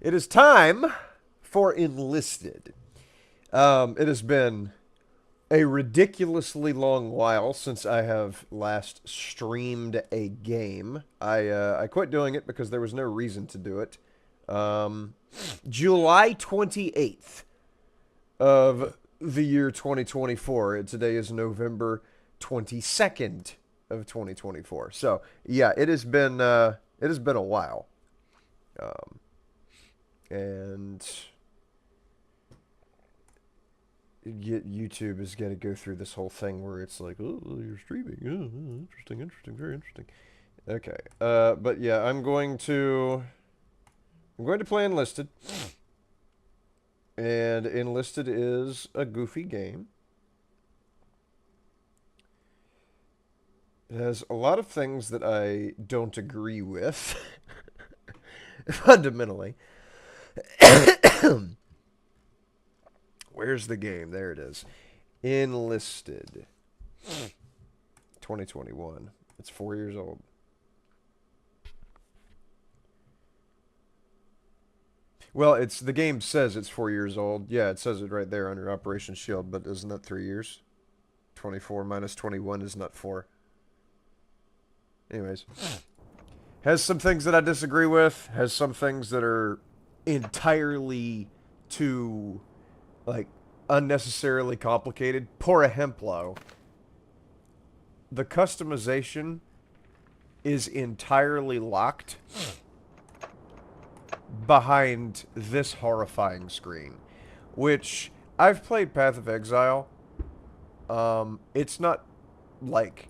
It is time for Enlisted. It has been a ridiculously long while since I have last streamed a game. I quit doing it because there was no reason to do it. July 28th of the year 2024. Today is November 22nd of 2024. So, yeah, it has been a while. And YouTube is going to go through this whole thing where it's like, oh, you're streaming. Oh, interesting, very interesting. Okay. But yeah, I'm going to play Enlisted. And Enlisted is a goofy game. It has a lot of things that I don't agree with, fundamentally. Where's the game? There it is. Enlisted. 2021. It's 4 years old. Well, the game says it's 4 years old. Yeah, it says it right there under Operation Shield, but isn't that 3 years? 24 minus 21 is not 4. Anyways. Has some things that I disagree with. Has some things that are entirely too, like, unnecessarily complicated. Por ejemplo, the customization is entirely locked behind this horrifying screen, which I've played Path of Exile. It's not, like,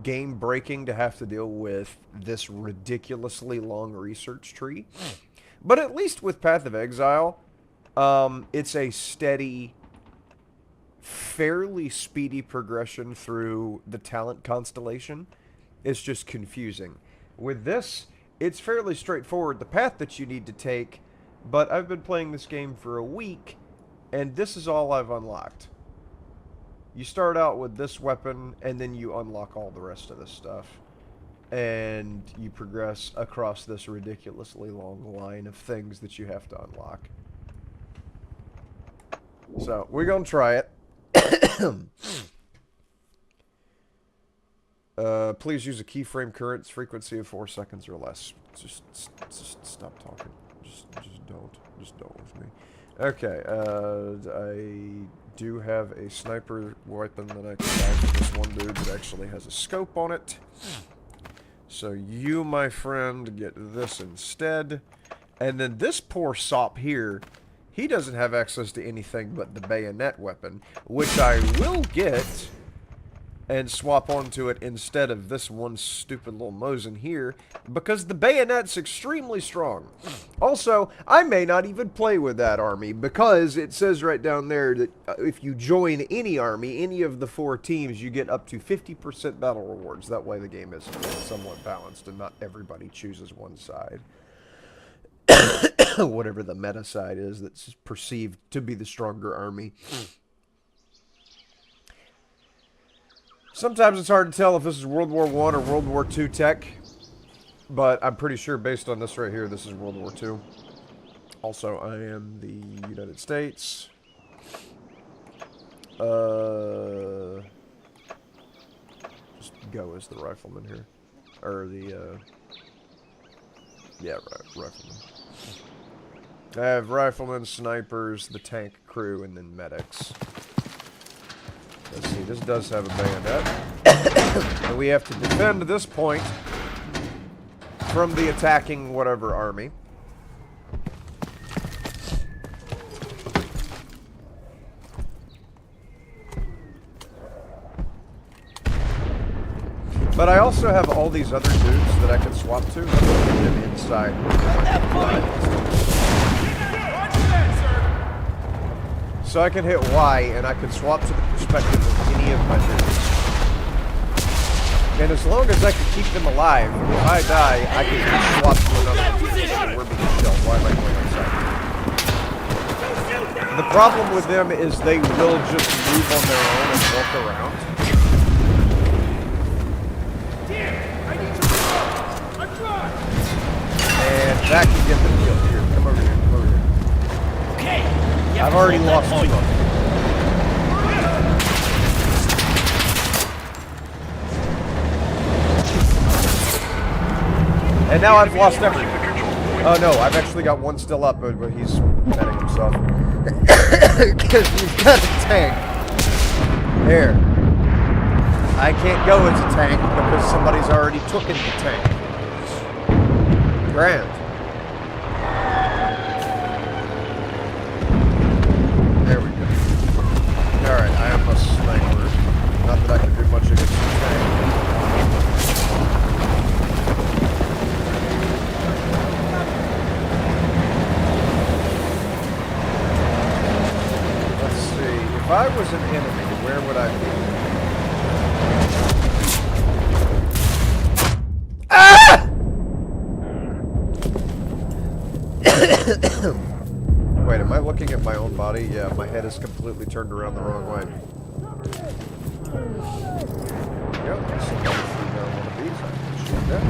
game-breaking to have to deal with this ridiculously long research tree. But at least with Path of Exile, it's a steady, fairly speedy progression through the talent constellation. It's just confusing. With this, it's fairly straightforward, the path that you need to take, but I've been playing this game for a week, and this is all I've unlocked. You start out with this weapon, and then you unlock all the rest of this stuff. And you progress across this ridiculously long line of things that you have to unlock. So, we're going to try it. Please use a keyframe current frequency of 4 seconds or less. Just stop talking. Just don't. Just don't with me. Okay, I do have a sniper weapon that I can buy from this one dude that actually has a scope on it. So you, my friend, get this instead. And then this poor sop here, he doesn't have access to anything but the bayonet weapon, which I will get and swap onto it instead of this one stupid little Mosin here, because the bayonet's extremely strong. Also, I may not even play with that army, because it says right down there that if you join any army, any of the 4 teams, you get up to 50% battle rewards. That way the game is somewhat balanced, and not everybody chooses one side. Whatever the meta side is that's perceived to be the stronger army. Sometimes it's hard to tell if this is World War I or World War II tech, but I'm pretty sure based on this right here, this is World War II. Also, I am the United States. Just go as the rifleman here. Or the, yeah, rifleman. I have riflemen, snipers, the tank crew, and then medics. Let's see, this does have a bayonet. And we have to defend this point from the attacking whatever army. But I also have all these other dudes that I can swap to. Let's get them inside. So I can hit Y, and I can swap to the perspective of any of my dudes. And as long as I can keep them alive, if I die, I can just swap to another position. We're being killed. Why am I going outside? The problem with them is they will just move on their own and walk around. And that can get them killed here. now I've lost everything. Oh no, I've actually got one still up, but he's petting himself. Because we've got a tank. There. I can't go as a tank because somebody's already taken the tank. Grand. There we go. Alright, I am a sniper. Not that I can do much against the tank. Let's see. If I was an enemy, where would I be? Ah! Wait, am I looking at my own body? Yeah, my head is completely turned around the wrong way. Yep, somebody threw down one of these. I can shoot that.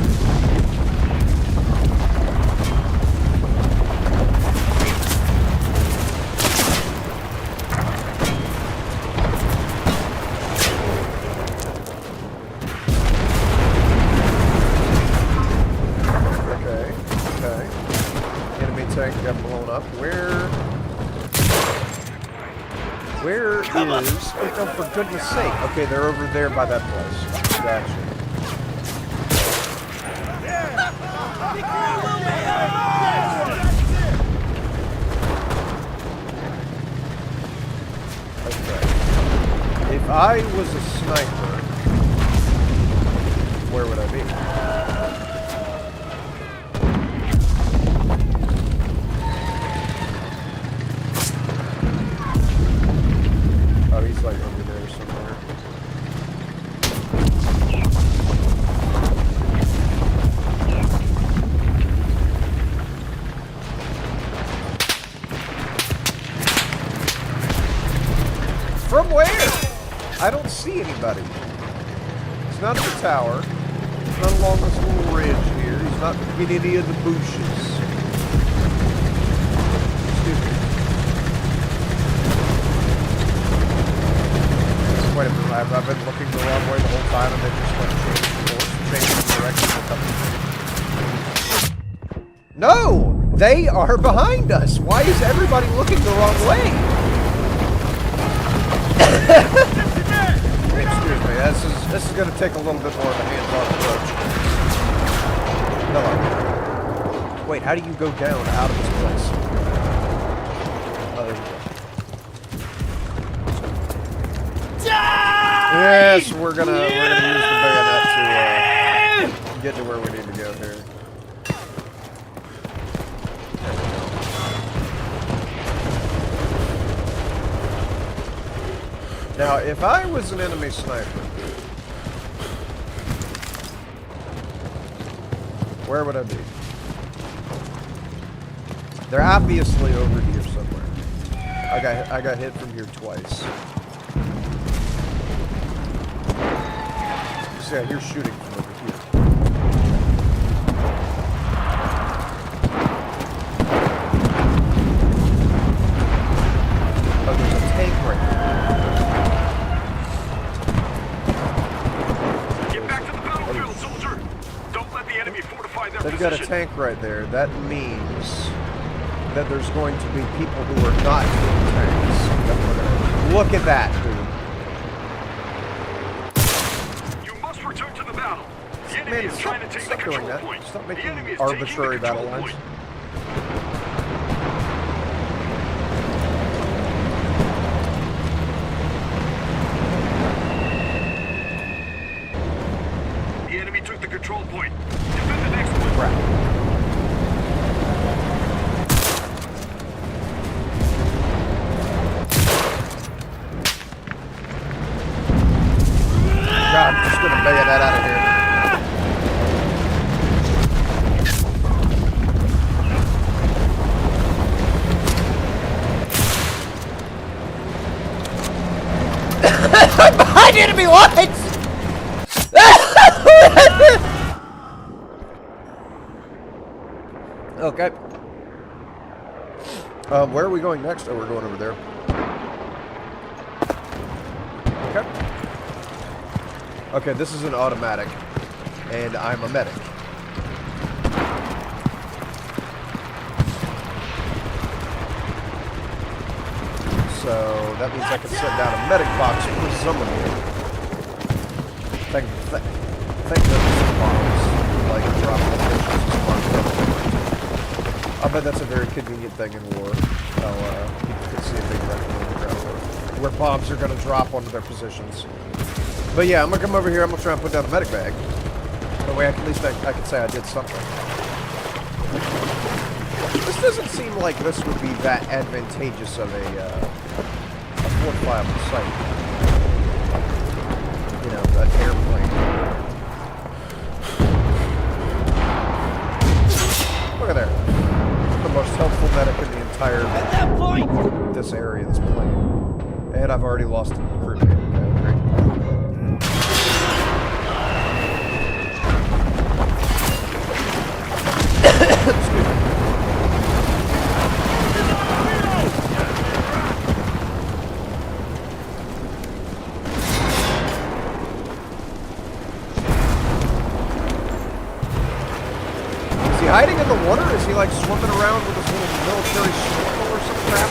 Okay. Enemy tank got blown up. Where is... Oh, for goodness sake. Okay, they're over there by that place. Gotcha. Okay. If I was a sniper, where would I be? Oh, he's like over there somewhere. From where? I don't see anybody. He's not at the tower. He's not along this little ridge here. He's not in any of the bushes. Excuse me. Wait a minute, I've been looking the wrong way the whole time and they just like changed direction or something. No! They are behind us! Why is everybody looking the wrong way? Excuse me, this is going to take a little bit more of a hands-on approach. Hello. Wait, how do you go down out of this place? Oh, there you go. Yes, we're gonna use the bayonet to get to where we need to go here. Now, if I was an enemy sniper, where would I be? They're obviously over here somewhere. I got hit from here twice. Yeah, you're shooting from over here. Oh, there's a tank right there. Get back to the battlefield, soldier! Don't let the enemy fortify their They've position. got a tank right there. That means that there's going to be people who are not doing tanks. Look at that, dude. Return to the battle. The enemy is trying to take the control point. Stop making arbitrary battle lines. The enemy took the control point. Defend the next one. Crap. God, I'm just gonna bayonet that out of here. I'm behind enemy lines! Okay. Where are we going next? Oh, we're going over there. Okay. Okay, this is an automatic, and I'm a medic. So that means I can set down a medic box, presumably. Thank goodness for bombs. Like drop locations as far as I bet that's a very convenient thing in war. You can see a big record on the ground where bombs are going to drop onto their positions. But yeah, I'm going to come over here. I'm going to try and put down a medic bag. That way, at least I can say I did something. This doesn't seem like this would be that advantageous of a fortifiable site. You know, an airplane. Look at there. The most helpful medic in the entire At that point! this area, this plane. And I've already lost a crewmate. Okay, great. Excuse me. Is he hiding in the water? Is he like swimming around with his little military snorkel or some crap?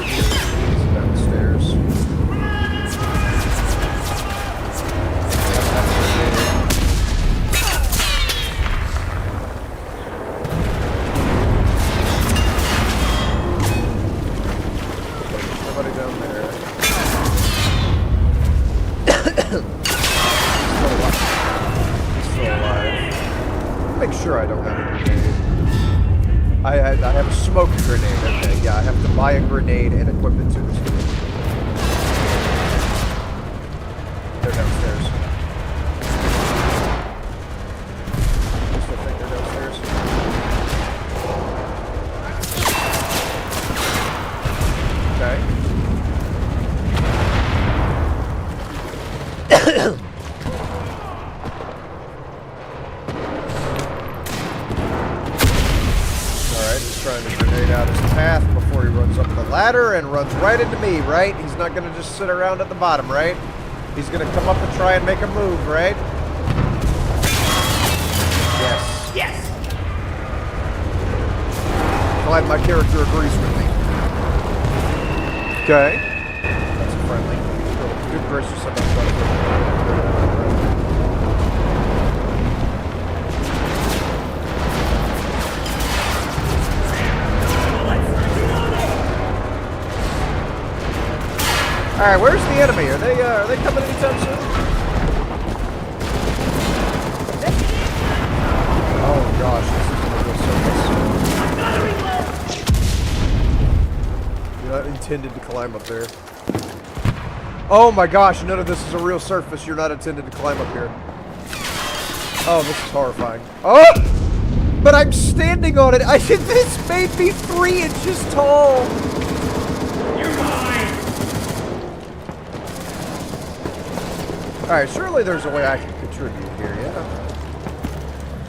He's downstairs. Nobody down there. He's still alive. Make sure I don't have a grenade. I have a smoke grenade. Okay, yeah, I have to buy a grenade and equip it to this dude. They're downstairs. I still think they're downstairs. Okay. Alright, he's trying to grenade out his path before he runs up the ladder and runs right into me, right? He's not going to just sit around at the bottom, right? He's going to come up and try and make a move, right? Yes. Yes! Glad my character agrees with me. Okay. That's a friendly. Good gracious about Alright, where's the enemy? Are they coming anytime soon? Oh gosh, this isn't a real surface. You're not intended to climb up there. Oh my gosh, none of this is a real surface. You're not intended to climb up here. Oh, this is horrifying. Oh! But I'm standing on it. This made me 3 inches tall. You're mine! Alright, surely there's a way I can contribute here, yeah?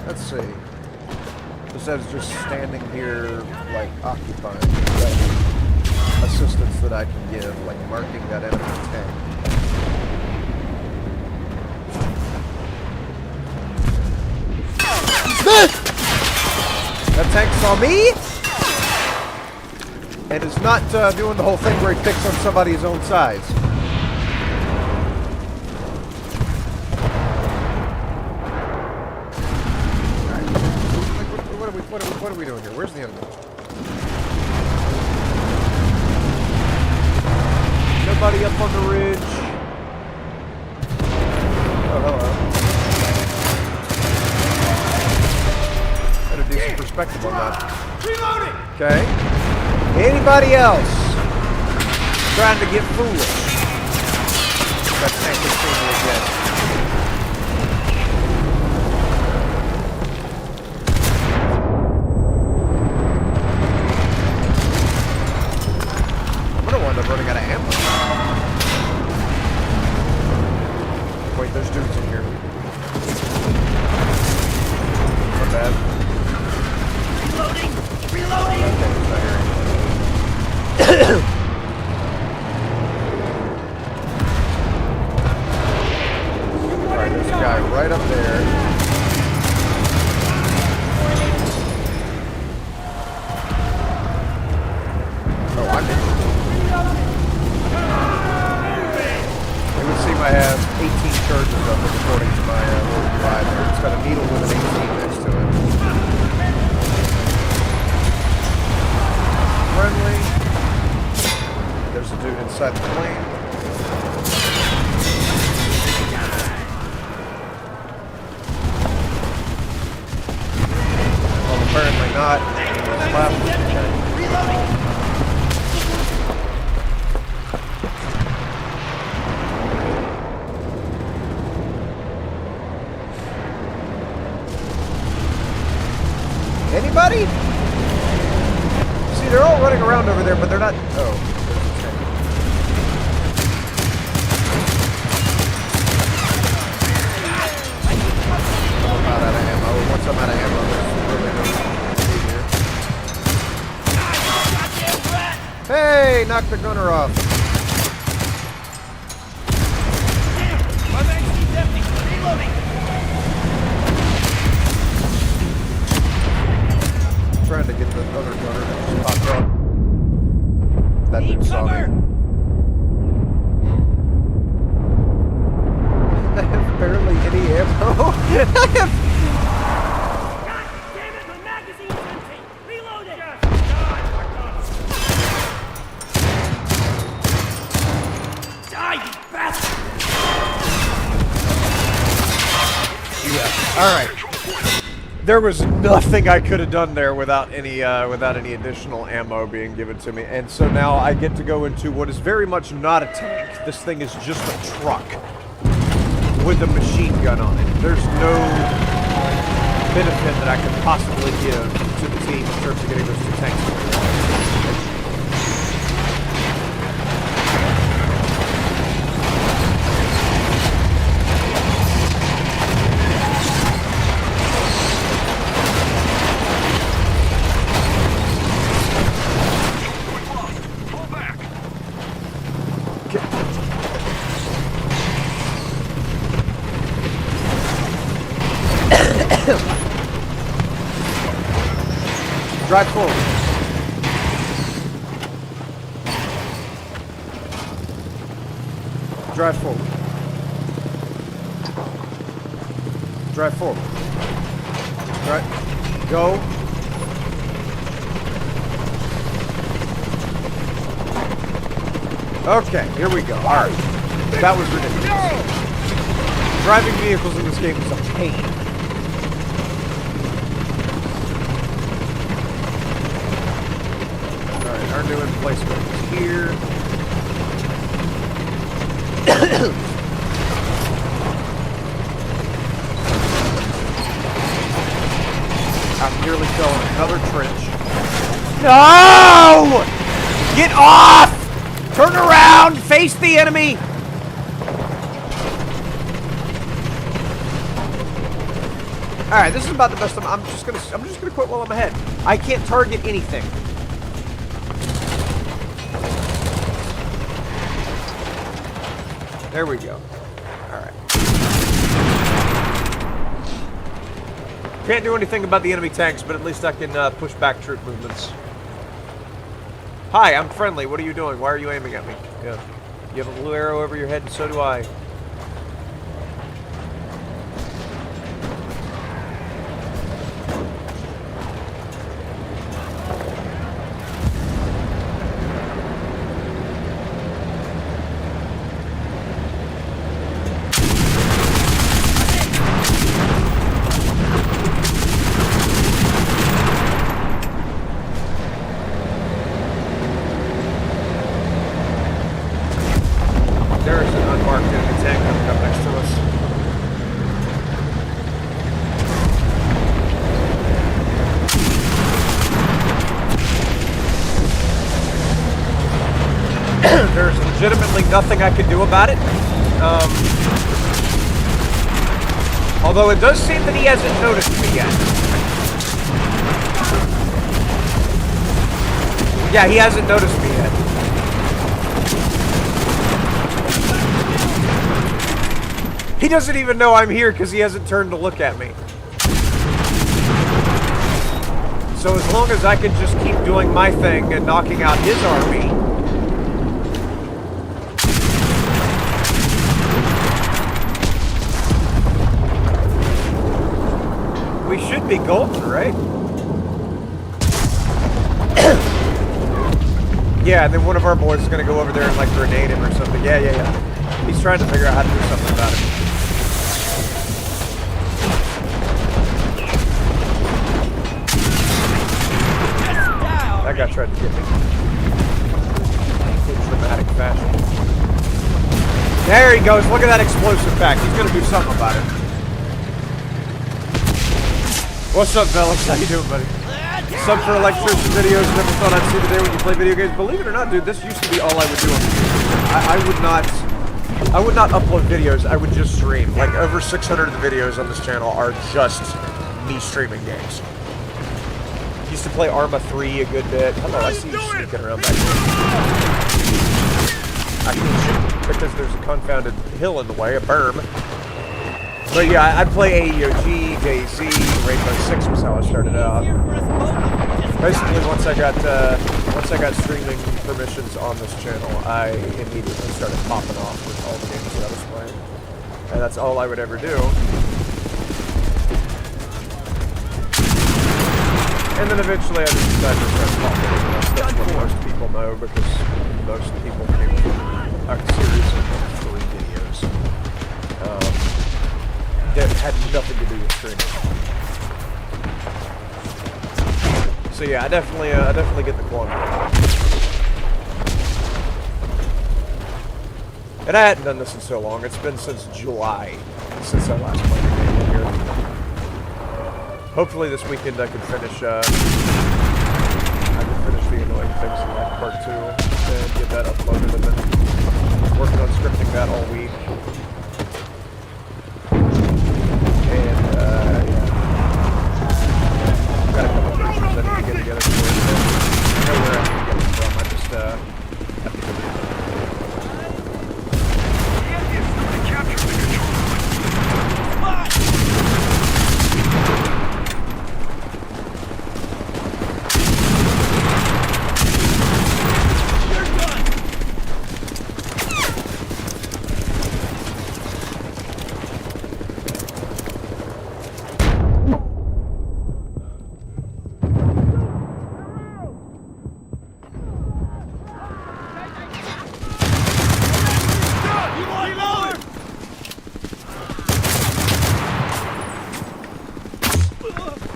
Let's see. Instead of just standing here, like, occupying. Assistance that I can give, like marking that enemy tank. That tank saw me! And is not doing the whole thing where he picks on somebody his own size. What are we doing here? Where's the enemy? Nobody up on the ridge. Oh, hello. Gotta do some perspective on that. Reloading! Okay. Anybody else trying to get foolish? That tank can see me again. I'm running out of ammo. Wait, there's dudes in here. Not bad. Reloading! Reloading! Okay, he's not here anymore. I have 18 charges of it according to my little UI there. It's got a needle with an 18 next to it. Friendly. There's a dude inside the plane. Well, apparently not. Reloading! Anybody? See, they're all running around over there, but they're not. Oh, there's a tank. I'm out of ammo. Once I'm out of ammo, there's really no need here. Hey, knock the gunner off. My magazine's empty. Reloading! Trying to get the other gunner that just popped up. That dude saw me. I have barely any ammo. I have... God damn it, my magazine's empty! Reloading! Die, you bastard! Yeah. Alright. There was nothing I could have done there without any additional ammo being given to me, and so now I get to go into what is very much not a tank. This thing is just a truck with a machine gun on it. There's no benefit that I could possibly give to the team in terms of getting those two tanks. Drive forward. Drive forward. Drive forward. Right. Go. Okay, here we go. Alright. That was ridiculous. Driving vehicles in this game is a pain. Our new emplacement is here. I nearly fell in another trench. No! Get off! Turn around! Face the enemy! Alright, this is about the best I'm just gonna quit while I'm ahead. I can't target anything. There we go. Alright. Can't do anything about the enemy tanks, but at least I can push back troop movements. Hi, I'm friendly. What are you doing? Why are you aiming at me? Yeah. You have a blue arrow over your head, and so do I. There's legitimately nothing I can do about it. Although it does seem that he hasn't noticed me yet. Yeah, he hasn't noticed me yet. He doesn't even know I'm here because he hasn't turned to look at me. So as long as I can just keep doing my thing and knocking out his army... should be golden, right? Yeah, and then one of our boys is gonna go over there and like grenade him or something. Yeah. He's trying to figure out how to do something about it. That guy tried to get me. In dramatic fashion. There he goes. Look at that explosive pack. He's gonna do something about it. What's up, Velox? How you doing, buddy? Sub for electrician videos. Never thought I'd see the day when you play video games. Believe it or not, dude, this used to be all I would do on YouTube. I would not upload videos. I would just stream. Like over 600 of the videos on this channel are just me streaming games. Used to play Arma 3 a good bit. Hello, I see you sneaking around back there. I can't shoot because there's a confounded hill in the way, a berm. But yeah, I'd play AEOG, DayZ, Rainbow Six was how I started out. Basically, once I got streaming permissions on this channel, I immediately started popping off with all the games that I was playing, and that's all I would ever do. And then eventually, I just decided to start talking. That's what most people know because most people came from a series of 3 videos. That had nothing to do with streaming. So yeah, I definitely get the quality. And I hadn't done this in so long. It's been since July since I last played the game here. Hopefully this weekend I can finish the annoying things in like part 2 and get that uploaded, and then working on scripting that all week. Got a couple pictures I need to get together for it. I know where I can get them from. I just have to go get them. The enemy is starting to capture the control point.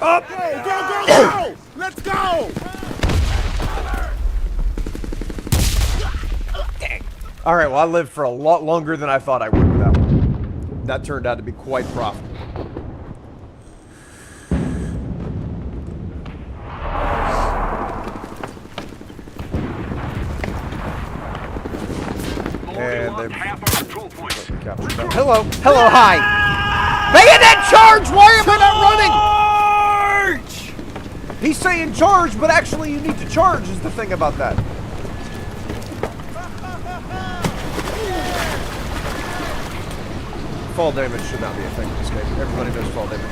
Up! Go! Let's go! Alright, well I lived for a lot longer than I thought I would with that one. That turned out to be quite profitable. And they've captured that. Hello! Hello, hi! Bayonet charge! Why am I not running? He's saying charge, but actually you need to charge is the thing about that. Fall damage should not be a thing in this game. Everybody knows fall damage.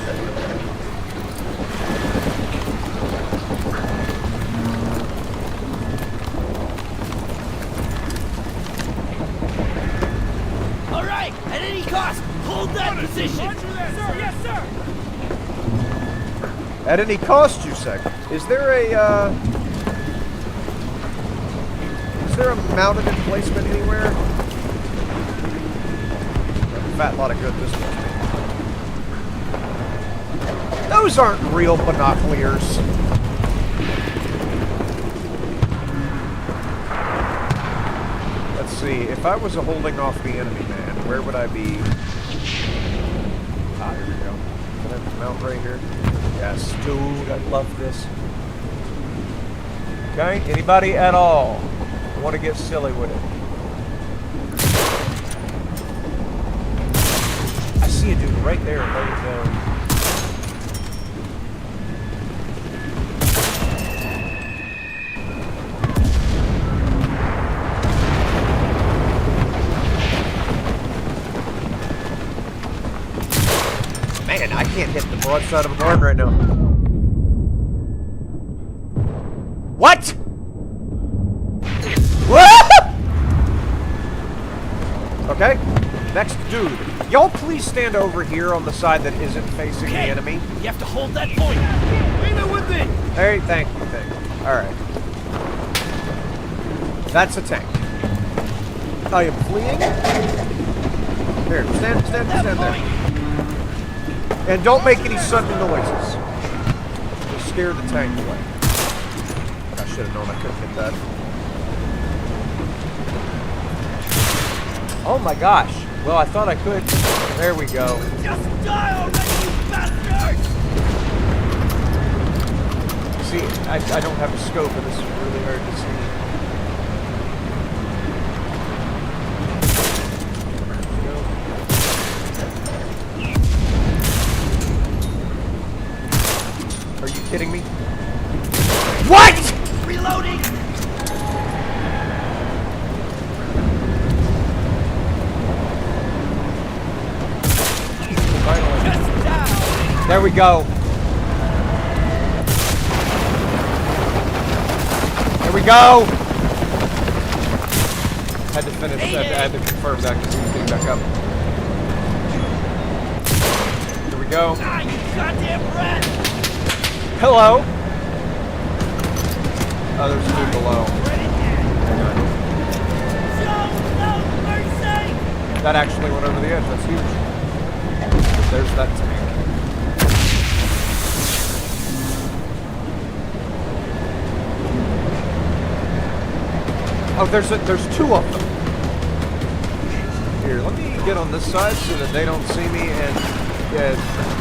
All right, at any cost, hold that position. Sir, yes, sir. At any cost, you say? Is there a mounted emplacement anywhere? A fat lot of good this one. Those aren't real binoculars. Let's see. If I was holding off the enemy man, where would I be? Ah, here we go. Can I mount right here? Yes, dude, I love this. Okay, anybody at all want to get silly with it? I see a dude right there. There you go. Man, I can't hit the broadside of a barn right now. What? Okay. Next dude. Y'all please stand over here on the side that isn't facing the enemy. You have to hold that point. Leave it with me. Hey, thank you. Alright. That's a tank. I am fleeing. Here, stand there. And don't make any sudden noises. You'll scare the tank away. I should have known I couldn't hit that. Oh my gosh. Well, I thought I could. There we go. Just die already, you bastard! See, I don't have a scope, and this is really hard to see. Are you kidding me? What?! Reloading! There we go. Here we go. Had to finish. I had to confirm that because he was getting back up. Here we go. Ah, you goddamn rat! Hello. Oh, there's a dude below. Hang on. Show no mercy! That actually went over the edge. That's huge. There's that tank. Oh, there's two of them. Here, let me get on this side so that they don't see me and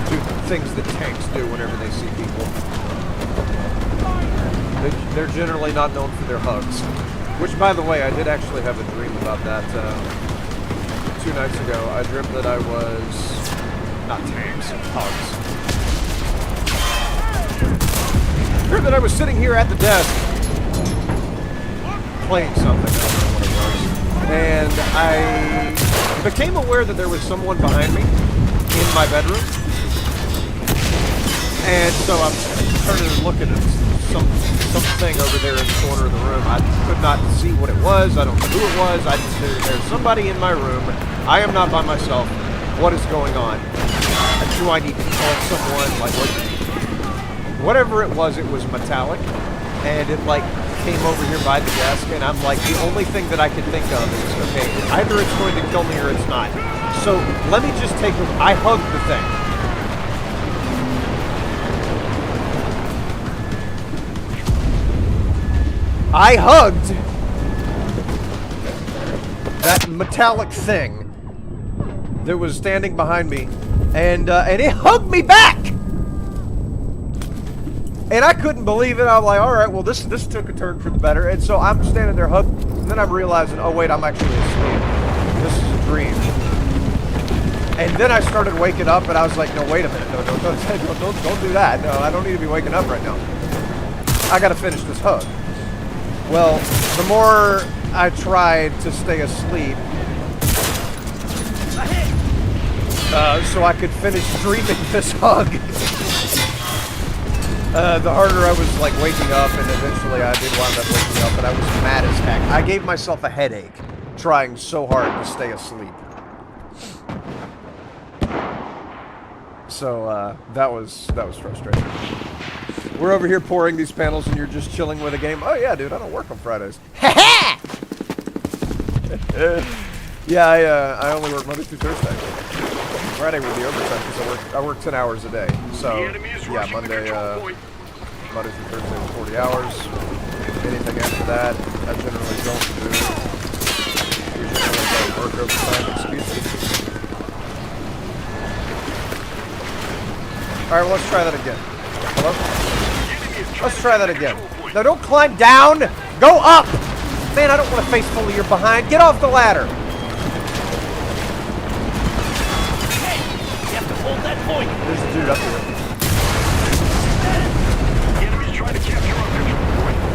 do things that tanks do whenever they see people. They're generally not known for their hugs. Which, by the way, I did actually have a dream about that 2 nights ago. I dreamt that I was... not tanks, hugs. I dreamt that I was sitting here at the desk playing something, I don't know what it was. And I became aware that there was someone behind me in my bedroom. And so I'm turning and looking at something over there in the corner of the room. I could not see what it was. I don't know who it was. There's somebody in my room. I am not by myself. What is going on? Do I need to call someone? Like, whatever it was metallic. And it, like, came over here by the desk, and I'm like, the only thing that I can think of is, okay, either it's going to kill me or it's not. So, let me just take I hugged the thing. I hugged that metallic thing that was standing behind me, and it hugged me back! And I couldn't believe it. I'm like, all right, well, this took a turn for the better. And so I'm standing there hugged, and then I'm realizing, oh, wait, I'm actually asleep. This is a dream. And then I started waking up, and I was like, no, wait a minute. No, don't do that. No, I don't need to be waking up right now. I got to finish this hug. Well, the more I tried to stay asleep, so I could finish dreaming this hug, the harder I was, like, waking up, and eventually I did wind up waking up, and I was mad as heck. I gave myself a headache trying so hard to stay asleep. So, that was frustrating. We're over here pouring these panels, and you're just chilling with a game. Oh, yeah, dude, I don't work on Fridays. Ha-ha! Yeah, I only work Monday through Thursday. Friday would be overtime because I work 10 hours a day. So, yeah, Monday through Thursday is 40 hours. Anything after that, I generally don't do. Usually I don't work overtime, excuses. Alright, well, let's try that again. Hello? Let's try that again. No, don't climb down! Go up! Man, I don't want to face full of your behind. Get off the ladder! Hold that point. There's a dude up here. The enemy's trying to capture our control point.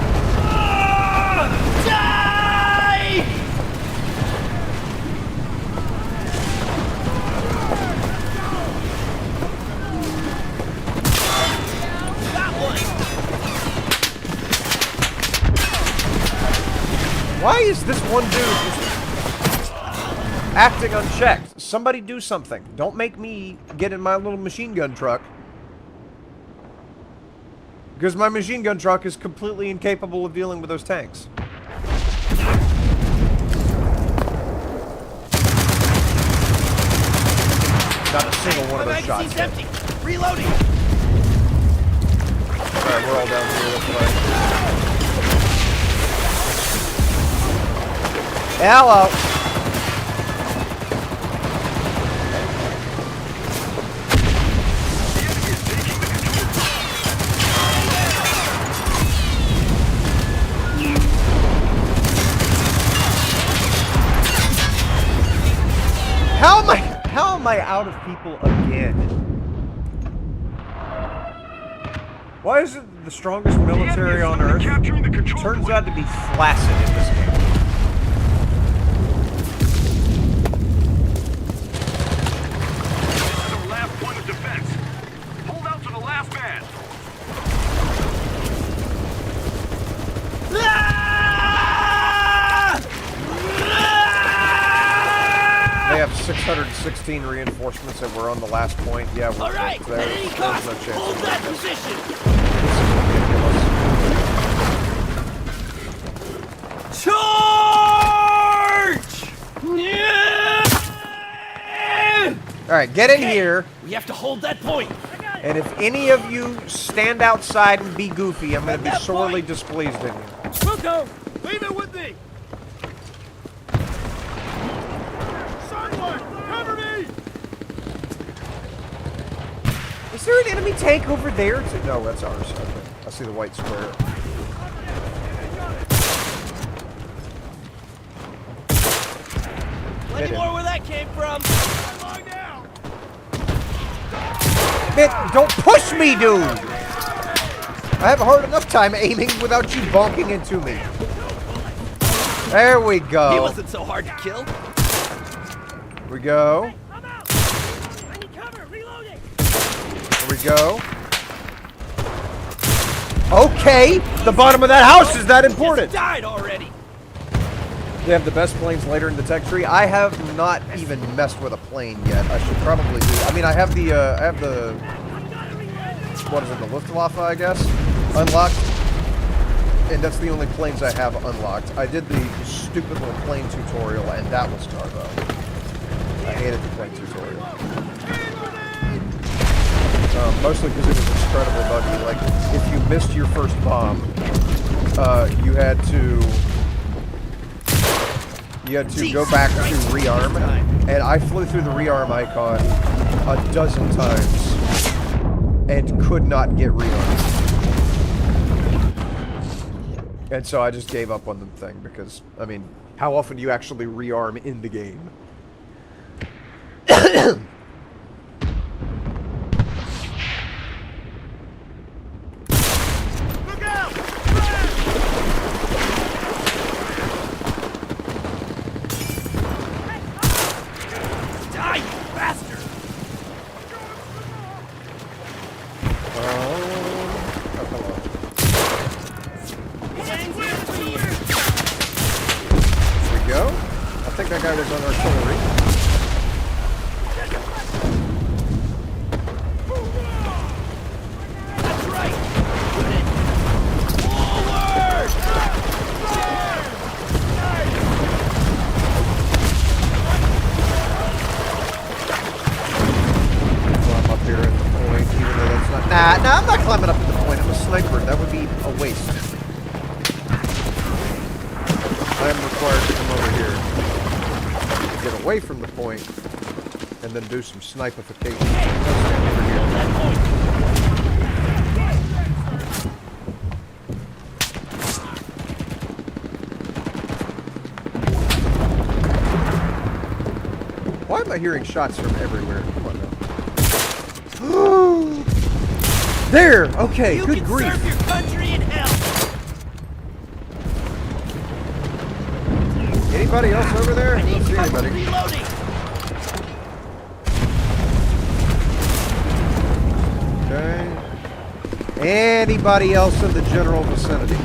Die! That one. Why is this one dude just... acting unchecked. Somebody do something. Don't make me get in my little machine gun truck. Because my machine gun truck is completely incapable of dealing with those tanks. Not a single one of those shots. Empty. Reloading. Alright, we're all down here. That's fine. Hello. How am I out of people again? Why is it the strongest military on Earth turns out to be flaccid in this game? This is our last point of defense. Hold out to the last man. They have 616 reinforcements and we're on the last point. Yeah, we're All right, there's at any no cost, chance hold of that winning this. position. This is ridiculous. Charge! Yeah! All right, get in here. We have to hold that point. And if any of you stand outside and be goofy, I'm going to be sorely displeased in you. We'll go. Leave it with me. Someone, cover me! Is there an enemy tank over there? No, that's ours. Okay. I see the white square. Plenty more where that came from. Man, don't push me, dude! I have a hard enough time aiming without you bonking into me. There we go. He wasn't so hard to kill. Here we go. I'm out. I need cover. Reloading. Here we go. Okay, the bottom of that house is that important. It's died already. They have the best planes later in the tech tree. I have not even messed with a plane yet. I should probably do. I mean, I have the what is it, the Luftwaffe, I guess, unlocked. And that's the only planes I have unlocked. I did the stupid little plane tutorial, and that was Tarbo. I hated the plane tutorial. Mostly because it was incredibly buggy. Like, if you missed your first bomb, you had to go back to rearm, and I flew through the rearm icon a dozen times and could not get rearmed. And so I just gave up on the thing because, I mean, how often do you actually rearm in the game? Look out! Die, you bastard! Oh, hello. There we go. I think that guy was on artillery. That's right. Put it forward. Climb up here at the point, even though that's not. Nah, I'm not climbing up at the point. I'm a sniper. That would be a waste. I am required to come over here, get away from the point, and then do some snipification. Let's stand over here. That point. Why am I hearing shots from everywhere? Come on now. There! Okay, You good can grief. serve your country in hell. Anybody else over there? I I don't need see cover. anybody. Reloading. Okay. Anybody else in the general vicinity? I'm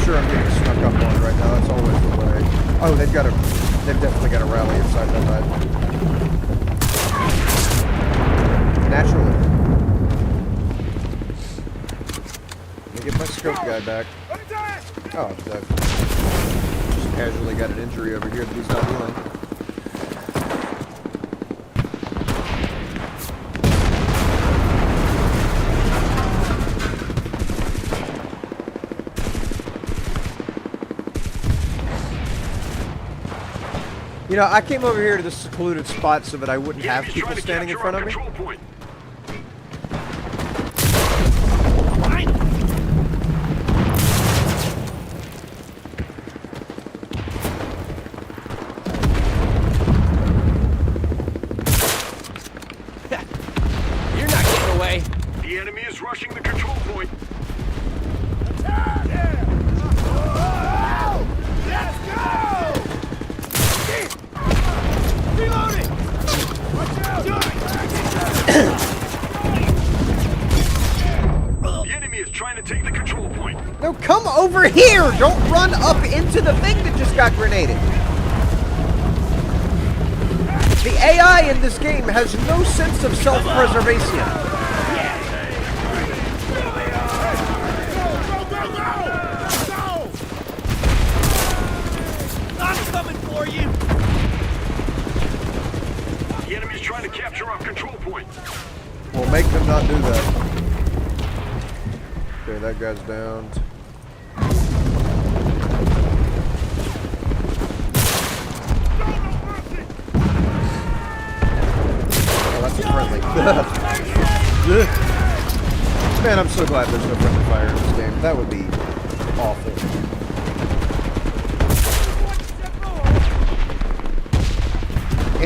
sure I'm getting snuck up on right now. That's always the way. Oh, they've got a They've definitely got a rally inside that hut. Naturally. Let me get my scope guy back. Oh, I'm dead. Just casually got an injury over here that he's not healing. You know, I came over here to this secluded spot so that I wouldn't have people standing in front of me. You're not getting away. The enemy is rushing the control point. Let's go! Reloading! Watch out! The enemy is trying to take the control point. No, come over here! Don't run up into the thing that just got grenaded. The AI in this game has no sense of self-preservation. I'm coming for you. The enemy is trying to capture our control point. We'll make them not do that. Okay, that guy's downed. Oh, that's a friendly. Man, I'm so glad there's no friendly fire in this game. That would be awful.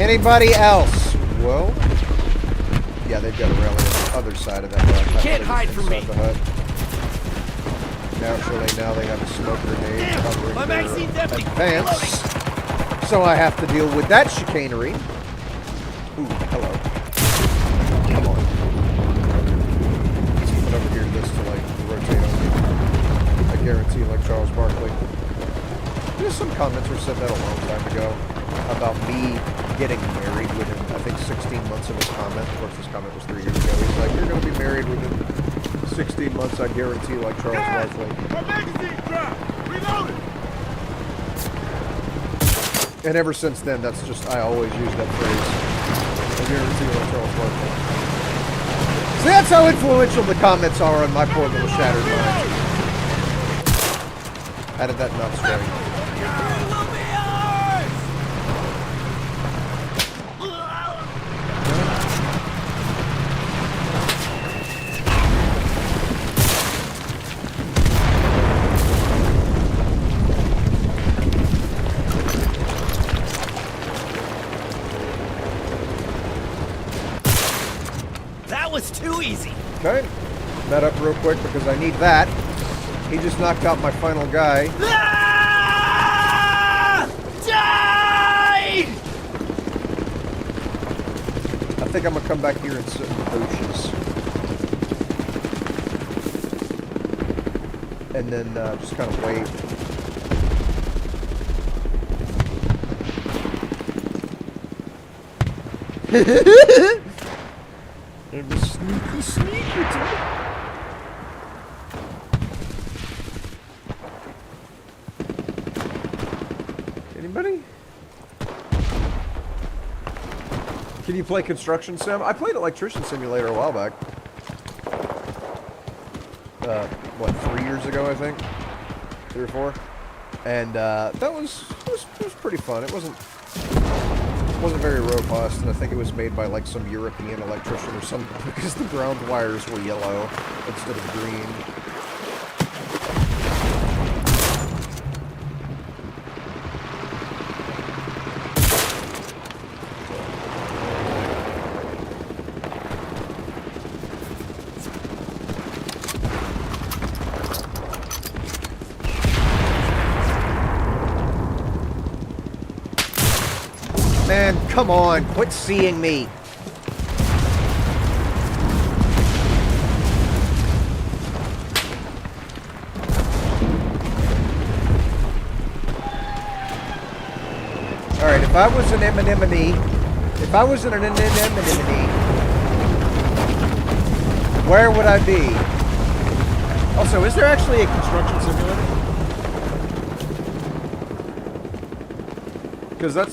Anybody else? Well, yeah, they've got a rally on the other side of that hut. Can't hide from me. The hut. Naturally, now they have a smoke grenade covering My their magazine's empty. advance. So I have to deal with that chicanery. Ooh, hello. Come on. Let's keep it over here just to like rotate on me. I guarantee, like Charles Barkley. There's some comments were said that a long time ago about me getting married within, I think, 16 months of his comment. Of course, this comment was 3 years ago. He's like, you're going to be married within 16 months, I guarantee, like Charles Barkley. My magazine dropped! Reloading! And ever since then, that's just, I always use that phrase. I guarantee like Charles Barkley. So that's how influential the comments are on my poor little shattered mind. How did that not strike? That was too easy. Okay. That up real quick because I need that. He just knocked out my final guy. Ah! Die! I think I'm gonna come back here and sit in the bushes. And then just kind of wait. And the sneaky. Anybody? Can you play Construction Sim? I played Electrician Simulator a while back. What, 3 years ago, I think? 3 or 4? And that was pretty fun. It wasn't very robust, and I think it was made by like some European electrician or something because the ground wires were yellow instead of green. Man, come on, quit seeing me. Alright, Alright, if I was an anemone, where would I be? Also, is there actually a construction simulator? Because that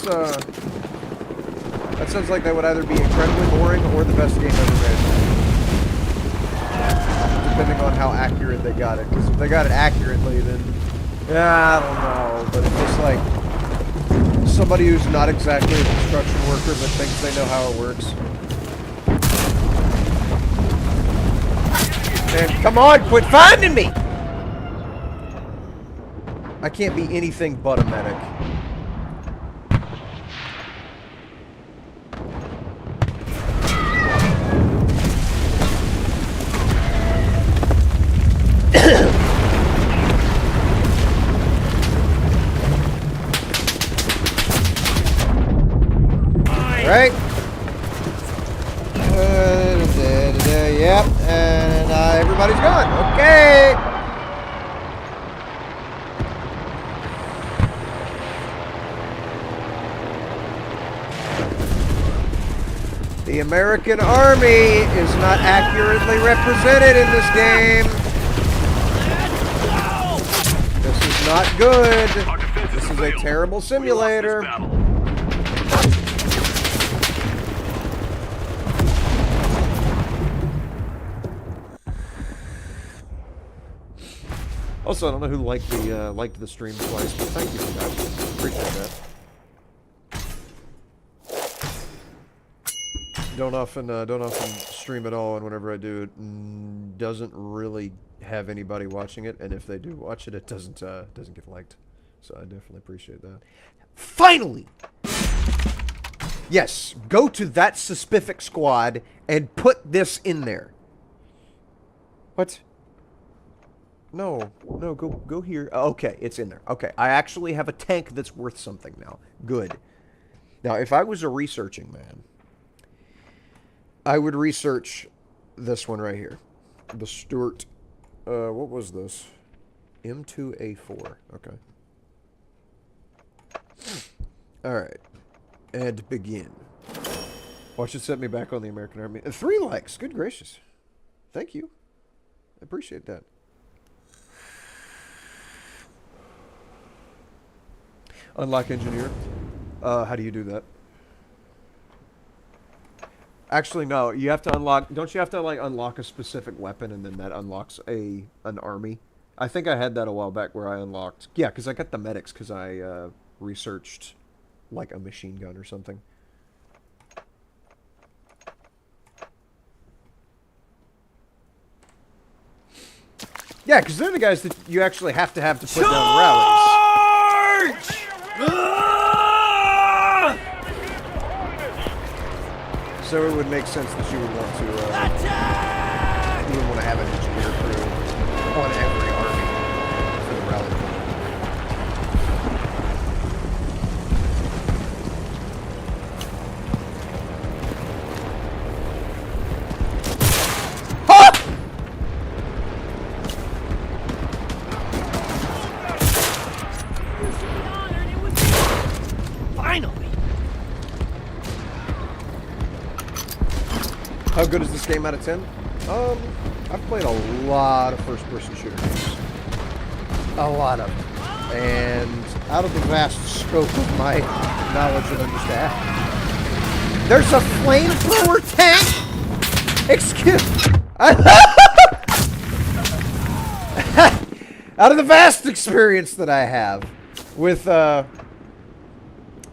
sounds like that would either be incredibly boring or the best game ever made. Depending on how accurate they got it. Because if they got it accurately, then... yeah, I don't know. But if it's like... somebody who's not exactly a construction worker but thinks they know how it works. And come on, quit finding me! I can't be anything but a medic. Right? Yep, and everybody's gone. Okay. The American Army is not accurately represented in this game. This is not good. This is a terrible simulator. Also, I don't know who liked the stream twice, but thank you for that. Appreciate that. Don't often stream at all, and whenever I do, it doesn't really have anybody watching it, and if they do watch it, it doesn't get liked. So I definitely appreciate that. Finally, yes, go to that specific squad and put this in there. What? No, go here. Okay, it's in there. Okay, I actually have a tank that's worth something now. Good. Now, if I was a researching man, I would research this one right here. The Stuart, what was this? M2A4. Okay. Alright. And begin. Watch it set me back on the American Army. 3 likes. Good gracious. Thank you. I appreciate that. Unlock engineer. How do you do that? Actually, no. You have to unlock... don't you have to, like, unlock a specific weapon and then that unlocks an army? I think I had that a while back where I unlocked... yeah, because I got the medics because I researched, like, a machine gun or something. Yeah, because they're the guys that you actually have to put down rallies. So it would make sense that you would want to, you would want to have an engineer crew on every army for the rally. Ha! Finally! How good is this game out of 10? I've played a lot of first-person shooter games. A lot of them. And out of the vast scope of my knowledge and understanding, there's a flamethrower tank? Excuse me. Out of the vast experience that I have with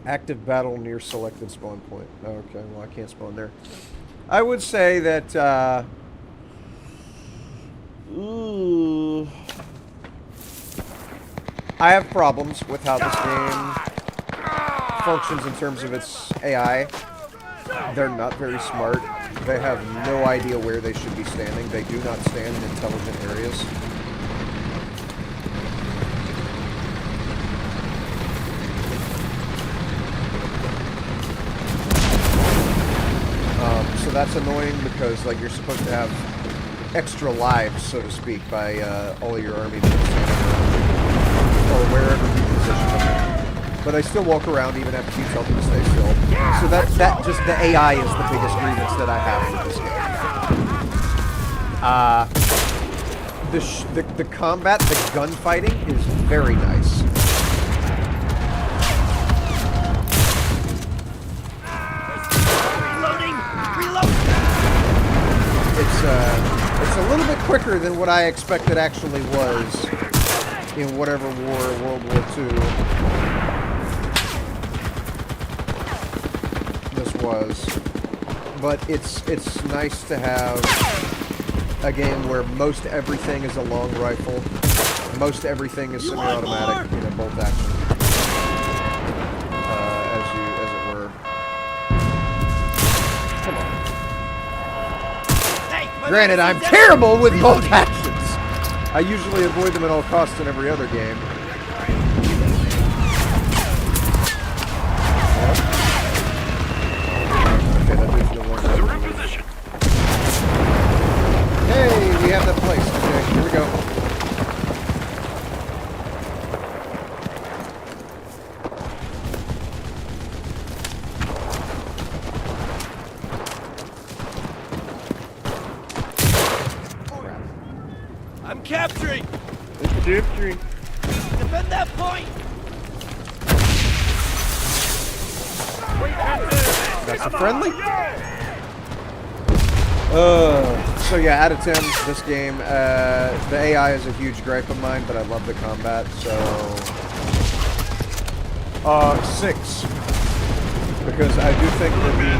active battle near selected spawn point. Okay, well I can't spawn there. I would say that, I have problems with how this game functions in terms of its AI. They're not very smart. They have no idea where they should be standing. They do not stand in intelligent areas. So that's annoying because, like, you're supposed to have extra lives, so to speak, by all your army or wherever you position them. but I still walk around even after you tell me to stay still. So that just the AI is the biggest grievance that I have with this game. The combat, the gunfighting is very nice. It's a little bit quicker than what I expected actually was in whatever war, World War II this was. But it's nice to have a game where most everything is a long rifle, most everything is semi-automatic, you know, bolt action, as it were. Come on. Granted, I'm terrible with bolt actions. I usually avoid them at all costs in every other game. Okay, that dude's no longer. They're in position. Hey, we have that place. Okay, here we go. I'm capturing! Capturing. Defend that point! That's a friendly? So yeah, out of 10, this game, the AI is a huge gripe of mine, but I love the combat, so... 6. Because I do think that the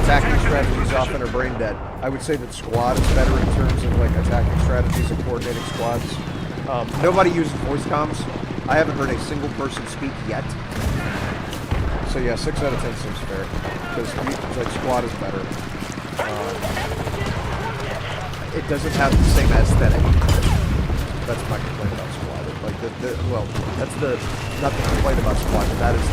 attacking strategies often are brain dead. I would say that squad is better in terms of like attacking strategies and coordinating squads. Nobody uses voice comms. I haven't heard a single person speak yet. So yeah, 6 out of 10 seems fair. Because like squad is better. It doesn't have the same aesthetic. That's my complaint about squad. Like well, that's not the complaint about squad, but that is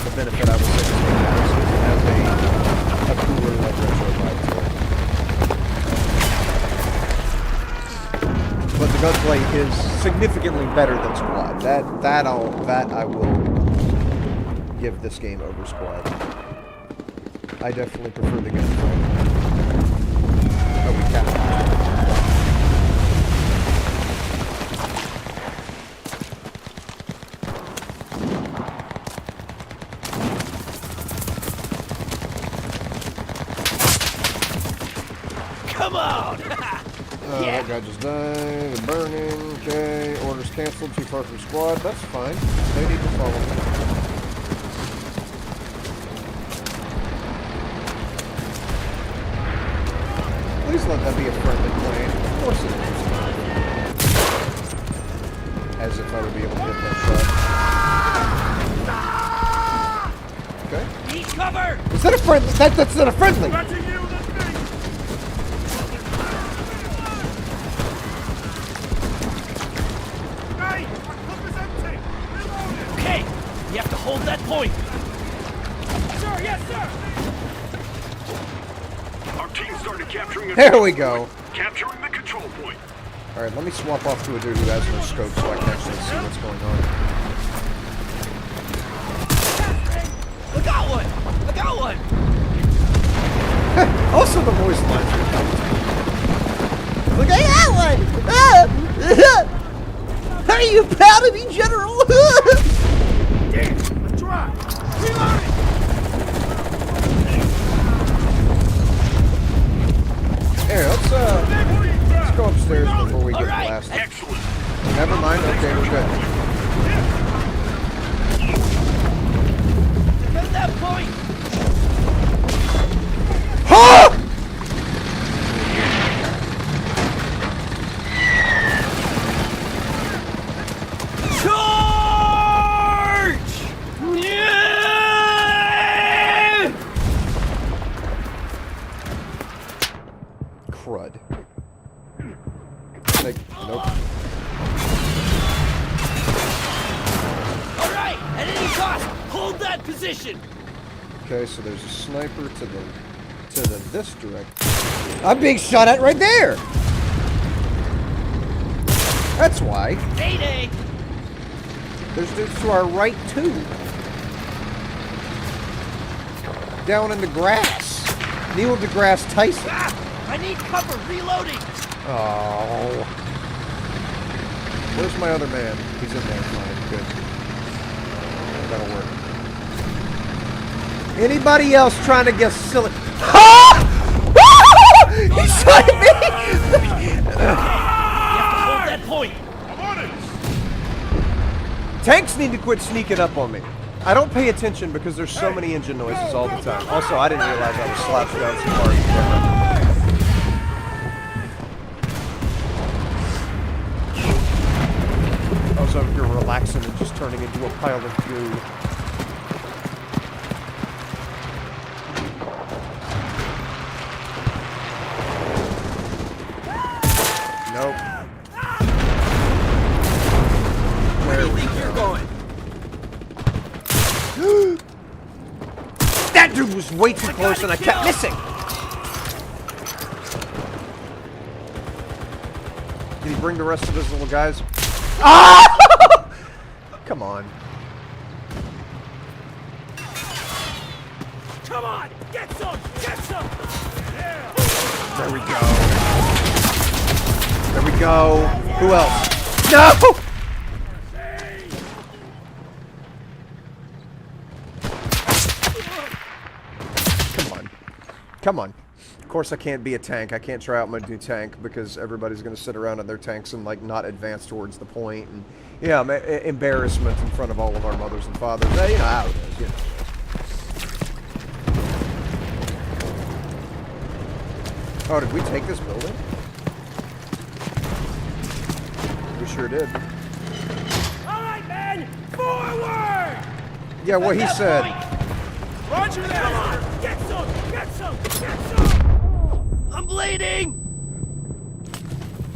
the benefit I will say this game has. It has a cooler like retro vibe to it. But the gunplay is significantly better than Squad. That I will give this game over Squad. I definitely prefer the gunplay. Oh, we captured. Come on! That guy just died. They're burning. Okay. Orders canceled. Too far from squad. That's fine. They need to follow me. Please let that be a friendly plane. Of course it is. As if I would be able to hit that shot. Okay. Need cover! Is that a friend? That's not a friendly! Okay, you have to hold that point. Sir, yes, sir. Our team started capturing a There we go. Capturing the control point. Alright, let me swap off to a dude who has no scope so I can actually see what's going on. I got one! I got one! Also, the voice lines are coming. Look, I got one! Are you proud of me, General? Damn, let's try. Reloading. Here, let's go upstairs before we get blasted. Excellent. Never mind, okay, we're good. Defend that point! Huh! Charge! Yeah! Crud. Like, nope. All right, at any cost, hold that position. Okay, so there's a sniper to this direction. I'm being shot at right there! That's why. Mayday! There's dudes to our right, too. Down in the grass. Neil deGrasse Tyson. Ah, I need cover. Reloading. Oh. Where's my other man? He's in there. Fine. Good. That'll work. Anybody else trying to get silly? He shot at me! You have to hold that point. I'm on it! Tanks need to quit sneaking up on me. I don't pay attention because there's so many engine noises all the time. Also, I didn't realize I was slouched down so hard. I was over here relaxing and just turning into a pile of goo. Nope. Where do you think you're going? That dude was way too close and I kept missing! Did he bring the rest of his little guys? Ah! Come on. Come on, get some, get some. There we go. There we go. Who else? No! Come on. Come on. Of course I can't be a tank. I can't try out my new tank because everybody's going to sit around in their tanks and like not advance towards the point. And yeah, embarrassment in front of all of our mothers and fathers. You know how it is, you know. Oh, did we take this building? We sure did. All right, men, forward! Yeah, what he said. Roger that! Come on, get some, get some, get some! I'm bleeding!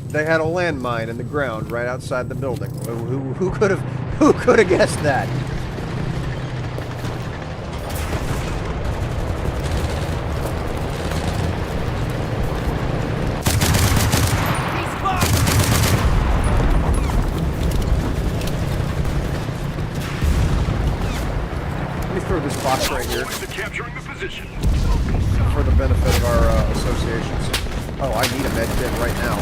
They had a landmine in the ground right outside the building. Who could have guessed that? Throw this box right here Capturing the position. for the benefit of our associations. Oh, I need a med kit right now.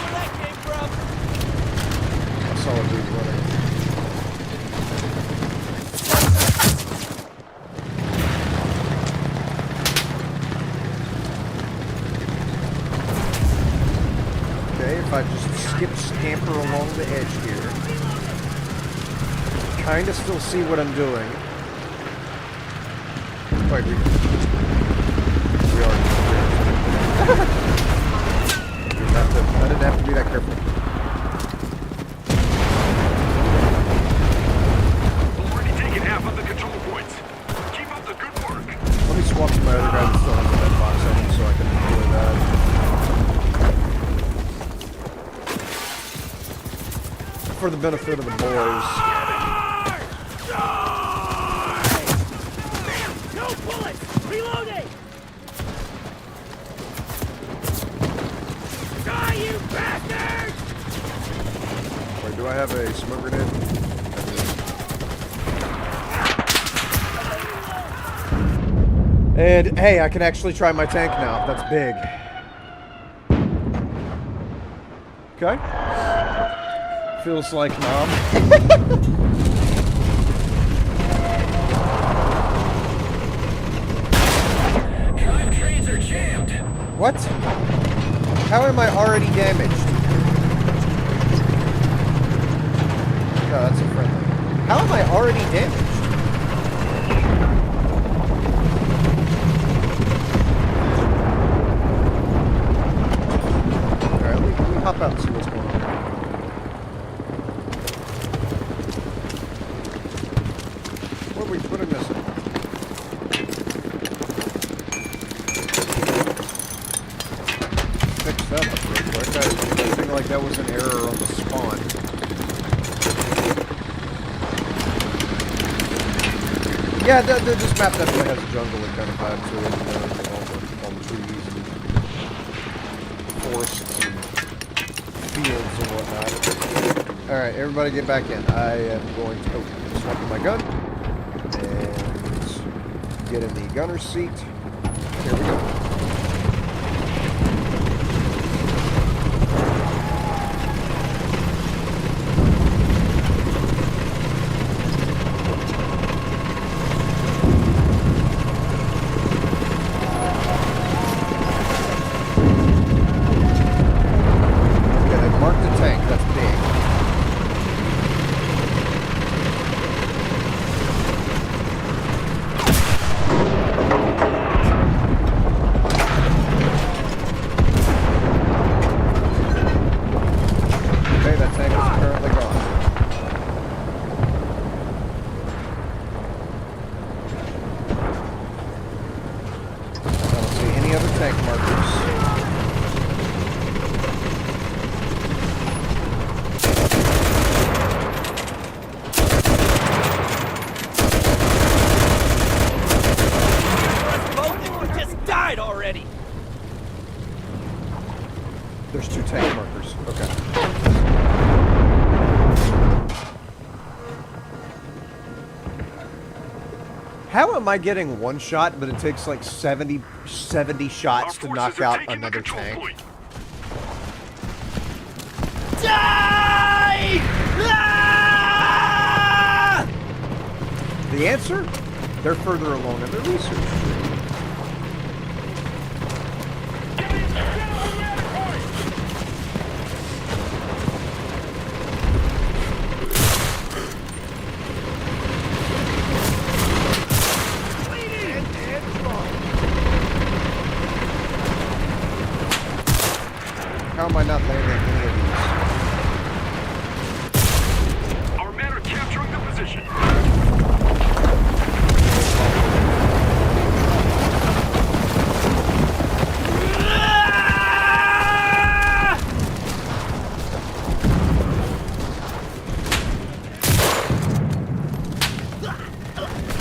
Where that came from? I saw a dude running. If I just scamper along the edge here. Kind of still see what I'm doing. Wait, we are. I didn't have to be that careful. Already taken half of the control points. Keep up the good work. Let me swap to my other guy that still has the med box on him so I can enjoy that. For the benefit of the boys. No bullets! Reloading! Die, you bastards! Wait, do I have a smoke grenade? And hey, I can actually try my tank now. That's big. Okay. Feels like mom. Drivetrains are jammed. What? How am I already damaged? No, that's a friendly. How am I already damaged? Alright, let me hop out and see what's going on. What are we putting this in? Fix that up real quick. I think like that was an error on the spawn. Yeah, this map definitely has a jungle and kind of vibe to it, you know, with all the trees and forests and fields and whatnot. Alright, everybody get back in. I am going to swap in my gun and get in the gunner's seat. Here we go. There's 2 tank markers. Okay. How am I getting one shot, but it takes like 70 shots to knock out another tank? Die! Ah! The answer? They're further along in their research. How am I not landing any of these? Our men are capturing the position.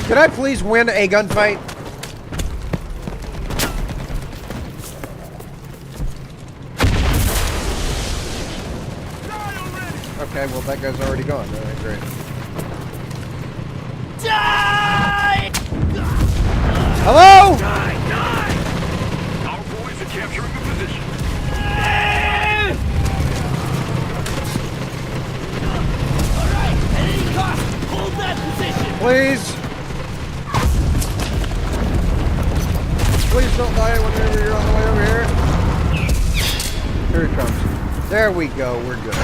Can I please win a gunfight? Okay, well that guy's already gone. Alright, great. Die! Hello? Die! Die! Our boys are capturing the position. Alright, at any cost, hold that position! Please. Please don't die whenever you're on the way over here. Here it comes. There we go, we're good.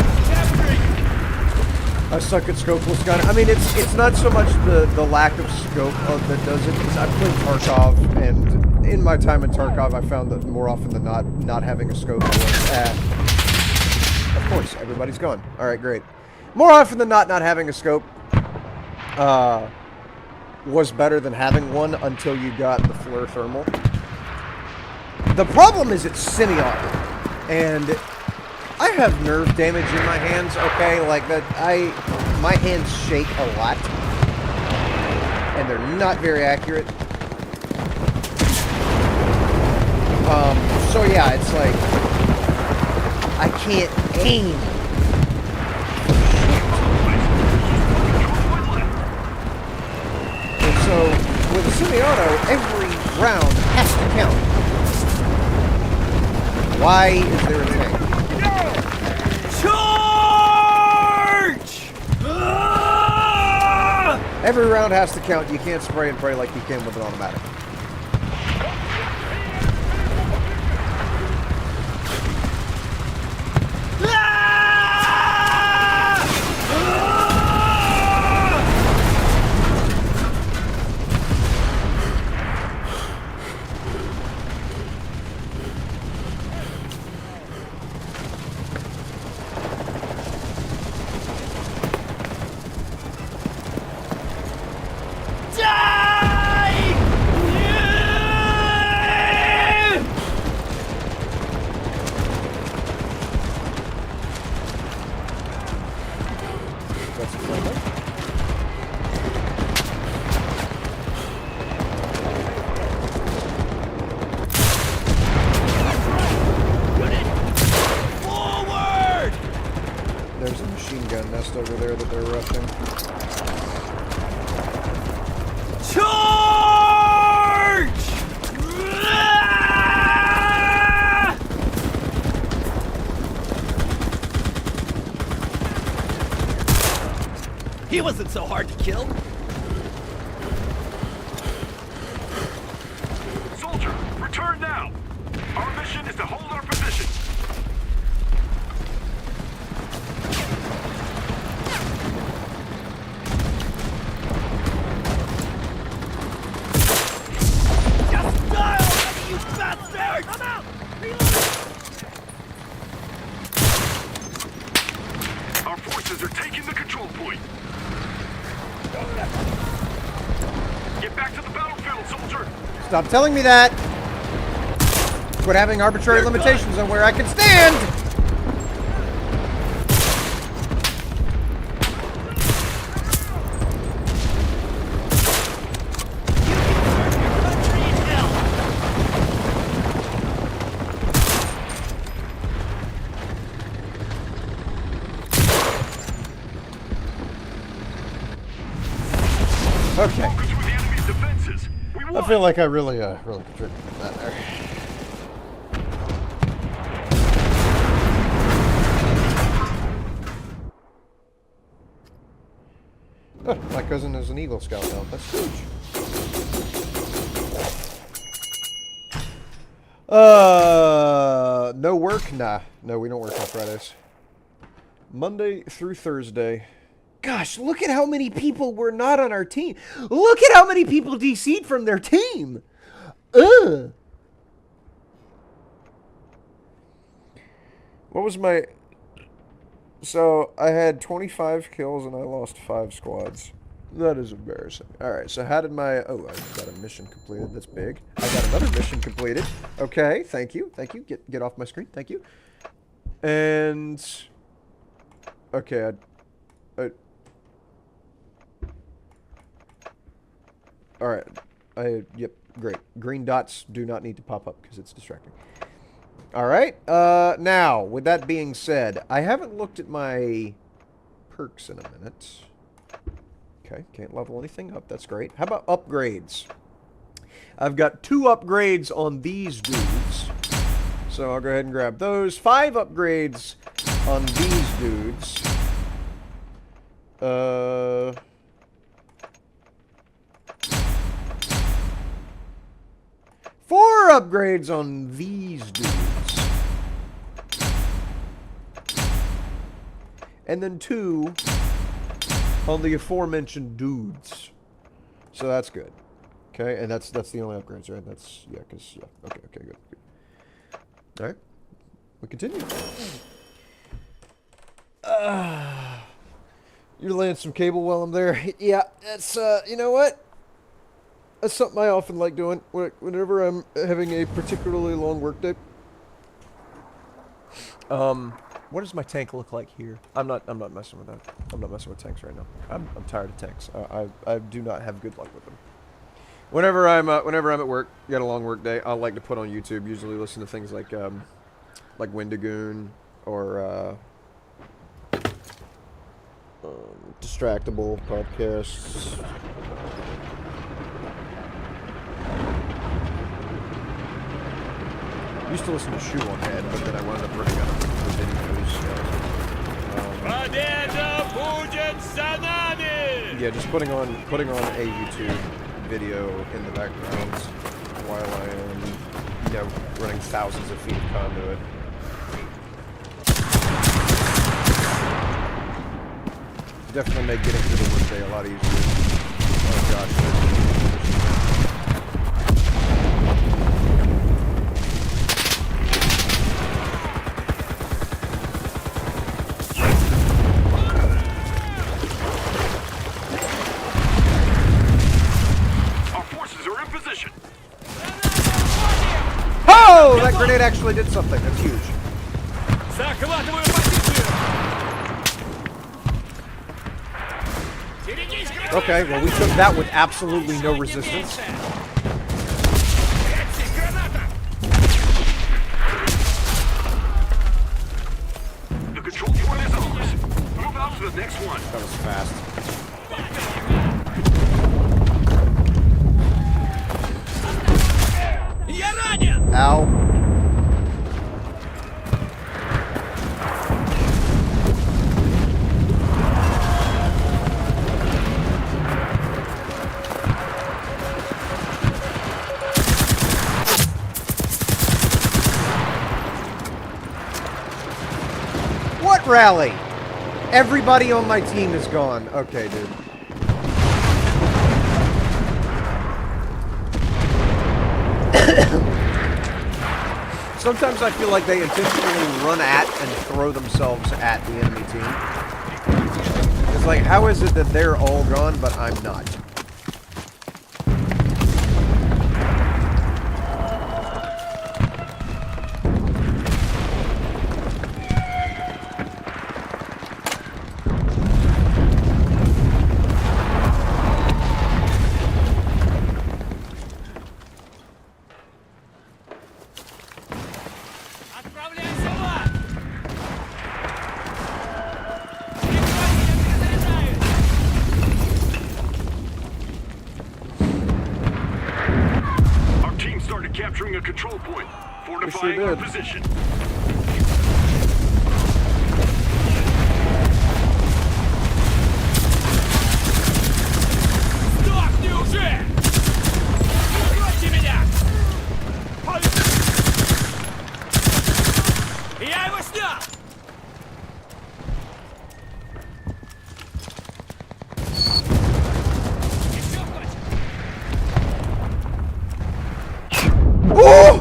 I suck at scopeless gun. I mean, it's not so much the lack of scope that does it, because I've played Tarkov, and in my time in Tarkov, I found that more often than not having a scope was of course, everybody's gone. Alright, great. More often than not having a scope was better than having one until you got the flare thermal. The problem is it's semi-auto, and I have nerve damage in my hands, okay? Like that, my hands shake a lot, and they're not very accurate. So yeah, it's like, I can't aim. And so, with a semi-auto, every round has to count. Why is there a tank? Charge! Every round has to count. You can't spray and pray like you can with an automatic. wasn't so hard to kill. Soldier, return now. Our mission is to hold our position. Just die already, you bastard! I'm out! Our forces are taking the control point. Get back to the battlefield, soldier. Stop telling me that. Quit having arbitrary limitations on where I can stand. Okay. Focus with the enemy's defenses. We I won. feel like I really contributed to that there. Oh, my cousin is an Eagle Scout now. That's huge. No work? Nah. No, we don't work on Fridays. Monday through Thursday. Gosh, look at how many people were not on our team. Look at how many people DC'd from their team. Ugh. What was my... So, I had 25 kills and I lost 5 squads. That is embarrassing. Alright, so how did my... Oh, I got a mission completed. That's big. I got another mission completed. Okay, thank you. Thank you. Get off my screen. Thank you. And... Okay, Alright. Yep, great. Green dots do not need to pop up because it's distracting. Alright, now, with that being said, I haven't looked at my perks in a minute. Okay, can't level anything up, that's great. How about upgrades? I've got 2 upgrades on these dudes. So I'll go ahead and grab those. 5 upgrades on these dudes. 4 upgrades on these dudes. And then 2 on the aforementioned dudes. So that's good. Okay, and that's the only upgrades, right? That's, yeah, because, yeah. Okay, good. Alright. We continue. You're laying some cable while I'm there. Yeah, that's, you know what? That's something I often like doing whenever I'm having a particularly long workday. What does my tank look like here? I'm not messing with that. I'm not messing with tanks right now. I'm tired of tanks. I do not have good luck with them. Whenever I'm at work, got a long work day, I like to put on YouTube. Usually listen to things like Wendigoon or Distractable podcasts. Used to listen to Shoe on Head, but then I wound up running out of videos. Yeah, just putting on a YouTube video in the background while I am, running thousands of feet of conduit. Definitely make getting through the workday a lot easier. Oh gosh. Oh, that grenade actually did something. That's huge. Okay, well we took that with absolutely no resistance. The control point is ours. Move out to the next one. That was fast. Ow. rally. Everybody on my team is gone. Okay, dude. Sometimes I feel like they intentionally run at and throw themselves at the enemy team. It's like, how is it that they're all gone, but I'm not? Capturing a control point. Fortifying our position. Сдохни уже! Прикройте меня! Я его снял! Еще хочешь? Oh!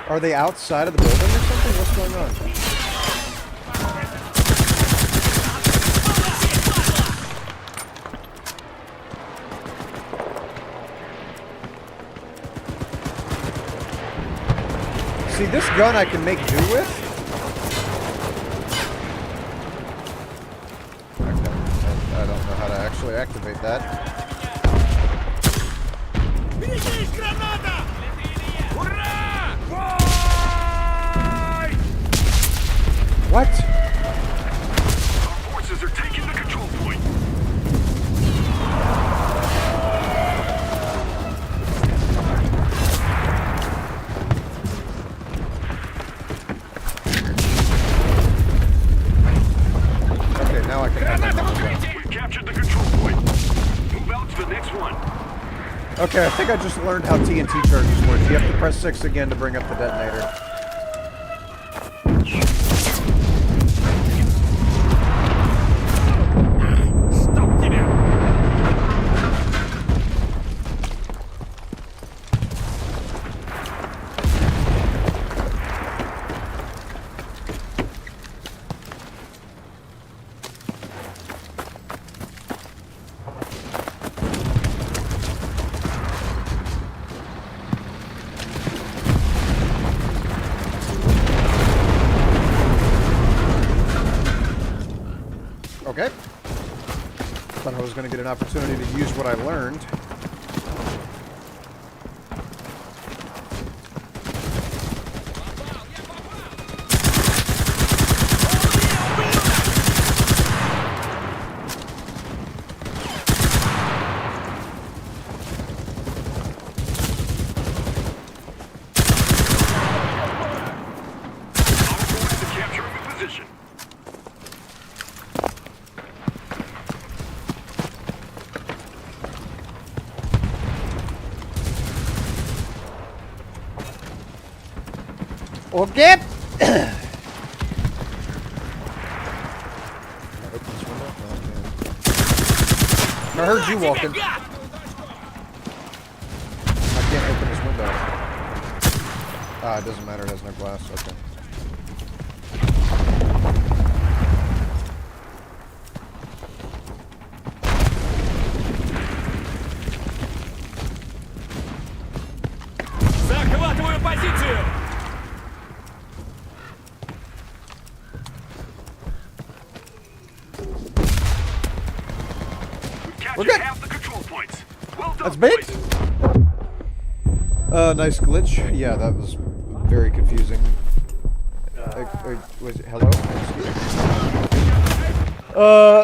Are they outside of the building or something? What's going on? See, this gun I can make do with? Okay. I don't know how to actually activate that. What? Our forces are taking the control point. Okay, now I can have my gun. We've captured the control point. Move out to the next one. Okay, I think I just learned how TNT charges work. You have to press 6 again to bring up the detonator. Okay. Thought I was going to get an opportunity to use what I learned. Okay. I heard you walking. I can't open this window. Ah, it doesn't matter. It has no glass. Okay. Захватываю позицию! We're good. Half the control points. Well done, That's big. boys. Nice glitch. Yeah, that was very confusing. Was it hello?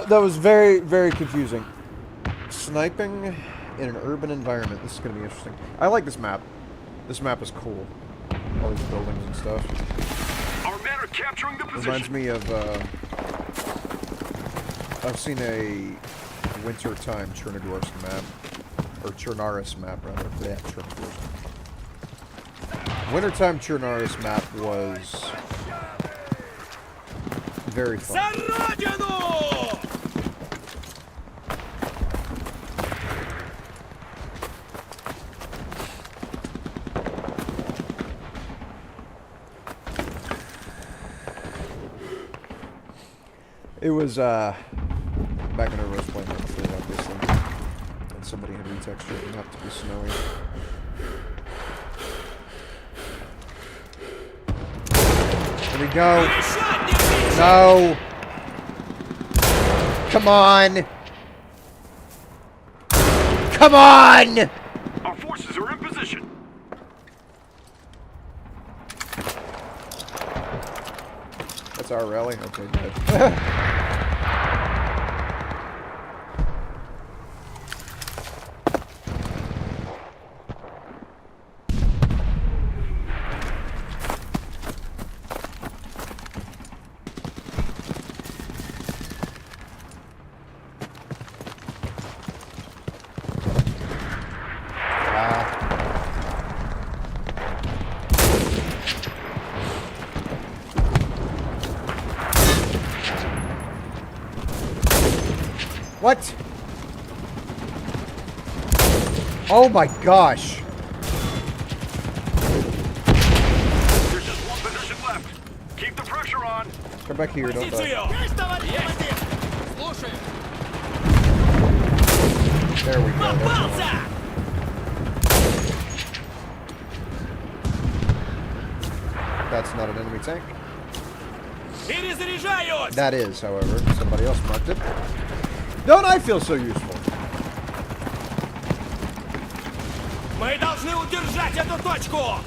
That was very, very confusing. Sniping in an urban environment. This is going to be interesting. I like this map. This map is cool. All these buildings and stuff. Our men are capturing the position. Reminds me of, I've seen a wintertime Chernogorsk map. Or Chernaris map, rather. Yeah, Chernogorsk. Wintertime Chernaris map was very fun. It was, back when I was playing Enlisted, obviously, and somebody had retextured it not to be snowy. Here we go. No! Come on! Come on! Our forces are in position. That's our rally? Okay, good. What? Oh my gosh. There's just one position left. Keep the pressure on. Come back here, don't die. There we go. That's not an enemy tank. That is, however. Somebody else marked it. Don't I feel so useful? Мы должны удержать эту точку!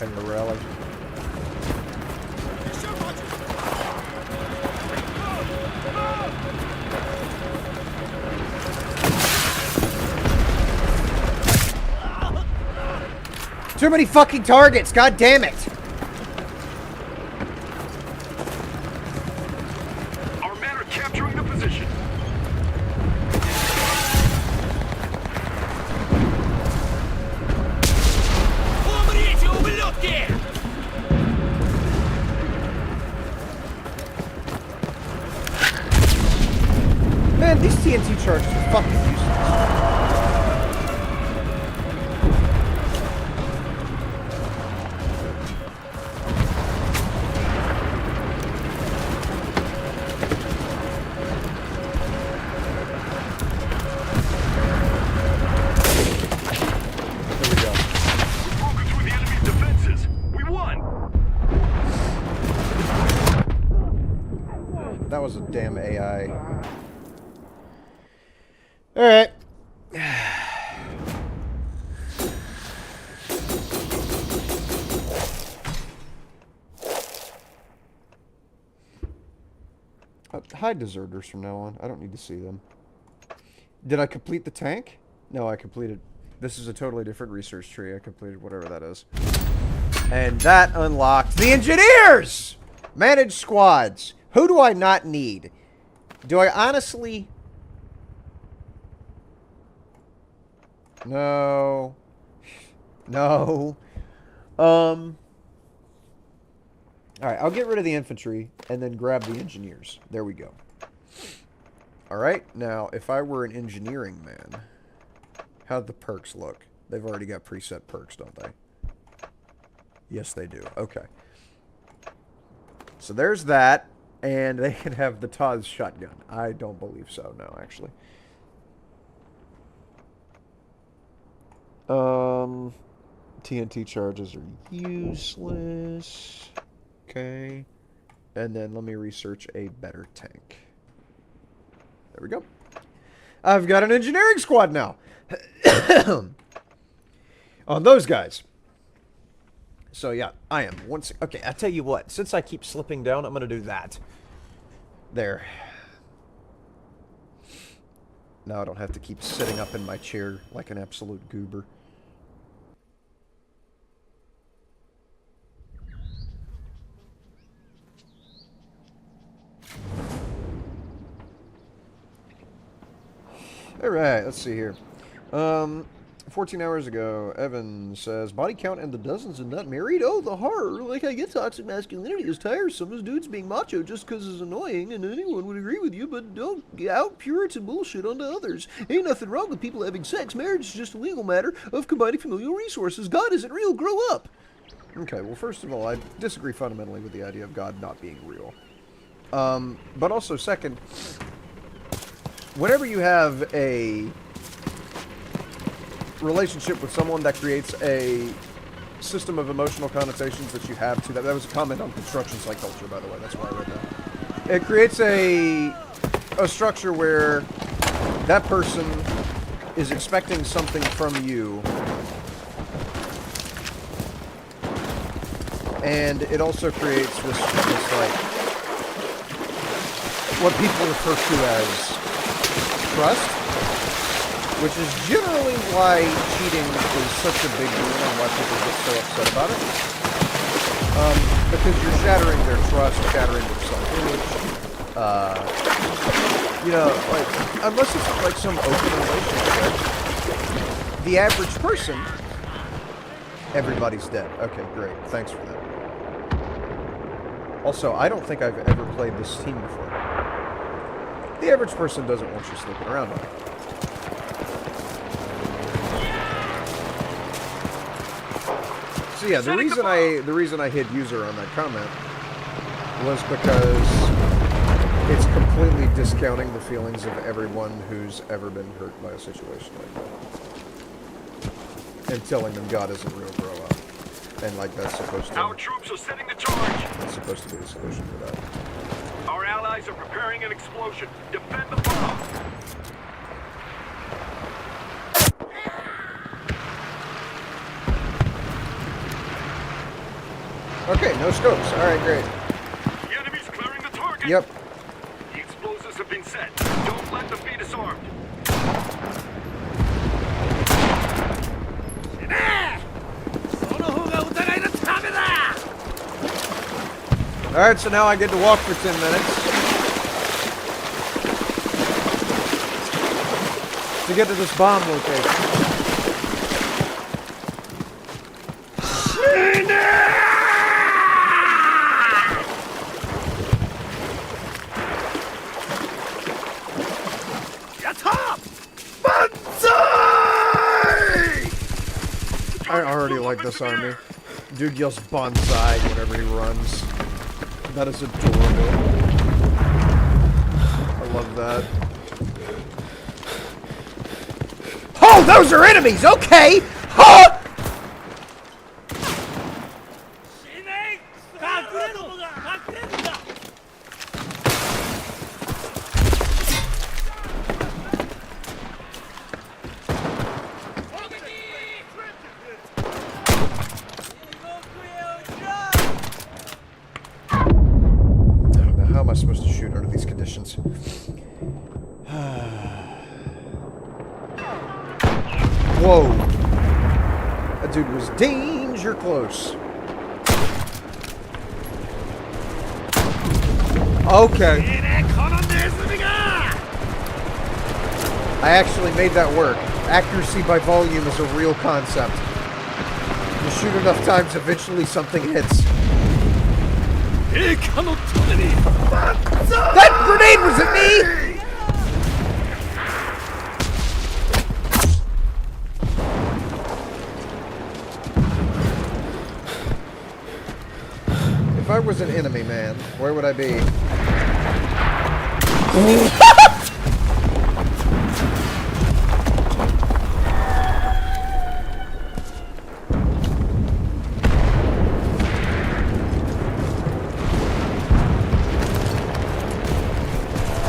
And the rally. Too many fucking targets, god damn it! Our men are capturing the position. Умрите, ублюдки! Man, these TNT charges are fucking useless. That was a damn AI. Alright. Hide deserters from now on. I don't need to see them. Did I complete the tank? No, I completed... This is a totally different research tree. I completed whatever that is. And that unlocked the engineers! Manage squads. Who do I not need? Do I honestly... No. No. Alright, I'll get rid of the infantry and then grab the engineers. There we go. Alright, now, if I were an engineering man, how'd the perks look? They've already got preset perks, don't they? Yes, they do. Okay. So there's that. And they can have the Taz shotgun. I don't believe so, no, actually. TNT charges are useless. Okay. And then let me research a better tank. There we go. I've got an engineering squad now. On those guys. So yeah, I am. Okay, I tell you what. Since I keep slipping down, I'm going to do that. There. Now I don't have to keep sitting up in my chair like an absolute goober. Alright, let's see here. 14 hours ago, Evan says, body count in the dozens and not married? Oh, the horror. Like, I get toxic masculinity is tiresome as dudes being macho just because it's annoying, and anyone would agree with you, but don't out Puritan bullshit onto others. Ain't nothing wrong with people having sex. Marriage is just a legal matter of combining familial resources. God isn't real. Grow up. Okay, well, first of all, I disagree fundamentally with the idea of God not being real. But also, second, whenever you have a relationship with someone that creates a system of emotional connotations that you have to that. That was a comment on construction site culture, by the way. That's why I read that. It creates a structure where that person is expecting something from you, and it also creates this like what people refer to as trust. Which is generally why cheating is such a big deal and why people get so upset about it. Because you're shattering their trust, shattering their self-image. You know, like, unless it's like some open relationship, the average person, everybody's dead. Okay, great. Thanks for that. Also, I don't think I've ever played this team before. The average person doesn't want you sleeping around on it. So yeah, the reason I hit user on that comment was because it's completely discounting the feelings of everyone who's ever been hurt by a situation like that. And telling them God isn't real, grow up. And like that's supposed to Our troops are setting the charge. That's supposed to be the solution for that. Our allies are preparing an explosion. Defend the bomb. Okay, no scopes. Alright, great. The enemy's clearing the target. Yep. The explosives have been set. Don't let them be disarmed. Alright, so now I get to walk for 10 minutes. To get to this bomb location. I already like this army. Dude yells bonsai whenever he runs. That is adorable. I love that. Oh, those are enemies! Okay! Huh! How am I supposed to shoot under these conditions? Whoa. That dude was danger close. Okay. I actually made that work. Accuracy by volume is a real concept. You shoot enough times, eventually something hits. That grenade was at me! If I was an enemy, man, where would I be?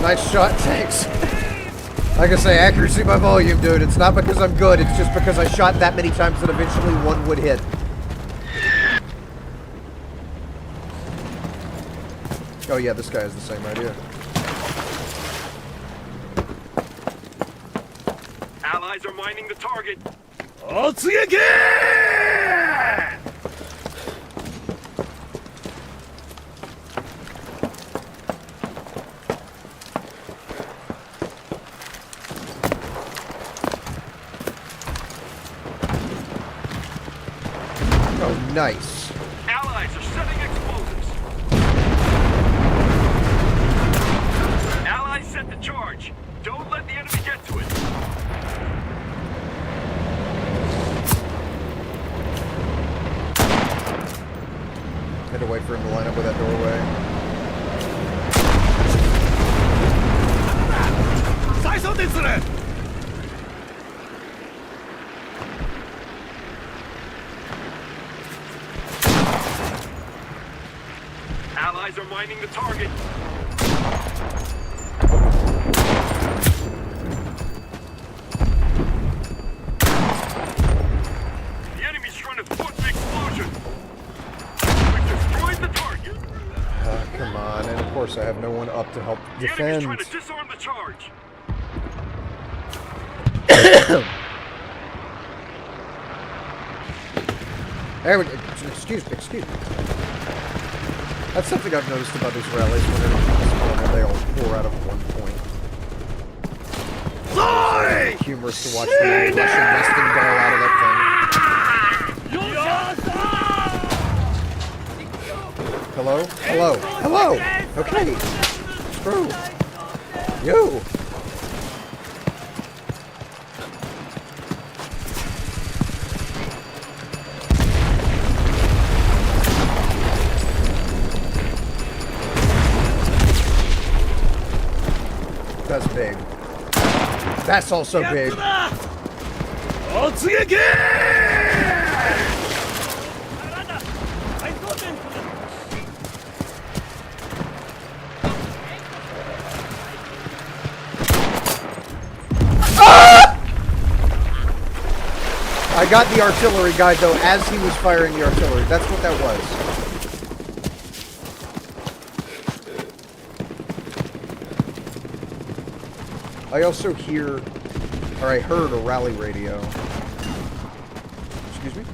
Nice shot, thanks. Like I say, accuracy by volume, dude. It's not because I'm good, it's just because I shot that many times that eventually one would hit. Oh yeah, this guy has the same idea. Allies are mining the target. Oh, nice. Allies are setting explosives. Allies set the charge. Don't let the enemy get to it. Had to wait for him to line up with that doorway. Allies are mining the target. The enemy's trying to foot the explosion. We've destroyed the target. Come on, and of course I have no one up to help The enemy's defend. trying to disarm the charge. There we go. Excuse me. That's something I've noticed about these rallies whenever they all pour out of one point. It's humorous to watch the Russian nesting doll out of that thing. Hello? Hello? Hello! Okay! Screw! You! That's big. That's also big. I got the artillery guy though as he was firing the artillery. That's what that was. I also hear, or I heard a rally radio. Excuse me?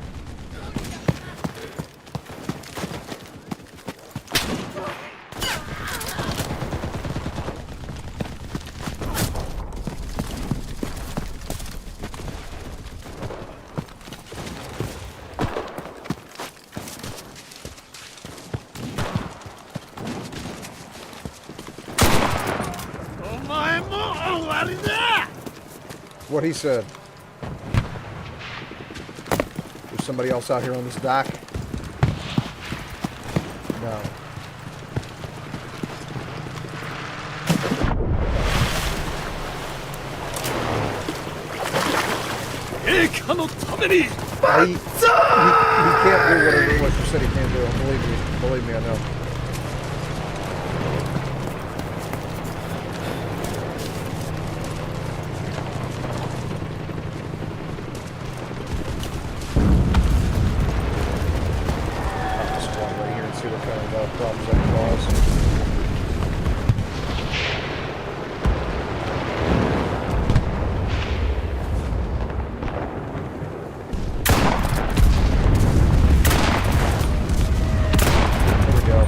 What he said. There's somebody else out here on this dock? No. He can't do whatever it was you said he can't do. Believe me, I know. Problems that cause. There we go.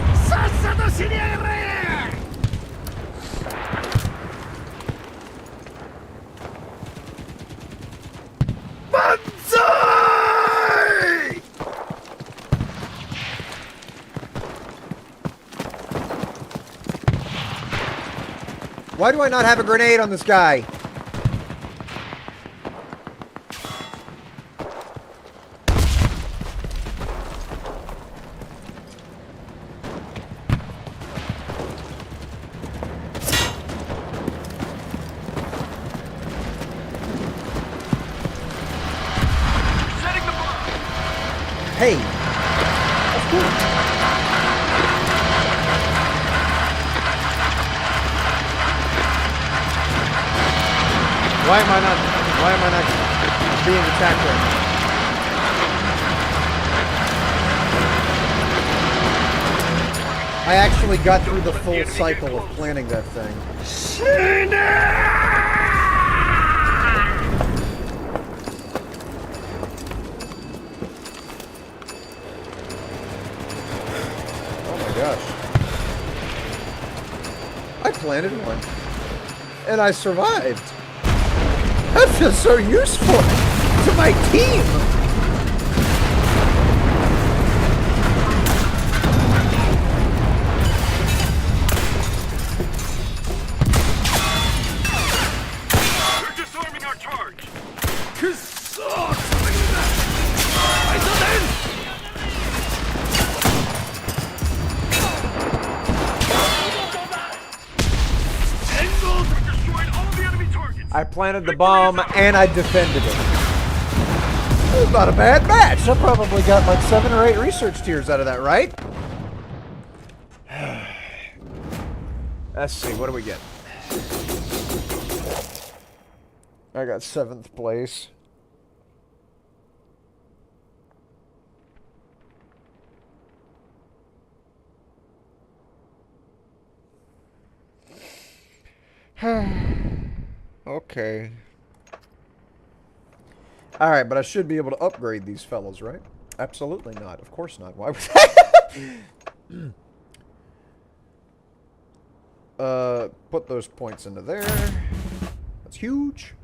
Why do I not have a grenade on this guy? Setting the bomb. Hey. That's cool. Why am I not being attacked right now? I actually got through the full cycle of planning that thing. Oh my gosh. I planted one. And I survived. That feels so useful to my team. They're disarming our charge. Destroyed all the enemy targets. I planted the bomb and I defended it. It was not a bad match. I probably got like 7 or 8 research tiers out of that, right? Let's see, what do we get? I got 7th place. Okay. Alright, but I should be able to upgrade these fellows, right? Absolutely not. Of course not. Why would put those points into there. That's huge.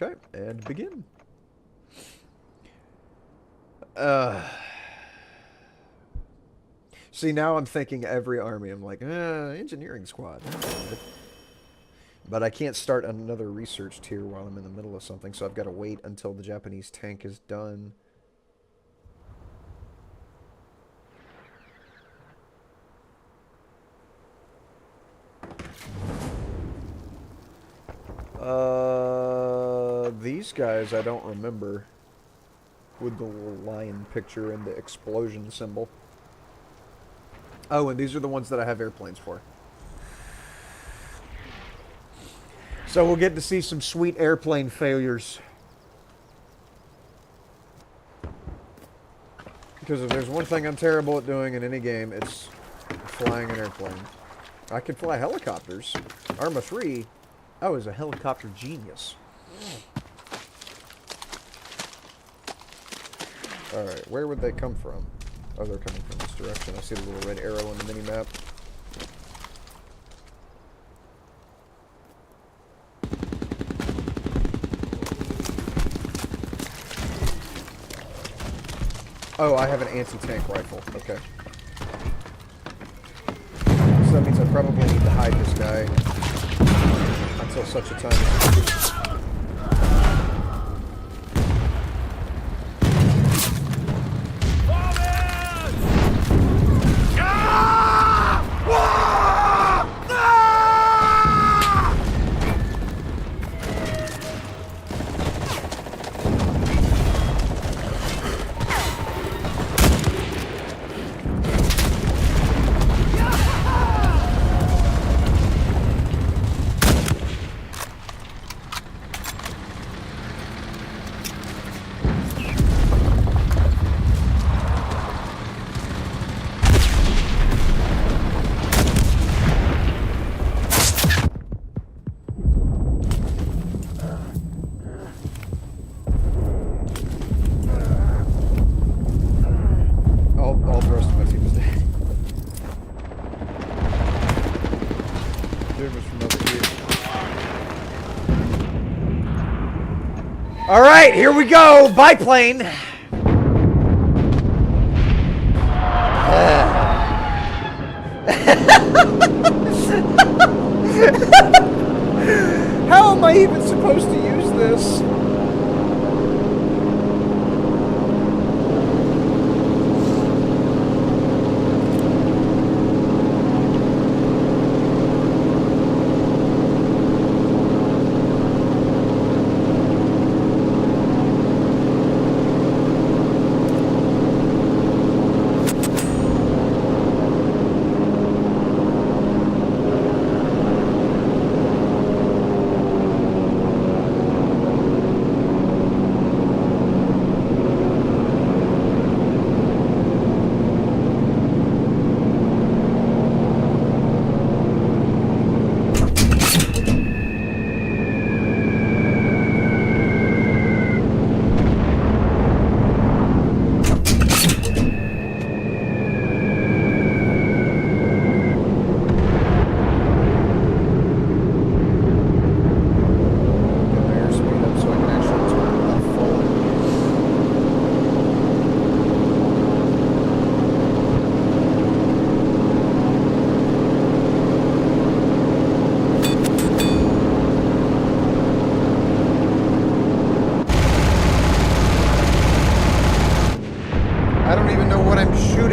Okay, and begin. See, now I'm thinking every army. I'm like, engineering squad. But I can't start another research tier while I'm in the middle of something, so I've got to wait until the Japanese tank is done. These guys I don't remember. With the little lion picture and the explosion symbol. Oh, and these are the ones that I have airplanes for. So we'll get to see some sweet airplane failures. Because if there's one thing I'm terrible at doing in any game, it's flying an airplane. I can fly helicopters. Arma 3, I was a helicopter genius. Alright, where would they come from? Oh, they're coming from this direction. I see the little red arrow on the mini-map. Oh, I have an anti-tank rifle. Okay. So that means I probably need to hide this guy until such a time as... All right, here we go. Biplane. How am I even supposed to use this?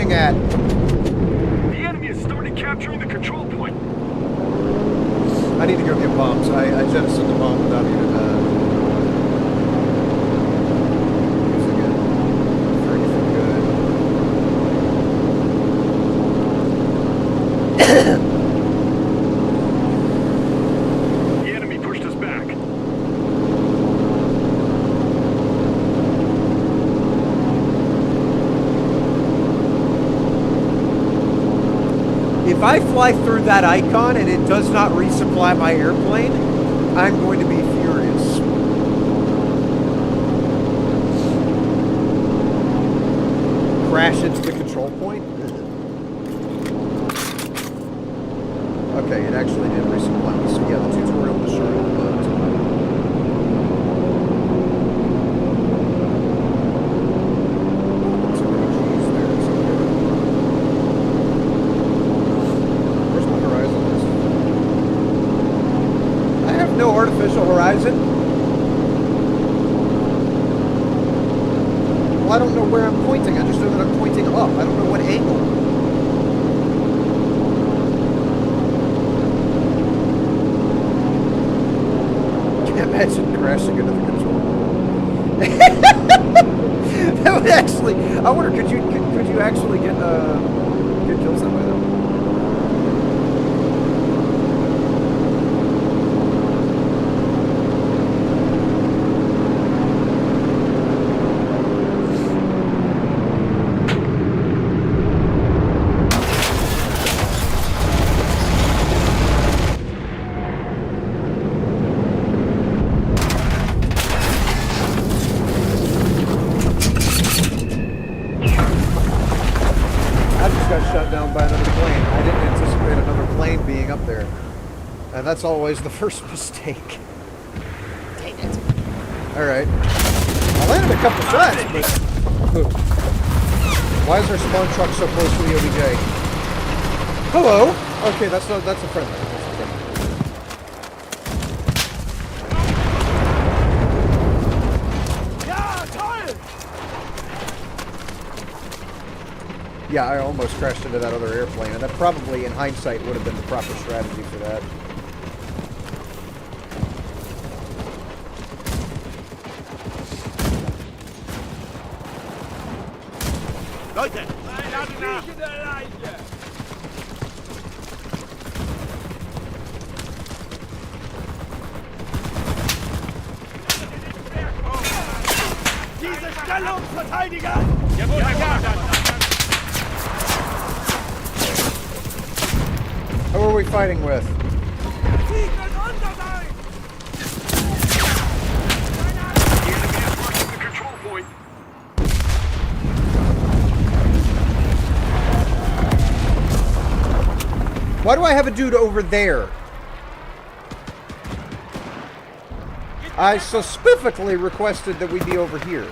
shooting at? The enemy has started capturing the control point. I need to go get bombs. I jettisoned the bomb without even using it for anything good. The enemy pushed us back. If I fly through that icon and it does not resupply my airplane, I'm going to be furious. Crash into the control point? Okay, it actually did resupply me. So yeah, the tutorial was short, but... too many G's there, it's okay. Where's my horizons? I have no artificial horizon. Well, I don't know where I'm pointing. I just know that I'm pointing up. I don't know what angle. Can't imagine crashing into the control. That would actually. I wonder, could you actually get kills that way though? Shot down by another plane. I didn't anticipate another plane being up there. And that's always the first mistake. Dang it. Alright. I landed a couple shots, but... Why is our spawn truck so close to the OBJ? Hello! Okay, that's a friendly. That's a friendly. Yeah, I almost crashed into that other airplane, and that probably, in hindsight, would have been the proper strategy for that. Leute! Diese Stellung verteidigen! Jawohl, Herr Kommandant! Who are we fighting with? The enemy is rushing the control point. Why do I have a dude over there? I specifically requested that we be over here.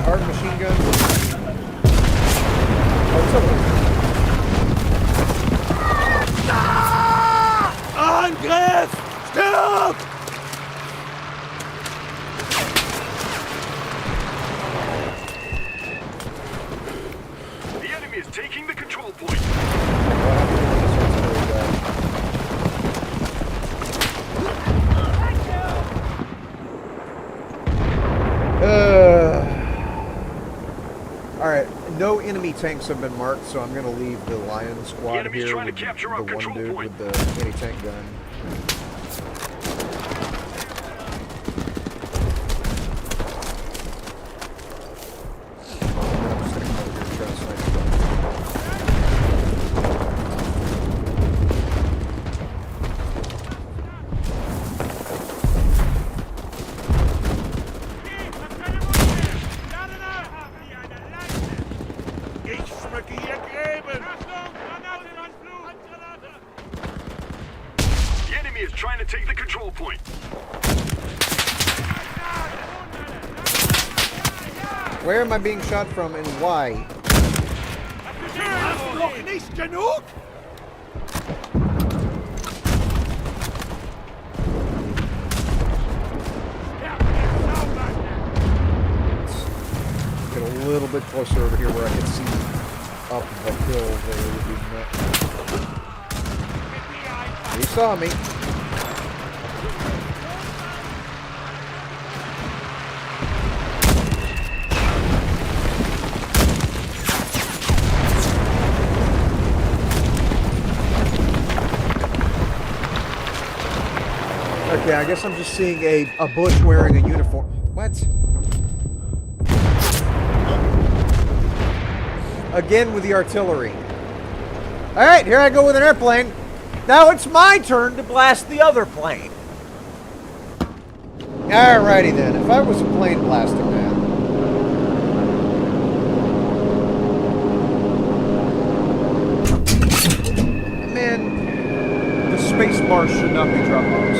Our machine gun. Oh, it's over there. Angriff! Stirb! The enemy is taking the control point. Alright, no enemy tanks have been marked, so I'm going to leave the Lion squad enemy's here trying to with capture the our one control dude point. with the anti-tank gun. I'm just going to come over here and try to snipe him. Ich schmücke hier Gräben! The enemy is trying to take the control point. Where am I being shot from and why? Hast du noch nicht genug? Get a little bit closer over here where I can see up the hill there would be nuts. He saw me. Okay, I guess I'm just seeing a bush wearing a uniform. What? Again with the artillery. Alright, here I go with an airplane. Now it's my turn to blast the other plane. Alrighty then, if I was a plane blaster, man. Man, the space bar should not be drop bombs.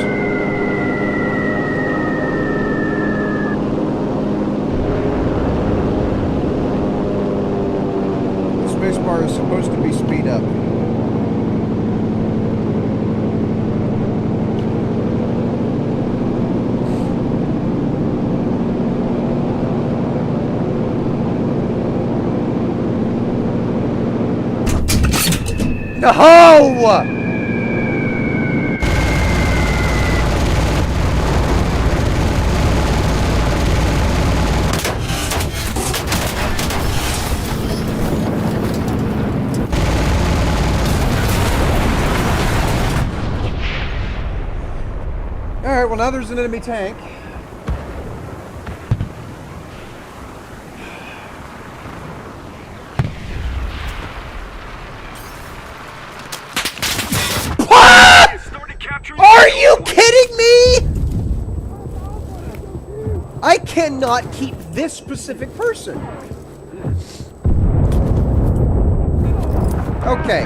Spacebar is supposed to be speed up. No! Alright, well now there's an enemy tank. Are you kidding me? I cannot keep this specific person. Okay,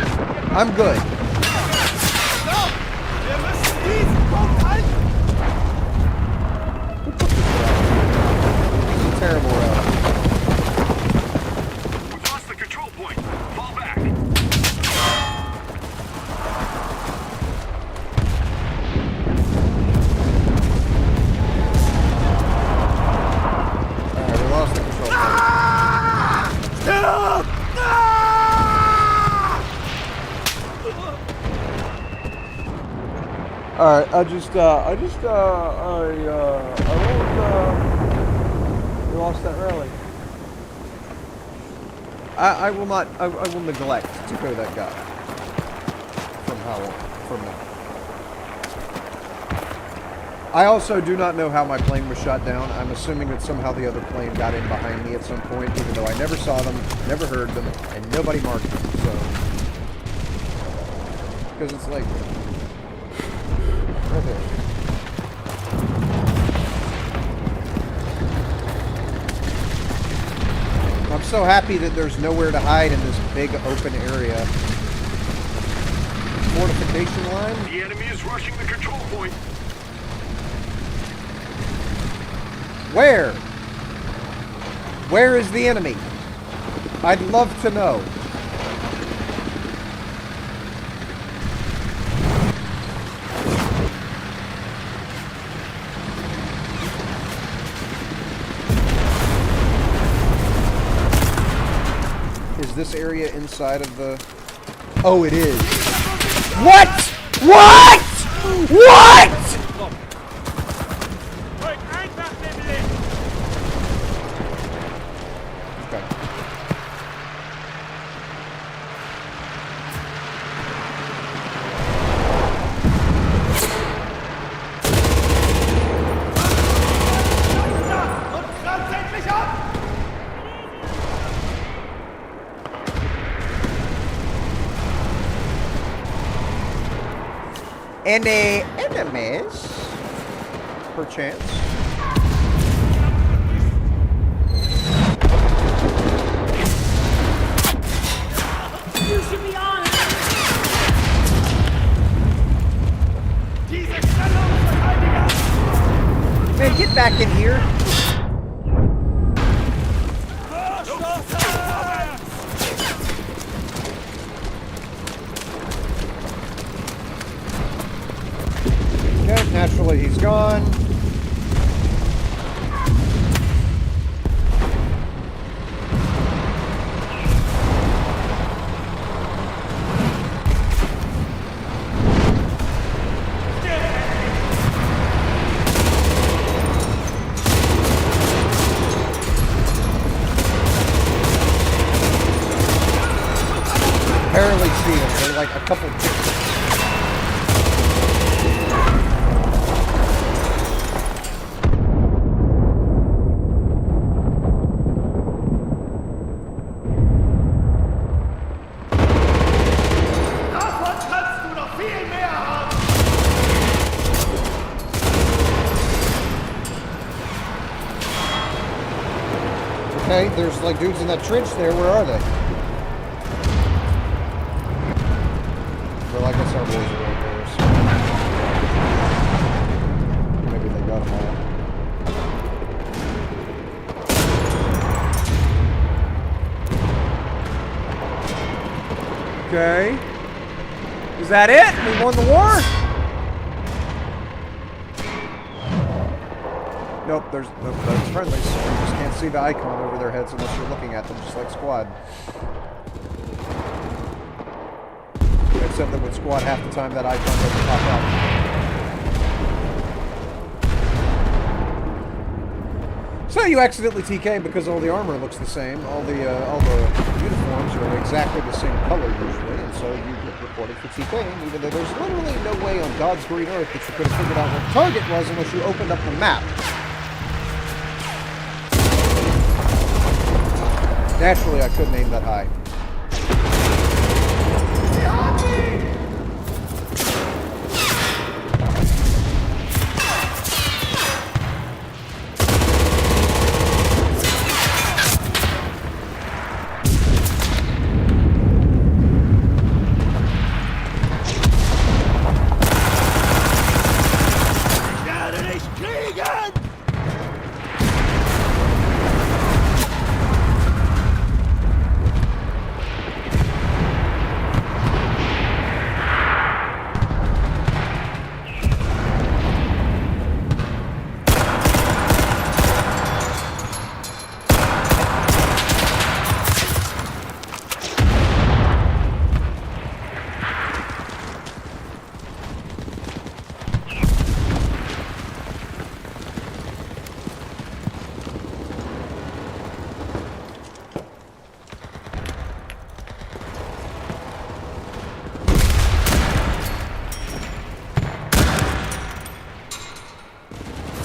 I'm good. Terrible route. We've lost the control point. Fall back. Alright, we lost the control point. Alright, we lost that rally. I will not, I will neglect to go that guy. From now. I also do not know how my plane was shot down. I'm assuming that somehow the other plane got in behind me at some point, even though I never saw them, never heard them, and nobody marked them, so. Because it's like, right there. I'm so happy that there's nowhere to hide in this big open area. Fortification line? The enemy is rushing the control point. Where? Where is the enemy? I'd love to know. Is this area inside of the... Oh, it is. What? What? What? Okay. Any enemies? Perchance. You should be on it! Man, get back in here. Okay, naturally he's gone. barely see them. They're like a couple pixels. Davon kannst du noch viel mehr haben! Okay, there's like dudes in that trench there. Where are they? Well, I guess our boys are right there. So maybe they got them all. Okay. Is that it? We won the war? Nope, there's friendlies. You just can't see the icon over their heads unless you're looking at them, just like squad. Except that with squad, half the time that icon doesn't pop out. So you accidentally TK because all the armor looks the same, all the uniforms are exactly the same color usually, and so you get reported for TKing, even though there's literally no way on God's green earth that you could have figured out what the target was unless you opened up the map. Naturally, I couldn't aim that high.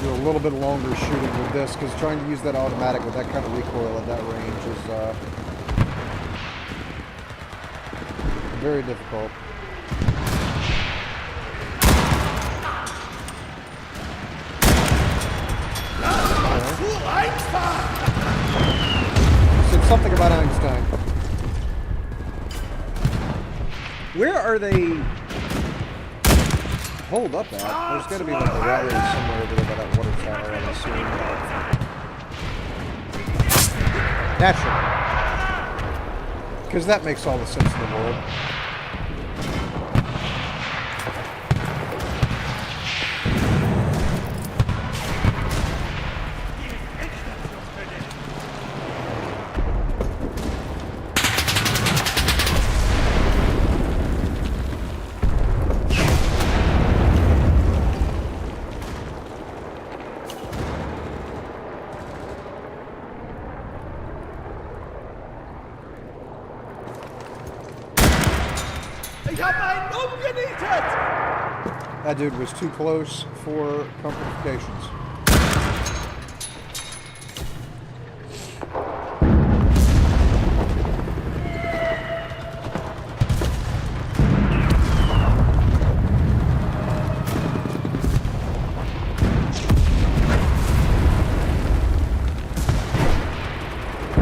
A little bit longer shooting with this, because trying to use that automatic with that kind of recoil at that range is very difficult. Said something about Einstein. Where are they hold up at? There's got to be like a rally somewhere over there by that water tower, I'm assuming. Naturally. Because that makes all the sense in the world. That dude was too close for complications.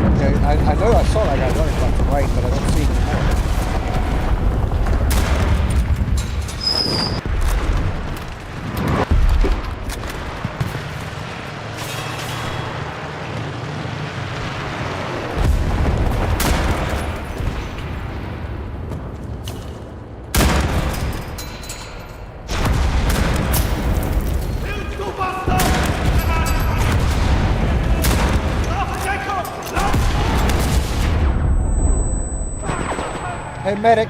Okay, I know I saw that guy running left and right, but I don't see him anymore. Hey, medic,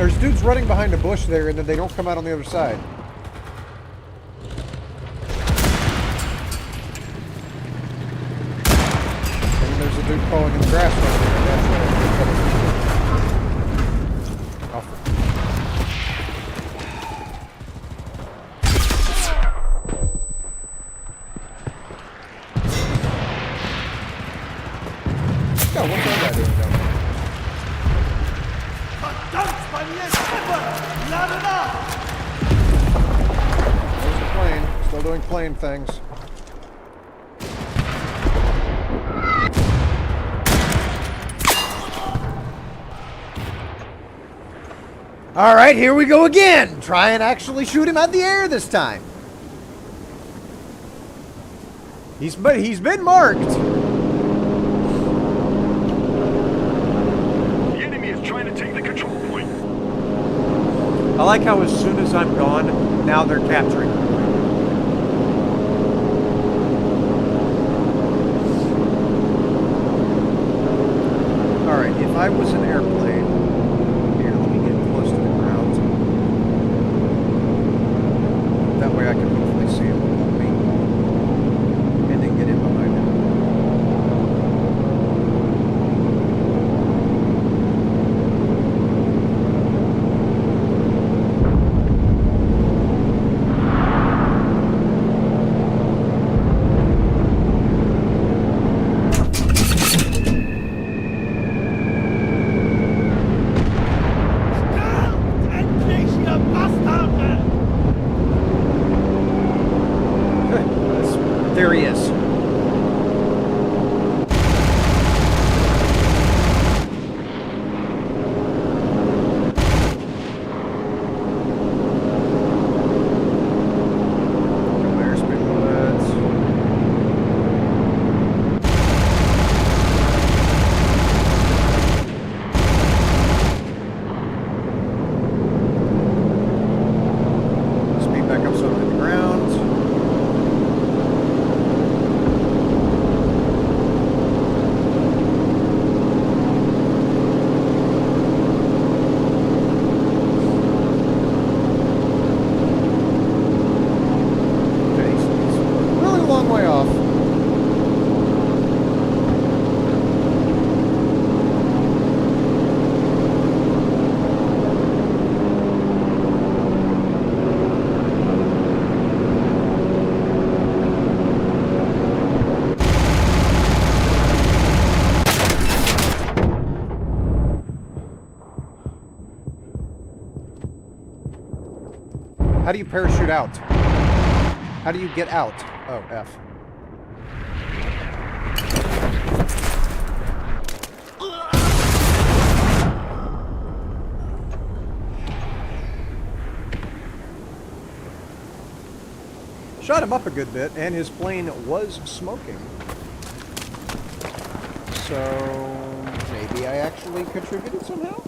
There's dudes running behind a bush there, and then they don't come out on the other side. And then there's a dude crawling in the grass right there. That's right. Yeah, what's that guy doing down there? Verdammt, bei mir ist Pfeffer! Lade nach! There's the plane. Still doing plane things. All right, here we go again. Try and actually shoot him out the air this time. He's been marked. The enemy is trying to take the control point. I like how as soon as I'm gone, now they're capturing me. All right, if I was an airplane, here, let me get close to the ground. That way I can hopefully see him above me. And then get in behind him. Endlich, ihr Bastarde! There he is. Speed back up so I'm in the ground. Okay, he's a really long way off. How do you parachute out? How do you get out? Oh, F. Shot him up a good bit, and his plane was smoking. So maybe I actually contributed somehow?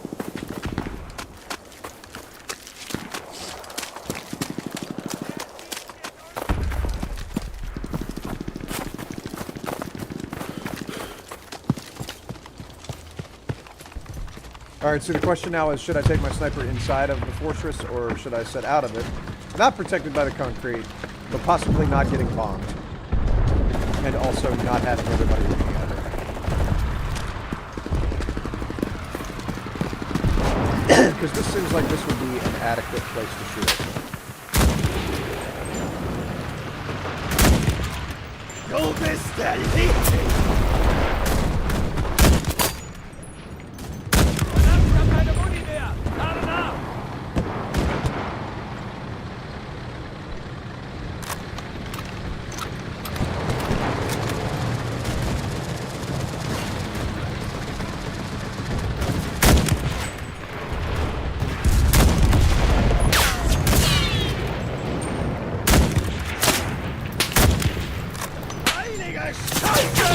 Alright, so the question now is, should I take my sniper inside of the fortress, or should I set out of it? Not protected by the concrete, but possibly not getting bombed. And also not having everybody looking at it. Because this seems like this would be an adequate place to shoot it. Du bist der Liebling! Verdammt, wir haben keine Muni mehr! Lade nach! Heilige Scheiße!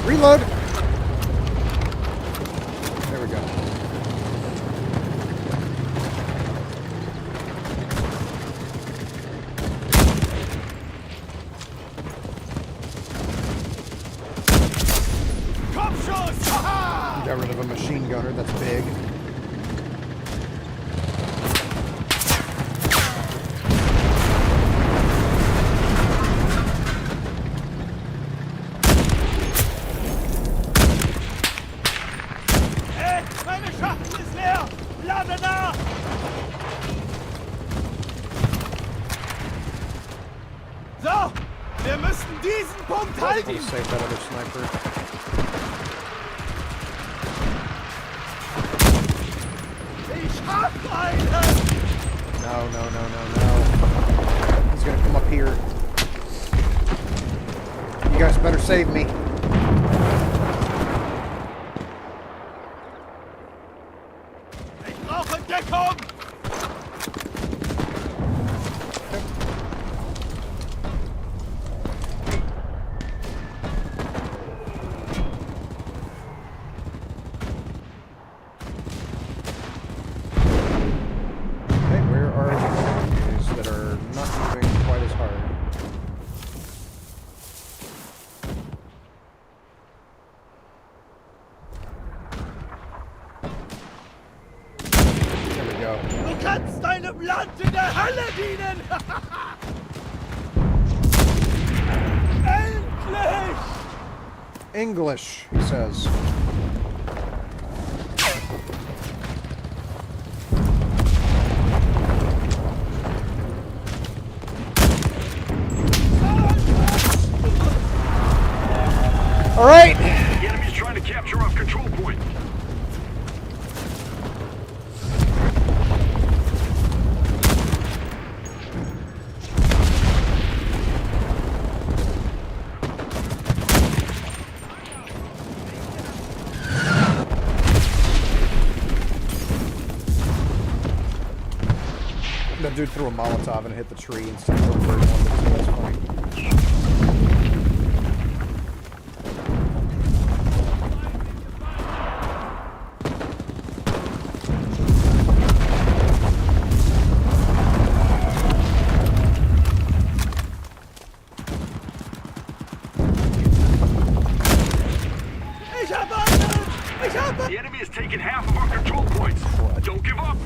Reload! There we go. Kopfschuss! Haha! Got rid of a machine gunner, that's big. Hey, meine Schachtel ist leer! Lade nach! So, wir müssen diesen Punkt I'll halten! save that other sniper. Ich hab einen! No. He's gonna come up here. You guys better save me. Ich brauche Deckung! Okay, where are the enemies that are not moving quite as hard? There we go. Du kannst deinem Land in der Hölle dienen! Endlich! English, he says. All right. The enemy's trying to capture our control point. That dude threw a Molotov and it hit the tree instead of going where he wanted to. That's funny. Ich hab einen! Ich hab einen! The enemy has taken half of our control points. Don't give up.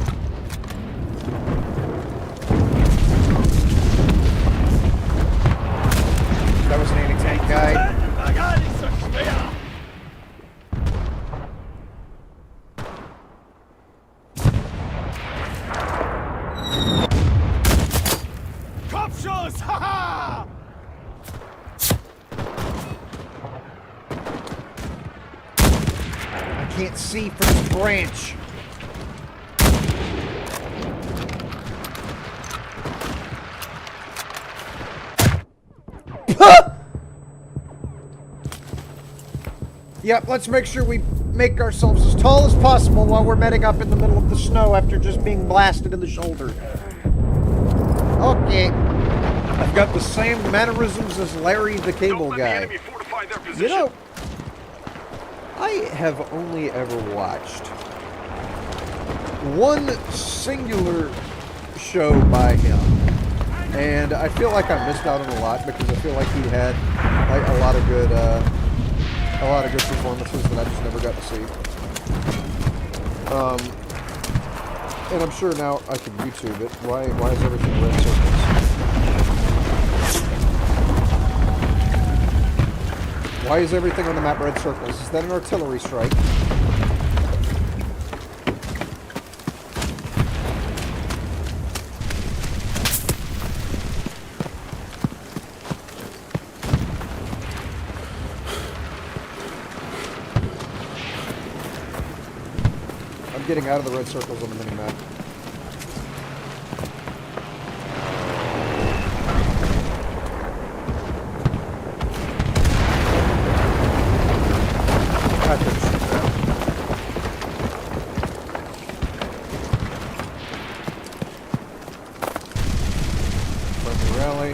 That was an anti-tank guy. War gar nicht so schwer! Kopfschuss! Haha! I can't see from this branch. Yep, let's make sure we make ourselves as tall as possible while we're meting up in the middle of the snow after just being blasted in the shoulder. Okay. I've got the same mannerisms as Larry the Cable Don't let the Guy. enemy fortify their position. You know, I have only ever watched one singular show by him, and I feel like I missed out on a lot because I feel like he had like a lot of good performances that I just never got to see. And I'm sure now I can YouTube it. Why is everything red circles? Why is everything on the map red circles? Is that an artillery strike? I'm getting out of the red circles on the minimap. I couldn't shoot that. Friendly rally.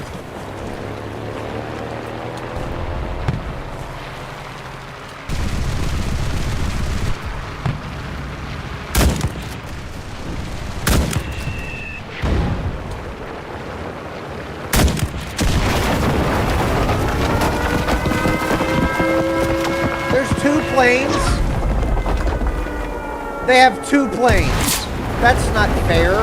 There's two planes. They have 2 planes. That's not fair.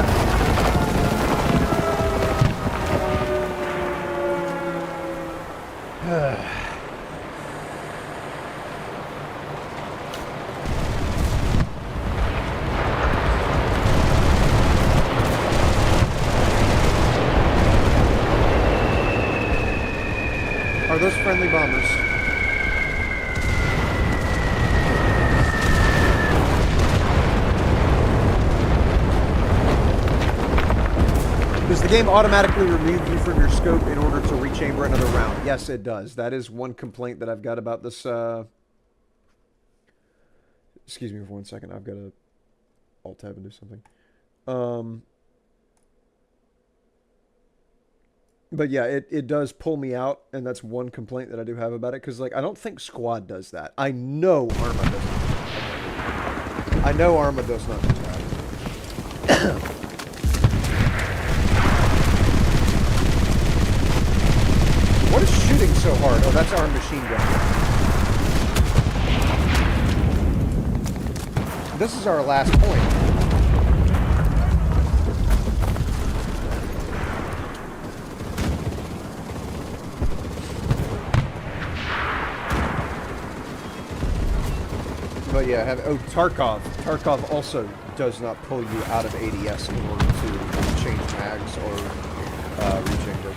Are those friendly bombers? Does the game automatically remove you from your scope in order to rechamber another round? Yes, it does. That is one complaint that I've got about this. Excuse me for 1 second. I've got to alt-tab and do something. But yeah, it does pull me out, and that's one complaint that I do have about it. Because, like, I don't think Squad does that. I know Arma does not. I know Arma does not do that. What is shooting so hard? Oh, that's our machine gun. This is our last point. But yeah, Tarkov. Tarkov also does not pull you out of ADS in order to change mags or rechamber.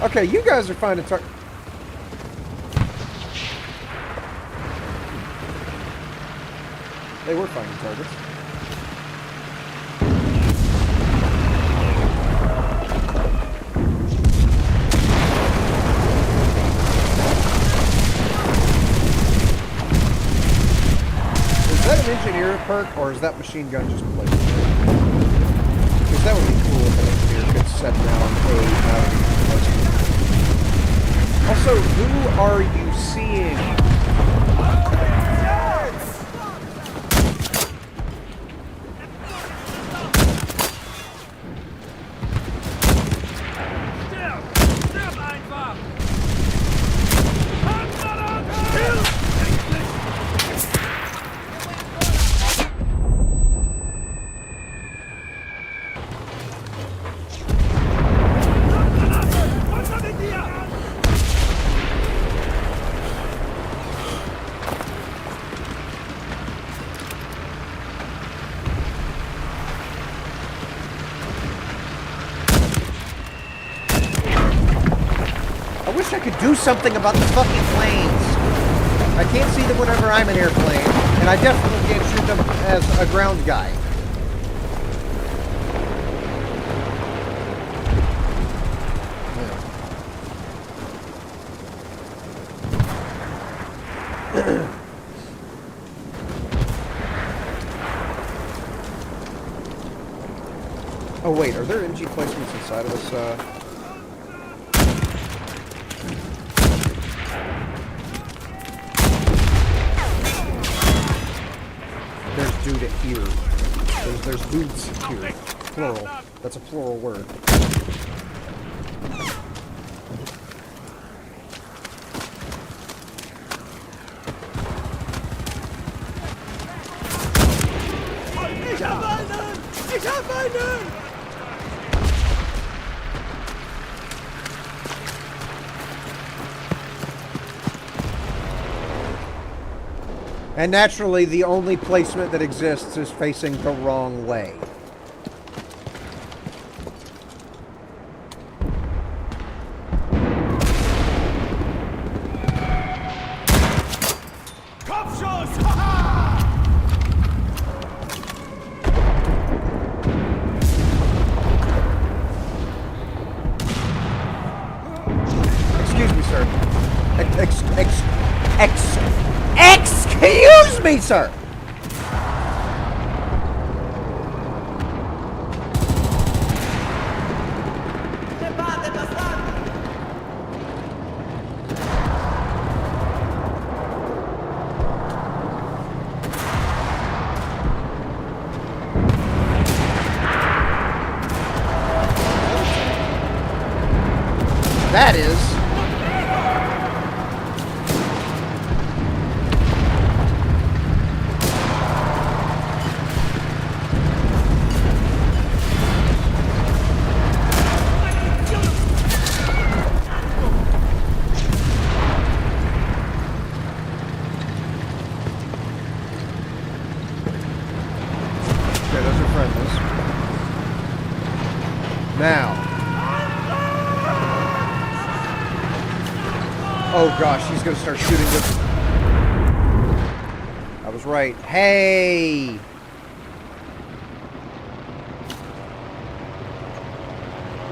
Okay, you guys are finding They were finding targets. Is that an engineer perk, or is that machine gun just placed? Because that would be cool if an engineer could set down a Also, who are you seeing? Do something about the fucking planes. I can't see them whenever I'm an airplane, and I definitely can't shoot them as a ground guy. Oh wait, are there MG placements inside of this? Dude here. There's dudes here. Plural. That's a plural word. Ich hab einen! Ich hab einen! And naturally, the only placement that exists is facing the wrong way. Kopfschuss! Excuse me, sir. Excuse me, sir! That is... Now. Oh gosh, he's gonna start shooting this. I was right. Hey!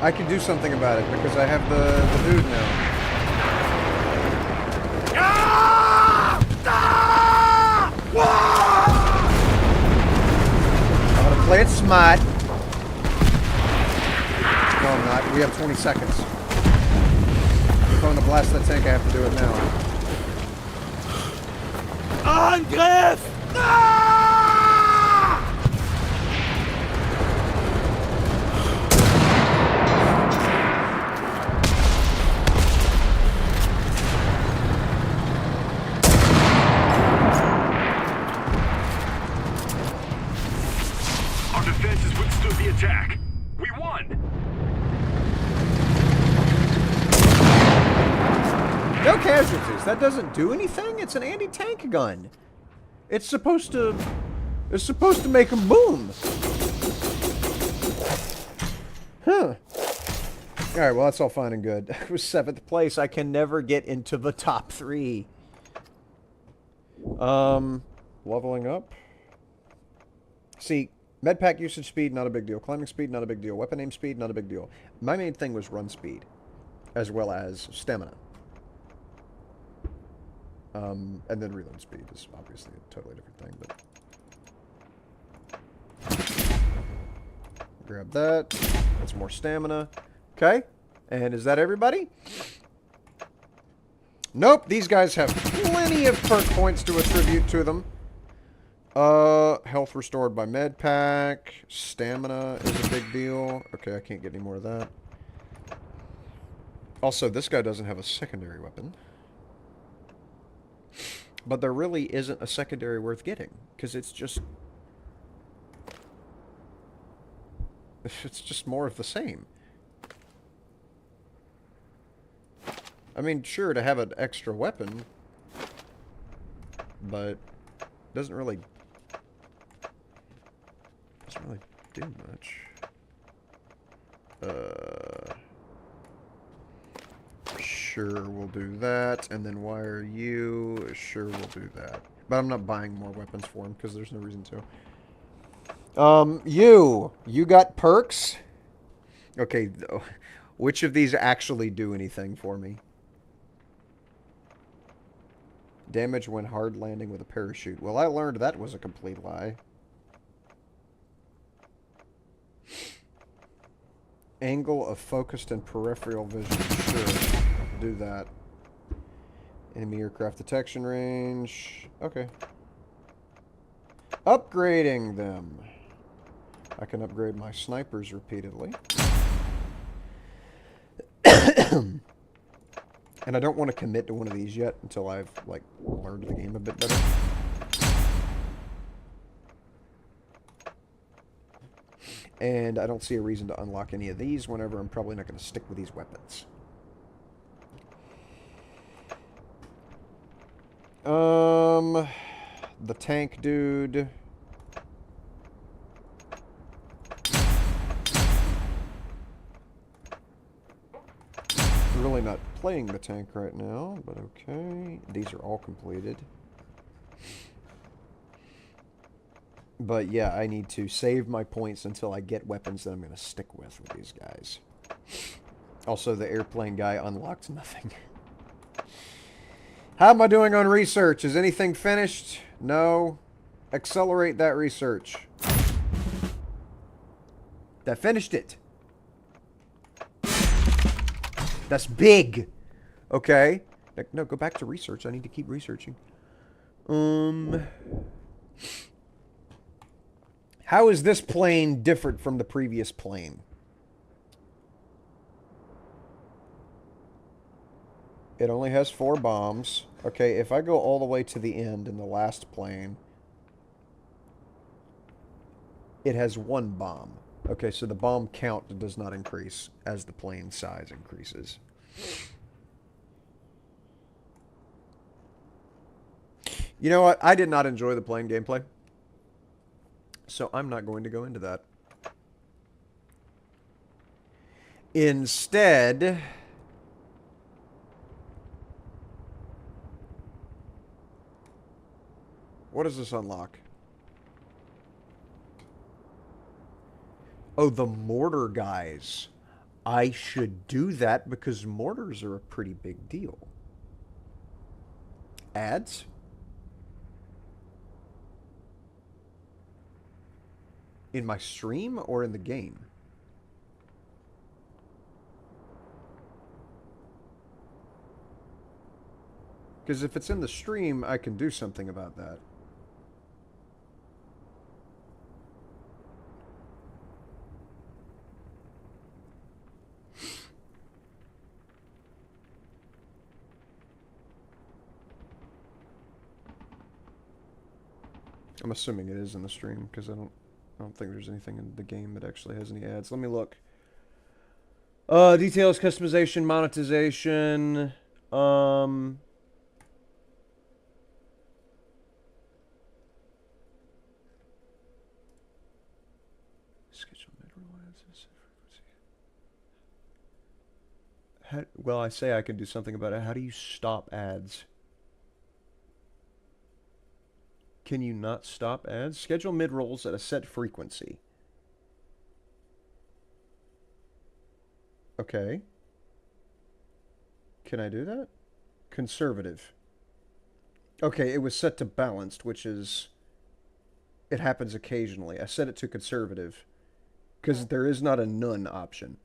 I can do something about it because I have the dude now. I'm gonna play it smart. No, I'm not. We have 20 seconds. If I'm gonna blast that tank, I have to do it now. Angriff! Our defenses withstood the attack. We won! No casualties. That doesn't do anything. It's an anti-tank gun. It's supposed to make them boom. Huh. Alright, well that's all fine and good. It was 7th place. I can never get into the top 3. Leveling up. See, medpack usage speed, not a big deal. Climbing speed, not a big deal. Weapon aim speed, not a big deal. My main thing was run speed, as well as stamina. And then reload speed is obviously a totally different thing, but... Grab that. That's more stamina. Okay. And is that everybody? Nope, these guys have plenty of perk points to attribute to them. Health restored by med pack. Stamina is a big deal. Okay, I can't get any more of that. Also, this guy doesn't have a secondary weapon. But there really isn't a secondary worth getting, because it's just more of the same. I mean, sure, to have an extra weapon, but it doesn't really do much. Sure, we'll do that. And then why are you? Sure, we'll do that. But I'm not buying more weapons for him because there's no reason to. You got perks? Okay, which of these actually do anything for me? Damage when hard landing with a parachute. Well, I learned that was a complete lie. Angle of focused and peripheral vision. Sure. Do that. Enemy aircraft detection range. Okay. Upgrading them. I can upgrade my snipers repeatedly. And I don't want to commit to one of these yet until I've, like, learned the game a bit better. And I don't see a reason to unlock any of these whenever I'm probably not going to stick with these weapons. The tank dude. Really not playing the tank right now, but okay. These are all completed. But yeah, I need to save my points until I get weapons that I'm going to stick with these guys. Also, the airplane guy unlocked nothing. How am I doing on research? Is anything finished? No. Accelerate that research. That finished it. That's big. Okay. No, go back to research. I need to keep researching. How is this plane different from the previous plane? It only has 4 bombs. Okay, if I go all the way to the end in the last plane, it has 1 bomb. Okay, so the bomb count does not increase as the plane size increases. You know what? I did not enjoy the plane gameplay, so I'm not going to go into that. Instead, what does this unlock? Oh, the mortar guys. I should do that because mortars are a pretty big deal. Ads? In my stream or in the game? Because if it's in the stream, I can do something about that. I'm assuming it is in the stream because I don't think there's anything in the game that actually has any ads. Let me look. Details, customization, monetization. Schedule mid-roll ads and set frequency. Well, I say I can do something about it. How do you stop ads? Can you not stop ads? Schedule mid-rolls at a set frequency. Okay. Can I do that? Conservative. Okay, it was set to balanced, which is... It happens occasionally. I set it to conservative. Because there is not a none option.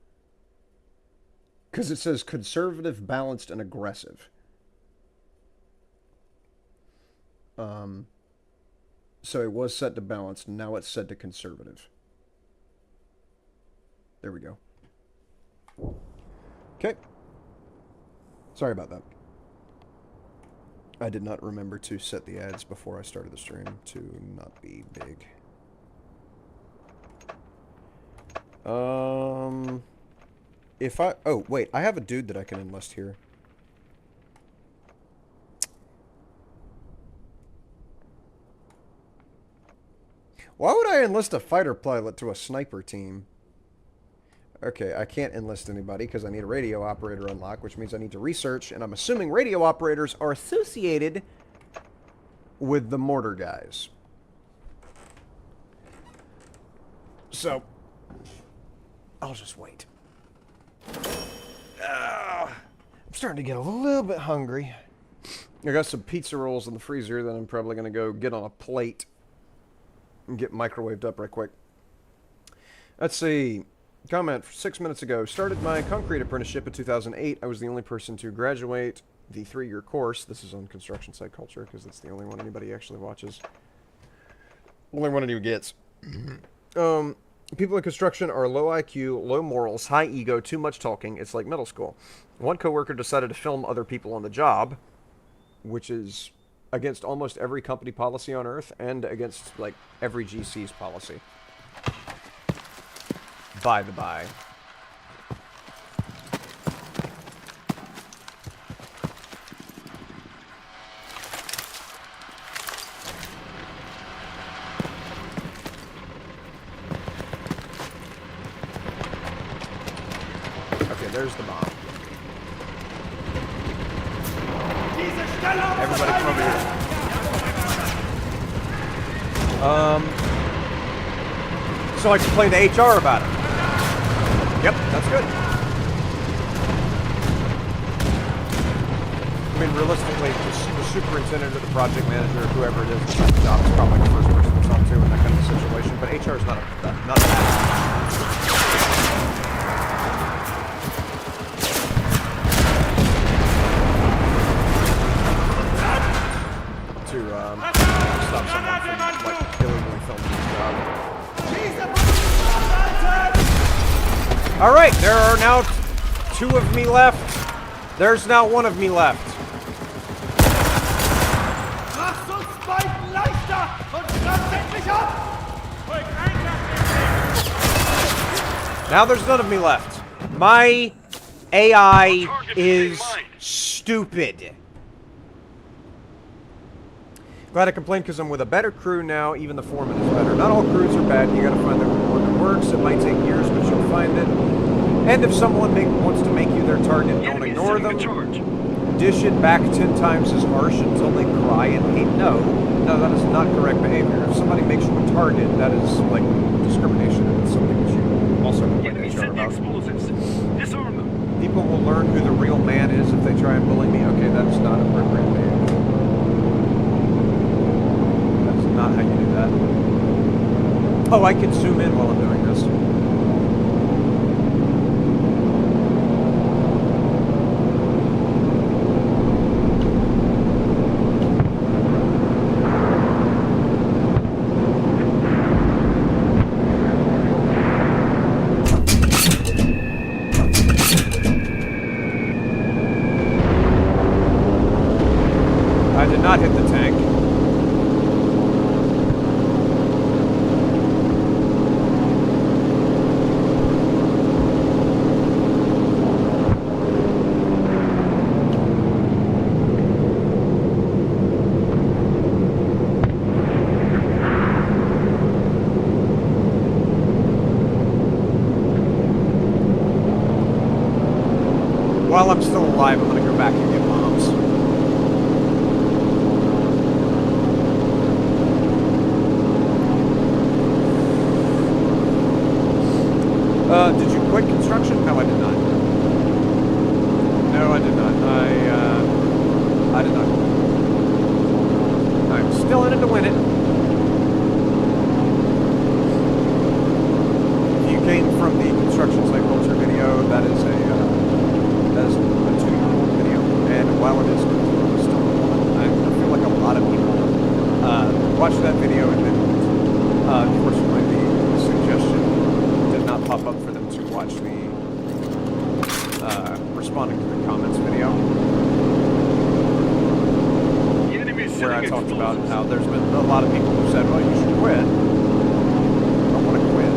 Because it says conservative, balanced, and aggressive. So it was set to balanced, now it's set to conservative. There we go. Okay. Sorry about that. I did not remember to set the ads before I started the stream to not be big. If I... Oh, wait. I have a dude that I can enlist here. Why would I enlist a fighter pilot to a sniper team? Okay, I can't enlist anybody because I need a radio operator unlock, which means I need to research, and I'm assuming radio operators are associated with the mortar guys. So, I'll just wait. I'm starting to get a little bit hungry. I got some pizza rolls in the freezer that I'm probably going to go get on a plate and get microwaved up right quick. Let's see. Comment 6 minutes ago. Started my concrete apprenticeship in 2008. I was the only person to graduate the 3-year course. This is on construction site culture because that's the only one anybody actually watches. Only one anyone gets. People in construction are low IQ, low morals, high ego, too much talking. It's like middle school. One coworker decided to film other people on the job, which is against almost every company policy on Earth and against, like, every GC's policy. By the by. Okay, there's the bomb. Everybody come over here. So I complained to HR about it. Yep, that's good. I mean, realistically, the superintendent or the project manager or whoever it is that's on the job is probably the first person to talk to in that kind of a situation, but HR is not that. Stop someone from, like, illegally filming his job. Alright, there are now 2 of me left. There's now 1 of me left. Now there's none of me left. My AI is stupid. Glad I complained because I'm with a better crew now. Even the foreman is better. Not all crews are bad. You gotta find the one that works. It might take years, but you'll find it. And if someone wants to make you their target, don't Enemy ignore setting them. a charge. Dish it back 10 times as harsh until they cry and hate. No, that is not correct behavior. If somebody makes you a target, that is like discrimination, and it's something that you also complain Enemy to HR setting about. explosives. Disarm them. People will learn who the real man is if they try and bully me. Okay, that's not appropriate behavior. That's not how you do that. Oh, I can zoom in while I'm doing this. I did not hit the tank. While I'm still alive, I'm gonna go back and get bombs. Did you quit construction? No, I did not. No, I did not. I did not quit. I'm still in it to win it. If you came from the construction site culture video, that is a 2-year-old video, and while it is still on, I feel like a lot of people watched that video and then unfortunately the suggestion did not pop up for them to watch the responding to the comments video, The enemy is where I setting talked about explosives. how there's been a lot of people who said, well, you should quit. I don't want to quit.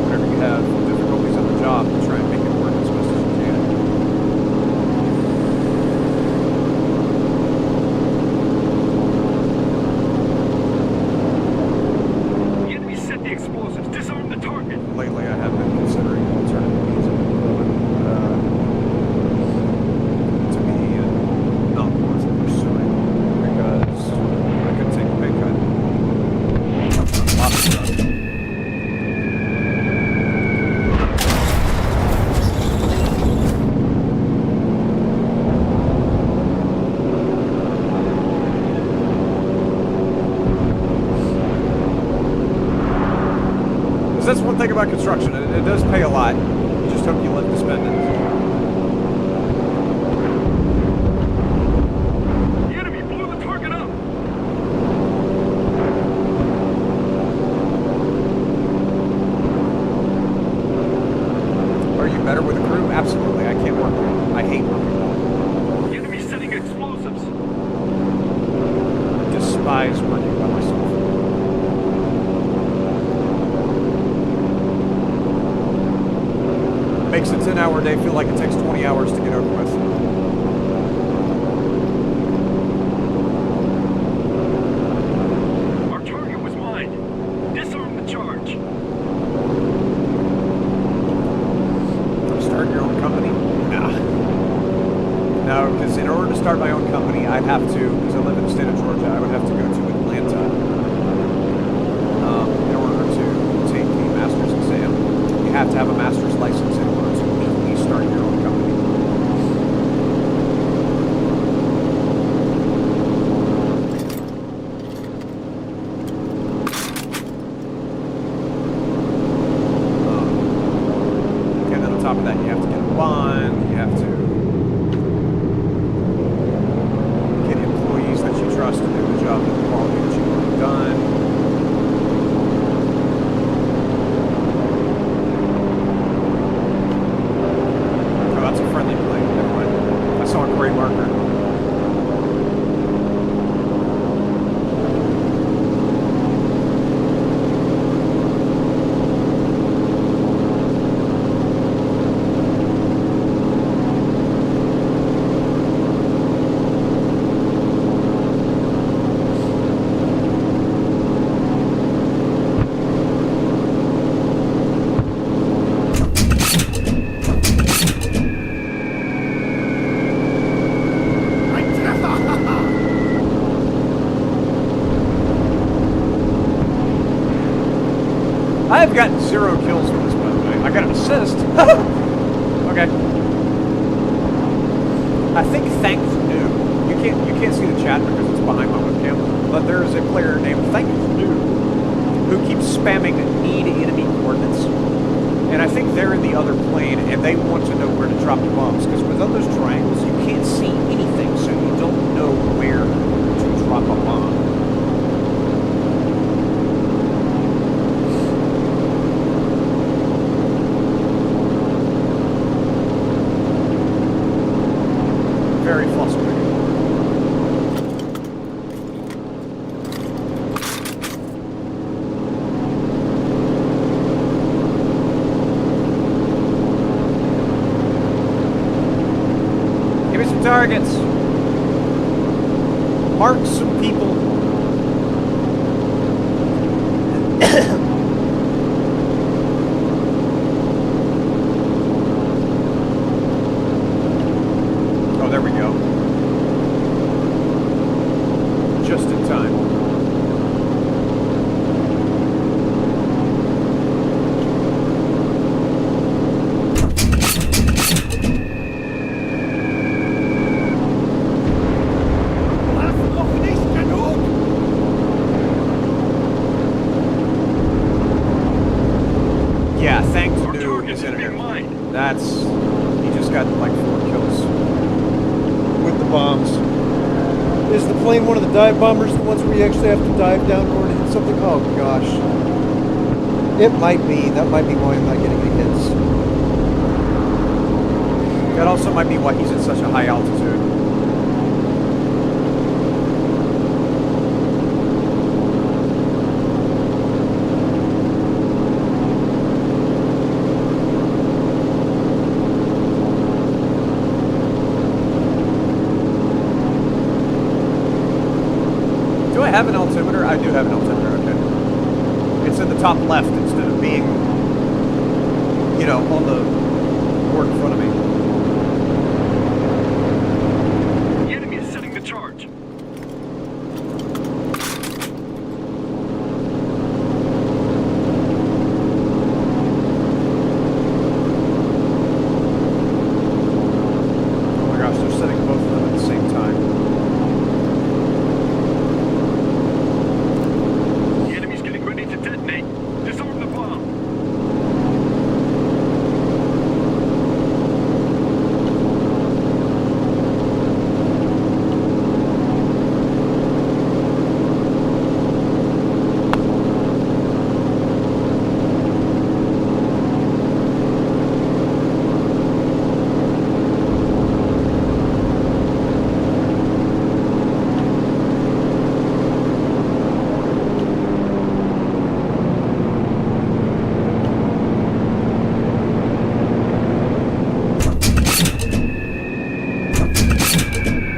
Whenever you have difficulties on the job, try and make it work as best as you can. The enemy set the explosives. Disarm the target. Lately, I have been considering alternative means of employment to be not worth pursuing because I could take a pay cut. A lot of stuff. That's one thing about construction. It does pay a lot. You just hope you live to spend it. The enemy blew the target up. Are you better with a crew? Absolutely. I can't work alone. I hate working alone. The enemy setting explosives. Despise working by myself. Makes a 10-hour day feel like it takes 20 hours to get over with. Our target was mined. Disarm the charge. Start your own company? Nah. No, because in order to start my own company, I'd have to, because I live in the state of Georgia, I would have to go to Atlanta in order to take the master's exam. You have to have a master's license in order to legally start your own company. And then on top of that, you have to get a bond, you have to get employees that you trust to do the job at the quality that you've already done. Oh, that's a friendly plane. Never mind. I saw a gray marker. I've gotten 0 kills with this, by the way. I got an assist. Okay. I think Thanks New. You can't see the chat because it's behind my webcam, but there is a player named Thanks New who keeps spamming need enemy coordinates. And I think they're in the other plane, and they want to know where to drop the bombs. Because without those triangles, you can't see anything, so you don't know where to drop a bomb. Very frustrating. Give me some targets. Mark some people. Oh, there we go. Just in time. Lass noch nicht genug! Yeah, thanks Our to target is is in being here. mined. That's... He just got like 4 kills. With the bombs. Is the plane one of the dive bombers, the ones where you actually have to dive down in order to hit something? Oh gosh. It might be. That might be why I'm not getting any hits. That also might be why he's at such a high altitude. Do I have an altimeter? I do have an altimeter, okay. It's in the top left instead of being, you know, on the board in front of me. The enemy is setting the charge. Oh my gosh, they're setting both of them at the same time. The enemy's getting ready to detonate. Disarm the bomb.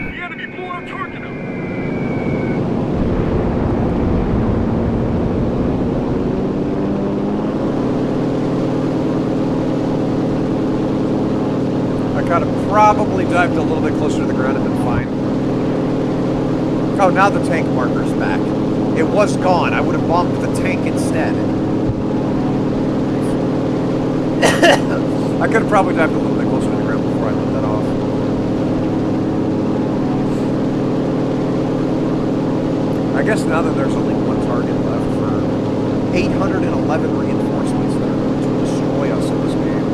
The enemy blew our target up. I could have probably dived a little bit closer to the ground and been fine. Oh, now the tank marker's back. It was gone. I would have bombed the tank instead. I could have probably dived a little bit closer to the ground before I let that off. I guess now that there's only one target left for 811 reinforcements that are going to destroy us in this game.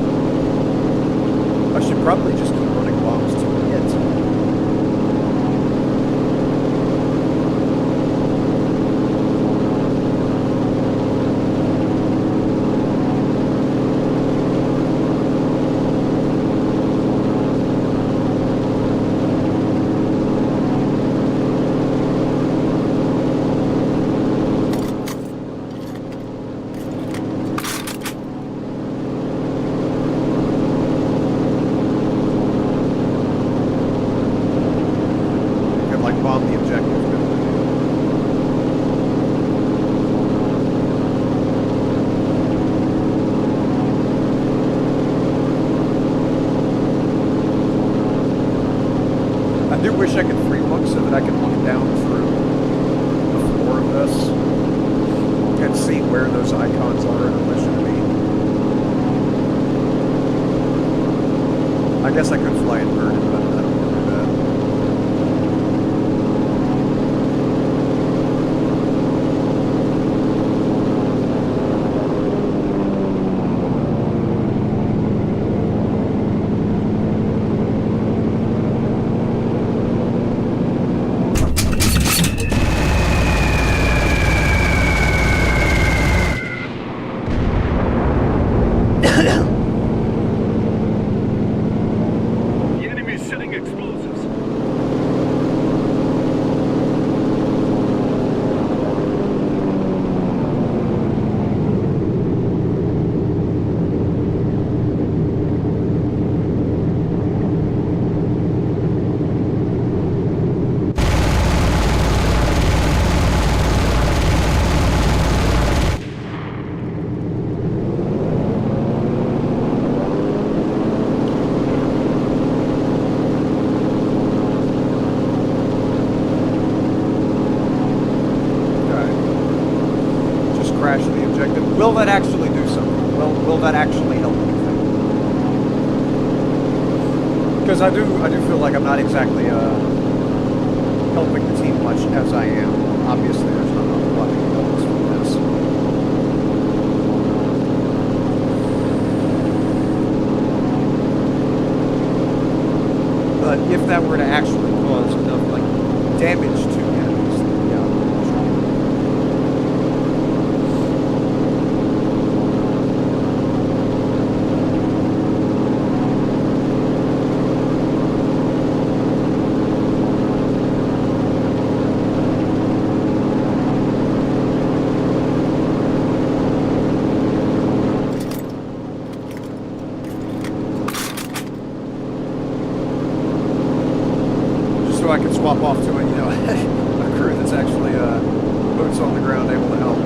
I should probably just keep running bombs to hit. Could like bomb the objective. I do wish I could free look so that I could look down through the floor of this. and see where those icons are in relation to me. I guess I could fly inverted, but I don't want to do that. The enemy is setting explosives. Alright. Just crash the objective. Will that actually do something? Will that actually help anything? Because I do feel like I'm not exactly helping the team much as I am. Obviously, there's not a lot that can help us from this. But if that were to actually cause enough like damage to enemies, then yeah, sure. Just so I can swap off to a, you know, a crew that's actually boots on the ground, able to help.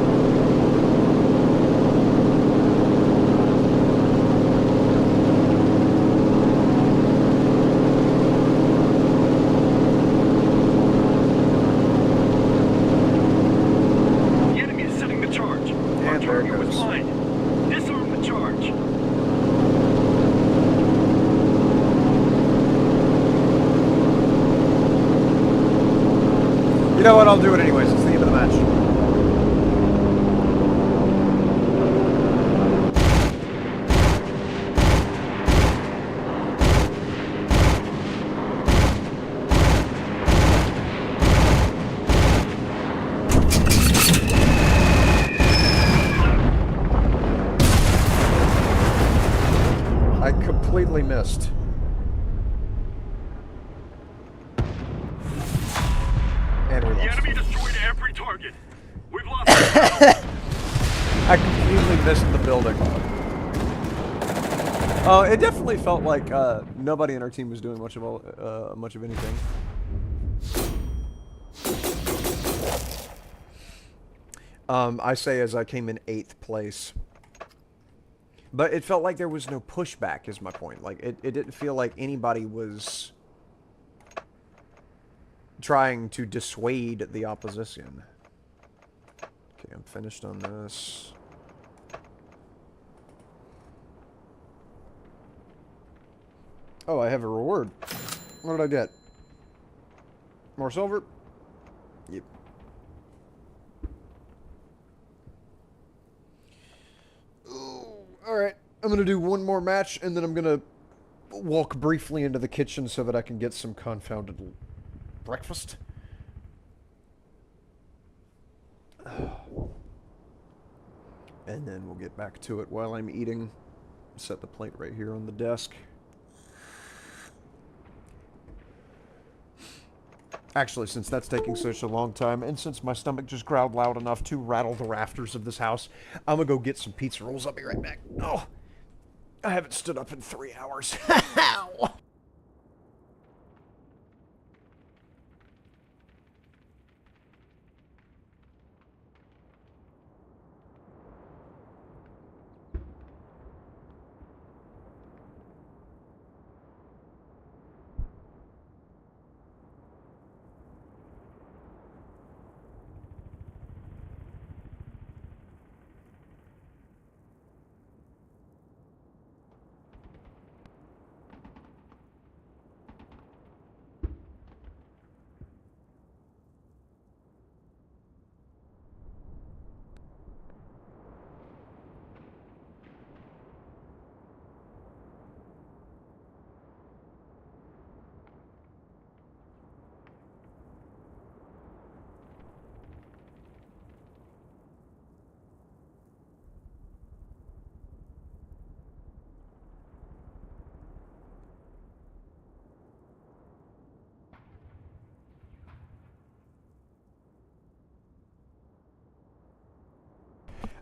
The enemy is setting the charge. Our And there it target was goes. mine. Disarm the charge. You know what? I'll do it anyways. It's the end of the match. I completely missed. And we The lost. enemy destroyed every target. We've lost. I completely missed the building. It definitely felt like nobody in our team was doing much of anything. I say as I came in 8th place. But it felt like there was no pushback, is my point. Like, it didn't feel like anybody was trying to dissuade the opposition. Okay, I'm finished on this. Oh, I have a reward. What did I get? More silver? Yep. Alright, I'm gonna do one more match, and then I'm gonna walk briefly into the kitchen so that I can get some confounded breakfast. And then we'll get back to it while I'm eating. Set the plate right here on the desk. Actually, since that's taking such a long time, and since my stomach just growled loud enough to rattle the rafters of this house, I'm gonna go get some pizza rolls. I'll be right back. Oh, I haven't stood up in 3 hours. Ow.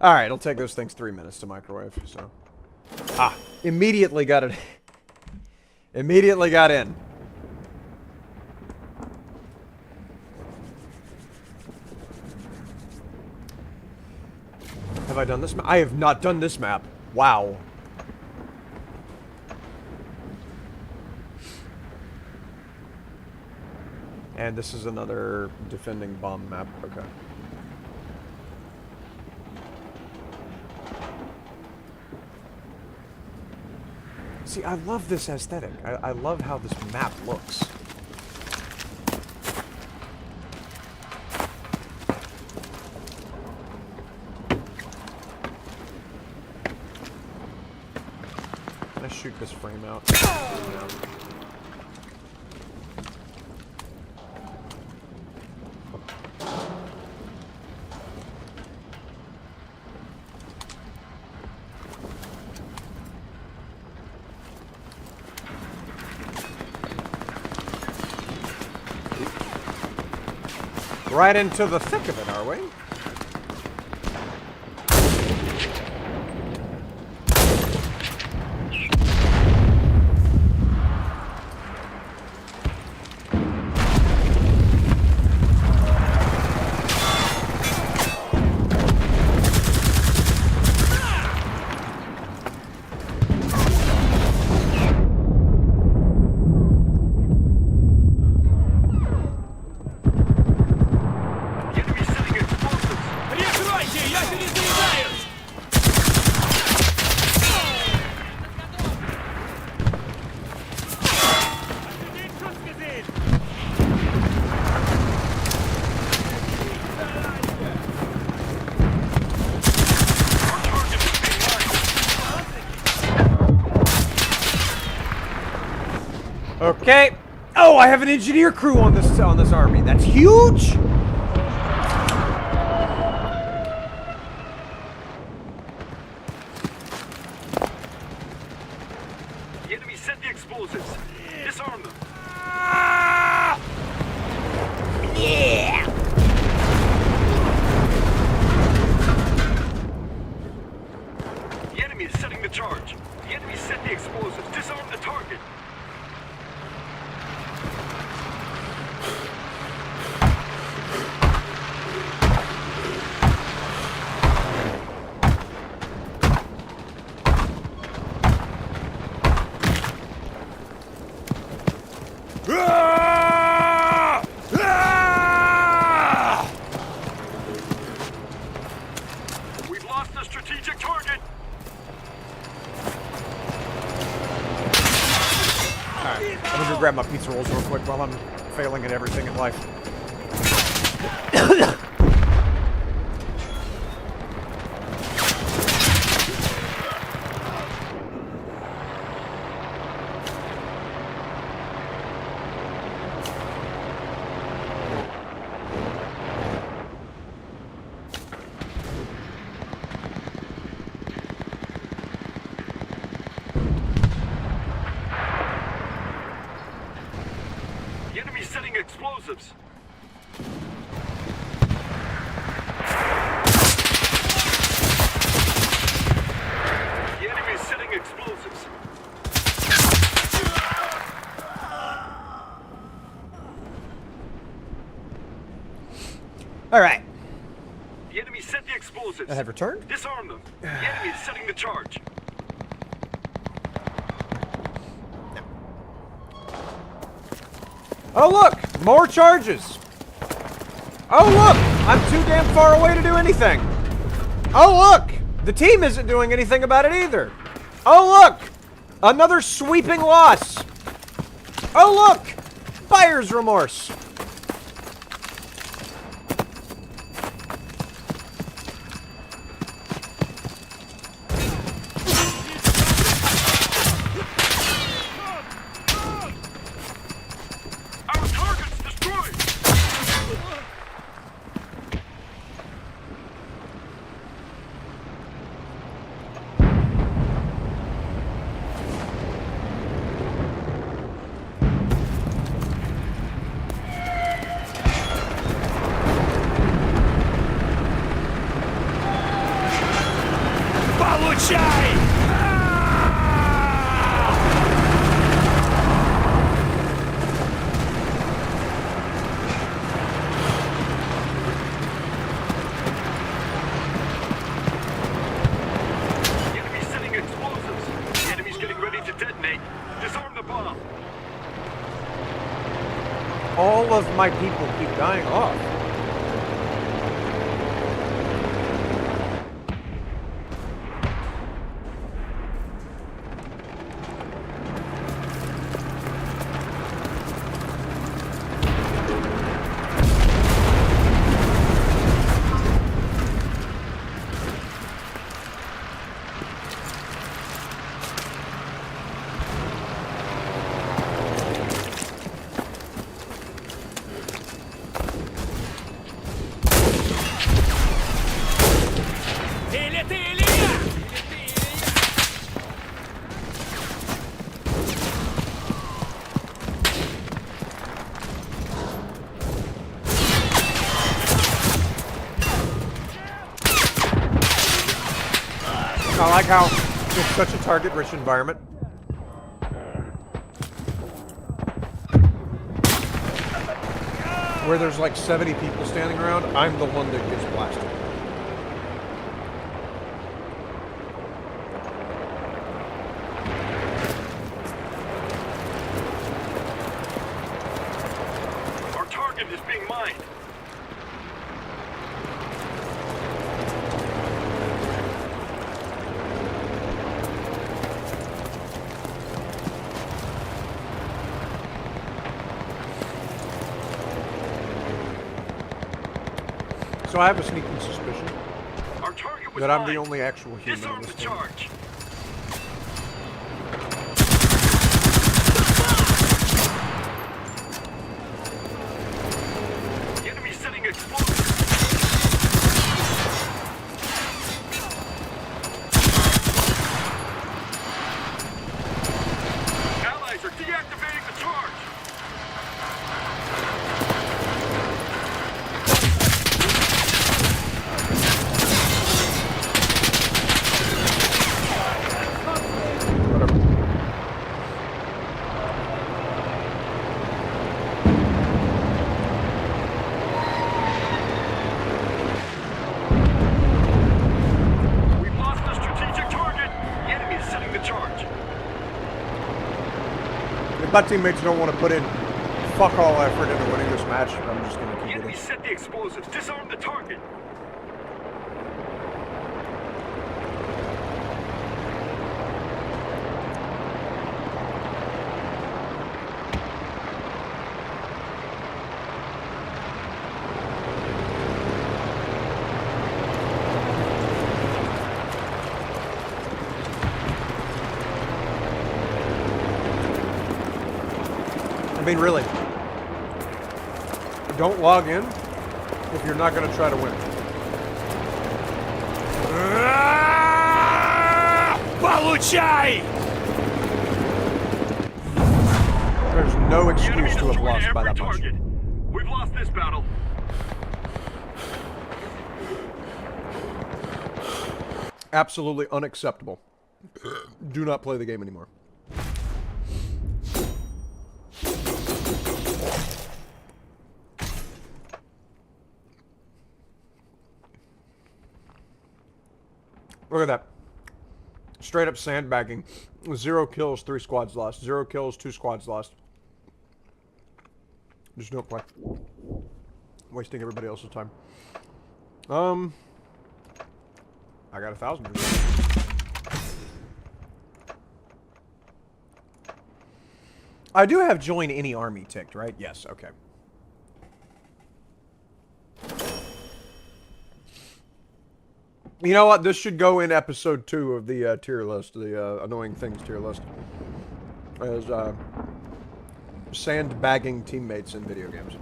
Alright, it'll take those things 3 minutes to microwave, so. Ah, immediately got it. Immediately got in. Have I done this map? I have not done this map. Wow. And this is another defending bomb map. Okay. See, I love this aesthetic. I love how this map looks. Can I shoot this frame out? No. Right into the thick of it, are we? Okay. Oh, I have an engineer crew on this army. That's huge. The enemy set the explosives. Disarm them. Yeah! The enemy is setting the charge. The enemy set the explosives. Disarm the target. We've lost the strategic target. Alright, I'm gonna go grab my pizza rolls real quick while I'm failing at everything in life. The enemy's setting explosives. The enemy's setting explosives. Alright. The enemy set the explosives. I have returned? Disarm them. The enemy is setting the charge. Oh look! More charges! Oh look! I'm too damn far away to do anything! Oh look! The team isn't doing anything about it either! Oh look! Another sweeping loss! Oh look! Buyer's remorse! Our target's destroyed. all of my people keep dying off. I like how it's such a target-rich environment. Where there's like 70 people standing around, I'm the one that gets blasted. Our target is being mined. So I have a sneaking suspicion Our target was that I'm the mined. only actual human in Disarm this the game. charge. The enemy setting explosives. Allies are deactivating the charge. We've lost the strategic target. The enemy is setting the charge. If my teammates don't want to put in fuck all effort into winning this match, I'm just going to The keep enemy it. set the explosives. Disarm the target. I mean, really. Don't log in if you're not going to try to win. Получай! There's no The enemy excuse to have destroyed lost by every that much. target. We've lost this battle. Absolutely unacceptable. Do not play the game anymore. Look at that. Straight up sandbagging. 0 kills, 3 squads lost. 0 kills, 2 squads lost. Just don't play. Wasting everybody else's time. I got 1,000. I do have join any army ticked, right? Yes, okay. You know what? This should go in episode 2 of the tier list, the annoying things tier list. As sandbagging teammates in video games.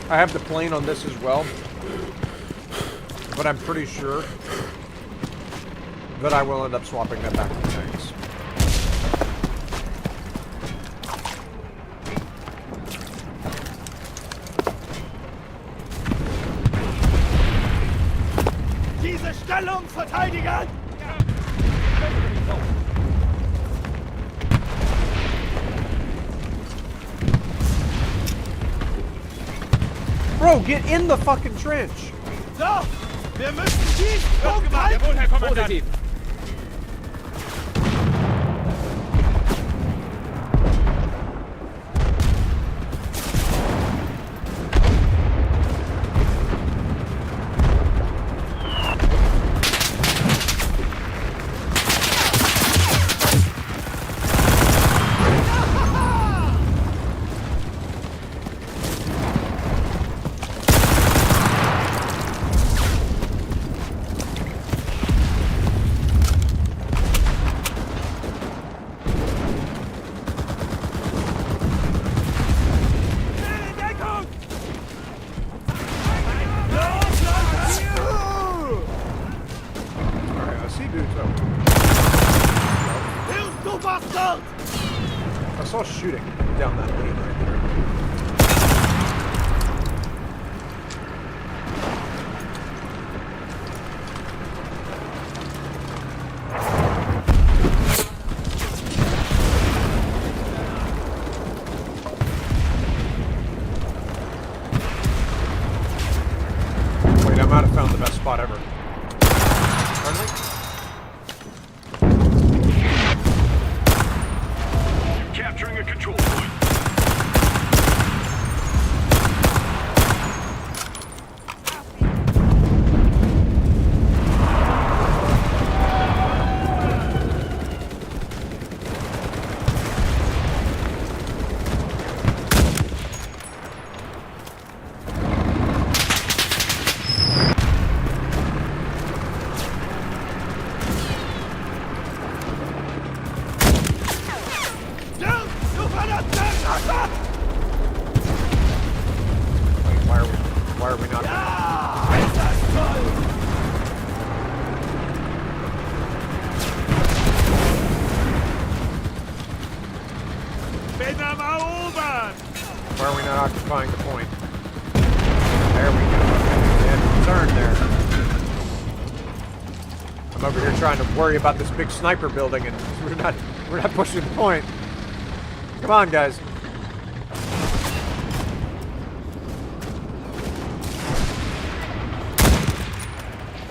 I have the plane on this as well, but I'm pretty sure But I will end up swapping that back to tanks. Diese Stellung verteidigen! Bro, get in the fucking trench! So, wir müssen diesen Punkt halten! Jawohl, Herr Kommandant. Positiv. Alright, I see dudes up. Hilf, du Bastard! I saw shooting down that lane right there. Wait, I might have found the best spot ever. Friendly? Capturing a control point. Hilf, du verdammter Schaffer! Wait, why are we not? Ah, ist das toll! Bin am Erobern! Why are we not occupying the point? There we go. Yeah, turn there. I'm over here trying to worry about this big sniper building, and we're not pushing the point. Come on, guys.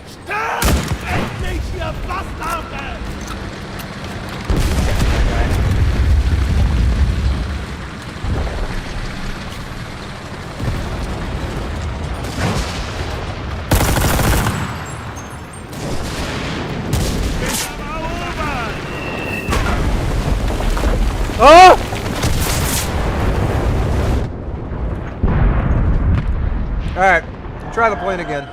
Sterb! Endlich, ihr Bastarde! Bin am Erobern! Oh! All right, try the plane again.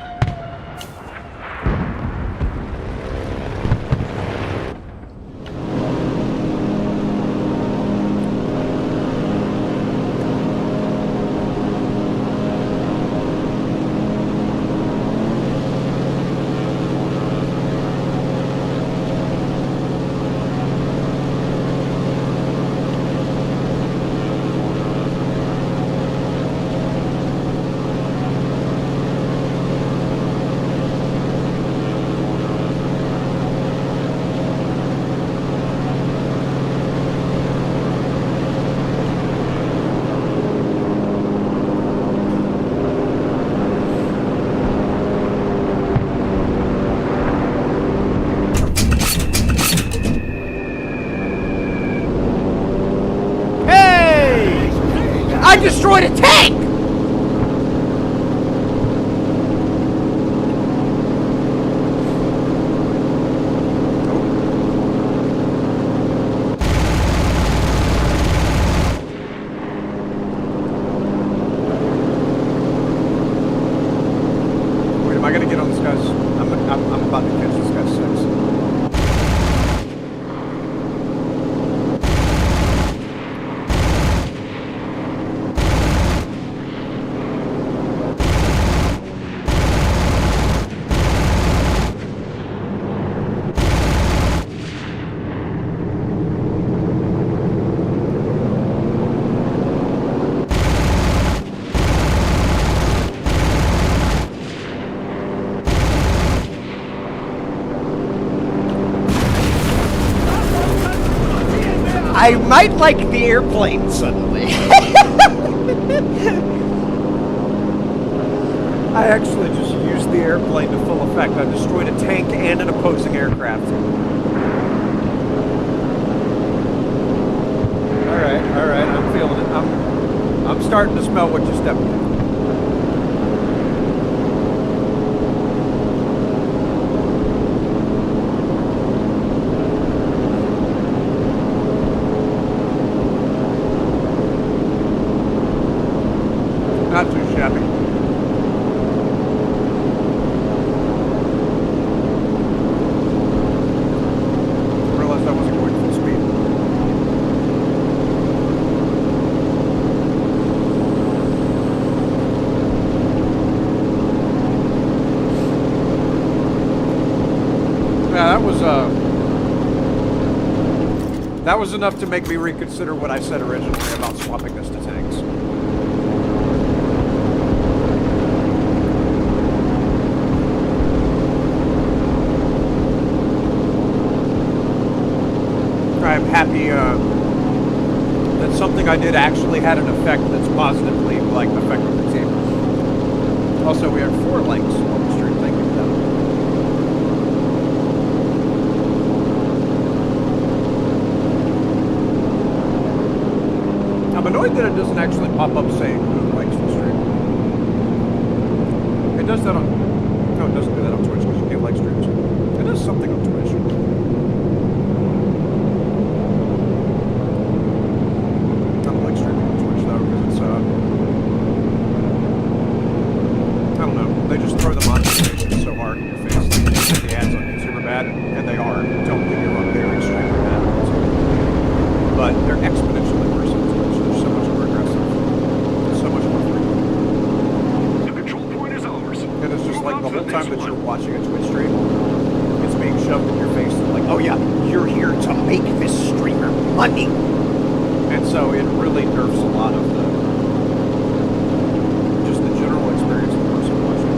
I destroyed a tank! Wait, am I gonna get on this guy's? I'm about to catch this guy's six. I might like the airplane suddenly. I actually just used the airplane to full effect. I destroyed a tank and an opposing aircraft. Alright, I'm feeling it. I'm starting to smell what you stepped in. Not too shabby. I realized I wasn't going full speed. Yeah, that was enough to make me reconsider what I said originally about swapping this to tanks. I'm happy that something I did actually had an effect that's positively, like, affecting the team. Also, we had 4 likes on the stream. Thank you for that. I'm annoyed that it doesn't actually pop up saying who likes the stream. It does that on... No, it doesn't do that on Twitch because you can't like streams. It does something on Twitch. I don't know. They just throw the monetizations so hard in your face. Like, the ads on YouTube are bad, and they are. Don't get me wrong, they're extremely bad. But they're exponentially worse on Twitch. They're so much more aggressive. So much more frequent. The control point is ours. And it's just like the whole time that you're watching a Twitch stream, it's being shoved in your face. And like, oh yeah, you're here to make this streamer money. And so it really nerfs a lot of the general experience of the person watching.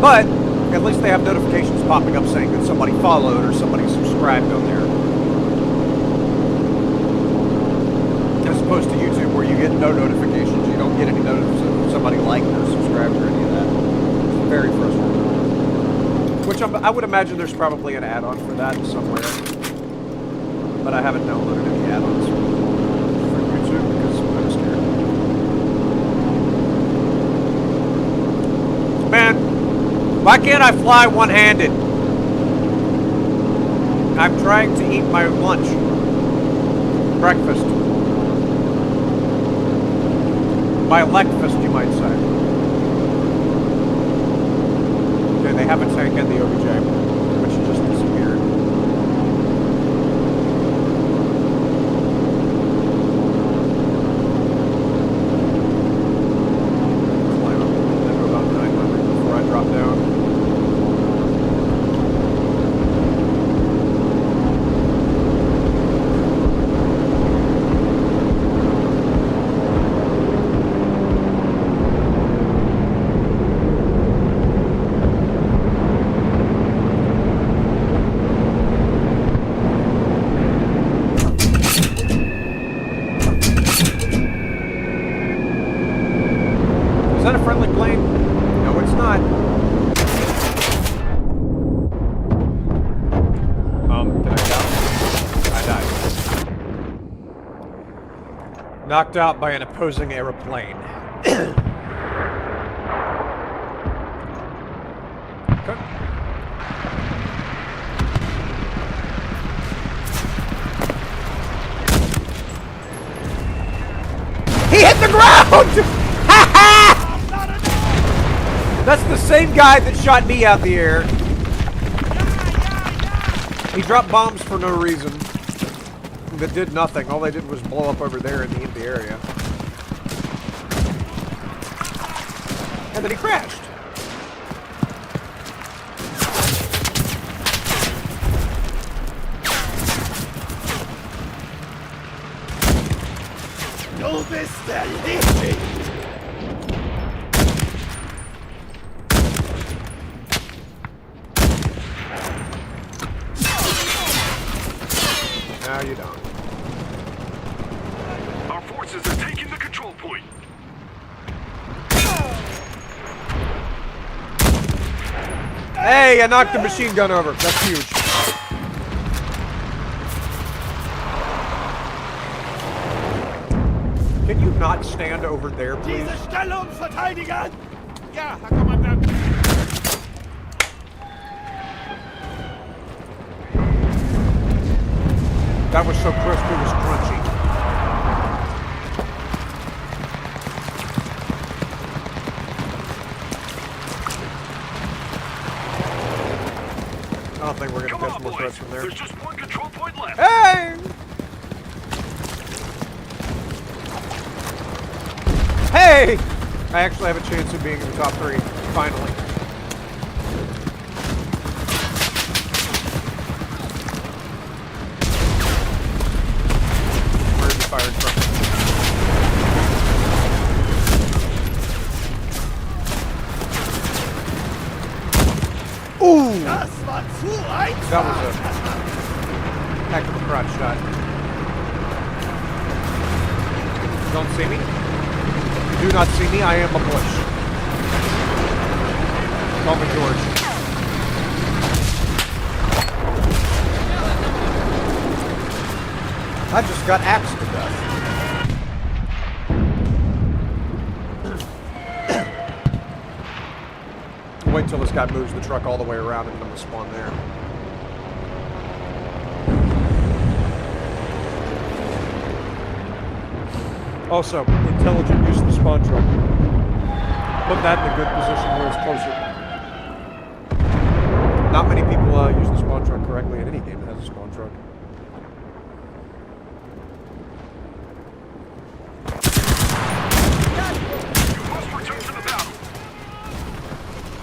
But at least they have notifications popping up saying that somebody followed or somebody subscribed on there. As opposed to YouTube where you get no notifications. You don't get any notifications if somebody liked or subscribed or any of that. It's very frustrating. Which I would imagine there's probably an add-on for that somewhere. But I haven't downloaded any add-ons for YouTube because I'm scared. Man, why can't I fly one-handed? I'm trying to eat my lunch. Breakfast. My breakfast, you might say. They have a tank and the OBJ, which just disappeared. Climb up a little bit to about 900 before I drop down. Knocked out by an opposing airplane. Okay. He hit the ground! That's the same guy that shot me out the air. He dropped bombs for no reason. That did nothing. All they did was blow up over there in the empty area. And then he crashed. Du bist der Liebling! Now you don't. Our forces are taking the control point. Hey, I knocked the machine gun over. That's huge. Can you not stand over there, please? Diese Stellung verteidigen! Ja, Herr Kommandant. That was so crisp, it was crunchy. I don't think we're going to Come catch on, more boys. threats from there. There's just one control point left. Hey! Hey! I actually have a chance of being in the top 3, finally. Where is he firing from? Ooh! Das war zu einfach! That was a heck of a crotch shot. Don't see me? You do not see me, I am a bush. Call me George. I just got axed to death. Wait till this guy moves the truck all the way around and I'm gonna spawn there. Also, intelligent use of the spawn truck. Put that in a good position where it's closer. Not many people use the spawn truck correctly in any game that has a spawn truck. You must return to the battle.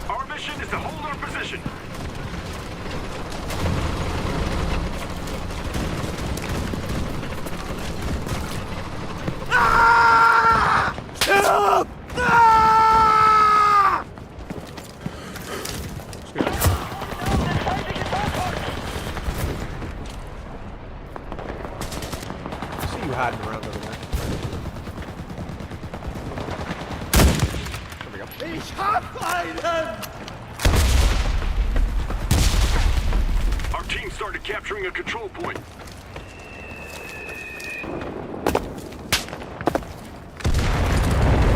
Our mission is to hold our position. Stirb! I see you hiding around over there. There we go. Ich hab einen! Our team started capturing a control point.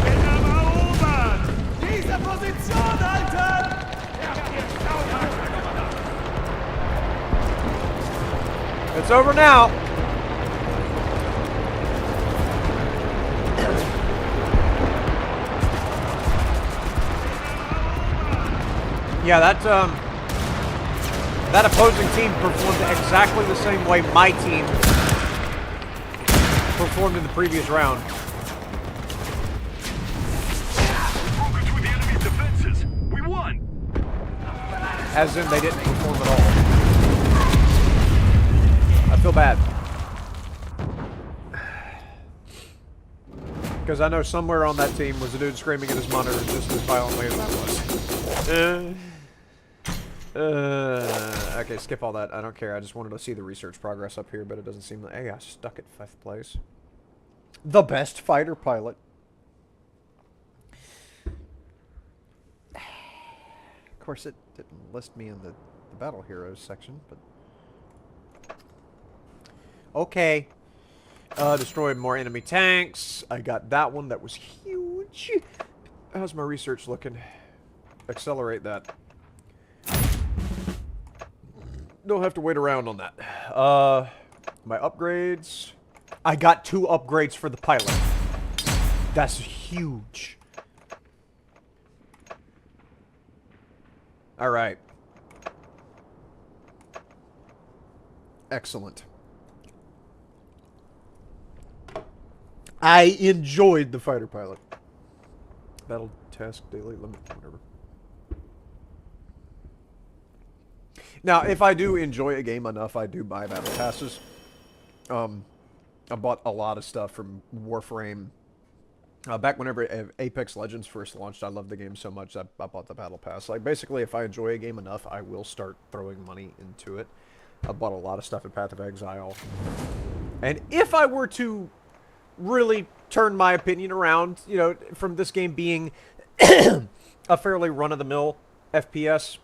Genau erobern! Diese Position halten! It's over now. Yeah, that opposing team performed exactly the same way my team performed in the previous round. We broke through the enemy's defenses. We won. As in, they didn't perform at all. I feel bad. Because I know somewhere on that team was a dude screaming at his monitor just as violently as I was. Okay, skip all that. I don't care. I just wanted to see the research progress up here, but it doesn't seem like... Hey, I stuck at 5th place. The best fighter pilot. Of course, it didn't list me in the Battle Heroes section, but... Okay. Destroyed more enemy tanks. I got that one. That was huge. How's my research looking? Accelerate that. Don't have to wait around on that. My upgrades. I got 2 upgrades for the pilot. That's huge. All right. Excellent. I enjoyed the fighter pilot. Battle task daily limit, whatever. Now, if I do enjoy a game enough, I do buy battle passes. I bought a lot of stuff from Warframe. Back whenever Apex Legends first launched, I loved the game so much I bought the battle pass. Like, basically, if I enjoy a game enough, I will start throwing money into it. I bought a lot of stuff at Path of Exile. And if I were to really turn my opinion around, you know, from this game being a fairly run-of-the-mill FPS,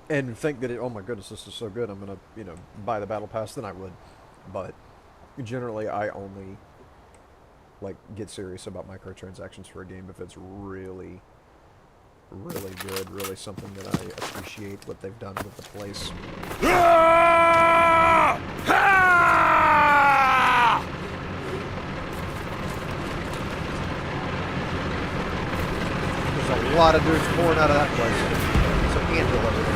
and think that oh my goodness, this is so good, I'm gonna, you know, buy the battle pass, then I would. But generally, I only like get serious about microtransactions for a game if it's really, really good, really something that I appreciate what they've done with the place. There's a lot of dudes pouring out of that place. It's an anvil over there.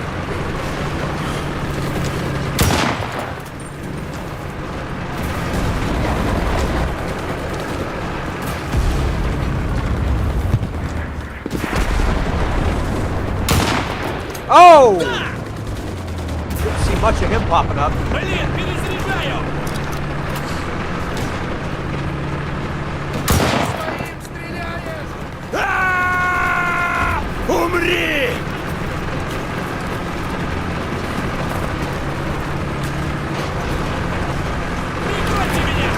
Oh! Didn't see much of him popping up. Умри! Прикройте меня!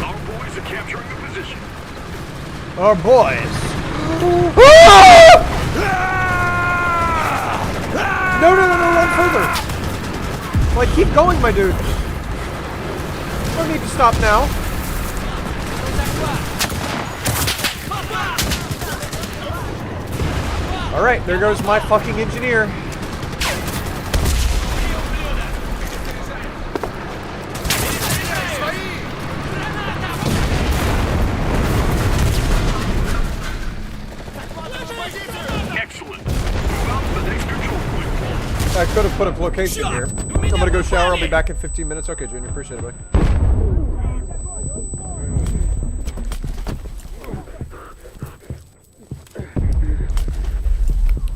Our boys are capturing the position. Our boys. No, run further. Like, keep going, my dude. No need to stop now. Alright, there goes my fucking engineer. Excellent. Move out to the next control point. I could have put a location here. I'm gonna go shower. I'll be back in 15 minutes. Okay, Junior. Appreciate it, buddy.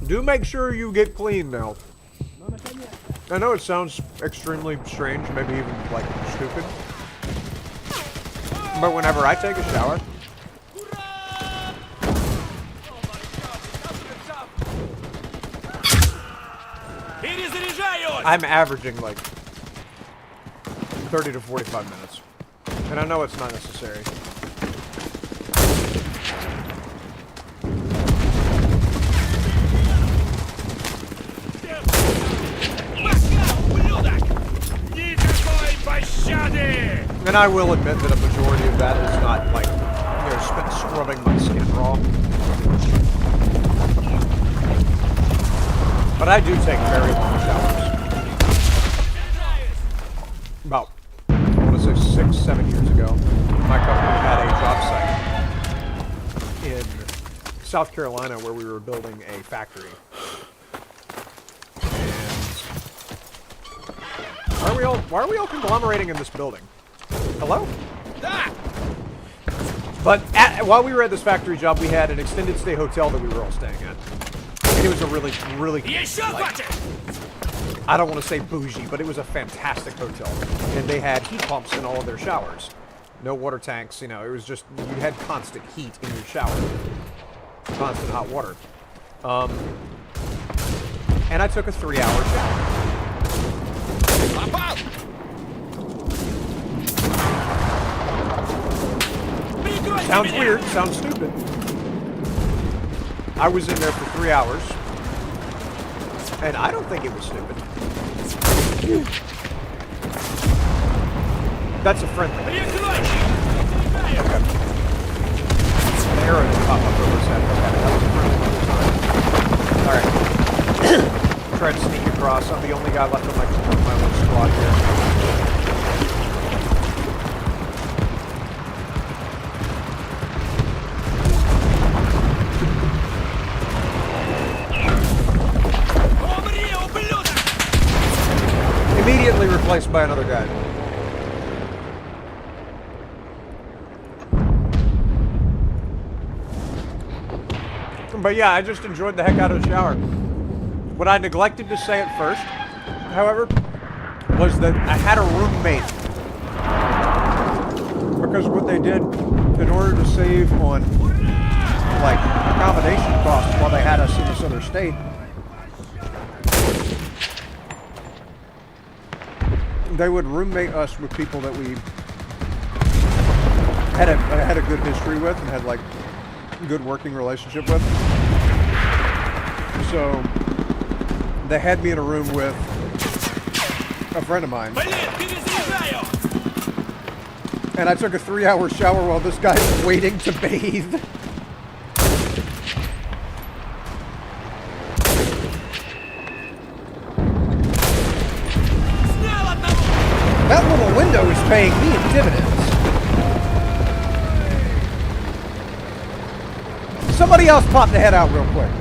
Do make sure you get clean now. I know it sounds extremely strange, maybe even like stupid. But whenever I take a shower, I'm averaging like 30 to 45 minutes. And I know it's not necessary. And I will admit that a majority of that is not like, you know, scrubbing my skin raw. But I do take very long showers. About, I want to say 6-7 years ago, my company had a job site in South Carolina where we were building a factory. And why are we all conglomerating in this building? Hello? But while we were at this factory job, we had an extended stay hotel that we were all staying at. And it was a really, like, I don't want to say bougie, but it was a fantastic hotel. And they had heat pumps in all of their showers. No water tanks, you know, it was just, you had constant heat in your shower. Constant hot water. And I took a 3-hour shower. Sounds weird, sounds stupid. I was in there for 3 hours, and I don't think it was stupid. That's a friendly. Okay. The arrow didn't pop up over his head. Okay, that was a friendly. Alright. Try to sneak across. I'm the only guy left on my little squad here. Immediately replaced by another guy. But yeah, I just enjoyed the heck out of the shower. What I neglected to say at first, however, was that I had a roommate. Because what they did, in order to save on, like, accommodation costs while they had us in this other state, they would roommate us with people that we had a good history with and had like good working relationship with. So they had me in a room with a friend of mine. And I took a 3-hour shower while this guy was waiting to bathe. That little window is paying me in dividends. Somebody else pop the head out real quick.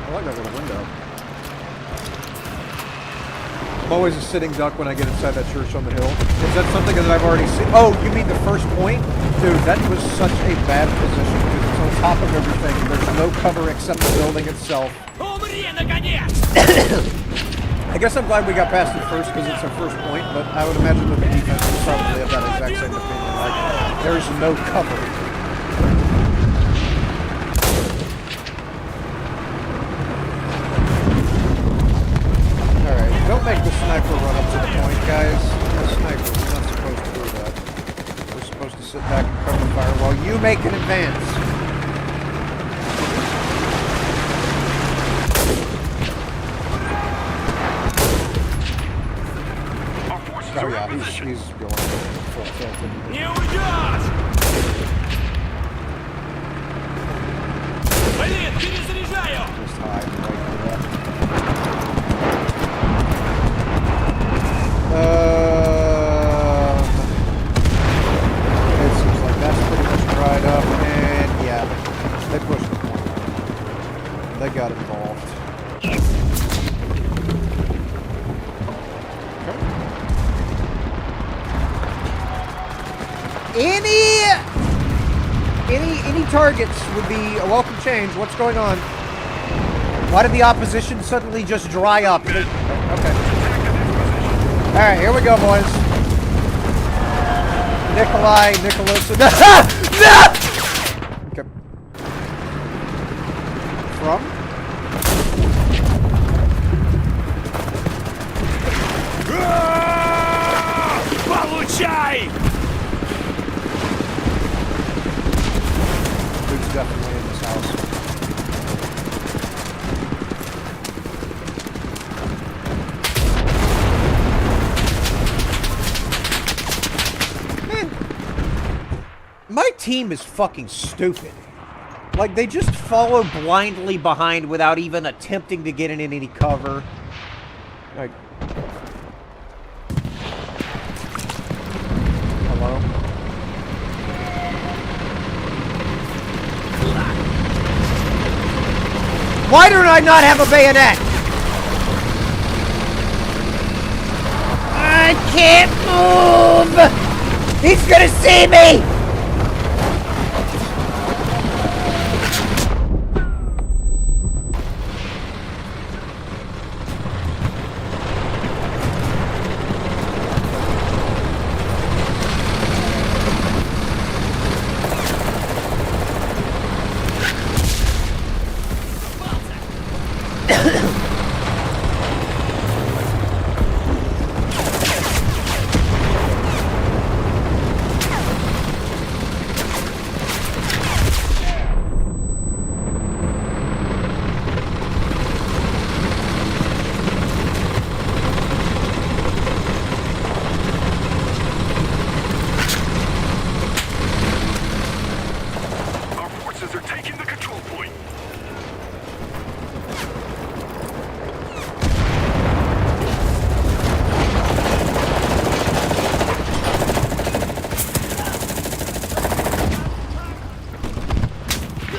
I like that little window. I'm always a sitting duck when I get inside that church on the hill. Is that something that I've already seen? Oh, you mean the first point? Dude, that was such a bad position because it's on top of everything. There's no cover except the building itself. I guess I'm glad we got past it first because it's our first point, but I would imagine that the defense is probably have that exact same opinion. Like, there's no cover. Alright, don't make the sniper run up to the point, guys. The sniper, we're not supposed to do that. We're supposed to sit back and cover fire while you make an advance. Oh yeah, he's going full tilt. Just hide and wait for that. It seems like that's pretty much dried up, and yeah, they pushed the point. They got involved. Any targets would be a welcome change. What's going on? Why did the opposition suddenly just dry up? Okay. Alright, here we go, boys. Nicholas. Okay. From? Получай! Dude's definitely in this house. Man, my team is fucking stupid. Like, they just follow blindly behind without even attempting to get in any cover. Like... Hello? Why do I not have a bayonet? I can't move! He's gonna see me!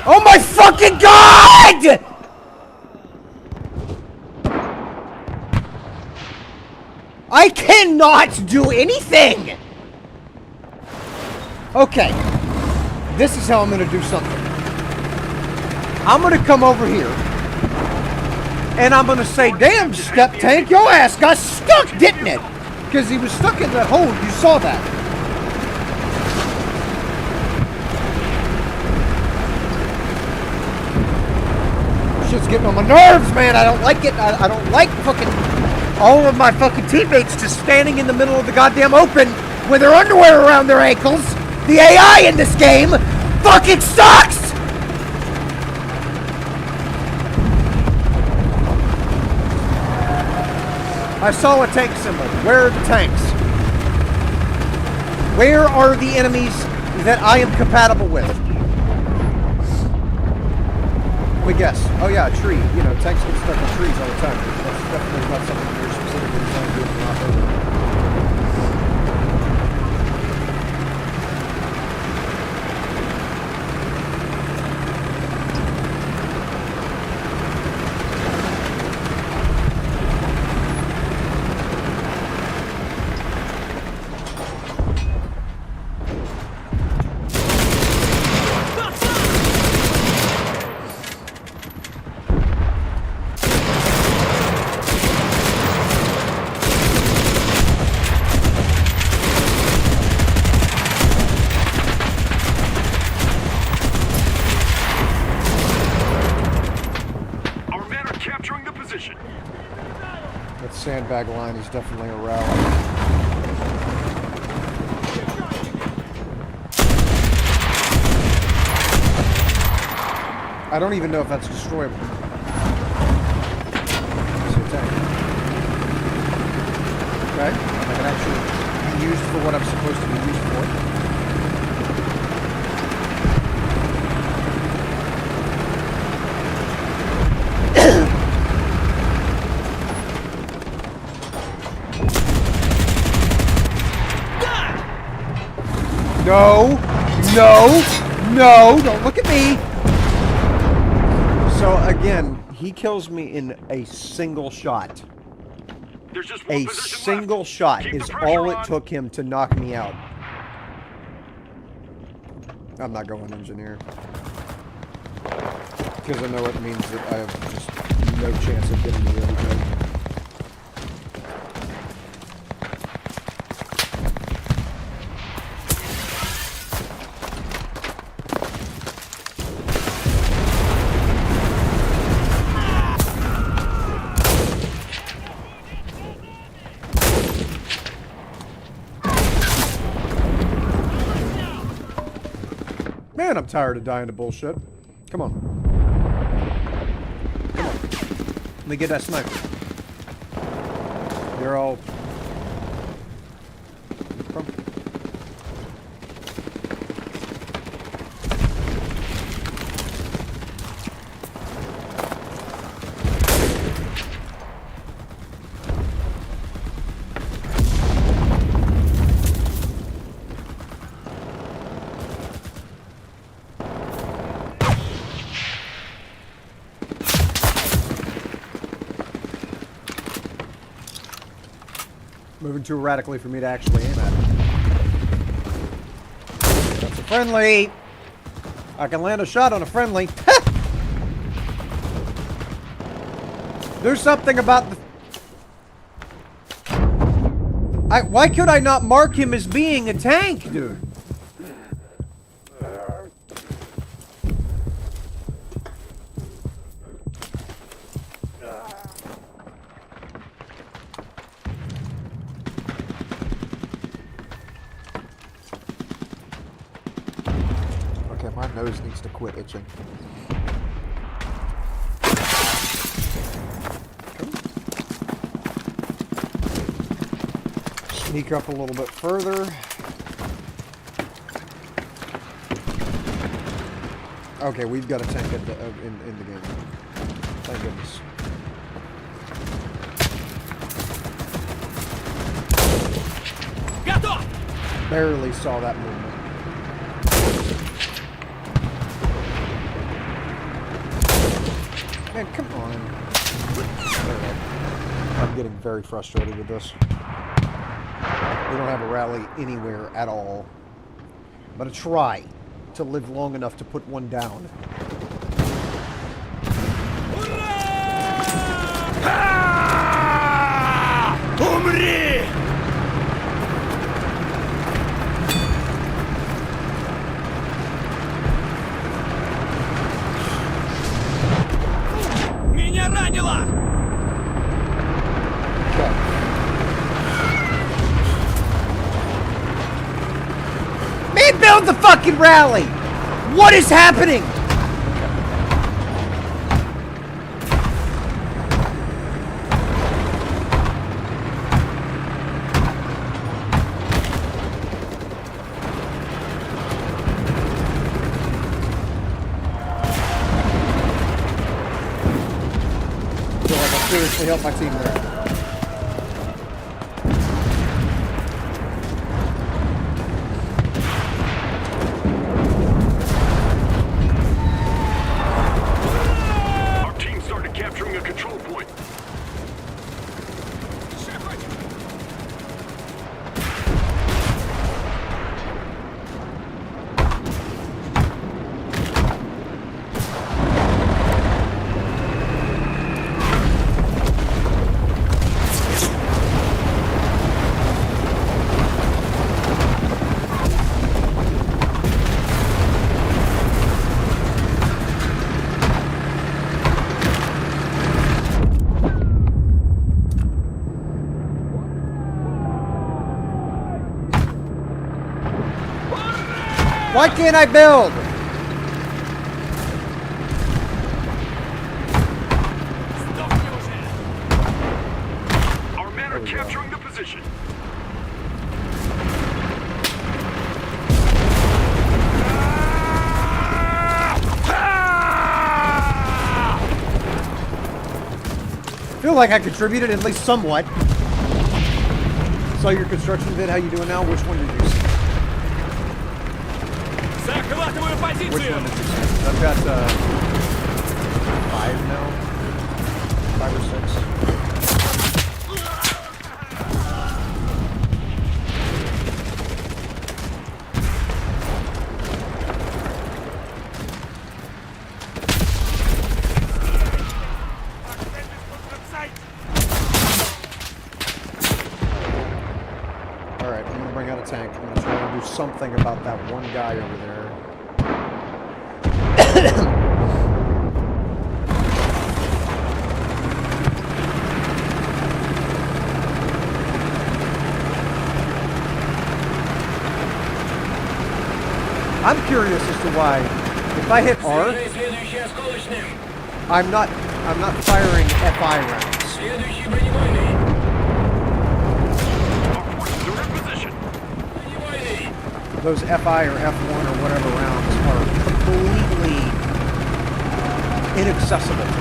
Oh my fucking god! I cannot do anything! Okay. This is how I'm gonna do something. I'm gonna come over here. And I'm gonna say, damn, Step Tank, your ass got stuck, didn't it? Because he was stuck in that hole, you saw that. shit's getting on my nerves, man. I don't like it. I don't like fucking all of my fucking teammates just standing in the middle of the goddamn open with their underwear around their ankles. The AI in this game fucking sucks! I saw a tank symbol. Where are the tanks? Where are the enemies that I am compatible with? Let me guess. Oh yeah, a tree. You know, tanks get stuck in trees all the time. That's definitely not something you're specifically designed to do in an over. Sandbag line is definitely a rally. I don't even know if that's destroyable. It's a tank. Okay, I can actually be used for what I'm supposed to be used for. No, no, no, don't look at me. So again, he kills me in a single shot. There's just one A position single left. shot Keep is the pressure all on. it took him to knock me out. I'm not going engineer. Because I know it means that I have just no chance of getting the really good. Man, I'm tired of dying to bullshit. Come on. Come on. Let me get that sniper. They're all... moving too erratically for me to actually aim at it. That's a friendly! I can land a shot on a friendly. There's something about the... why could I not mark him as being a tank, dude? My nose needs to quit itching. Sneak up a little bit further. Okay, we've got a tank in the game. Thank goodness. Got off! Barely saw that movement. Man, come on. I'm getting very frustrated with this. We don't have a rally anywhere at all. I'm gonna try to live long enough to put one down. can't build the fucking rally! What is happening? I feel like I seriously helped my team there. Our team started capturing a control point. Why can't I build? Our men are capturing the position. I feel like I contributed at least somewhat. Saw your construction vid. How you doing now? Which one did you see? Захватываю Which позицию! one did you see? I've got 5 now. 5 or 6. Alright, I'm gonna bring out a tank. I'm gonna try and do something about that one guy over there. I'm curious as to why, if I hit R, I'm not firing FI rounds. Our forces are in position. Those FI or F1 or whatever rounds are completely inaccessible to me.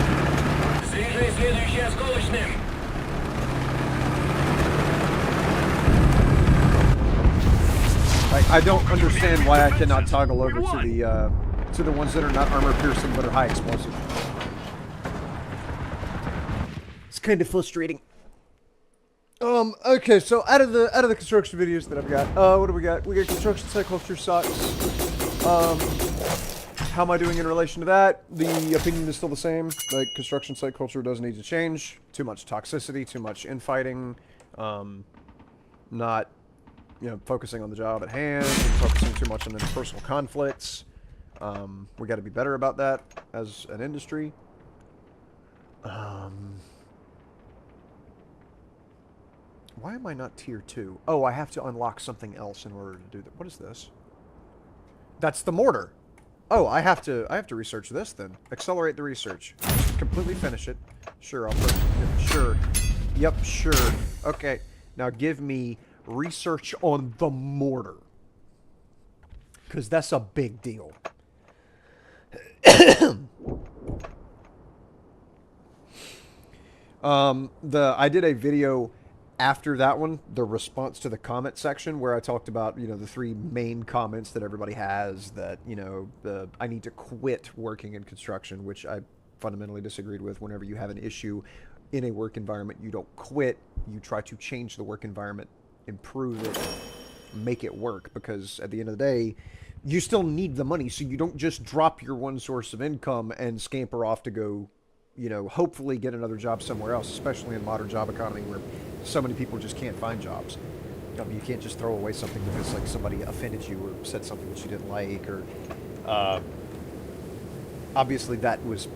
Like, I don't understand why I cannot toggle over to the ones that are not armor piercing but are high explosive. It's kind of frustrating. Okay, so out of the construction videos that I've got, what do we got? We got construction site culture sucks. How am I doing in relation to that? The opinion is still the same. Like, construction site culture does need to change. Too much toxicity, too much infighting, not, you know, focusing on the job at hand, and focusing too much on interpersonal conflicts. We got to be better about that as an industry. Why am I not tier 2? Oh, I have to unlock something else in order to do that. What is this? That's the mortar. Oh, I have to research this then. Accelerate the research. Completely finish it. Sure, I'll put sure. Yep, sure. Okay. Now give me research on the mortar. Cause that's a big deal. I did a video after that one, the response to the comment section, where I talked about, you know, the 3 main comments that everybody has that, you know, I need to quit working in construction, which I fundamentally disagreed with. Whenever you have an issue in a work environment, you don't quit. You try to change the work environment, improve it, make it work, because at the end of the day, you still need the money, so you don't just drop your one source of income and scamper off to go, you know, hopefully get another job somewhere else, especially in modern job economy where so many people just can't find jobs. You can't just throw away something because, like, somebody offended you or said something that you didn't like, or obviously that was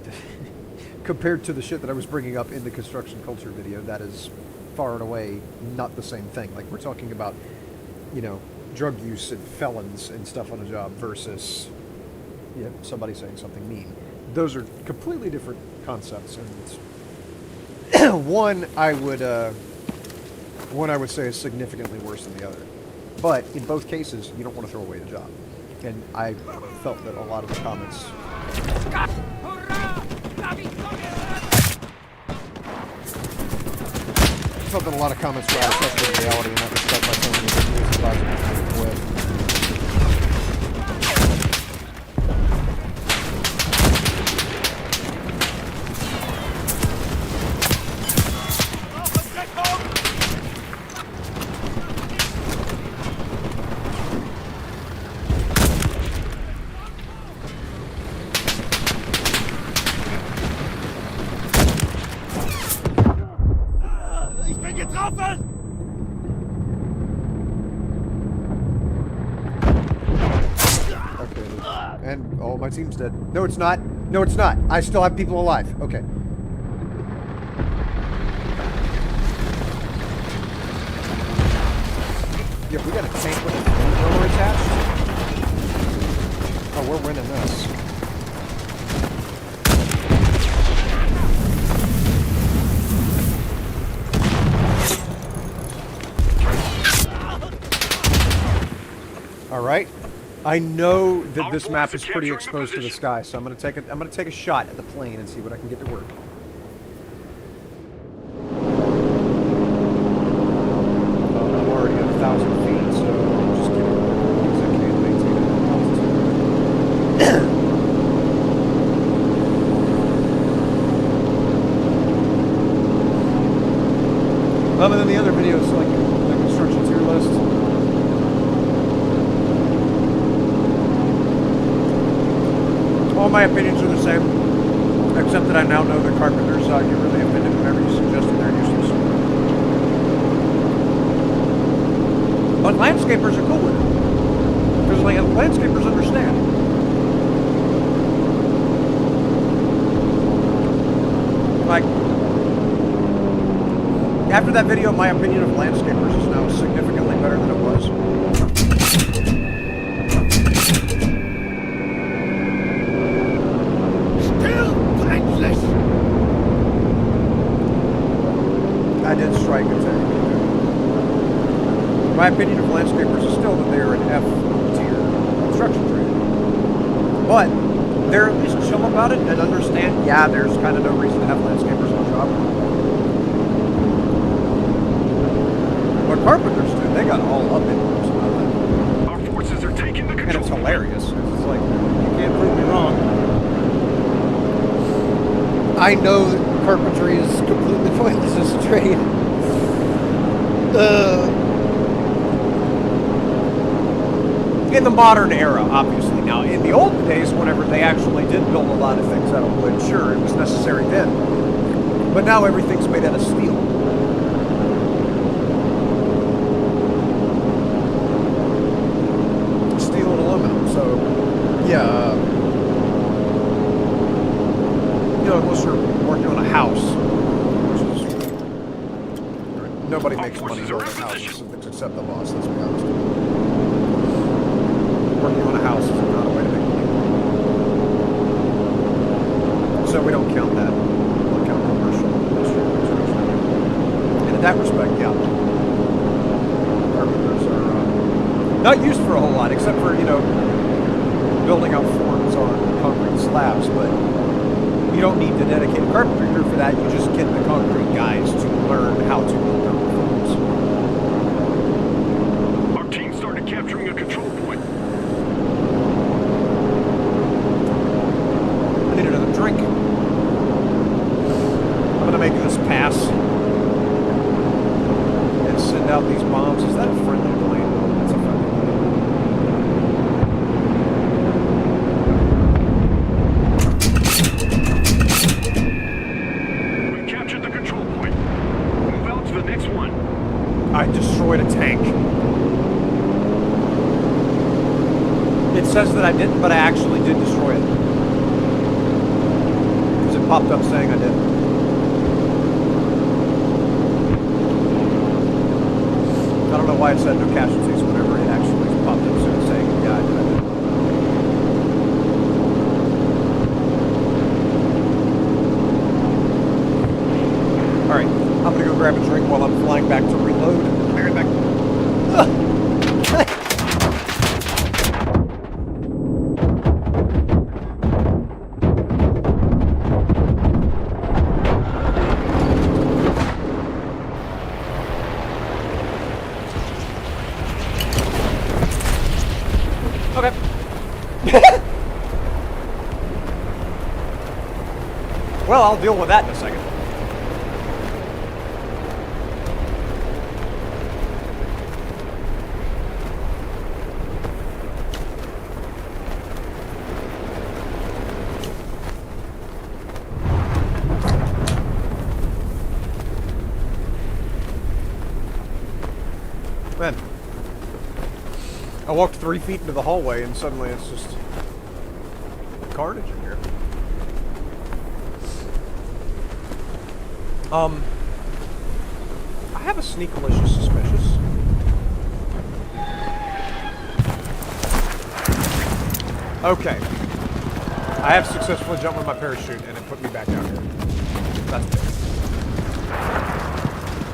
compared to the shit that I was bringing up in the construction culture video, that is far and away not the same thing. Like, we're talking about, you know, drug use and felons and stuff on a job versus somebody saying something mean. Those are completely different concepts, and it's one I would say is significantly worse than the other. But in both cases, you don't want to throw away the job. And I felt that a lot of the comments. I felt that a lot of comments were out of touch with reality in that respect by someone who was advising people to quit. Ich bin getroffen! Okay, and oh, my team's dead. No, it's not. No, it's not. I still have people alive. Okay. Yeah, we got a tank with a flamethrower attached. Oh, we're winning this. All right. I know that this map is pretty exposed to the sky, so I'm gonna take a shot at the plane and see what I can get to work. I'm already at 1,000 feet, so just keep it can't maintain altitude. And then the other videos, like the construction tier list. All my opinions are the same, except that I now know that carpenters get really offended whenever you suggest that they're useless. But landscapers are cool with it, because like, landscapers understand. Like, after that video, my opinion of landscapers is now significantly better than it was. I did strike a tank. My opinion of landscapers is still that they are an F tier construction trade. But they're at least chill about it and understand, yeah, there's kind of no reason to have landscapers on the job. What carpenters do, they got all up in it about that. Our forces are taking the control. And it's hilarious. It's like, you can't prove me wrong. I know that carpentry is completely pointless as a trade. In the modern era, obviously. Now, in the old days, whenever they actually did build a lot of things out of wood, sure, it was necessary then. But now everything's made out of steel. Steel and aluminum, so, yeah. You know, unless you're working on a house, which is... Nobody makes money building houses except the boss, let's be honest. Working on a house is not a way to make money. So we don't count that. We don't count commercial industry construction. And in that respect, yeah. Carpenters are not used for a whole lot, except for, you know, building out forms on concrete slabs, but you don't need to dedicate a carpentry crew for that. You just get the concrete guys to learn how to build their own forms. Our team started capturing a control point. I need another drink. I'm gonna make this pass and send out these bombs. Is that a friendly plane? That's a friendly plane. I destroyed a tank. It says that I didn't, but I actually did destroy it. Because it popped up saying I did. I don't know why it said no casualties whenever it actually Okay. Well, I'll deal with that in a second. Man, I walked 3 feet into the hallway and suddenly it's just carnage in here. I have a sneakalicious suspicious. Okay. I have successfully jumped with my parachute and it put me back out here. That's big.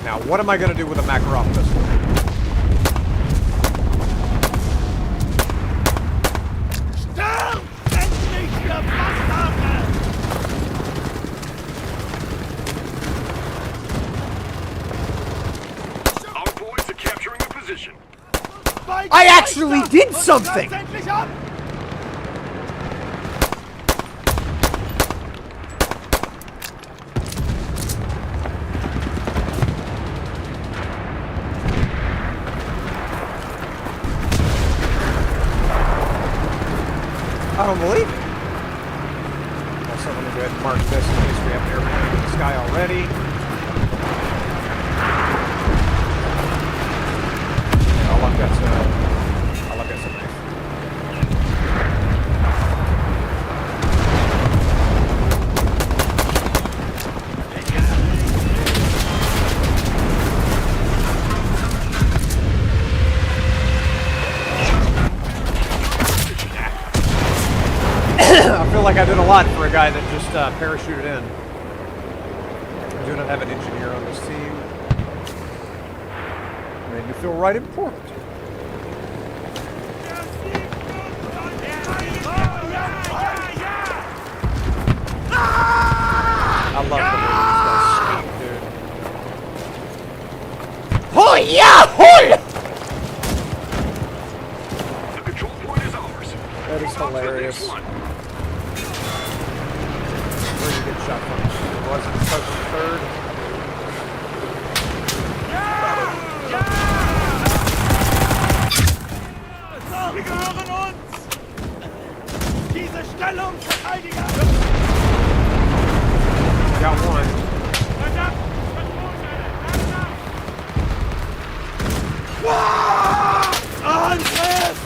Now, what am I going to do with a Makarov pistol? I actually did something! I don't believe it. Also, let me go ahead and mark this in case we have an airplane in the sky already. Yeah, I'll lock that knife. I feel like I did a lot for a guy that just parachuted in. I do not have an engineer on this team. Made me feel right important. I love the way these guys speak, dude. Oh yeah! Hoi! The control point is ours. That is hilarious. Where did you get shot from? Was it supposed to be third? Sie gehören uns! Diese Stellung verteidigen! Got one. Angriff!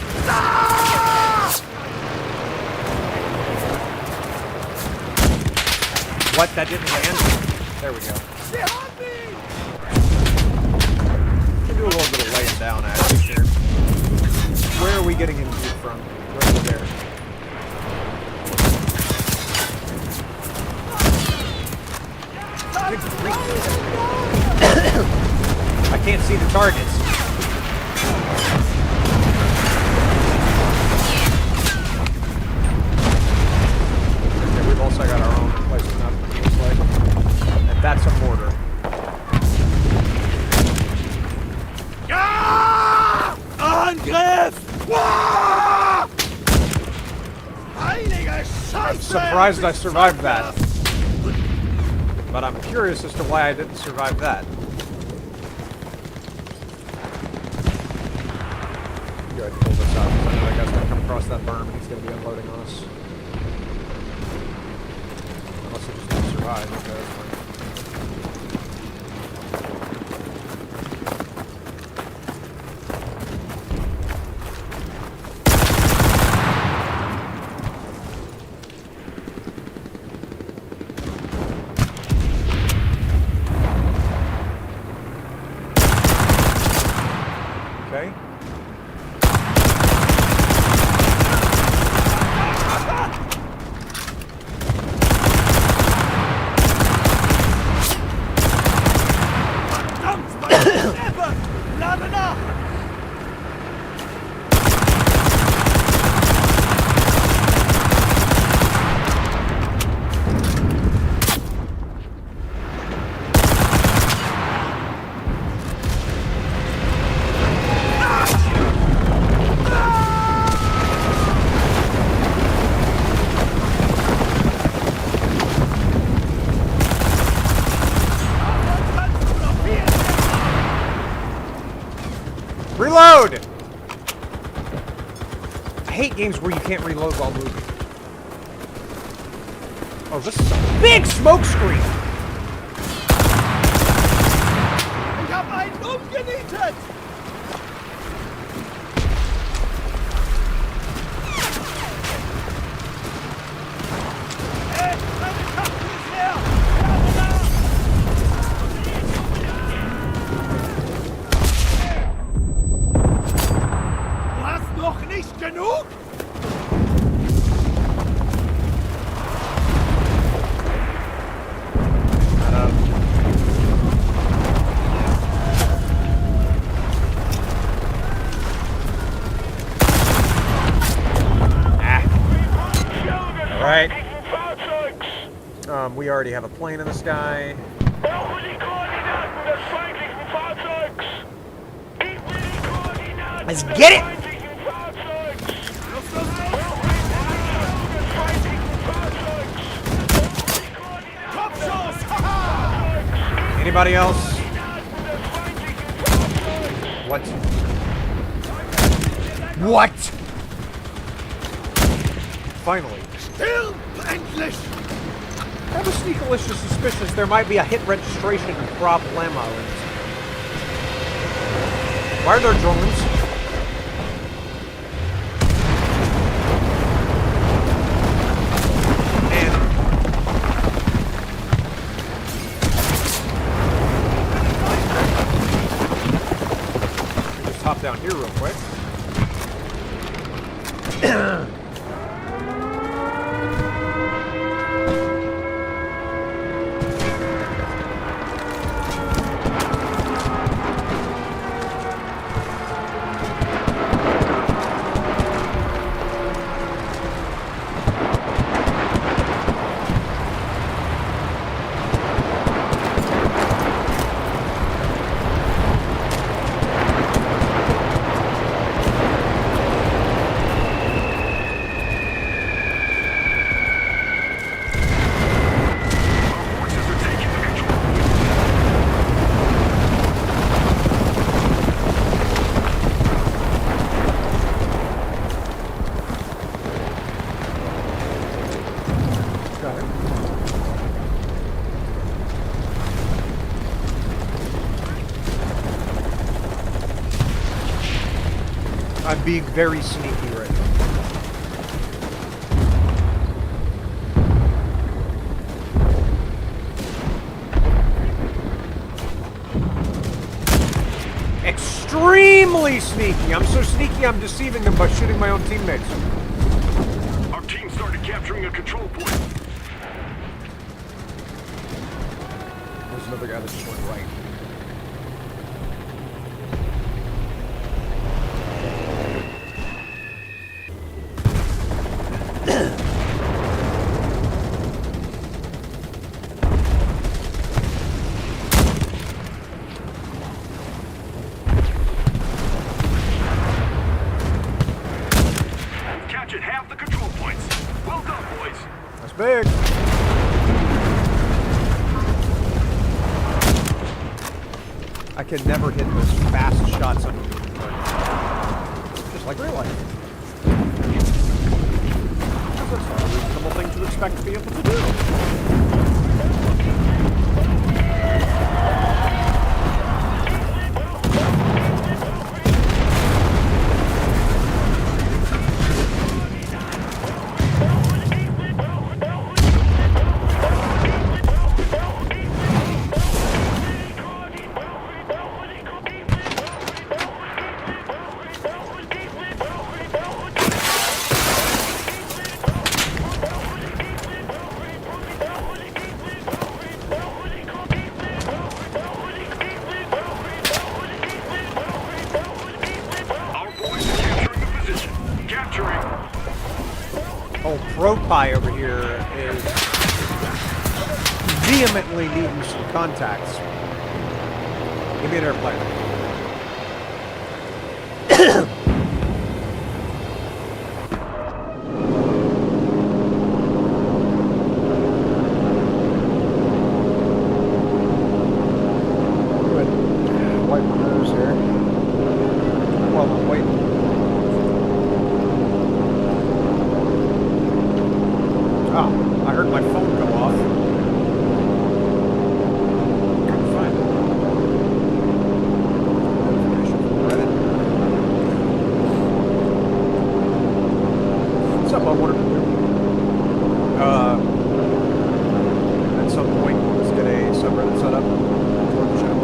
What? That didn't land? There we go. Sie haben mich! We can do a little bit of laying down action here. Where are we getting into from? Right over there. Good grief. I can't see the targets. Okay, we've also got our own replacement up, it looks like. And that's a mortar. Angriff! Heilige Scheiße! I'm surprised I survived that. But I'm curious as to why I didn't survive that. Go ahead and pull this out, because I know that guy's going to come across that berm and he's going to be unloading on us. Unless he just didn't survive. Okay, that's fine. Okay. hate games where you can't reload while moving. Oh, this is a big smoke screen! Ich hab einen umgenietet! Hey, meine Karte ist leer! Du hast noch nicht genug? Alright. We already have a plane in the sky. Let's get it! Anybody else? What? What? Finally. Still endlich! I have a sneakalicious suspicion there might be a hit registration problema. Why are there Germans? And just hop down here real quick. I'm being very sneaky right now. Extremely sneaky! I'm so sneaky I'm deceiving them by shooting my own teammates. Our team started capturing a control point. There's another guy that just went right. Captured half the control points. Well done, boys. That's big. I can never hit those fast shots on moving targets. Just like real life. That's not a reasonable thing to expect to be able to do. Oh, ProPie over here is vehemently needing some contacts. Give me an airplane. Good. Wipe my nose here. Well, I'm waiting. I wanted to do. At some point, let's get a subreddit set up for the channel.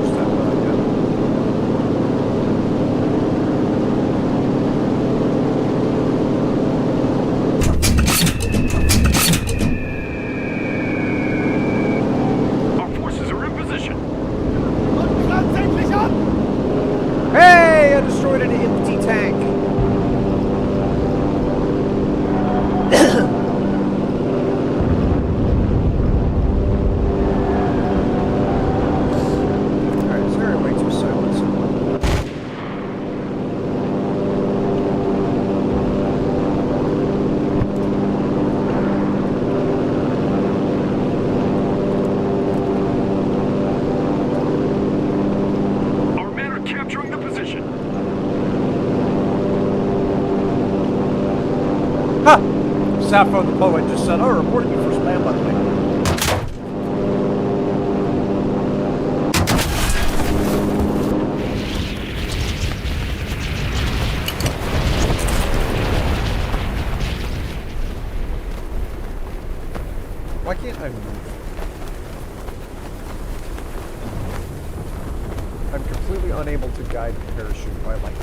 Just have an idea. Our forces are in position. Ganz endlich ab! Hey, I destroyed an empty tank. Alright, is there a way to silence someone? Our men are capturing the position. Ha! Sappho the poet just said, oh, reporting you for spam, by the way. Why can't I move? I'm completely unable to guide the parachute by, like,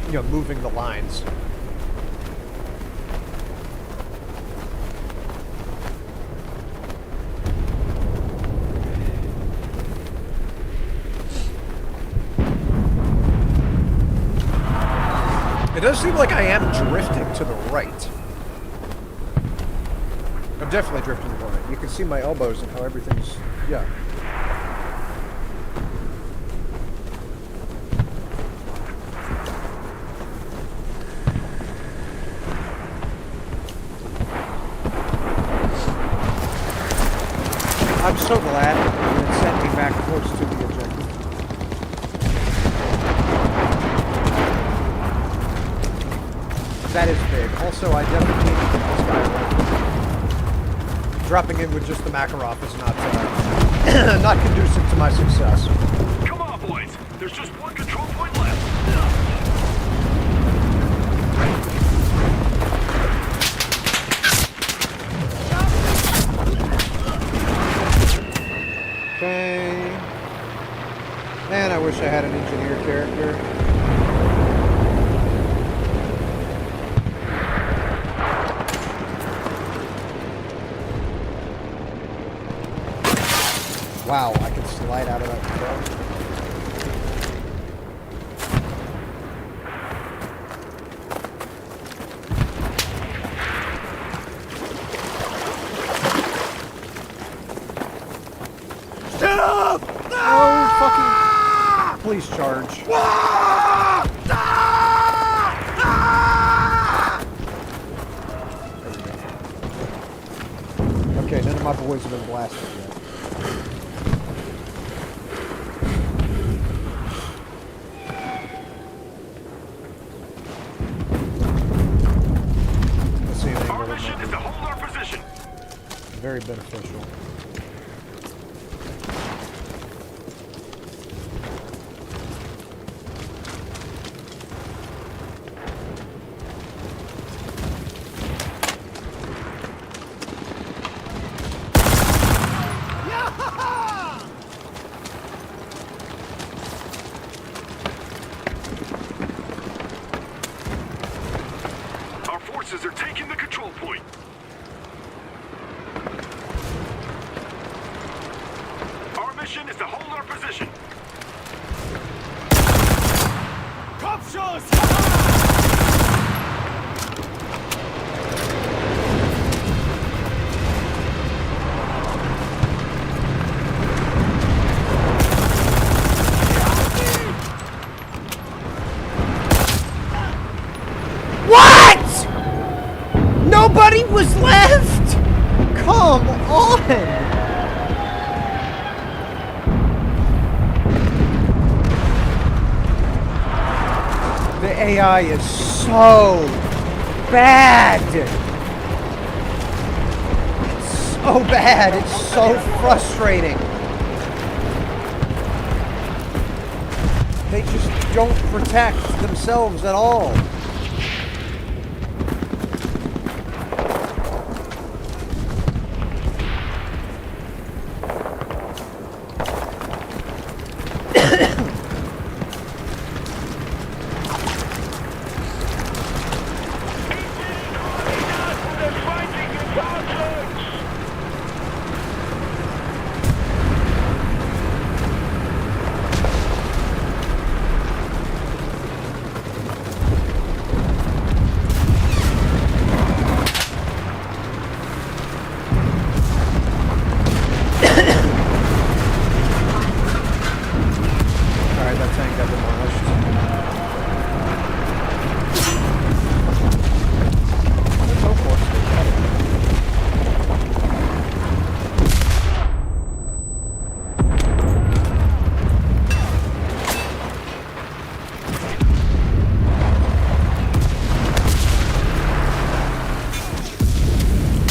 you know, moving the lines. It does seem like I am drifting to the right. I'm definitely drifting to the right. You can see my elbows and how everything's... yeah. I'm so glad that it sent me back close to the objective. That is big. Also, I definitely need to get this guy away. Dropping in with just the Makarov is not not conducive to my success. Come on, boys. There's just one control point left. Okay. Man, I wish I had an engineer character. Wow, I can slide out of that truck. Stand up! Oh, fucking... Please charge. Okay, none of my boys have been blasted yet. Let's see if they Our can mission is to hold our position. very beneficial. Our forces are taking the control point. Our mission is to hold our position. Kopfschuss! What? Nobody was left? Come on! The AI is so bad. It's so bad. It's so frustrating. They just don't protect themselves at all.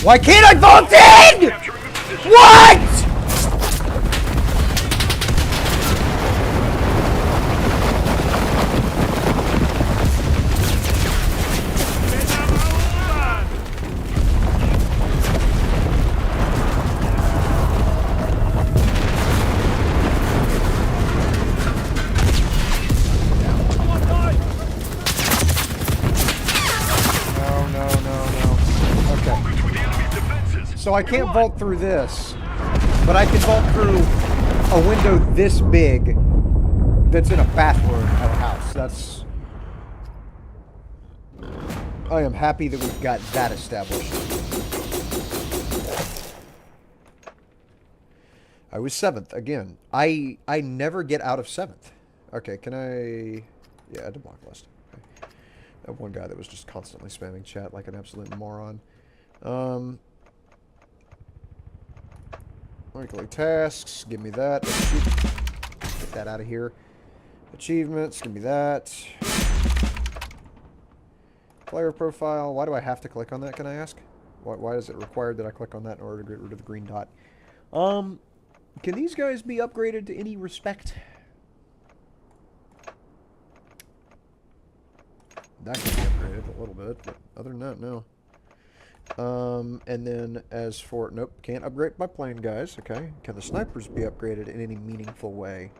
Why can't I vault in? What? So I can't vault through this, but I can vault through a window this big that's in a bathroom at a house. That's... I am happy that we've got that established. I was 7th again. I never get out of 7th. Okay, can I... Yeah, add to block list. Okay. That one guy that was just constantly spamming chat like an absolute moron. Weekly tasks, give me that. Get that out of here. Achievements, give me that. Player profile, why do I have to click on that, can I ask? Why is it required that I click on that in order to get rid of the green dot? Can these guys be upgraded to any respect? That can be upgraded a little bit, but other than that, no. And then as for... Nope, can't upgrade my plane, guys. Okay. Can the snipers be upgraded in any meaningful way?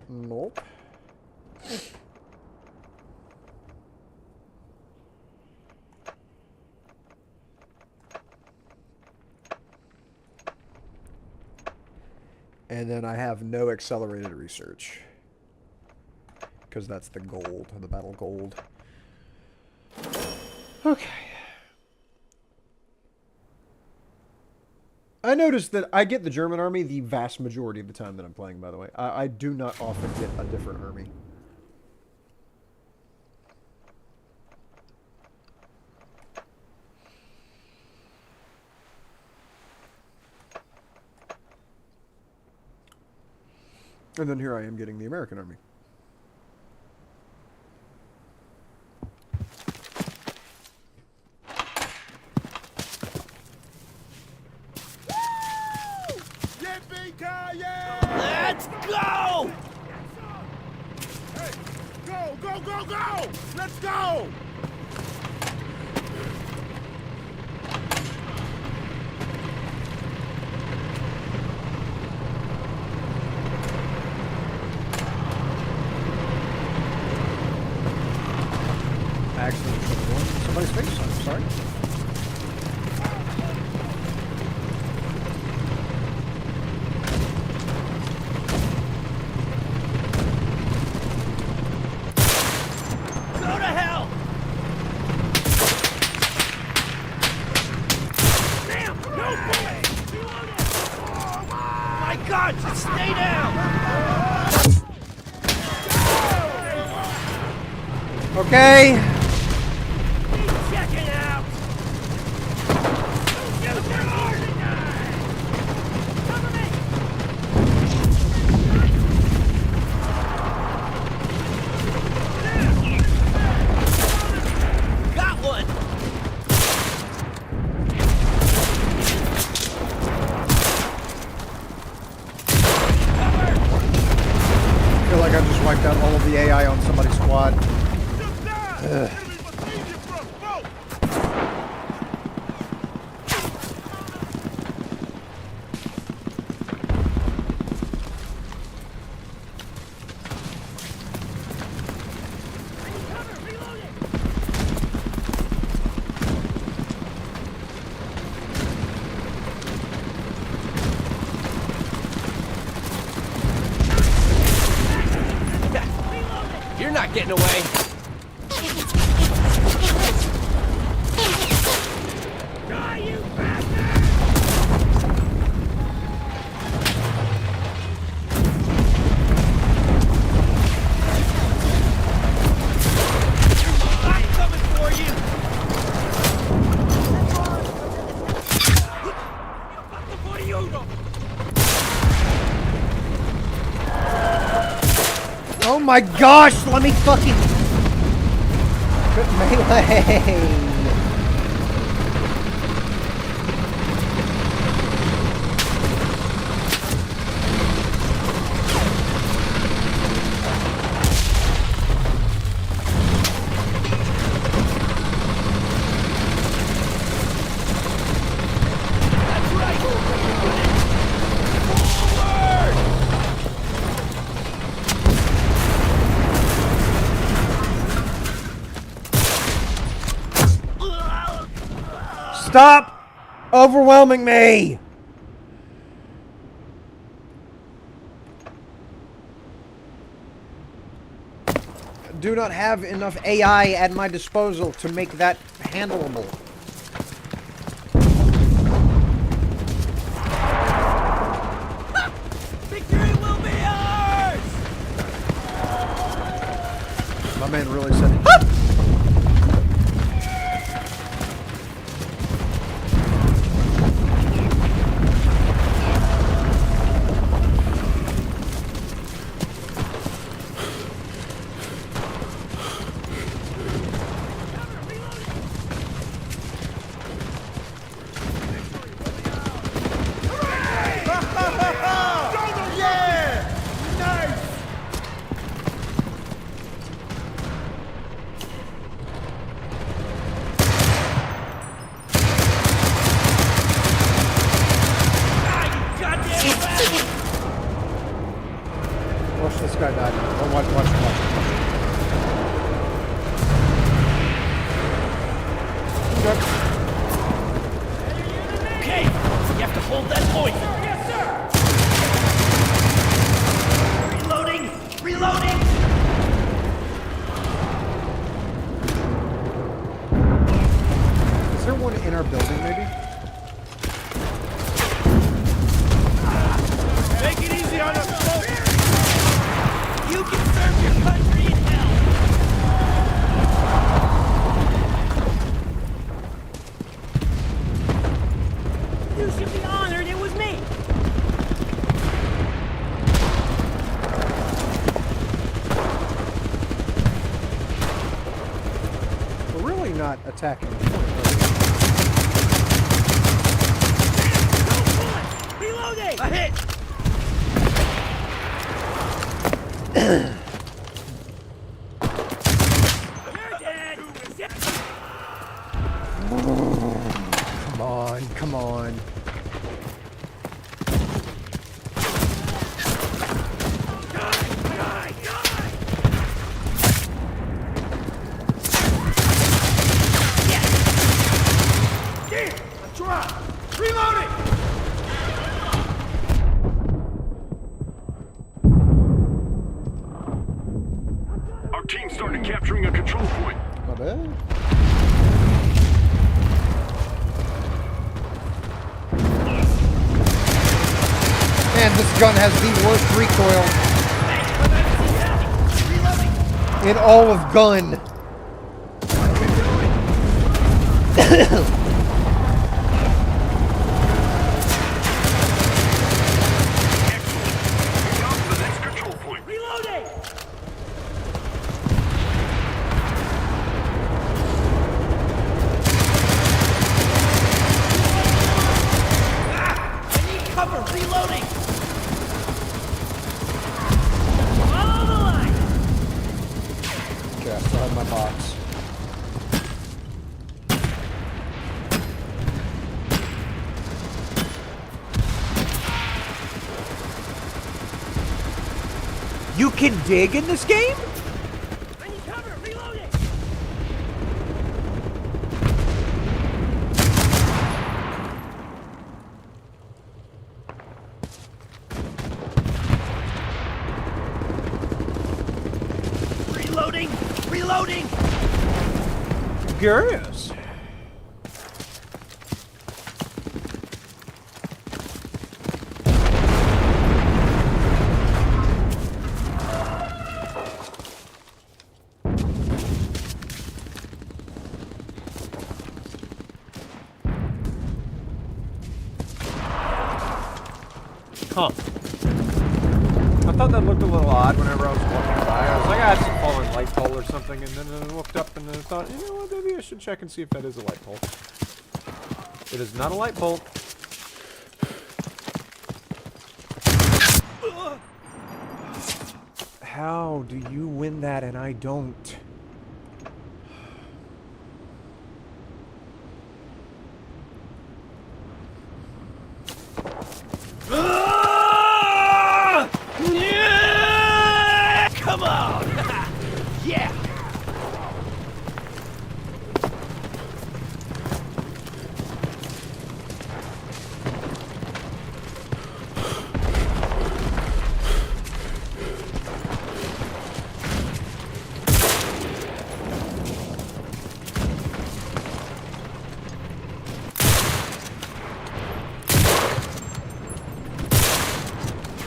Nope. And then I have no accelerated research. Because that's the gold, the battle gold. Okay. I noticed that I get the German army the vast majority of the time that I'm playing, by the way. I do not often get a different army. And then here I am getting the American army. Let's go! Hey, go, go, go, go! Let's go! Actually, somebody's face. I'm sorry. Stay down! Okay. Check it out! Cover me! Got one! squad. You're not getting away. Die, you bastard! I'm coming for you! Oh my gosh, let me fucking... Good melee! Stop overwhelming me! Do not have enough AI at my disposal to make that handleable. Victory will be ours! My man really said, watch this guy die. Oh, watch. Okay, you have to hold that point. Yes, sir. Reloading. Is there one in our building, maybe? Make it easy on us, folks. You can serve your country in hell. You should be honored it was me. We're really not attacking the point, are we? Reloading. A hit. You're dead. Come on. Our team started capturing a control point. Not bad. Man, this gun has the worst recoil in all of gun. Down to the next control point. Reloading. I need cover. Reloading. Follow the line. You can dig in this game? I need cover. Reloading. Reloading. Reloading. Curious. Huh. I thought that looked a little odd whenever I was walking by. I was like, ah, it's a fallen light pole or something, and then I looked up and I thought, you know what, maybe I should check and see if that is a light pole. It is not a light pole. How do you win that and I don't? Come on! Yeah!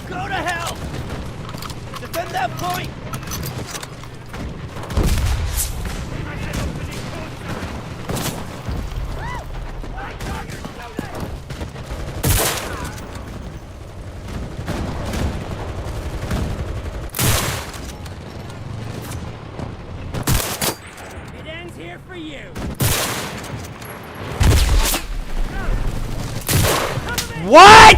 Go to hell! Defend that point! It ends here for you. What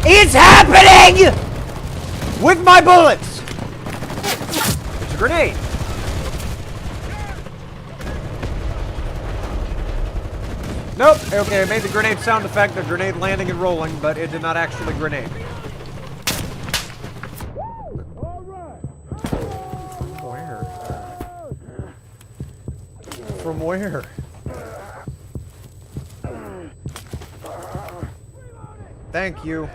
is happening with my bullets? It's a grenade. Nope. Okay, I made the grenade sound effect, the grenade landing and rolling, but it did not actually grenade. Where? From where? Thank you.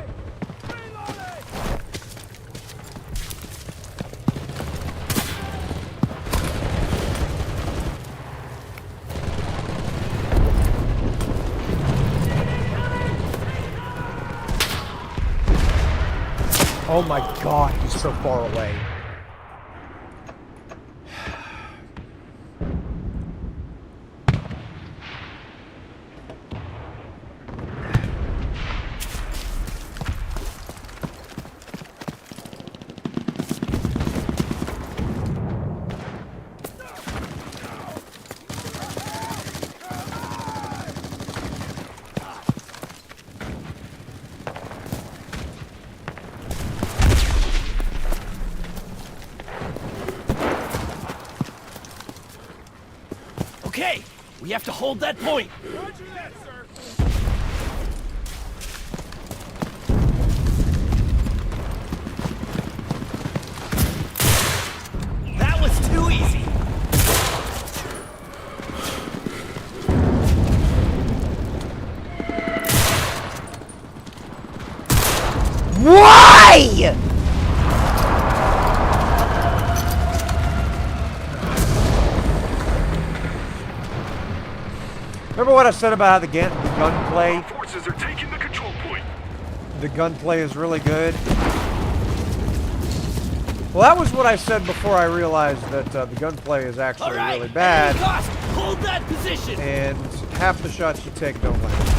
Oh my god, he's so far away. Okay, we have to hold that point. Roger that, sir. That was too easy. Why? Remember what I said about how the gunplay? Forces are taking the control point. The gunplay is really good. Well, that was what I said before I realized that the gunplay is All actually right, really at bad, any cost, hold that position. and half the shots you take don't land.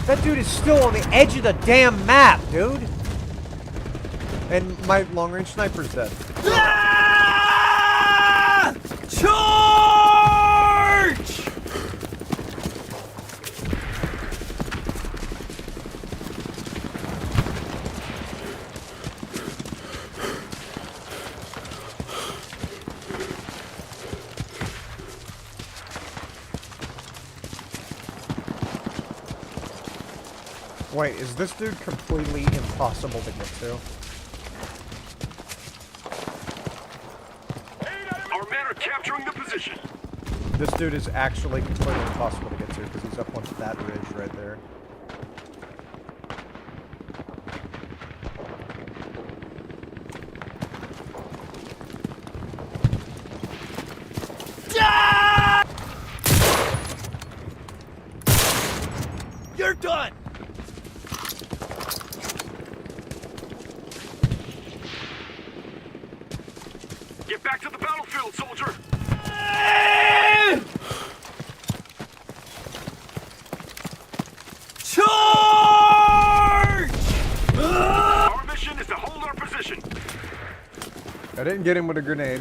That dude is still on the edge of the damn map, dude. And my long-range sniper's dead. Ah! Charge! Wait, is this dude completely impossible to get to? Our men are capturing the position. This dude is actually completely impossible to get to because he's up on that ridge right there. You're done! Get back to the battlefield, soldier. Charge! Our mission is to hold our position. I didn't get him with a grenade.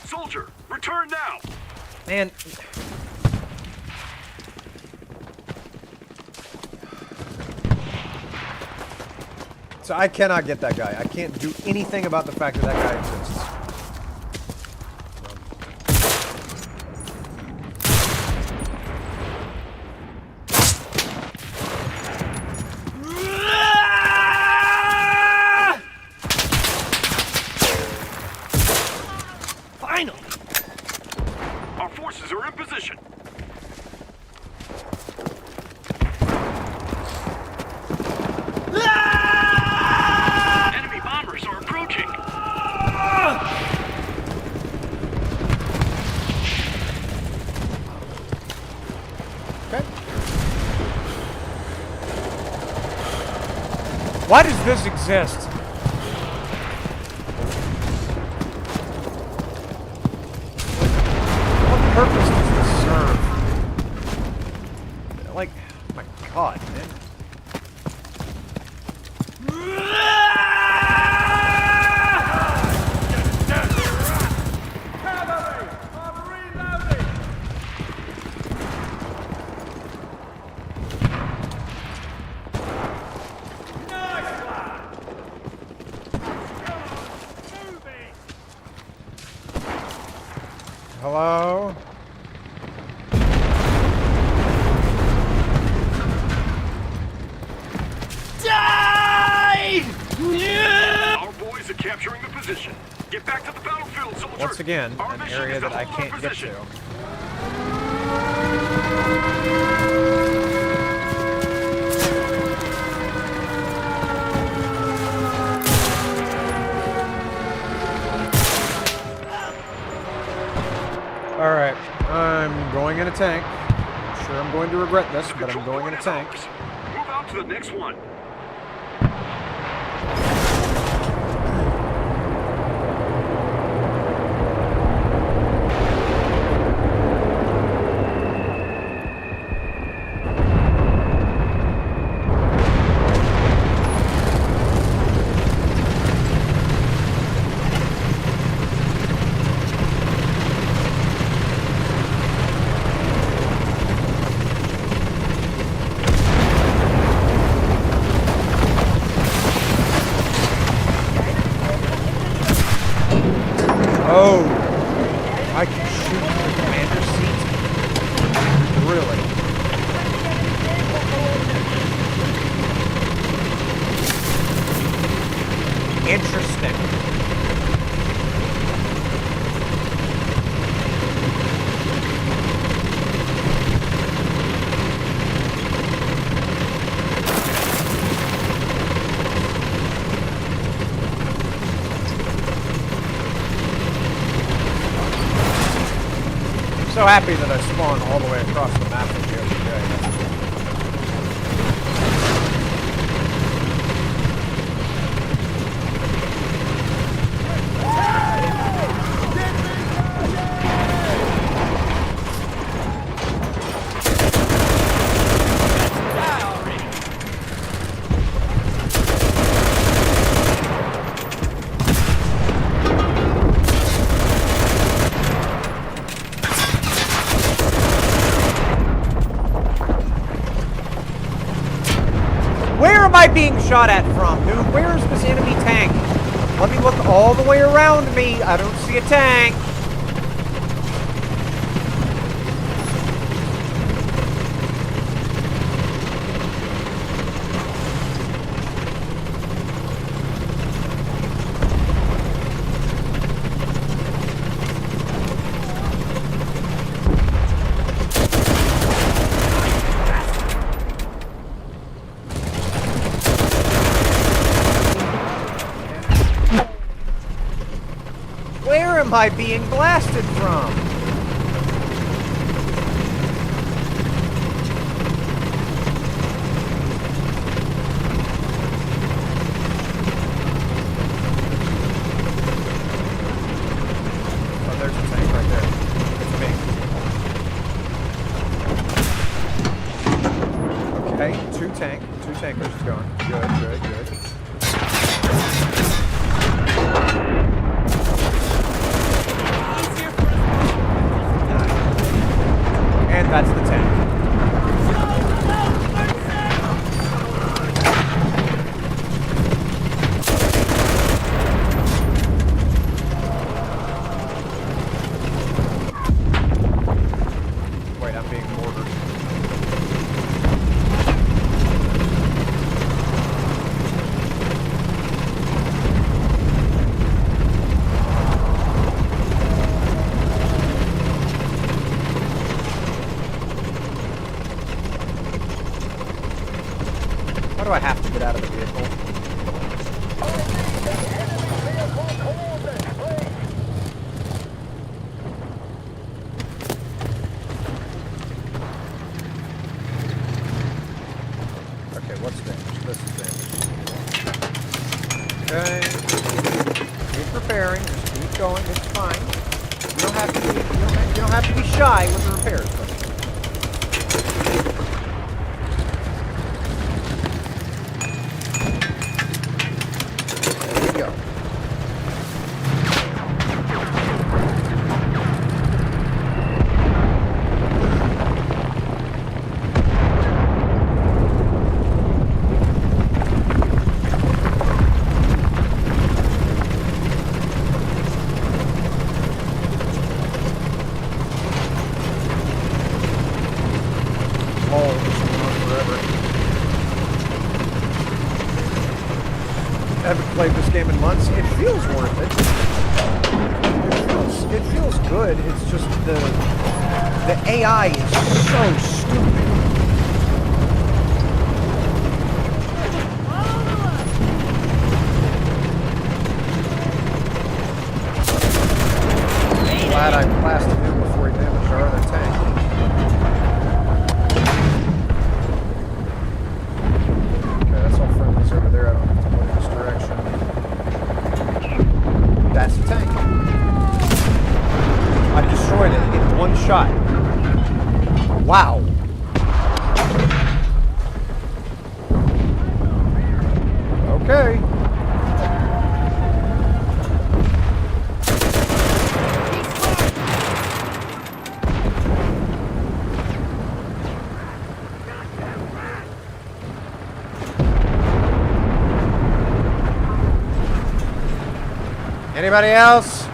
Soldier, return now. Man. So I cannot get that guy. I can't do anything about the fact that that guy exists. Finally! Our forces are in position. Enemy bombers are approaching. Okay. Why does this exist? What purpose does this serve? Like, oh my god, man. Cavalry! I'm reloading! Nice one! Come on, move it! Hello? Die! Our boys are capturing the position. Get back to the battlefield, soldier. Once again, Our an mission area is to that I hold our can't get position. to. Alright, I'm going in a tank. I'm sure I'm going to regret this, but I'm going in a tank. Move out to the next one. Oh, I can shoot from the commander's seat? Really? Interesting. So happy that I spawned all the way across the map with the other day. Die already! Where am I being shot at from, dude? Where is this enemy tank? Let me look all the way around me. I don't see a tank. Where am I being blasted from? Oh, there's a tank right there. It's me. Okay, two tankers going. Good. And that's the tank. Wait, I'm being mortared. How do I have to get out of the vehicle? Okay, what's damaged? This is damaged. Okay. Keep repairing. Just keep going. It's fine. You don't have to be. You don't have to be shy with the repairs. But go. Oh, this will go on forever. I haven't played this game in months. It feels worth it. It feels good. It's just the AI is so stupid. Glad I blasted him before he damaged our other tank. Okay, that's all friendlies over there. I don't have to go in this direction. That's the tank. I destroyed it in one shot. Wow. Okay. Anybody else?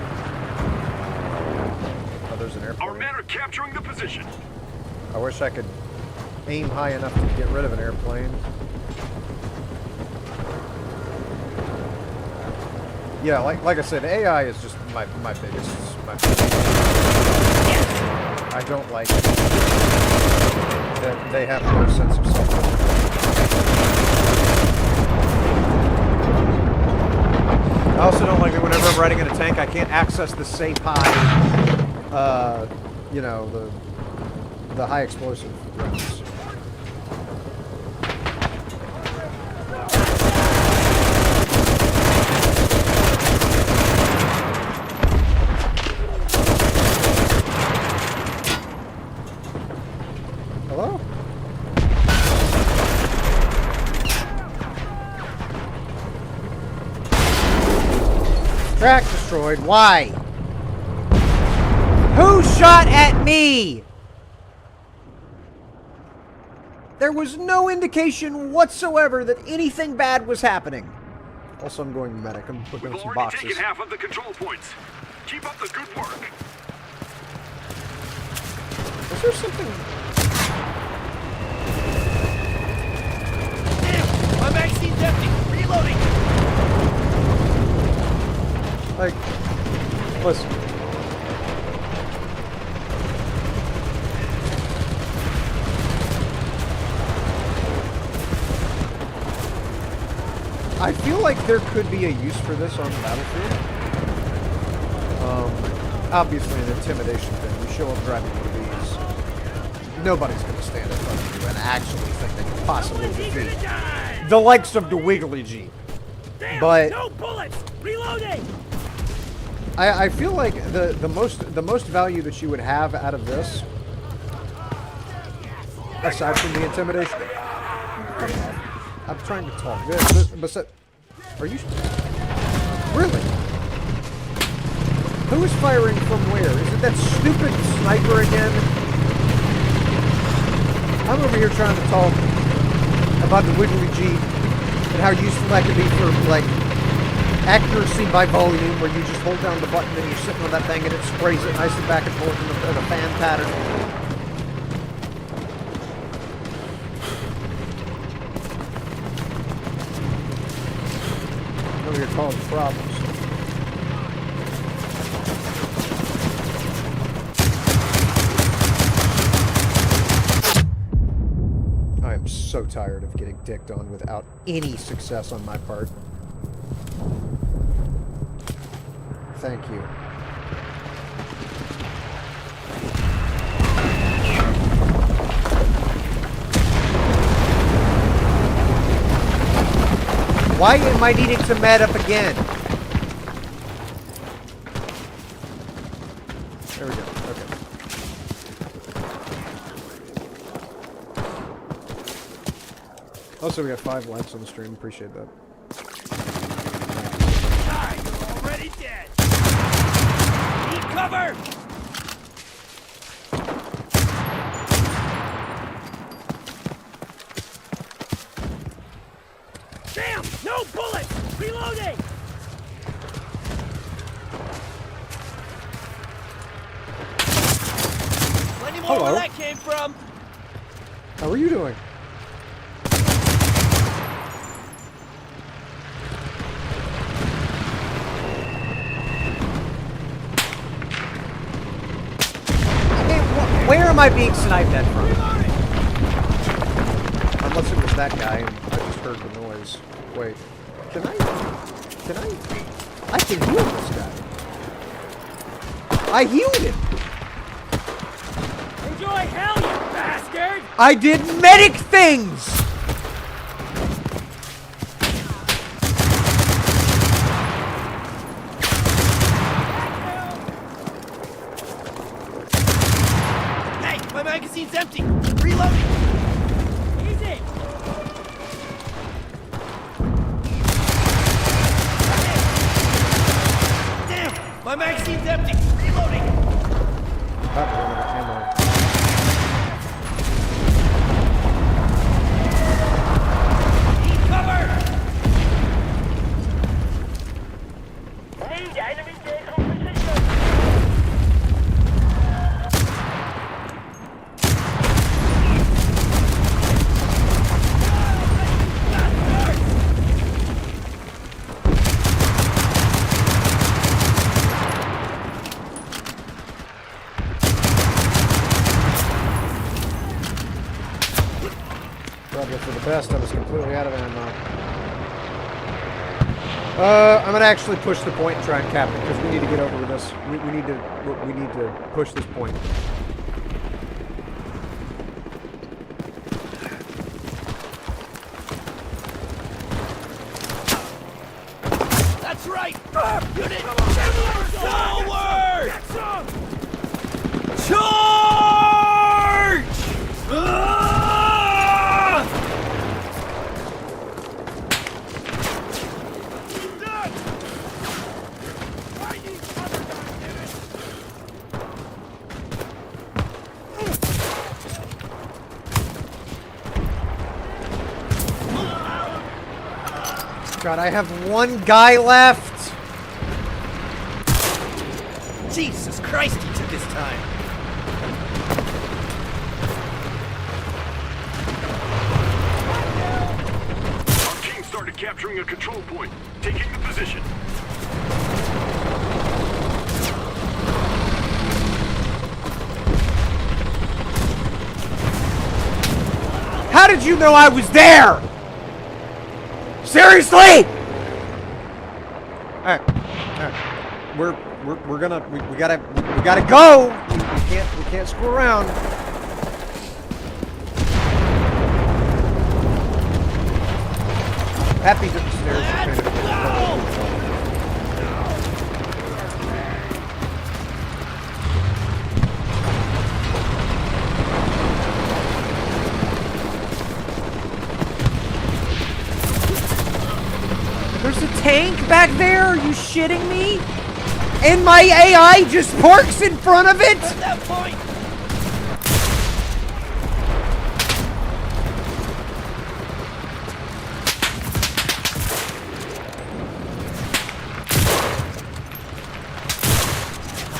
Oh, there's an airplane. Our men are capturing the position. I wish I could aim high enough to get rid of an airplane. Yeah, like I said, AI is just my biggest. I don't like it. That they have no sense of self. I also don't like it whenever I'm riding in a tank, I can't access the safe high, you know, the high explosive rounds. Hello? Track destroyed. Why? Who shot at me? There was no indication whatsoever that anything bad was happening. Also, I'm going medic. I'm putting We've on some already boxes. taken half of the control points. Keep up the good work. Is there something? Damn! My magazine's empty! Reloading! Like, listen. I feel like there could be a use for this on the battlefield. Obviously an intimidation thing. You show up driving one of these, nobody's going to stand in front of you and actually think they can possibly defeat the likes of the Wiggly Jeep. Damn! But No bullets! Reloading! I feel like the most value that you would have out of this, aside from the intimidation, I'm trying to talk. Are you really? Who is firing from where? Is it that stupid sniper again? I'm over here trying to talk about the Wiggly Jeep and how useful that could be for like accuracy by volume, where you just hold down the button and you're sitting on that thing and it sprays it nicely back and forth in a fan pattern. Over here causing problems. I am so tired of getting dicked on without any success on my part. Thank you. Why am I needing to med up again? There we go. Okay. Also, we got 5 likes on the stream. Appreciate that. Die! You're already dead! Need cover! Damn! No bullets! Reloading! Plenty more Hello. where that came from! How are you doing? Where am I being sniped at from? Unless it was that guy and I just heard the noise. Wait. Can I can heal this guy. I healed him! Enjoy hell, you bastard! I did medic things! Hey, my magazine's empty! Reloading! Easy! Damn! My magazine's empty! Reloading! Running out of ammo. Need cover! Need enemy vehicle position. Probably for the best, I was completely out of ammo. I'm gonna actually push the point and try and cap it because we need to get over this. We need to push this point. That's right! Unit! Forward! Charge! Ah! God, I have one guy left. Jesus Christ, he took his time. Our team started capturing a control point, taking the position. How did you know I was there? Seriously? All right. We're gonna we gotta go. We can't screw around. Happy that the stairs are kind of There's a tank back there? Are you shitting me? And my AI just parks in front of it? At that point!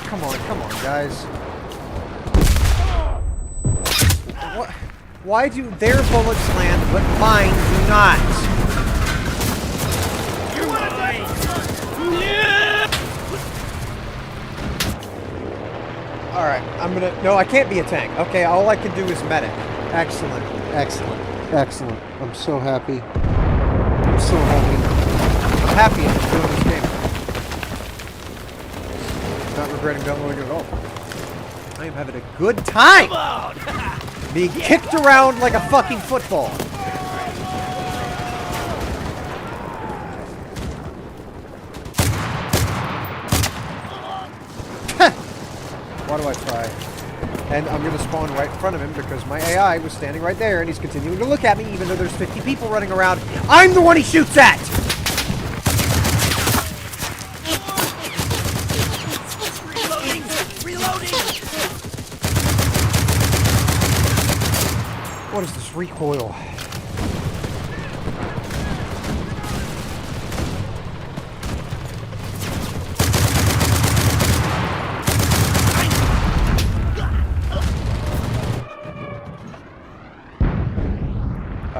Come on, guys. What? Why do their bullets land, but mine do not? Alright, I'm gonna... No, I can't be a tank. Okay, all I can do is medic. Excellent. Excellent. Excellent. I'm so happy. I'm so happy. I'm happy I'm doing this game. Not regretting downloading it at all. I am having a good time! Come on! Being kicked around like a fucking football. Why do I try? And I'm gonna spawn right in front of him because my AI was standing right there and he's continuing to look at me even though there's 50 people running around. I'm the one he shoots at! Reloading! Reloading! What is this recoil?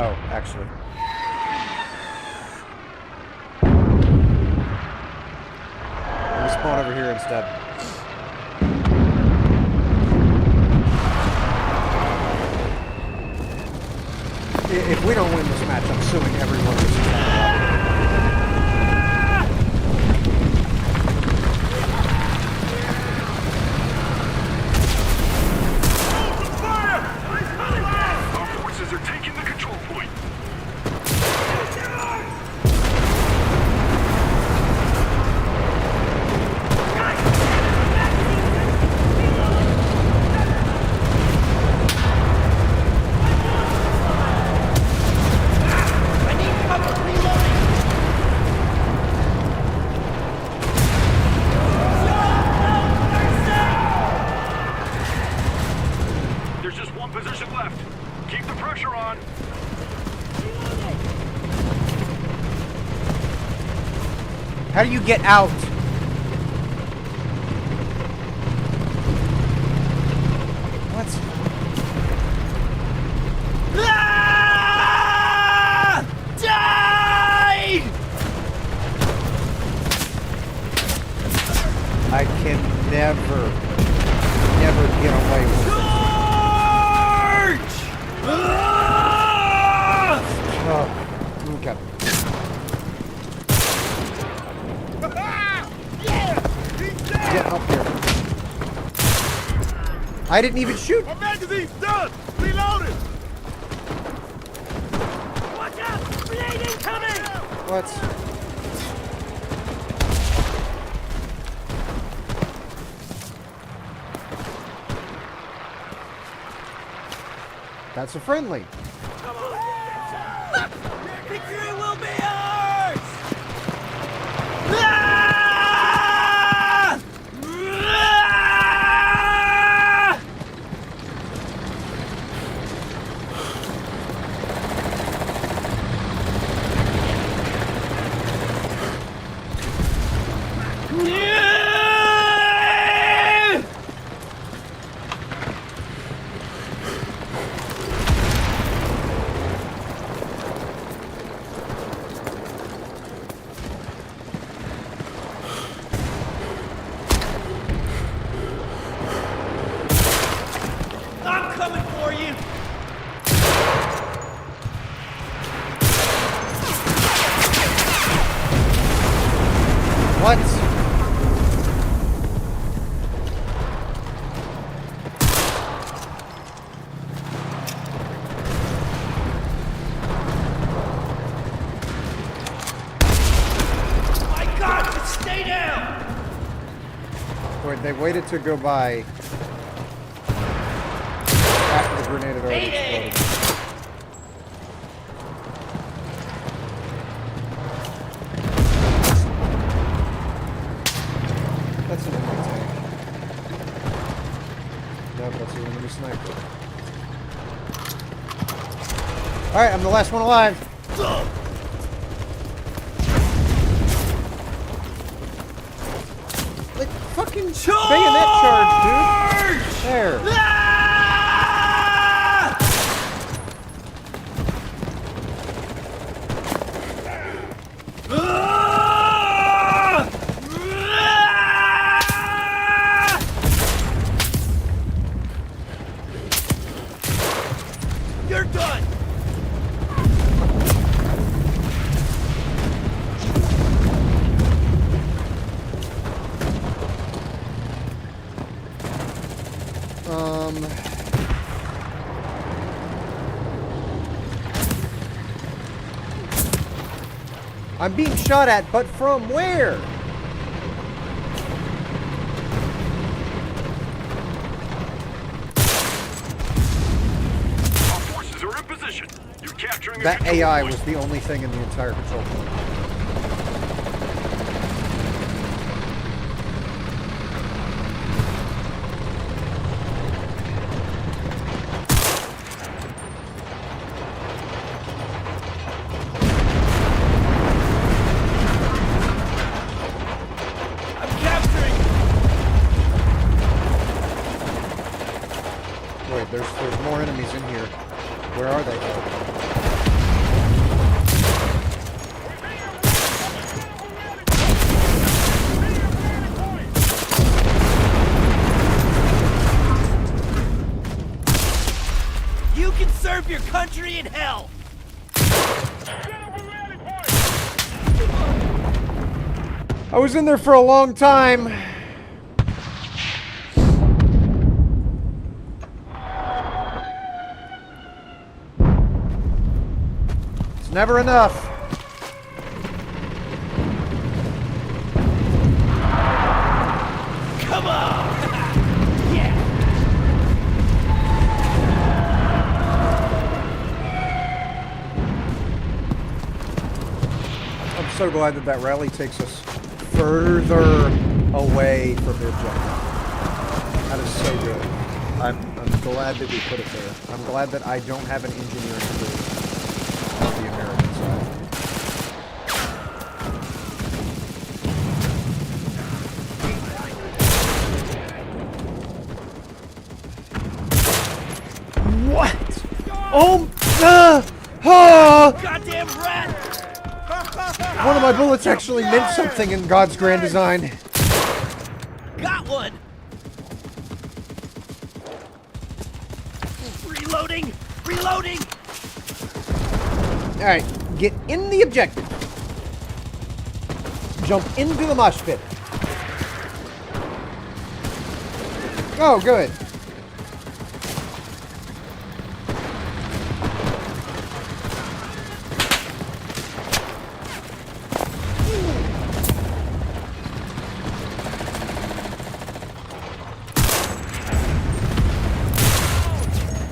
Oh, actually. Let me spawn over here instead. If we don't win this match, I'm suing everyone. Our forces are taking the control point. I need cover! Reloading! There's just one position left. Keep the pressure on. How do you get out? What? Ah! Die! I can never get away with it. Charge! Ah! Oh, okay. Get up here. I didn't even shoot. Our magazine's done! Reloaded! Watch out! Grenade incoming! What? That's a friendly. Victory will be ours! Ah! Ah! They waited to go by after the grenade had already exploded. That's an enemy tank. No, that's an enemy sniper. Alright, I'm the last one alive. Like, fucking bayonet charge, dude. There. You're done! I'm being shot at, but from where? Our forces are in position. You're capturing That a control AI point. was the only thing in the entire control point. I'm capturing! Wait, there's more enemies in here. Where are they? You can serve your country in hell! I was in there for a long time. It's never enough. Come on! Yeah! I'm so glad that that rally takes us further away from the objective. That is so good. I'm glad that we put it there. I'm glad that I don't have an engineering crew on the American side. What? Oh! Goddamn rat! One of my bullets actually meant something in God's grand design. Got one! Reloading! Reloading! Alright, get in the objective. Jump into the mosh pit. Oh, good.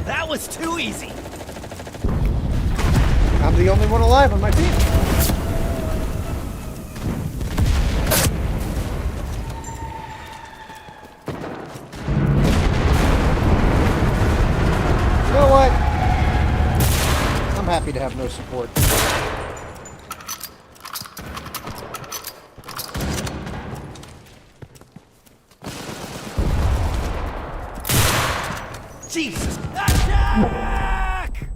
That was too easy! I'm the only one alive on my team. You know what? I'm happy to have no support. Jesus! Attack!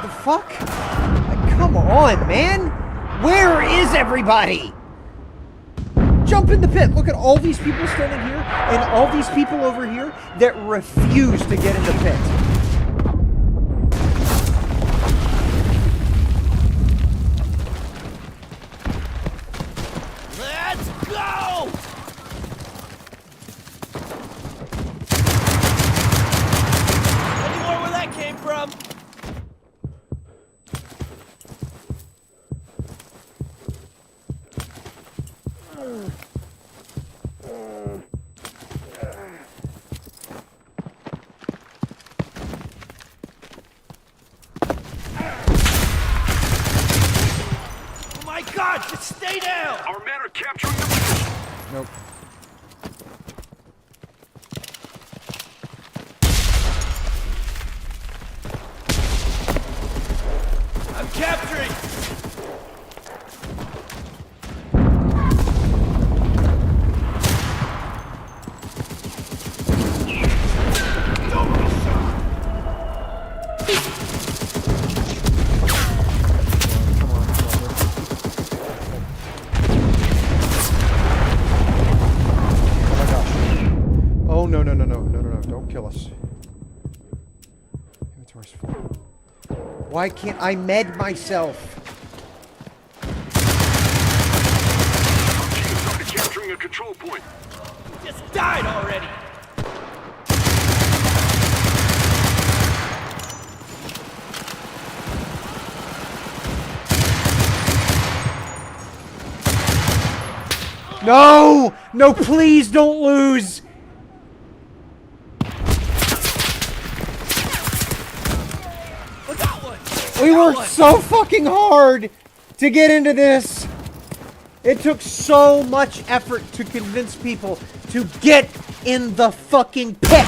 The fuck? Come on, man! Where is everybody? Jump in the pit. Look at all these people standing here and all these people over here that refuse to get in the pit. Let's go! Stay down! Our men are capturing the position. Nope. I'm capturing! Oh, no, no, no, no, no, no, no. Don't kill us. Inventory's full. Why can't I med myself? Team started capturing a control point. Just died already! No! No, please don't lose! I got one! We worked so fucking hard to get into this. It took so much effort to convince people to get in the fucking pit.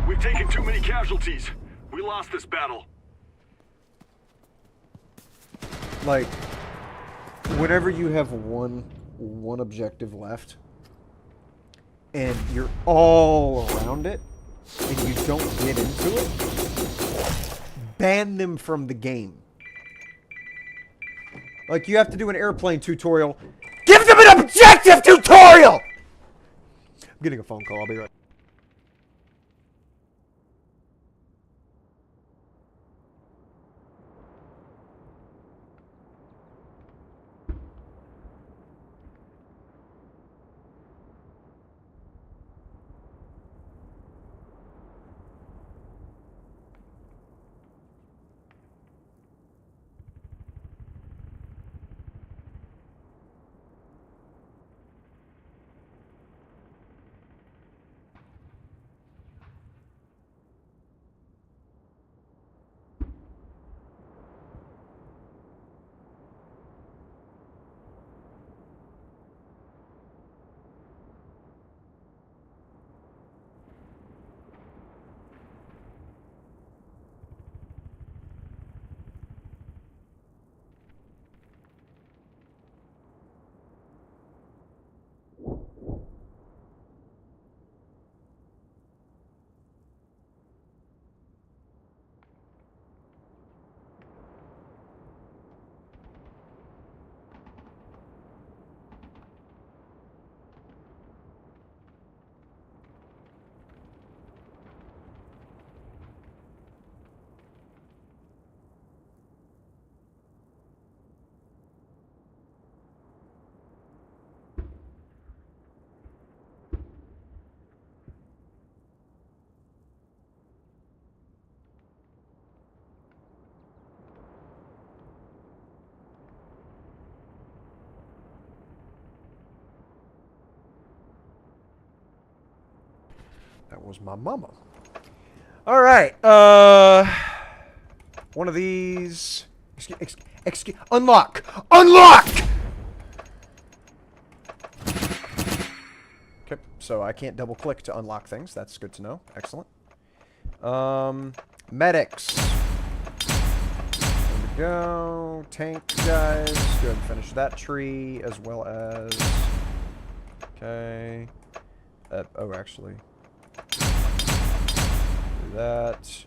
We've taken too many casualties. We lost this battle. Like, whenever you have one objective left, and you're all around it, and you don't get into it, ban them from the game. Like, you have to do an airplane tutorial. Give them an objective tutorial! I'm getting a phone call. I'll be right. That was my mama. All right. One of these. Excuse. Unlock. Unlock. Okay. So I can't double click to unlock things. That's good to know. Excellent. Medics. There we go. Tank guys. Go ahead and finish that tree as well as. Okay. Oh, actually. Do that.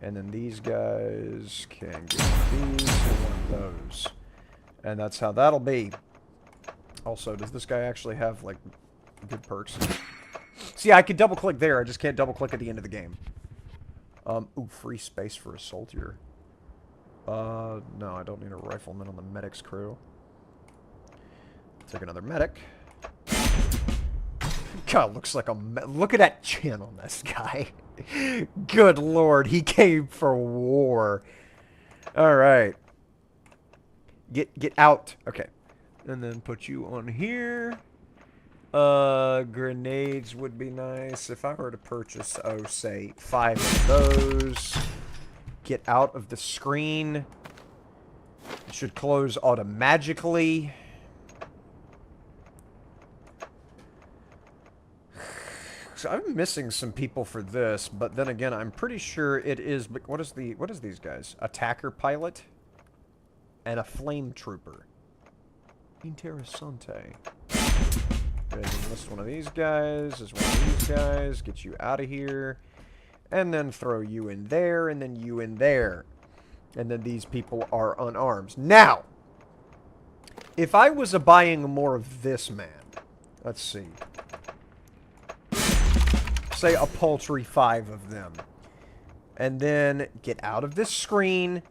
And then these guys can get one of these and one of those. And that's how that'll be. Also, does this guy actually have, like, good perks? See, I could double click there. I just can't double click at the end of the game. Ooh, free space for a soldier. No, I don't need a rifleman on the medic's crew. Take another medic. God, looks like a... Look at that chin on this guy. Good lord, he came for war. Alright. Get out. Okay. And then put you on here. Grenades would be nice. If I were to purchase, oh, say, 5 of those. Get out of the screen. It should close automatically. So I'm missing some people for this, but then again, I'm pretty sure it is... What is these guys? Attacker pilot? And a flame trooper. Interessante. Enlist one of these guys, as one of these guys, get you out of here, and then throw you in there, and then you in there. And then these people are unarmed. Now, if I was buying more of this man, let's see. Say a paltry 5 of them. And then get out of this screen.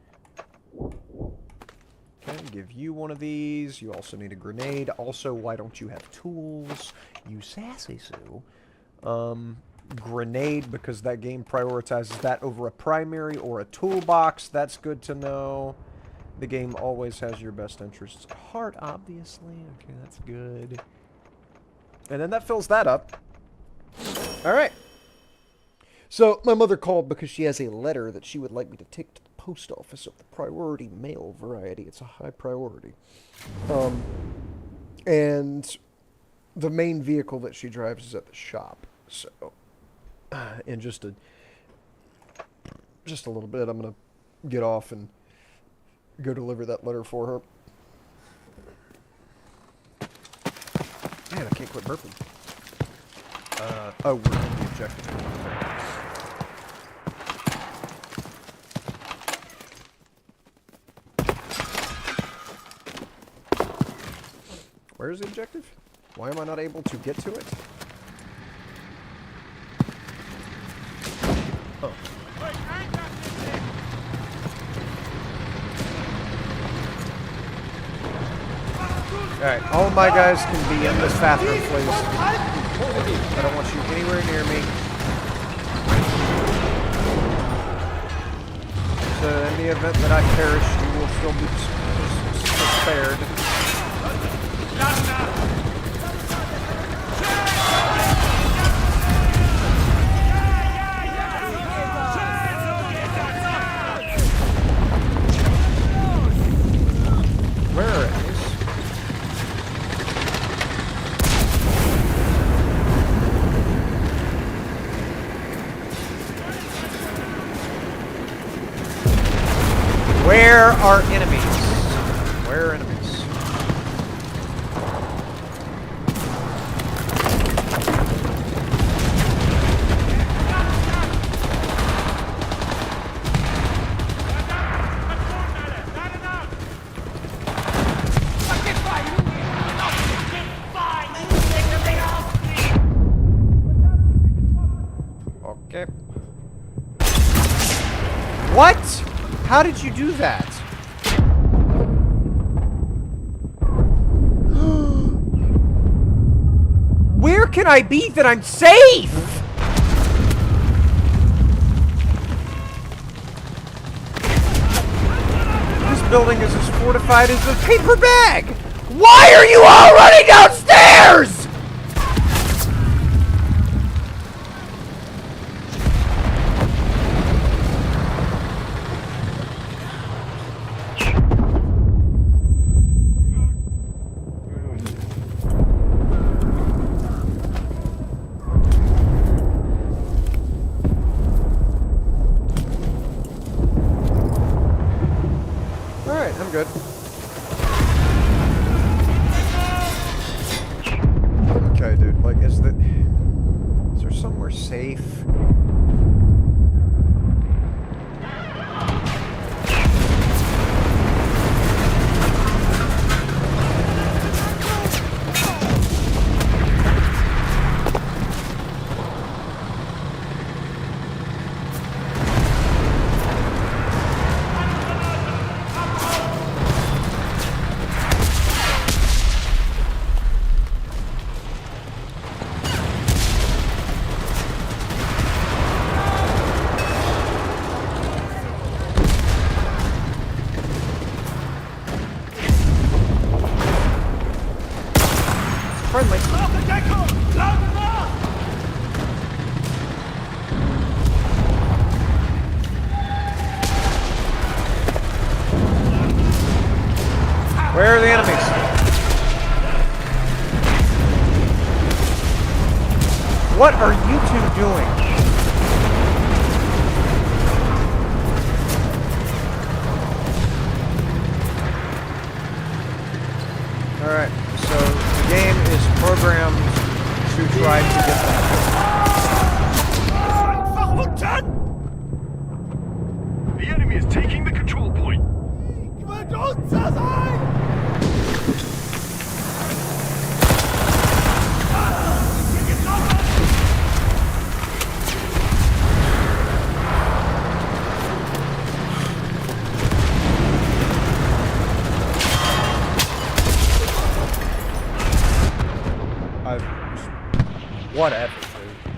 Okay, give you one of these. You also need a grenade. Also, why don't you have tools? You sassy Sue. Grenade, because that game prioritizes that over a primary or a toolbox. That's good to know. The game always has your best interests at heart, obviously. Okay, that's good. And then that fills that up. Alright. So, my mother called because she has a letter that she would like me to take to the post office of the priority mail variety. It's a high priority. And the main vehicle that she drives is at the shop. So, in just a little bit, I'm going to get off and go deliver that letter for her. Man, I can't quit burping. Oh, we're on the objective. Where is the objective? Why am I not able to get to it? Oh. Alright, all of my guys can be in this bathroom, please. I don't want you anywhere near me. So in the event that I perish, you will still be spared. Where are these? Where are enemies? Where are enemies? Okay. What? How did you do that? Where can I be that I'm safe? This building is as fortified as a paper bag. Why are you all running downstairs? Alright, I'm good. Okay, dude, like, is there somewhere safe? Friendly. Where are the enemies? What are you two doing? Alright, so the game is programmed to try to get them. The enemy is taking the control point. Whatever, dude.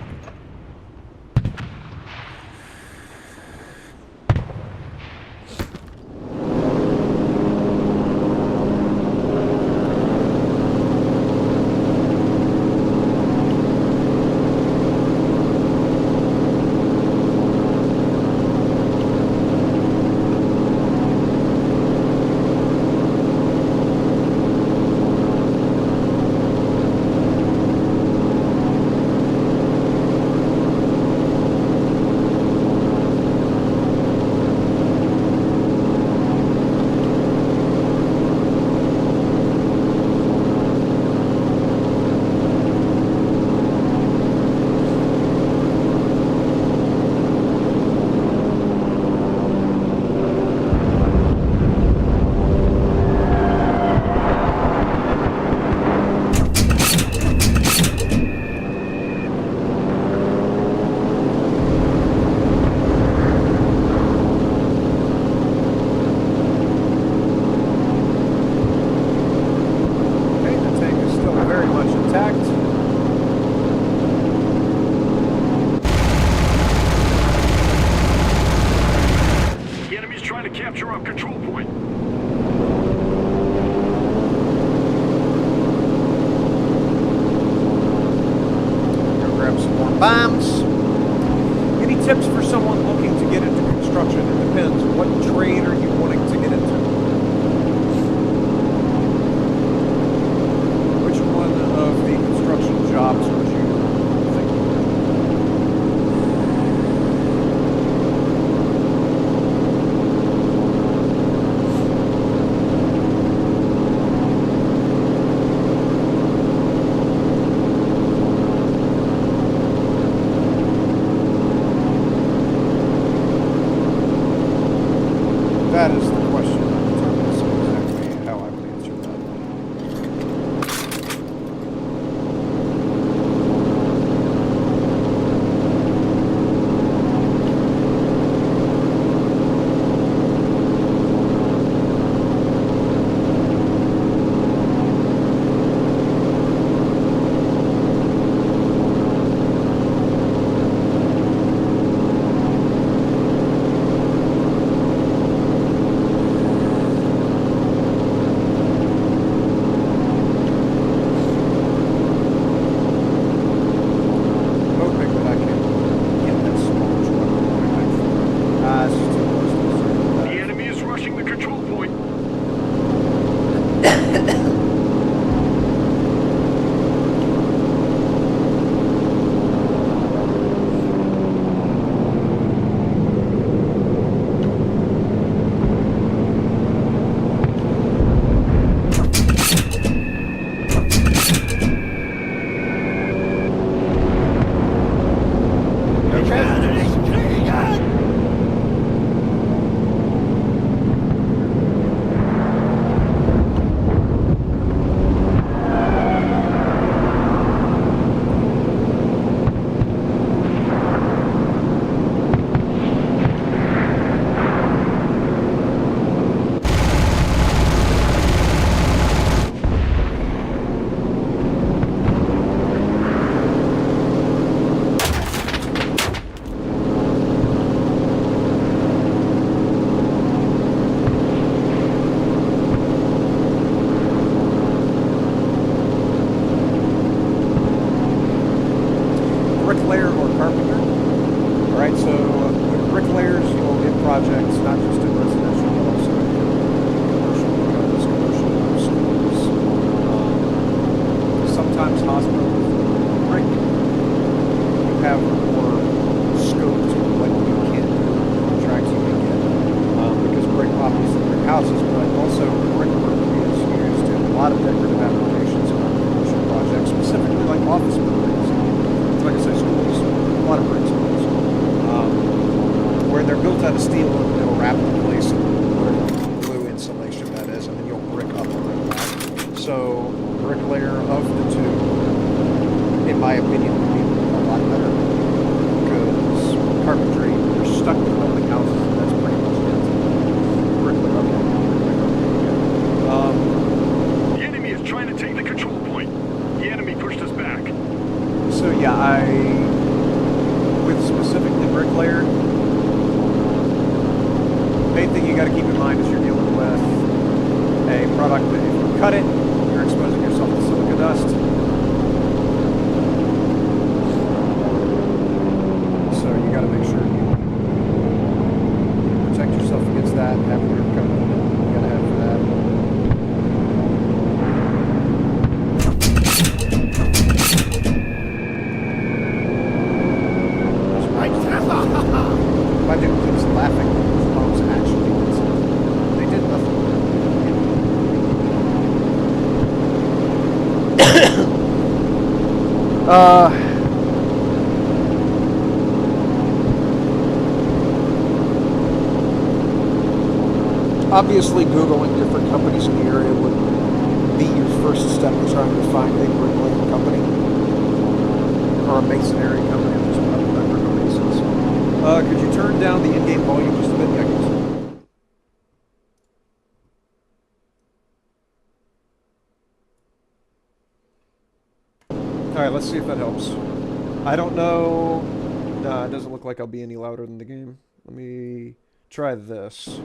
capture our control point. Go grab some more bombs. Any tips for someone looking to get into construction? It depends. What trade are you wanting to get into? Which one of the construction jobs would you think you would? That is the question. sometimes hospitals, brick, you have more scope to what you can do, contracts you can get, because brick, obviously, brick houses, but also brickwork is used in a lot of decorative applications on commercial projects, specifically like office buildings. Like I say, schools, a lot of brick schools, where they're built out of steel and they'll wrap in place in whatever glue insulation that is, and then you'll brick up around that. So, bricklayer of the two, in my opinion, would be a lot better, because carpentry, you're stuck with building houses, and that's pretty much it. Bricklayer, okay. The enemy is trying to take the control point. The enemy pushed us back. So yeah, with specifically bricklayer, main thing you got to keep in mind is you're dealing with a product that if you cut it, you're exposing yourself to silica dust. So you got to make sure you protect yourself against that. Have your coat you got to have for that. My dude was laughing. His mom's actually did something. They did nothing. Obviously, Googling different companies in the area would be your first step in trying to find a bricklaying company or a masonry company. Could you turn down the in-game volume just a bit, Echoes? Alright, let's see if that helps. I don't know... Nah, it doesn't look like I'll be any louder than the game. Let me try this.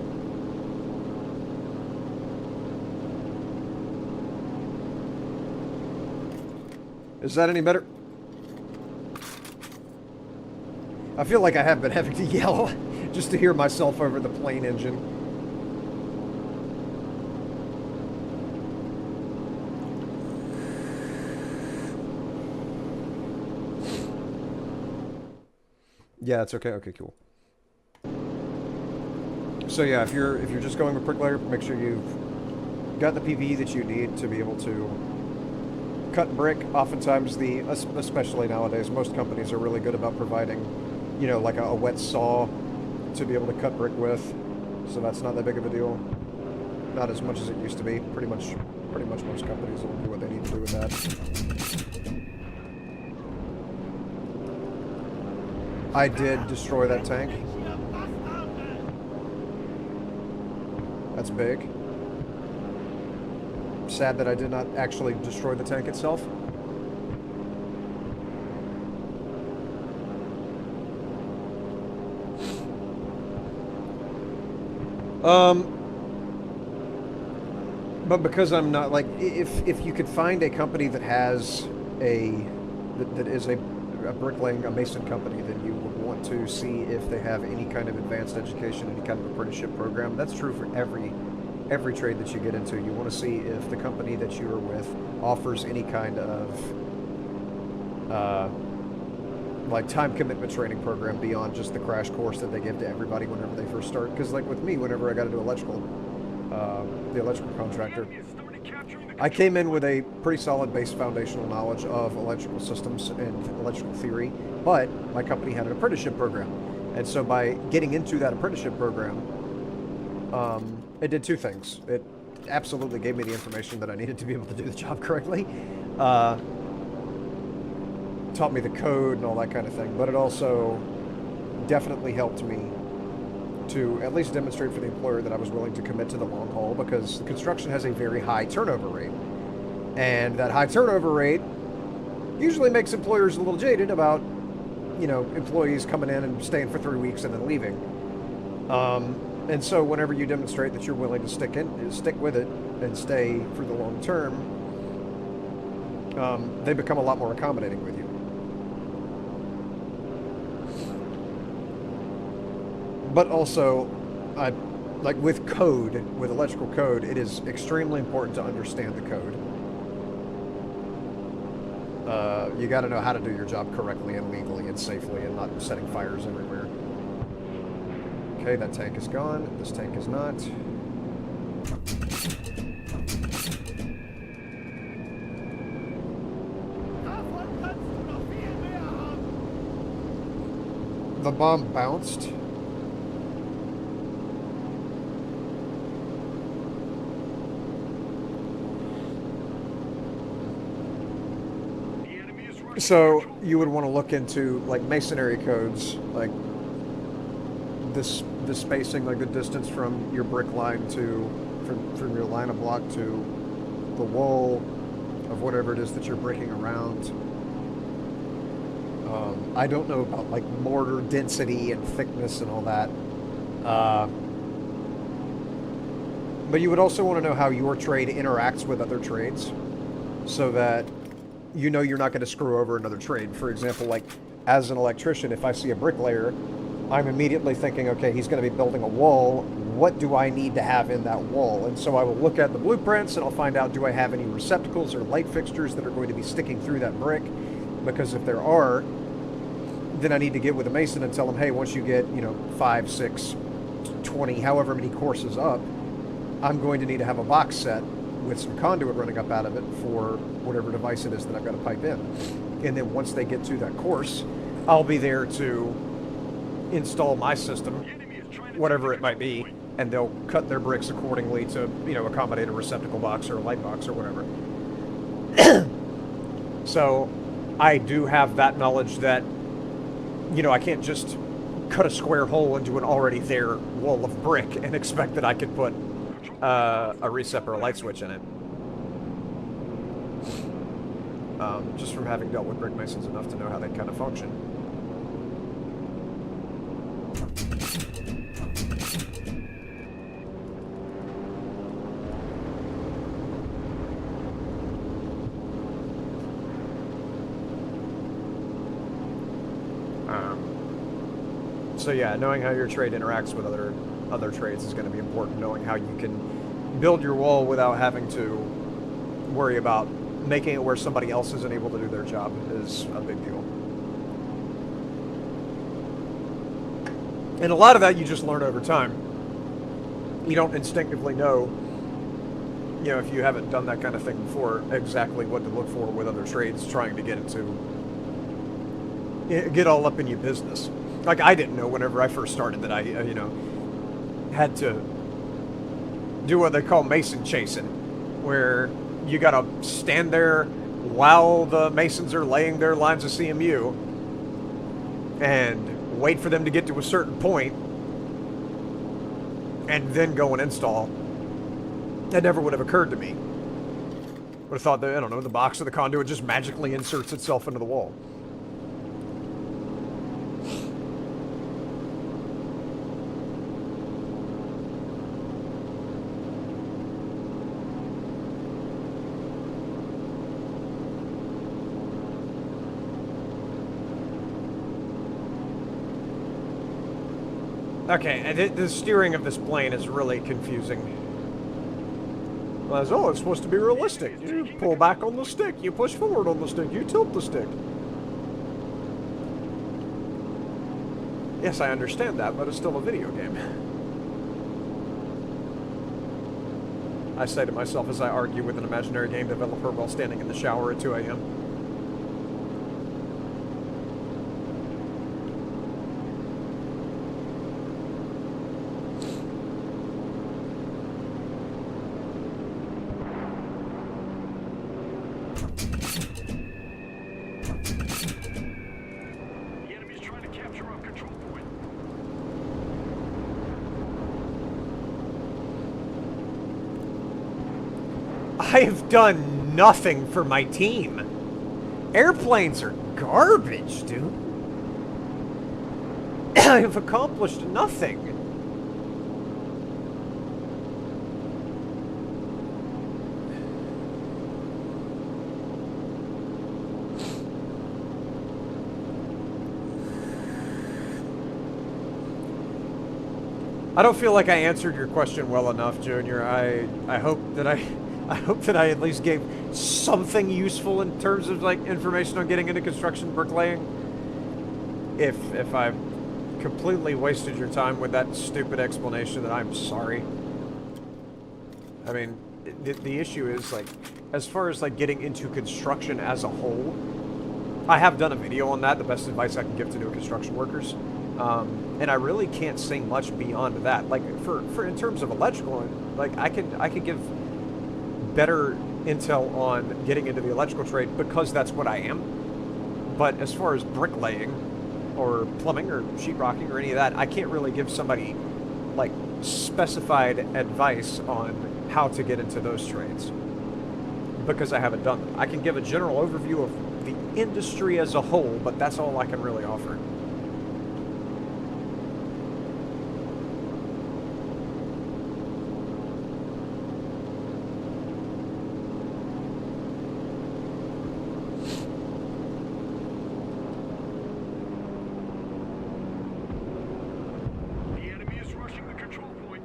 Is that any better? I feel like I have been having to yell just to hear myself over the plane engine. Yeah, it's okay. Okay, cool. So yeah, if you're just going with bricklayer, make sure you've got the PPE that you need to be able to cut brick. Oftentimes, especially nowadays, most companies are really good about providing, you know, like a wet saw to be able to cut brick with, so that's not that big of a deal. Not as much as it used to be. Pretty much most companies will do what they need to do with that. I did destroy that tank. That's big. Sad that I did not actually destroy the tank itself. But because I'm not, like, if you could find a company that has that is a bricklaying, a mason company, then you would want to see if they have any kind of advanced education, any kind of apprenticeship program. That's true for every trade that you get into. You want to see if the company that you are with offers any kind of like time commitment training program beyond just the crash course that they give to everybody whenever they first start. Because like with me, whenever I got into electrical, the electrical contractor, I came in with a pretty solid base foundational knowledge of electrical systems and electrical theory, but my company had an apprenticeship program. And so by getting into that apprenticeship program, it did two things. It absolutely gave me the information that I needed to be able to do the job correctly. Taught me the code and all that kind of thing, but it also definitely helped me to at least demonstrate for the employer that I was willing to commit to the long haul, because construction has a very high turnover rate. And that high turnover rate usually makes employers a little jaded about, you know, employees coming in and staying for 3 weeks and then leaving. And so whenever you demonstrate that you're willing to stick with it and stay for the long term, they become a lot more accommodating with you. But also, like with code, with electrical code, it is extremely important to understand the code. You got to know how to do your job correctly and legally and safely and not setting fires everywhere. Okay, that tank is gone. This tank is not. Davon kannst du noch viel mehr haben. The bomb bounced. So you would want to look into like masonry codes, like this spacing, like the distance from your brick line to from your line of block to the wall of whatever it is that you're breaking around. I don't know about like mortar density and thickness and all that. But you would also want to know how your trade interacts with other trades so that you know you're not going to screw over another trade. For example, like as an electrician, if I see a bricklayer, I'm immediately thinking, okay, he's going to be building a wall. What do I need to have in that wall? And so I will look at the blueprints and I'll find out, do I have any receptacles or light fixtures that are going to be sticking through that brick? Because if there are, then I need to get with a mason and tell them, hey, once you get, 5, 6, 20, however many courses up, I'm going to need to have a box set with some conduit running up out of it for whatever device it is that I've got to pipe in. And then once they get to that course, I'll be there to install my system, whatever it might be, and they'll cut their bricks accordingly to, accommodate a receptacle box or a light box or whatever. So I do have that knowledge that, I can't just cut a square hole into an already there wall of brick and expect that I could put a recep or a light switch in it. Just from having dealt with brick masons enough to know how they kind of function. So yeah, knowing how your trade interacts with other trades is going to be important. Knowing how you can build your wall without having to worry about making it where somebody else isn't able to do their job is a big deal. And a lot of that you just learn over time. You don't instinctively know, if you haven't done that kind of thing before, exactly what to look for with other trades trying to get all up in your business. Like, I didn't know whenever I first started that I, had to do what they call mason chasing, where you gotta stand there while the masons are laying their lines of CMU and wait for them to get to a certain point and then go and install. That never would have occurred to me. Would have thought that, the box of the conduit just magically inserts itself into the wall. Okay, the steering of this plane is really confusing. Well, it's supposed to be realistic. You pull back on the stick, you push forward on the stick, you tilt the stick. Yes, I understand that, but it's still a video game. I say to myself as I argue with an imaginary game developer while standing in the shower at 2 a.m. I have done nothing for my team. Airplanes are garbage, dude. I have accomplished nothing. I don't feel like I answered your question well enough, Junior. I hope that I I hope that I at least gave something useful in terms of, like, information on getting into construction bricklaying. If I've completely wasted your time with that stupid explanation, then I'm sorry. I mean, the issue is, like, as far as, like, getting into construction as a whole, I have done a video on that, the best advice I can give to new construction workers. And I really can't say much beyond that. Like, for in terms of electrical, like, I could give better intel on getting into the electrical trade because that's what I am. But as far as bricklaying or plumbing or sheetrocking or any of that, I can't really give somebody, like, specified advice on how to get into those trades because I haven't done them. I can give a general overview of the industry as a whole, but that's all I can really offer. The enemy is rushing the control point.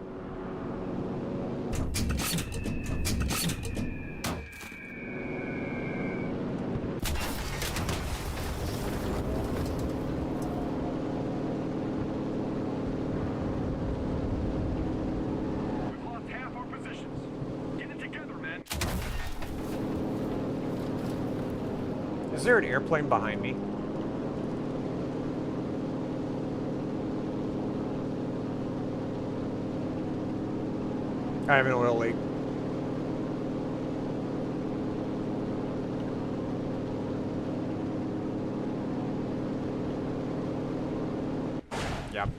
We've lost half our positions. Get it together, men. Is there an airplane behind me? I have an oil leak. Yep.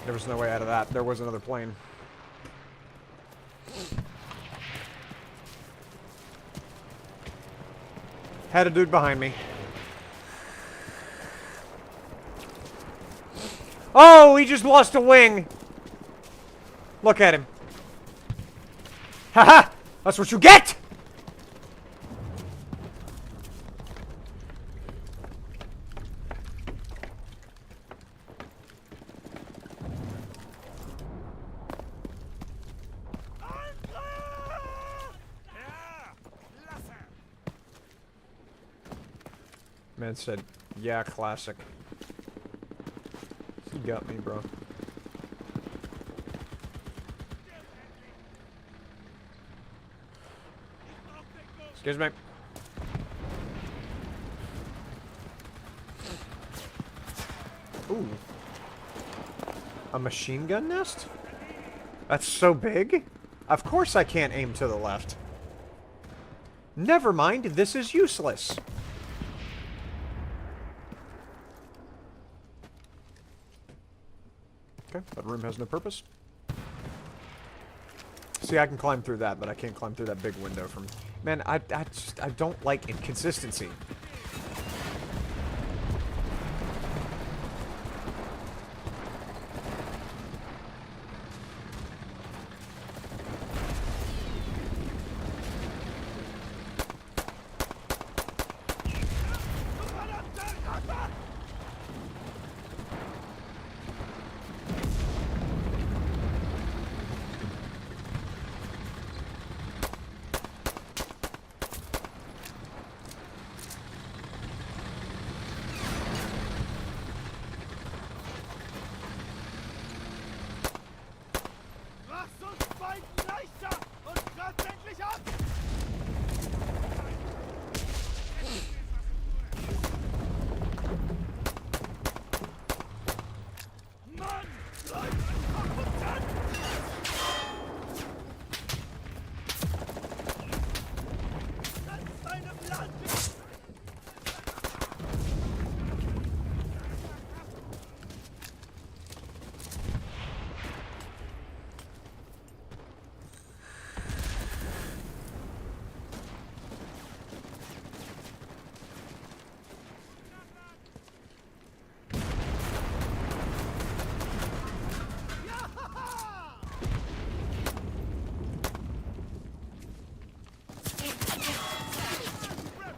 There was no way out of that. There was another plane. Had a dude behind me. Oh, he just lost a wing. Look at him. Haha! That's what you get! Man said, yeah, classic. You got me, bro. Excuse me. Ooh. A machine gun nest? That's so big? Of course I can't aim to the left. Never mind, this is useless. Okay, that room has no purpose. See, I can climb through that, but I can't climb through that big window from... Man, I don't like inconsistency.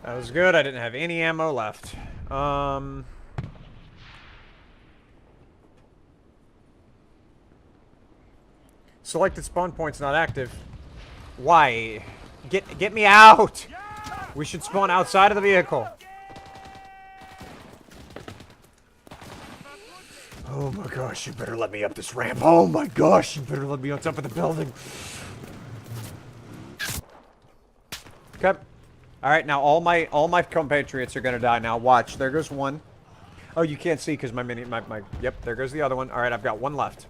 That was good. I didn't have any ammo left. Selected spawn point's not active. Why? Get me out! We should spawn outside of the vehicle. Oh my gosh, you better let me up this ramp. Oh my gosh, you better let me on top of the building. Okay. Alright, now all my compatriots are gonna die now. Watch, there goes one. Oh, you can't see because my yep, there goes the other one. Alright, I've got one left.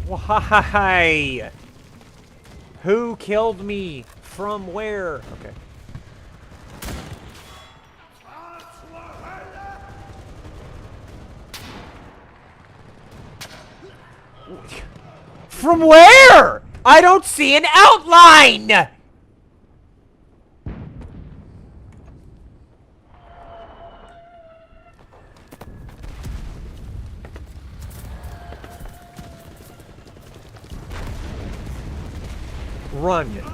Why? Who killed me? From where? Okay. From where? I don't see an outline! Run. Yep.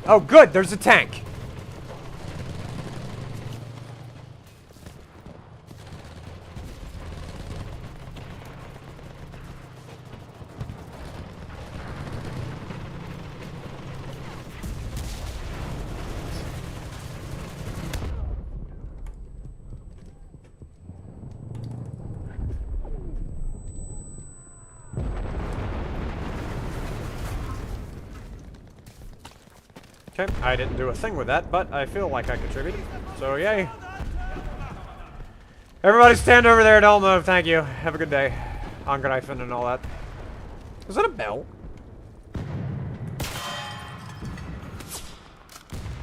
Oh, good. There's a tank. Okay, I didn't do a thing with that, but I feel like I contributed. So, yay. Everybody stand over there, don't move, thank you. Have a good day. Angreifen and all that. Is that a bell?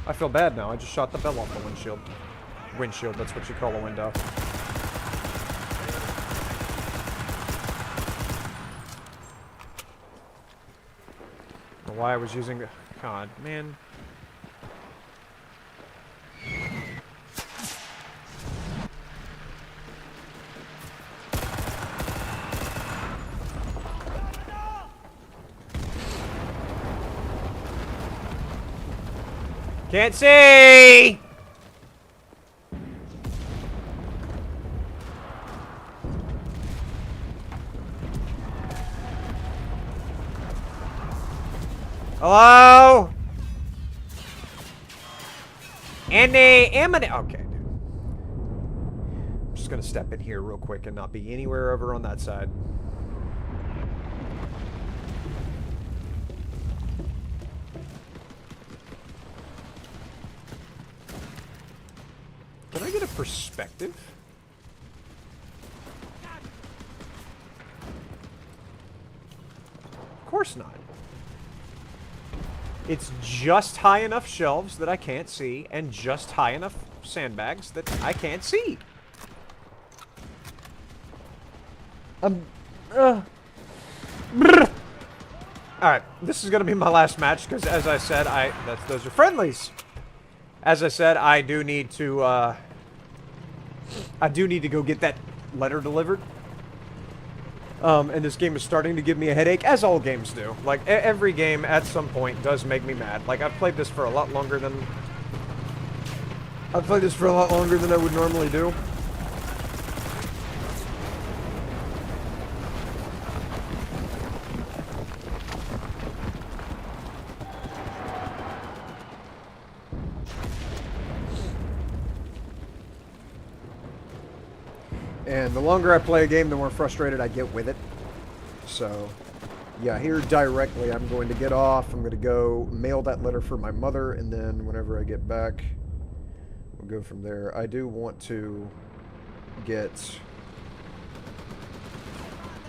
I feel bad now, I just shot the bell off the windshield. Windshield, that's what you call a window. I don't know why I was using... God, man. Can't see! Hello? Any imminent. Okay, dude. I'm just gonna step in here real quick and not be anywhere over on that side. Can I get a perspective? Of course not. It's just high enough shelves that I can't see, and just high enough sandbags that I can't see. Alright, this is gonna be my last match, because as I said, those are friendlies. As I said, I do need to go get that letter delivered. And this game is starting to give me a headache, as all games do. Like, every game at some point does make me mad. Like, I've played this for a lot longer than... I would normally do. And the longer I play a game, the more frustrated I get with it. So, yeah, here directly, I'm going to get off. I'm going to go mail that letter for my mother, and then whenever I get back, we'll go from there. I do want to get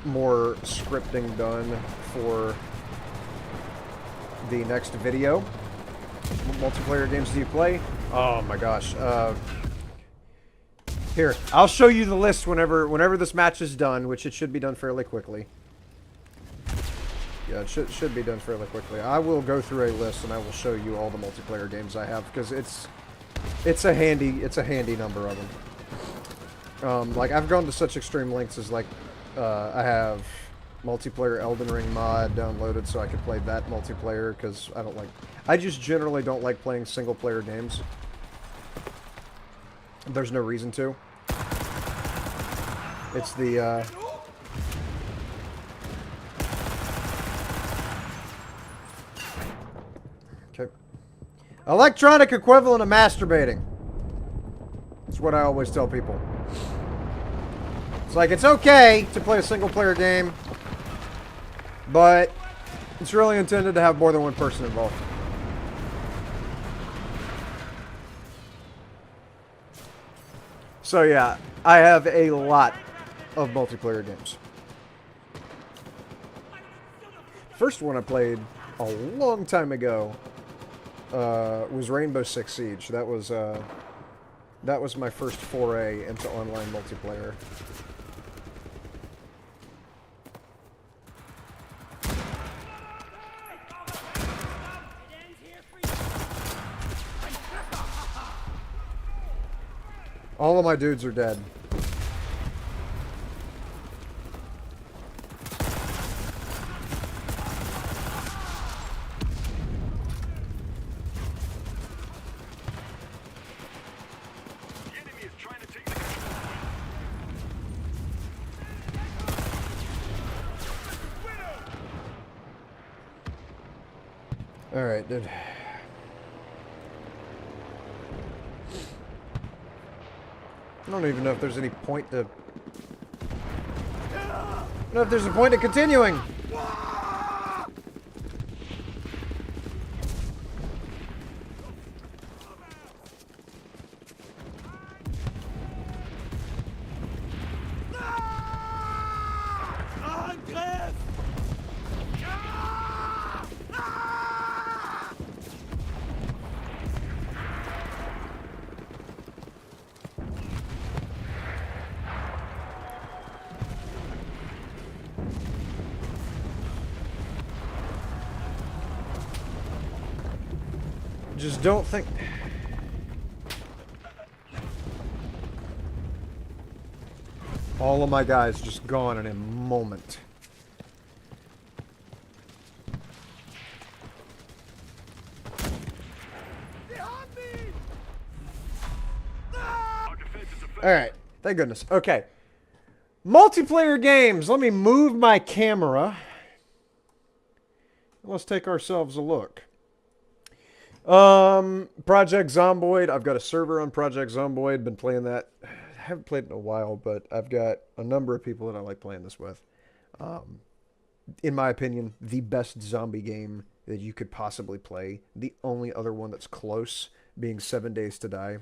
more scripting done for the next video. What multiplayer games do you play? Oh my gosh. Here, I'll show you the list whenever this match is done, which it should be done fairly quickly. Yeah, it should be done fairly quickly. I will go through a list and I will show you all the multiplayer games I have because it's a handy number of them. Like I've gone to such extreme lengths as like I have multiplayer Elden Ring mod downloaded so I could play that multiplayer because I just generally don't like playing single player games. There's no reason to. It's the okay. Electronic equivalent of masturbating. That's what I always tell people. It's like, it's okay to play a single player game, but it's really intended to have more than one person involved. So yeah, I have a lot of multiplayer games. First one I played a long time ago was Rainbow Six Siege. That was my first foray into online multiplayer. All of my dudes are dead. Alright, dude. I don't even know if there's any point to... I don't know if there's a point to continuing. Just don't think... All of my guys just gone in a moment. Alright, thank goodness. Okay. Multiplayer games. Let me move my camera. Let's take ourselves a look. Project Zomboid. I've got a server on Project Zomboid. Been playing that. I haven't played it in a while, but I've got a number of people that I like playing this with. In my opinion, the best zombie game that you could possibly play. The only other one that's close being 7 Days to Die.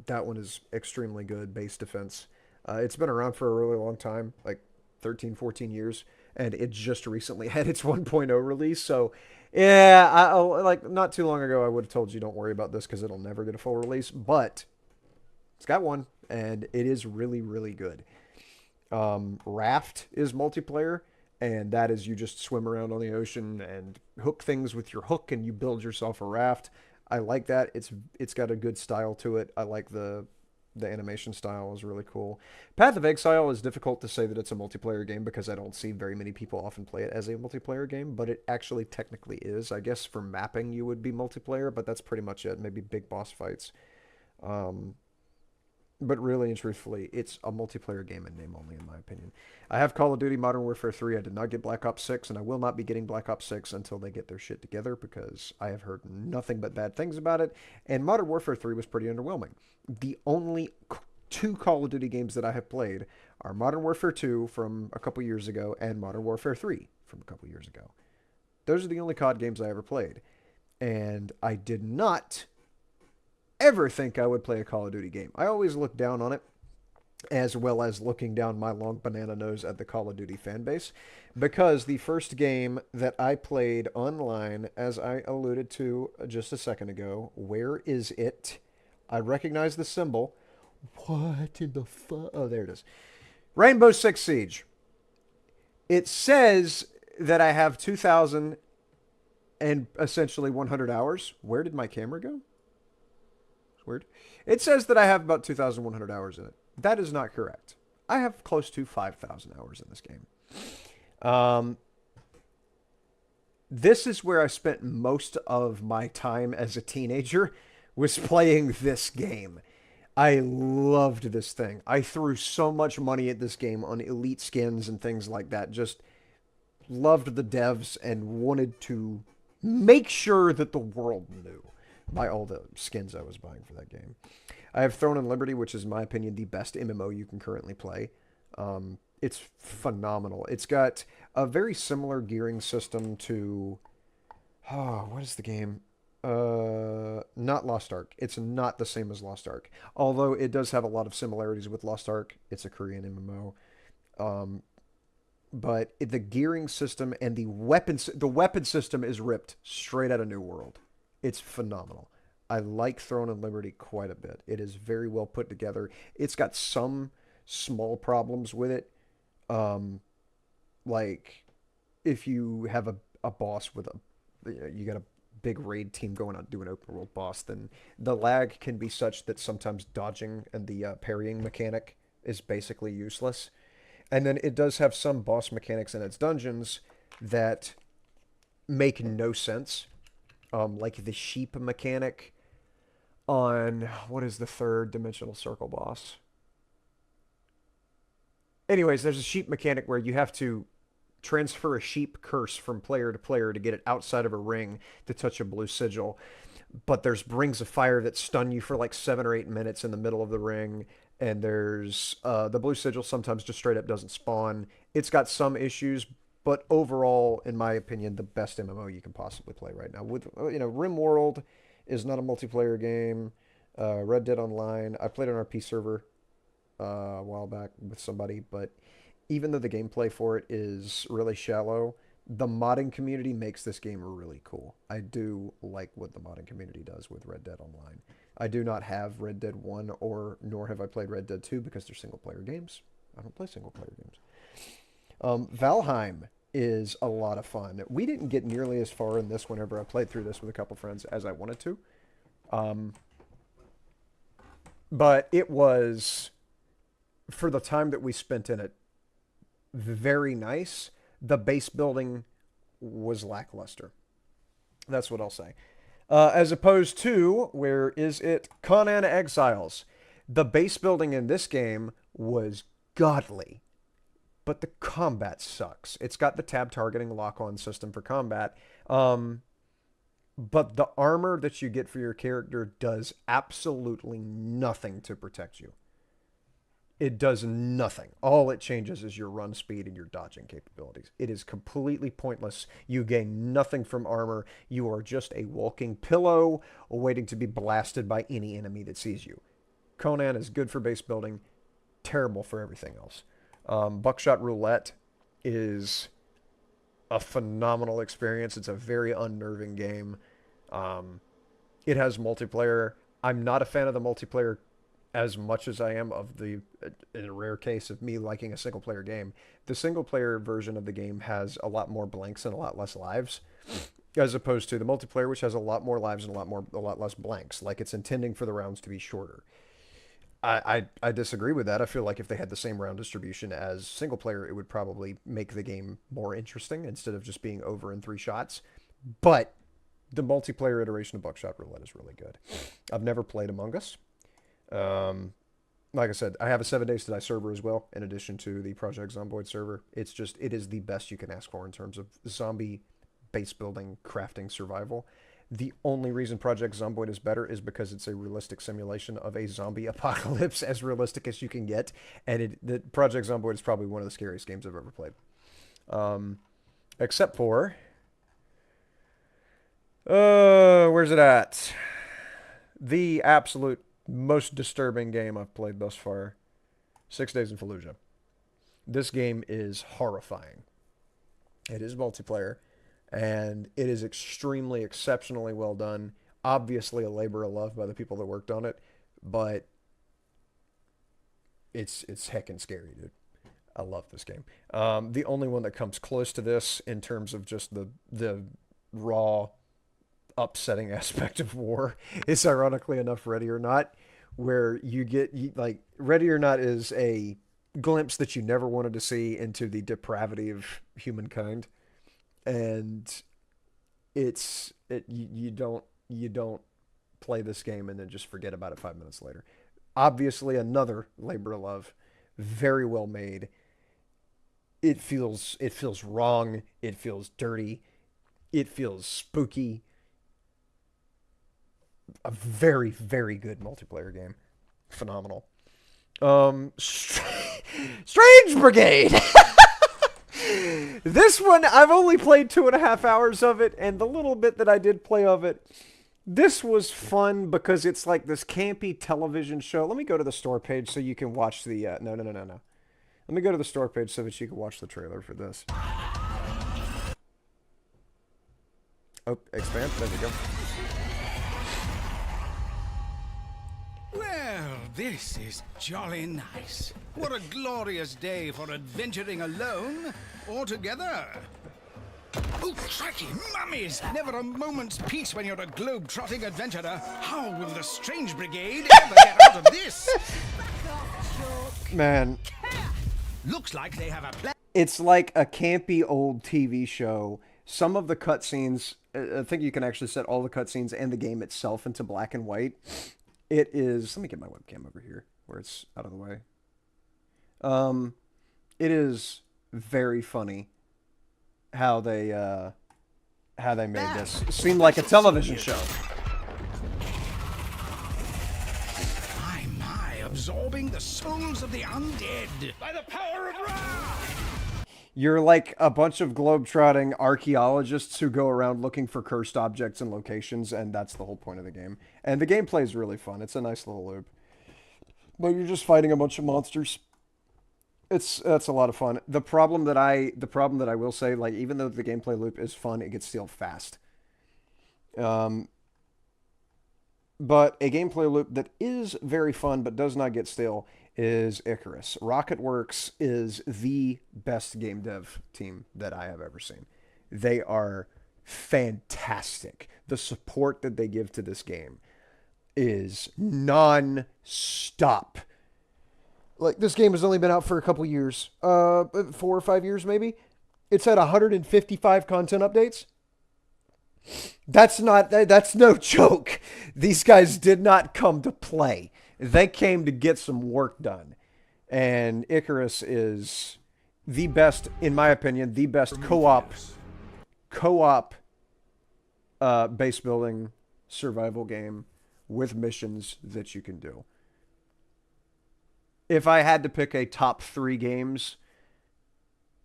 That one is extremely good, base defense. It's been around for a really long time, like 13, 14 years, and it just recently had its 1.0 release, so yeah, like not too long ago I would have told you don't worry about this because it'll never get a full release, but it's got one, and it is really, really good. Raft is multiplayer, and that is you just swim around on the ocean and hook things with your hook, and you build yourself a raft. I like that. It's got a good style to it. I like the animation style is really cool. Path of Exile is difficult to say that it's a multiplayer game because I don't see very many people often play it as a multiplayer game, but it actually technically is. I guess for mapping you would be multiplayer, but that's pretty much it. Maybe big boss fights. But really and truthfully, it's a multiplayer game in name only, in my opinion. I have Call of Duty Modern Warfare 3. I did not get Black Ops 6, and I will not be getting Black Ops 6 until they get their shit together because I have heard nothing but bad things about it. And Modern Warfare 3 was pretty underwhelming. The only two Call of Duty games that I have played are Modern Warfare 2 from a couple years ago and Modern Warfare 3 from a couple years ago. Those are the only COD games I ever played. And I did not ever think I would play a Call of Duty game. I always look down on it, as well as looking down my long banana nose at the Call of Duty fan base, because the first game that I played online, as I alluded to just a second ago, where is it? I recognize the symbol. What in the fuck? Oh, there it is. Rainbow Six Siege. It says that I have 2,000 and essentially 100 hours. Where did my camera go? It's weird. It says that I have about 2,100 hours in it. That is not correct. I have close to 5,000 hours in this game. This is where I spent most of my time as a teenager, was playing this game. I loved this thing. I threw so much money at this game on elite skins and things like that. Just loved the devs and wanted to make sure that the world knew by all the skins I was buying for that game. I have Throne and Liberty, which is, in my opinion, the best MMO you can currently play. It's phenomenal. It's got a very similar gearing system to... Oh, what is the game? Not Lost Ark. It's not the same as Lost Ark. Although it does have a lot of similarities with Lost Ark. It's a Korean MMO. But the gearing system and the weapon system is ripped straight out of New World. It's phenomenal. I like Throne and Liberty quite a bit. It is very well put together. It's got some small problems with it. Like if you have a boss with you got a big raid team going out doing open world boss, then the lag can be such that sometimes dodging and the parrying mechanic is basically useless. And then it does have some boss mechanics in its dungeons that make no sense. Like the sheep mechanic on, what is the third dimensional circle boss? Anyways, there's a sheep mechanic where you have to transfer a sheep curse from player to player to get it outside of a ring to touch a blue sigil. But there's rings of fire that stun you for like 7 or 8 minutes in the middle of the ring. And there's the blue sigil sometimes just straight up doesn't spawn. It's got some issues, but overall, in my opinion, the best MMO you can possibly play right now. With RimWorld is not a multiplayer game. Red Dead Online, I played on our P server a while back with somebody, but even though the gameplay for it is really shallow, the modding community makes this game really cool. I do like what the modding community does with Red Dead Online. I do not have Red Dead 1 nor have I played Red Dead 2 because they're single-player games. I don't play single-player games. Valheim is a lot of fun. We didn't get nearly as far in this whenever I played through this with a couple friends as I wanted to. But it was, for the time that we spent in it, very nice. The base building was lackluster. That's what I'll say. As opposed to, where is it? Conan Exiles. The base building in this game was godly, but the combat sucks. It's got the tab targeting lock-on system for combat, but the armor that you get for your character does absolutely nothing to protect you. It does nothing. All it changes is your run speed and your dodging capabilities. It is completely pointless. You gain nothing from armor. You are just a walking pillow waiting to be blasted by any enemy that sees you. Conan is good for base building, terrible for everything else. Buckshot Roulette is a phenomenal experience. It's a very unnerving game. It has multiplayer. I'm not a fan of the multiplayer as much as I am of in a rare case of me liking a single-player game. The single-player version of the game has a lot more blanks and a lot less lives, as opposed to the multiplayer, which has a lot more lives and a lot less blanks. Like, it's intending for the rounds to be shorter. I disagree with that. I feel like if they had the same round distribution as single-player, it would probably make the game more interesting instead of just being over in 3 shots. But the multiplayer iteration of Buckshot Roulette is really good. I've never played Among Us. Like I said, I have a 7 Days to Die server as well, in addition to the Project Zomboid server. It is the best you can ask for in terms of zombie base building, crafting, survival. The only reason Project Zomboid is better is because it's a realistic simulation of a zombie apocalypse, as realistic as you can get. And the Project Zomboid is probably one of the scariest games I've ever played. Except for... where's it at? the absolute most disturbing game I've played thus far. 6 Days in Fallujah. This game is horrifying. It is multiplayer, and it is extremely, exceptionally well done. Obviously a labor of love by the people that worked on it, but it's heckin' scary, dude. I love this game. The only one that comes close to this in terms of just the raw, upsetting aspect of war is, ironically enough, Ready or Not, where like, Ready or Not is a glimpse that you never wanted to see into the depravity of humankind, and you don't play this game and then just forget about it 5 minutes later. Obviously, another labor of love, very well made. It feels wrong. It feels dirty. It feels spooky. A very, very good multiplayer game. Phenomenal. Strange Brigade. This one, I've only played 2.5 hours of it, and the little bit that I did play of it, this was fun because it's like this campy television show. Let me go to the store page so you can watch the... No. Let me go to the store page so that you can watch the trailer for this. Oh, expand. There we go. Well, this is jolly nice. What a glorious day for adventuring alone or together. Oh, crikey, mummies! Never a moment's peace when you're a globe-trotting adventurer. How will the Strange Brigade ever get out of this? Man. Looks like they have a plan. It's like a campy old TV show. Some of the cutscenes, I think you can actually set all the cutscenes and the game itself into black and white. It is... Let me get my webcam over here where it's out of the way. It is very funny how they made this seem like a television show. My, absorbing the souls of the undead by the power of Ra! You're like a bunch of globe-trotting archaeologists who go around looking for cursed objects and locations, and that's the whole point of the game. And the gameplay is really fun. It's a nice little loop. But you're just fighting a bunch of monsters. That's a lot of fun. The problem that I will say, like, even though the gameplay loop is fun, it gets stale fast. But a gameplay loop that is very fun but does not get stale is Icarus. Rocketworks is the best game dev team that I have ever seen. They are fantastic. The support that they give to this game is non-stop. Like, this game has only been out for a couple years. 4 or 5 years, maybe? It's had 155 content updates. That's no joke. These guys did not come to play. They came to get some work done. And Icarus is the best, in my opinion, the best co-op base building survival game with missions that you can do. If I had to pick a top 3 games,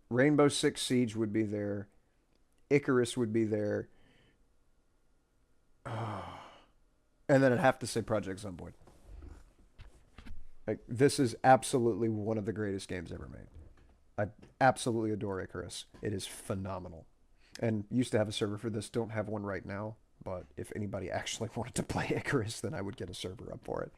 Rainbow Six Siege would be there. Icarus would be there. And then I'd have to say Project Zomboid. Like, this is absolutely one of the greatest games ever made. I absolutely adore Icarus. It is phenomenal. And used to have a server for this. Don't have one right now. But if anybody actually wanted to play Icarus, then I would get a server up for it.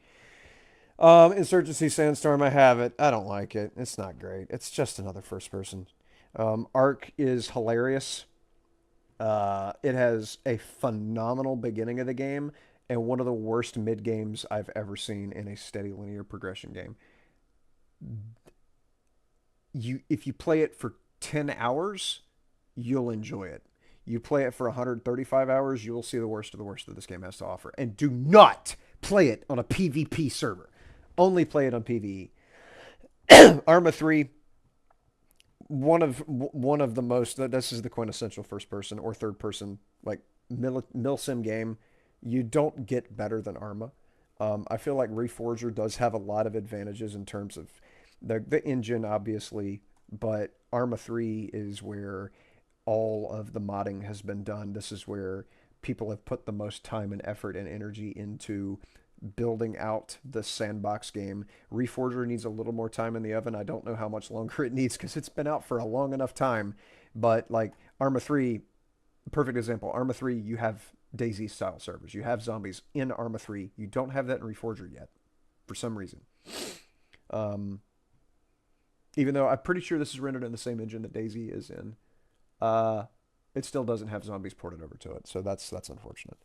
Insurgency Sandstorm, I have it. I don't like it. It's not great. It's just another first person. Ark is hilarious. It has a phenomenal beginning of the game and one of the worst mid games I've ever seen in a steady linear progression game. If you play it for 10 hours, you'll enjoy it. You play it for 135 hours, you will see the worst of that this game has to offer. And do not play it on a PvP server. Only play it on PvE. Arma 3, one of the most, this is the quintessential first person or third person, like, milsim game. You don't get better than Arma. I feel like Reforger does have a lot of advantages in terms of the engine, obviously, but Arma 3 is where all of the modding has been done. This is where people have put the most time and effort and energy into building out the sandbox game. Reforger needs a little more time in the oven. I don't know how much longer it needs because it's been out for a long enough time. But like Arma 3, perfect example. Arma 3, you have DayZ style servers. You have zombies in Arma 3. You don't have that in Reforger yet for some reason. Even though I'm pretty sure this is rendered in the same engine that DayZ is in, it still doesn't have zombies ported over to it. So that's unfortunate.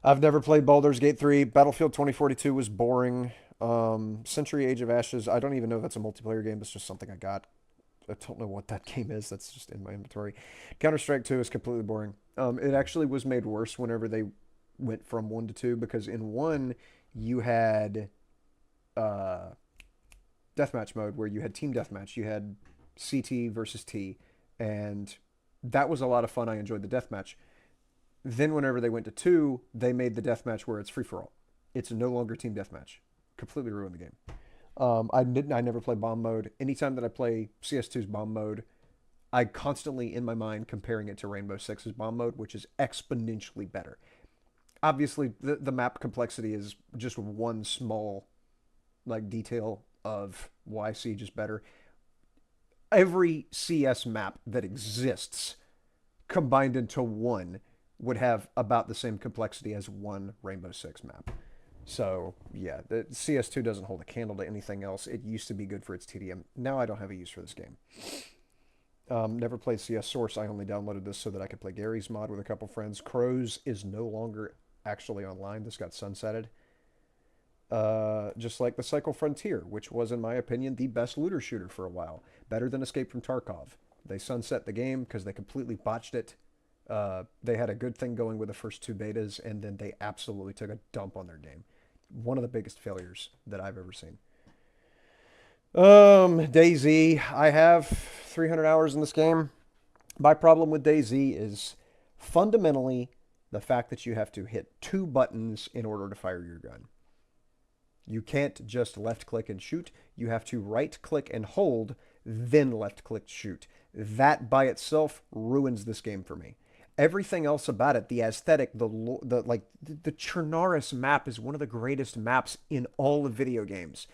I've never played Baldur's Gate 3. Battlefield 2042 was boring. Century Age of Ashes, I don't even know if that's a multiplayer game. It's just something I got. I don't know what that game is. That's just in my inventory. Counter-Strike 2 is completely boring. It actually was made worse whenever they went from 1 to 2, because in 1, you had deathmatch mode where you had team deathmatch. You had CT versus T, and that was a lot of fun. I enjoyed the deathmatch. Then whenever they went to 2, they made the deathmatch where it's free-for-all. It's no longer team deathmatch. Completely ruined the game. I never play bomb mode. Anytime that I play CS2's bomb mode, I constantly, in my mind, comparing it to Rainbow Six's bomb mode, which is exponentially better. Obviously, the map complexity is just one small like detail of why Siege is better. Every CS map that exists combined into one would have about the same complexity as one Rainbow Six map. So, yeah, the CS2 doesn't hold a candle to anything else. It used to be good for its TDM. Now I don't have a use for this game. Never played CS Source. I only downloaded this so that I could play Gary's mod with a couple friends. Crows is no longer actually online. This got sunsetted. Just like the Cycle Frontier, which was, in my opinion, the best looter shooter for a while. Better than Escape from Tarkov. They sunset the game because they completely botched it. They had a good thing going with the first 2 betas, and then they absolutely took a dump on their game. One of the biggest failures that I've ever seen. DayZ. I have 300 hours in this game. My problem with DayZ is fundamentally the fact that you have to hit 2 buttons in order to fire your gun. You can't just left-click and shoot. You have to right-click and hold, then left-click shoot. That by itself ruins this game for me. Everything else about it, the aesthetic, the Chernarus map is one of the greatest maps in all of video games.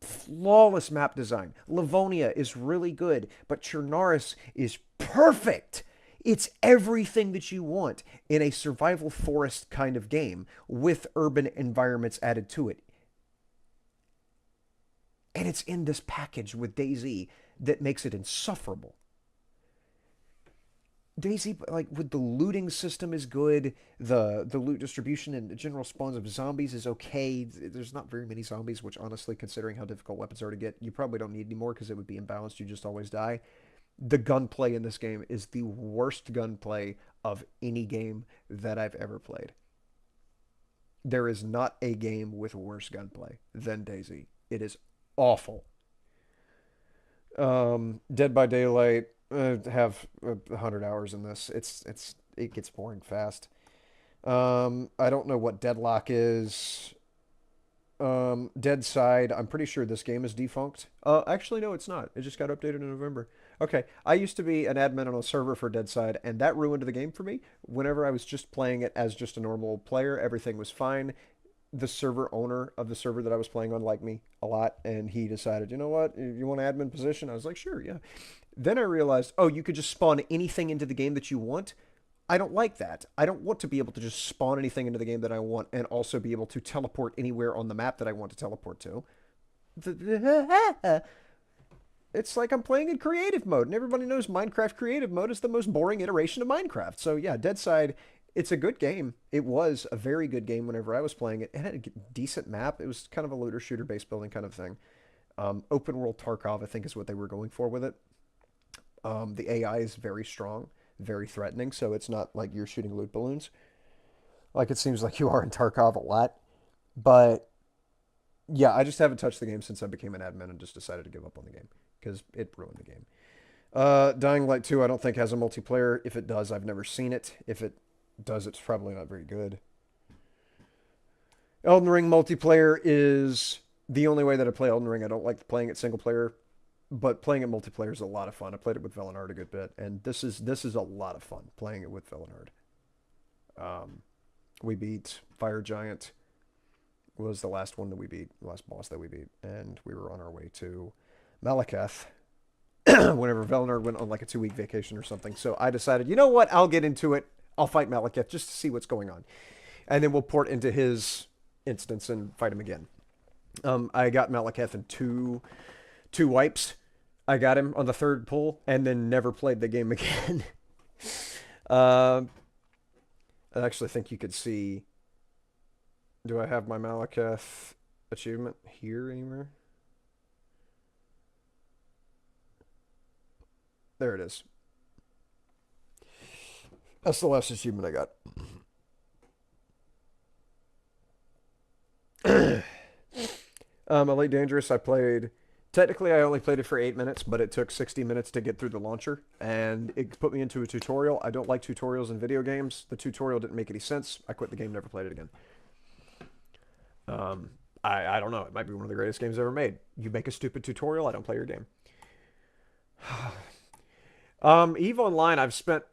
Flawless map design. Livonia is really good, but Chernarus is perfect. It's everything that you want in a survival forest kind of game with urban environments added to it. And it's in this package with DayZ that makes it insufferable. DayZ, like, with the looting system is good. The loot distribution and the general spawns of zombies is okay. There's not very many zombies, which honestly, considering how difficult weapons are to get, you probably don't need any more because it would be imbalanced. You just always die. The gunplay in this game is the worst gunplay of any game that I've ever played. There is not a game with worse gunplay than DayZ. It is awful. Dead by Daylight. Have 100 hours in this. It gets boring fast. I don't know what Deadlock is. Dead Side. I'm pretty sure this game is defunct. Actually, no, it's not. It just got updated in November. Okay, I used to be an admin on a server for Dead Side, and that ruined the game for me. Whenever I was just playing it as just a normal player, everything was fine. The server owner of the server that I was playing on liked me a lot, and he decided, you know what, you want an admin position? I was like, sure, yeah. Then I realized, oh, you could just spawn anything into the game that you want. I don't like that. I don't want to be able to just spawn anything into the game that I want and also be able to teleport anywhere on the map that I want to teleport to. It's like I'm playing in creative mode, and everybody knows Minecraft creative mode is the most boring iteration of Minecraft. So yeah, Deadside, it's a good game. It was a very good game whenever I was playing it. It had a decent map. It was kind of a looter shooter base building kind of thing. Open world Tarkov, I think, is what they were going for with it. The AI is very strong, very threatening, so it's not like you're shooting loot balloons. Like it seems like you are in Tarkov a lot. But yeah, I just haven't touched the game since I became an admin and just decided to give up on the game because it ruined the game. Dying Light 2 I don't think has a multiplayer. If it does, I've never seen it. If it does, it's probably not very good. Elden Ring multiplayer is the only way that I play Elden Ring. I don't like playing it single player, but playing it multiplayer is a lot of fun. I played it with Velenard a good bit, and this is a lot of fun playing it with Velenard. We beat Fire Giant. Was the last one that we beat, the last boss that we beat, and we were on our way to Malekith whenever Velnard went on like a 2-week vacation or something. So I decided, you know what, I'll get into it. I'll fight Malekith just to see what's going on. And then we'll port into his instance and fight him again. I got Malekith in two wipes. I got him on the third pull and then never played the game again. I actually think you could see... Do I have my Malekith achievement here anywhere? There it is. That's the last achievement I got. Elite Dangerous, I played... Technically, I only played it for 8 minutes, but it took 60 minutes to get through the launcher, and it put me into a tutorial. I don't like tutorials in video games. The tutorial didn't make any sense. I quit the game, never played it again. I don't know. It might be one of the greatest games ever made. You make a stupid tutorial, I don't play your game. EVE Online, I've spent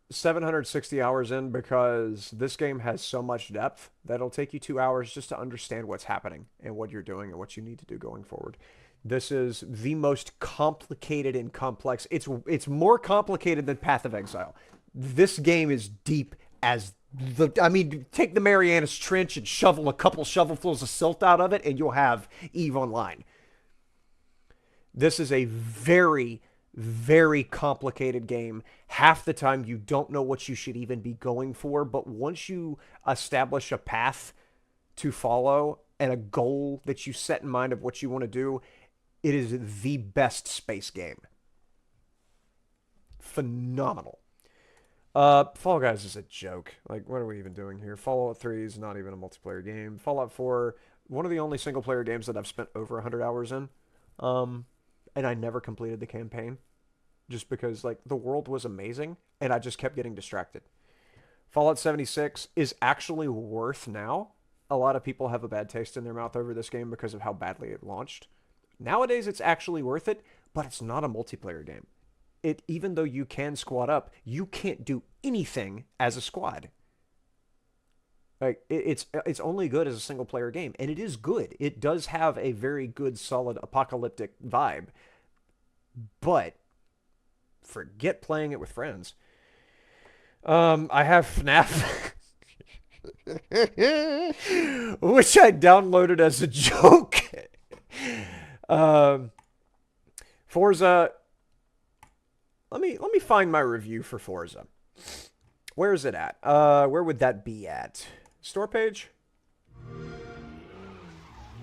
760 hours in because this game has so much depth that it'll take you 2 hours just to understand what's happening and what you're doing and what you need to do going forward. This is the most complicated and complex. It's more complicated than Path of Exile. This game is deep as I mean, take the Marianas Trench and shovel a couple shovelfuls of silt out of it, and you'll have EVE Online. This is a very, very complicated game. Half the time, you don't know what you should even be going for, but once you establish a path to follow and a goal that you set in mind of what you want to do, it is the best space game. Phenomenal. Fall Guys is a joke. Like, what are we even doing here? Fallout 3 is not even a multiplayer game. Fallout 4, one of the only single-player games that I've spent over 100 hours in. And I never completed the campaign. Just because, like, the world was amazing, and I just kept getting distracted. Fallout 76 is actually worth now. A lot of people have a bad taste in their mouth over this game because of how badly it launched. Nowadays, it's actually worth it, but it's not a multiplayer game. Even though you can squad up, you can't do anything as a squad. Like, it's only good as a single-player game, and it is good. It does have a very good, solid, apocalyptic vibe. But forget playing it with friends. I have FNAF, which I downloaded as a joke. Forza... Let me find my review for Forza. Where is it at? Where would that be at? Store page?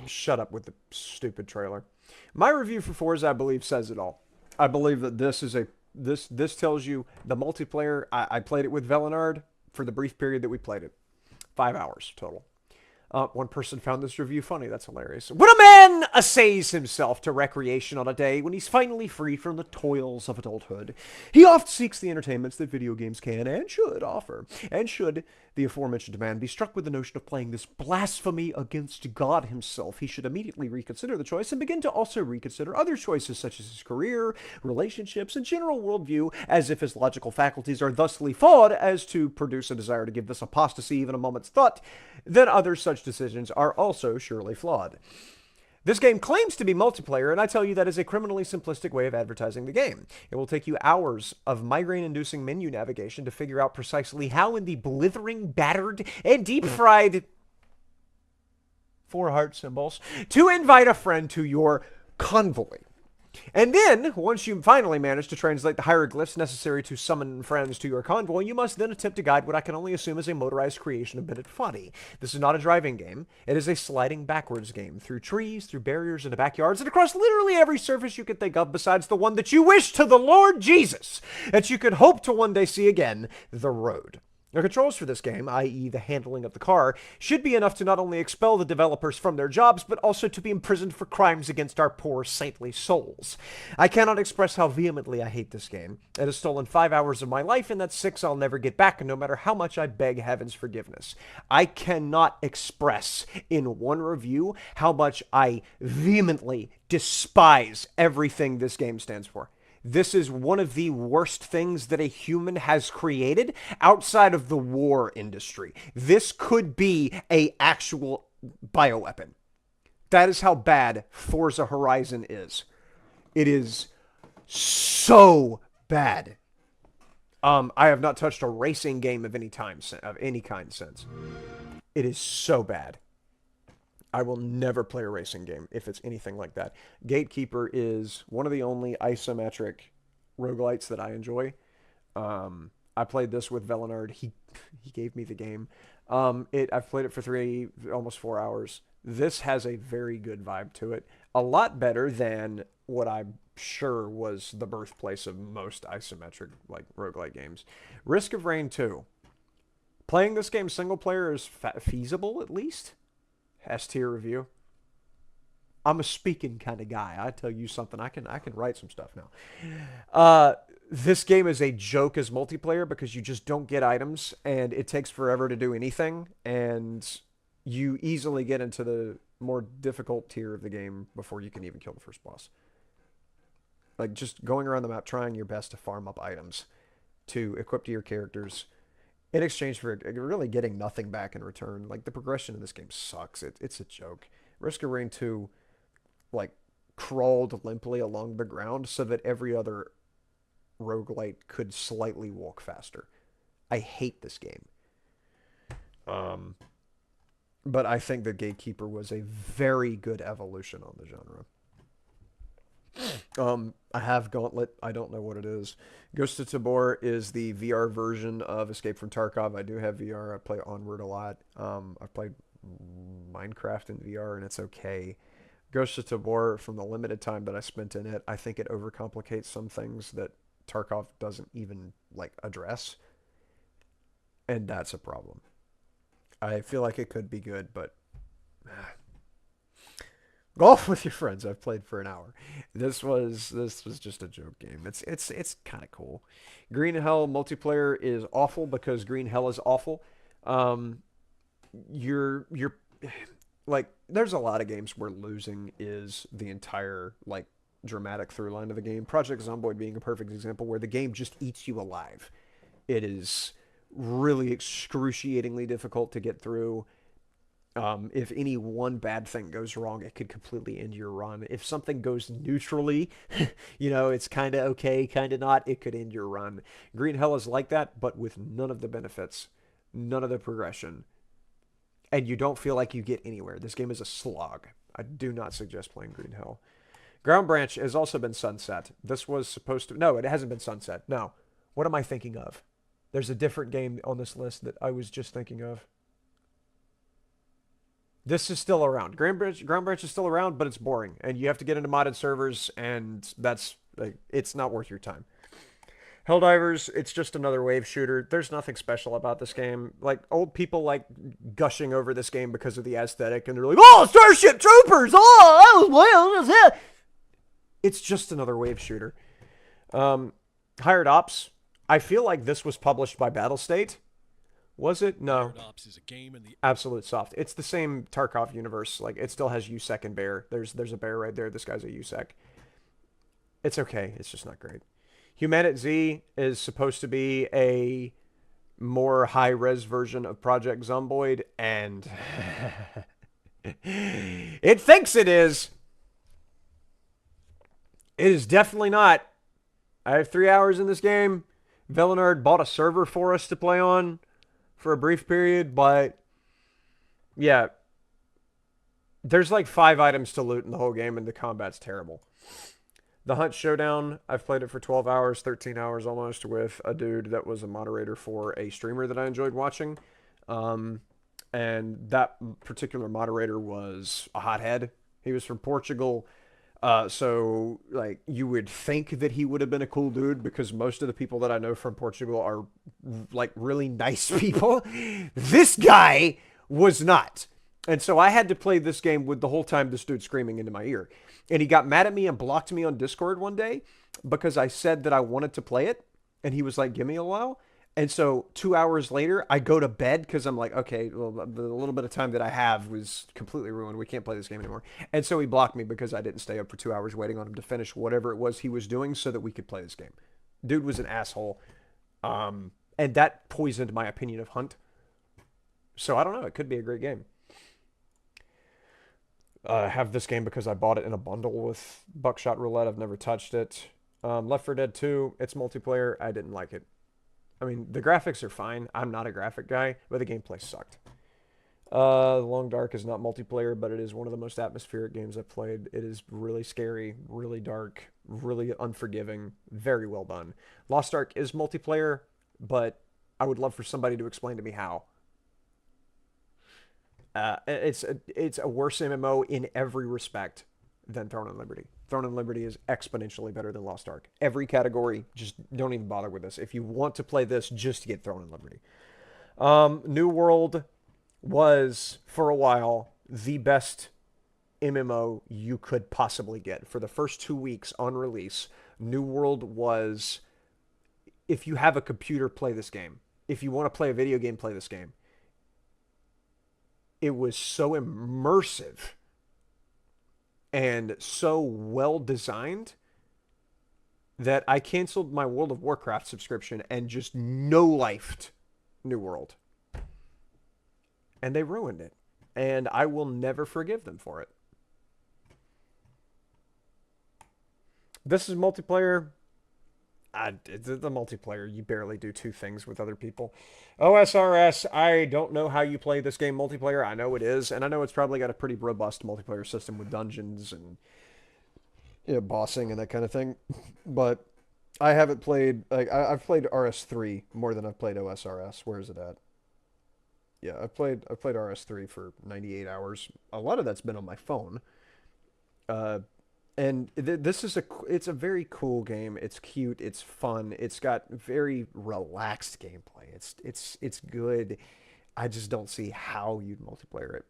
Shut up with the stupid trailer. My review for Forza, I believe, says it all. I believe that this is this tells you the multiplayer. I played it with Velinard for the brief period that we played it. 5 hours total. One person found this review funny. That's hilarious. When a man assays himself to recreation on a day when he's finally free from the toils of adulthood, he oft seeks the entertainments that video games can and should offer. And should the aforementioned man be struck with the notion of playing this blasphemy against God himself, he should immediately reconsider the choice and begin to also reconsider other choices such as his career, relationships, and general worldview, as if his logical faculties are thusly flawed as to produce a desire to give this apostasy even a moment's thought, then other such decisions are also surely flawed. This game claims to be multiplayer, and I tell you that is a criminally simplistic way of advertising the game. It will take you hours of migraine-inducing menu navigation to figure out precisely how in the blithering, battered, and deep-fried 4 heart symbols to invite a friend to your convoy. And then, once you finally manage to translate the hieroglyphs necessary to summon friends to your convoy, you must then attempt to guide what I can only assume is a motorized creation of Bennett Foddy. This is not a driving game. It is a sliding backwards game, through trees, through barriers, into backyards, and across literally every surface you could think of besides the one that you wish to the Lord Jesus that you could hope to one day see again, the road. The controls for this game, i.e. the handling of the car, should be enough to not only expel the developers from their jobs, but also to be imprisoned for crimes against our poor, saintly souls. I cannot express how vehemently I hate this game. It has stolen 5 hours of my life, and that's 6 I'll never get back, no matter how much I beg heaven's forgiveness. I cannot express in one review how much I vehemently despise everything this game stands for. This is one of the worst things that a human has created outside of the war industry. This could be a actual bioweapon. That is how bad Forza Horizon is. It is so bad. I have not touched a racing game of any kind since. It is so bad. I will never play a racing game if it's anything like that. Gatekeeper is one of the only isometric roguelites that I enjoy. I played this with Velinard. He gave me the game. I've played it for almost 4 hours. This has a very good vibe to it. A lot better than what I'm sure was the birthplace of most isometric like roguelite games. Risk of Rain 2. Playing this game single player is feasible at least. S-tier review. I'm a speaking kind of guy. I tell you something, I can write some stuff now. This game is a joke as multiplayer because you just don't get items and it takes forever to do anything, and you easily get into the more difficult tier of the game before you can even kill the first boss. Like just going around the map trying your best to farm up items to equip to your characters in exchange for really getting nothing back in return. Like, the progression in this game sucks. It's a joke. Risk of Rain 2, like, crawled limply along the ground so that every other roguelite could slightly walk faster. I hate this game. But I think that Gatekeeper was a very good evolution on the genre. I have Gauntlet. I don't know what it is. Ghost of Tabor is the VR version of Escape from Tarkov. I do have VR. I play Onward a lot. I've played Minecraft in VR, and it's okay. Ghost of Tabor, from the limited time that I spent in it, I think it overcomplicates some things that Tarkov doesn't even, like, address. And that's a problem. I feel like it could be good, but... Golf with your friends. I've played for an hour. This was just a joke game. It's kind of cool. Green Hell multiplayer is awful because Green Hell is awful. You're like, there's a lot of games where losing is the entire like dramatic through line of the game. Project Zomboid being a perfect example where the game just eats you alive. It is really excruciatingly difficult to get through. If any one bad thing goes wrong, it could completely end your run. If something goes neutrally, you know, it's kind of okay, kind of not, it could end your run. Green Hell is like that, but with none of the benefits, none of the progression, and you don't feel like you get anywhere. This game is a slog. I do not suggest playing Green Hell. Ground Branch has also been sunset. This was supposed to... No, it hasn't been sunset. No. What am I thinking of? There's a different game on this list that I was just thinking of. This is still around. Ground Branch is still around, but it's boring. And you have to get into modded servers, and that's... like, it's not worth your time. Helldivers, it's just another wave shooter. There's nothing special about this game. Like, old people like gushing over this game because of the aesthetic, and they're like, oh, Starship Troopers! Oh, that was it! It's just another wave shooter. Hired Ops. I feel like this was published by Battlestate. Was it? No. Hired Ops is a game in the Absolute Soft. It's the same Tarkov universe. Like, it still has USEC and Bear. There's a Bear right there. This guy's a USEC. It's okay. It's just not great. Humanit Z is supposed to be a more high-res version of Project Zomboid, and it thinks it is. It is definitely not. I have 3 hours in this game. Velinard bought a server for us to play on for a brief period, but yeah, there's like 5 items to loot in the whole game, and the combat's terrible. The Hunt Showdown, I've played it for 12 hours, 13 hours almost, with a dude that was a moderator for a streamer that I enjoyed watching. And that particular moderator was a hothead. He was from Portugal. So, like, you would think that he would have been a cool dude, because most of the people that I know from Portugal are, like, really nice people. This guy was not. And so I had to play this game with the whole time this dude screaming into my ear. And he got mad at me and blocked me on Discord one day because I said that I wanted to play it. And he was like, give me a while. And so 2 hours later, I go to bed because I'm like, okay, well, the little bit of time that I have was completely ruined. We can't play this game anymore. And so he blocked me because I didn't stay up for 2 hours waiting on him to finish whatever it was he was doing so that we could play this game. Dude was an asshole. And that poisoned my opinion of Hunt. So I don't know. It could be a great game. I have this game because I bought it in a bundle with Buckshot Roulette. I've never touched it. Left 4 Dead 2, it's multiplayer. I didn't like it. I mean, the graphics are fine. I'm not a graphic guy, but the gameplay sucked. Long Dark is not multiplayer, but it is one of the most atmospheric games I've played. It is really scary, really dark, really unforgiving, very well done. Lost Ark is multiplayer, but I would love for somebody to explain to me how. It's a worse MMO in every respect than Throne and Liberty. Throne and Liberty is exponentially better than Lost Ark. Every category, just don't even bother with this. If you want to play this, just get Throne and Liberty. New World was, for a while, the best MMO you could possibly get. For the first 2 weeks on release, New World was, if you have a computer, play this game. If you want to play a video game, play this game. It was so immersive and so well designed that I canceled my World of Warcraft subscription and just no-lifed New World. And they ruined it. And I will never forgive them for it. This is multiplayer. The multiplayer, you barely do 2 things with other people. OSRS, I don't know how you play this game multiplayer. I know it is, and I know it's probably got a pretty robust multiplayer system with dungeons and bossing and that kind of thing. But I haven't played, I've played RS3 more than I've played OSRS. Where is it at? Yeah, I've played RS3 for 98 hours. A lot of that's been on my phone. And this is it's a very cool game. It's cute. It's fun. It's got very relaxed gameplay. It's good. I just don't see how you'd multiplayer it.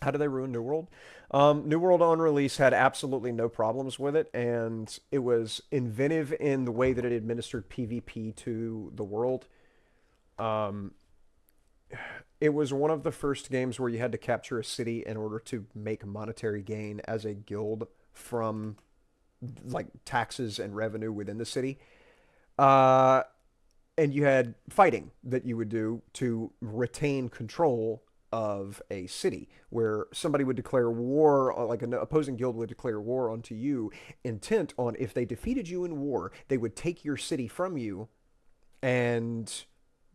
How do they ruin New World? New World on release had absolutely no problems with it, and it was inventive in the way that it administered PvP to the world. It was one of the first games where you had to capture a city in order to make monetary gain as a guild from like taxes and revenue within the city. And you had fighting that you would do to retain control of a city, where somebody would declare war, like an opposing guild would declare war onto you, intent on if they defeated you in war, they would take your city from you, and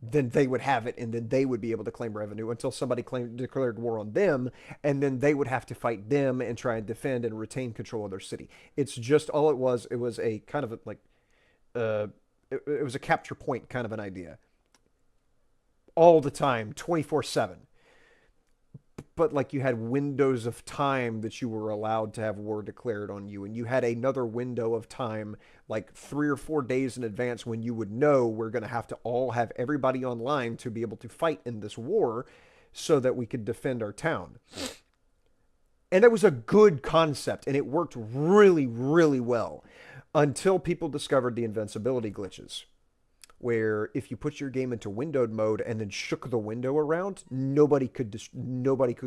then they would have it, and then they would be able to claim revenue until somebody declared war on them, and then they would have to fight them and try and defend and retain control of their city. It's just all it was. It was a kind of it was a capture point kind of an idea. All the time, 24/7. But like you had windows of time that you were allowed to have war declared on you, and you had another window of time like 3 or 4 days in advance when you would know we're going to have to all have everybody online to be able to fight in this war so that we could defend our town. And that was a good concept, and it worked really, really well until people discovered the invincibility glitches, where if you put your game into windowed mode and then shook the window around, nobody could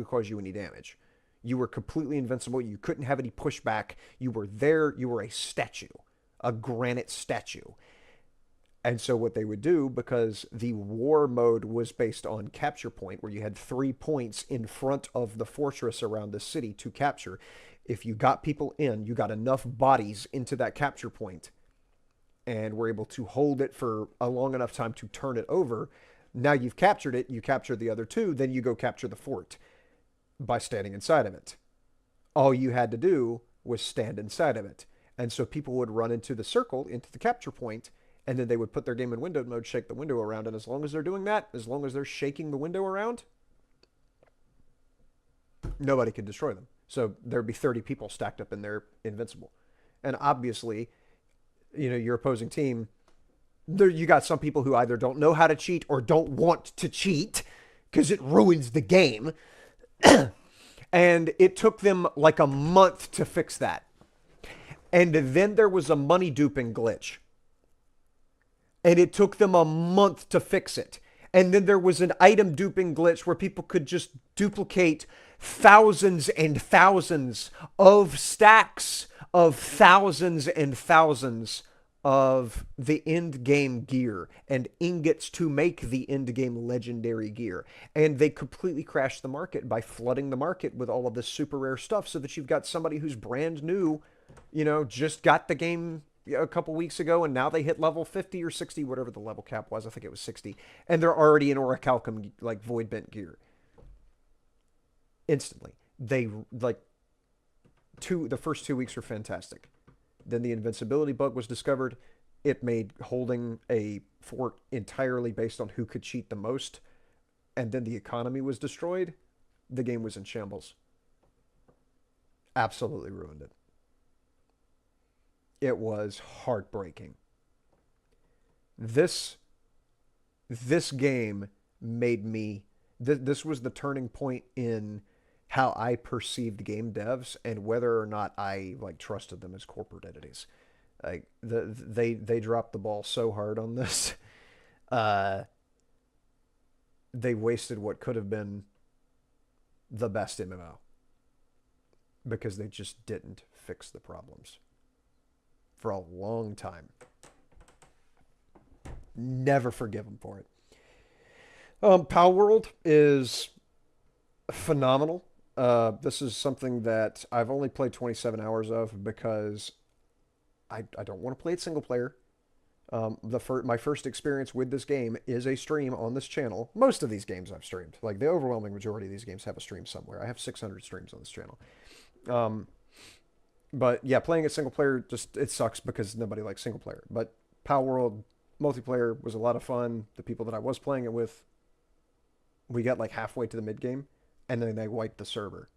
cause you any damage. You were completely invincible. You couldn't have any pushback. You were there. You were a statue, a granite statue. And so what they would do, because the war mode was based on capture point, where you had 3 points in front of the fortress around the city to capture, if you got people in, you got enough bodies into that capture point, and were able to hold it for a long enough time to turn it over. Now you've captured it, you captured the other 2, then you go capture the fort by standing inside of it. All you had to do was stand inside of it. And so people would run into the circle, into the capture point, and then they would put their game in windowed mode, shake the window around, and as long as they're doing that, as long as they're shaking the window around, nobody could destroy them. So there'd be 30 people stacked up in there, invincible. And obviously, your opposing team, you got some people who either don't know how to cheat or don't want to cheat because it ruins the game. And it took them like a month to fix that. And then there was a money duping glitch And it took them a month to fix it. And then there was an item duping glitch where people could just duplicate thousands and thousands of stacks of thousands and thousands of the end game gear and ingots to make the end game legendary gear. And they completely crashed the market by flooding the market with all of this super rare stuff so that you've got somebody who's brand new, you know, just got the game a couple weeks ago and now they hit level 50 or 60, whatever the level cap was. I think it was 60. And they're already in Orichalcum, like, void bent gear. Instantly. They, like, the first 2 weeks were fantastic. Then the invincibility bug was discovered. It made holding a fort entirely based on who could cheat the most. And then the economy was destroyed. The game was in shambles. Absolutely ruined it. It was heartbreaking. This game made me... This was the turning point in how I perceived game devs and whether or not I like trusted them as corporate entities. Like they dropped the ball so hard on this. They wasted what could have been the best MMO because they just didn't fix the problems for a long time. Never forgive them for it. Pal World is phenomenal. This is something that I've only played 27 hours of because I don't want to play it single player. My first experience with this game is a stream on this channel. Most of these games I've streamed. Like, the overwhelming majority of these games have a stream somewhere. I have 600 streams on this channel. But yeah, playing it single player, just, it sucks because nobody likes single player. But Pal World multiplayer was a lot of fun. The people that I was playing it with, we got like halfway to the mid game. And then they wiped the server.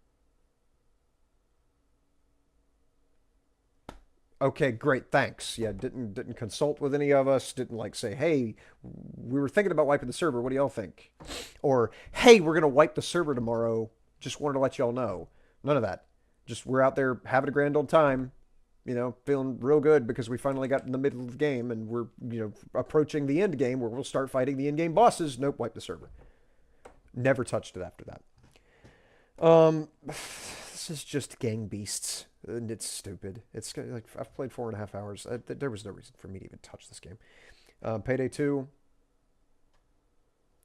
Okay, great, thanks. Yeah, didn't consult with any of us. Didn't like say, hey, we were thinking about wiping the server. What do y'all think? Or, hey, we're gonna wipe the server tomorrow. Just wanted to let y'all know. None of that. Just we're out there having a grand old time. You know, feeling real good because we finally got in the middle of the game and we're, you know, approaching the end game where we'll start fighting the end game bosses. Nope, wipe the server. Never touched it after that. This is just gang beasts, and it's stupid. It's like, I've played 4.5 hours. There was no reason for me to even touch this game. Payday 2,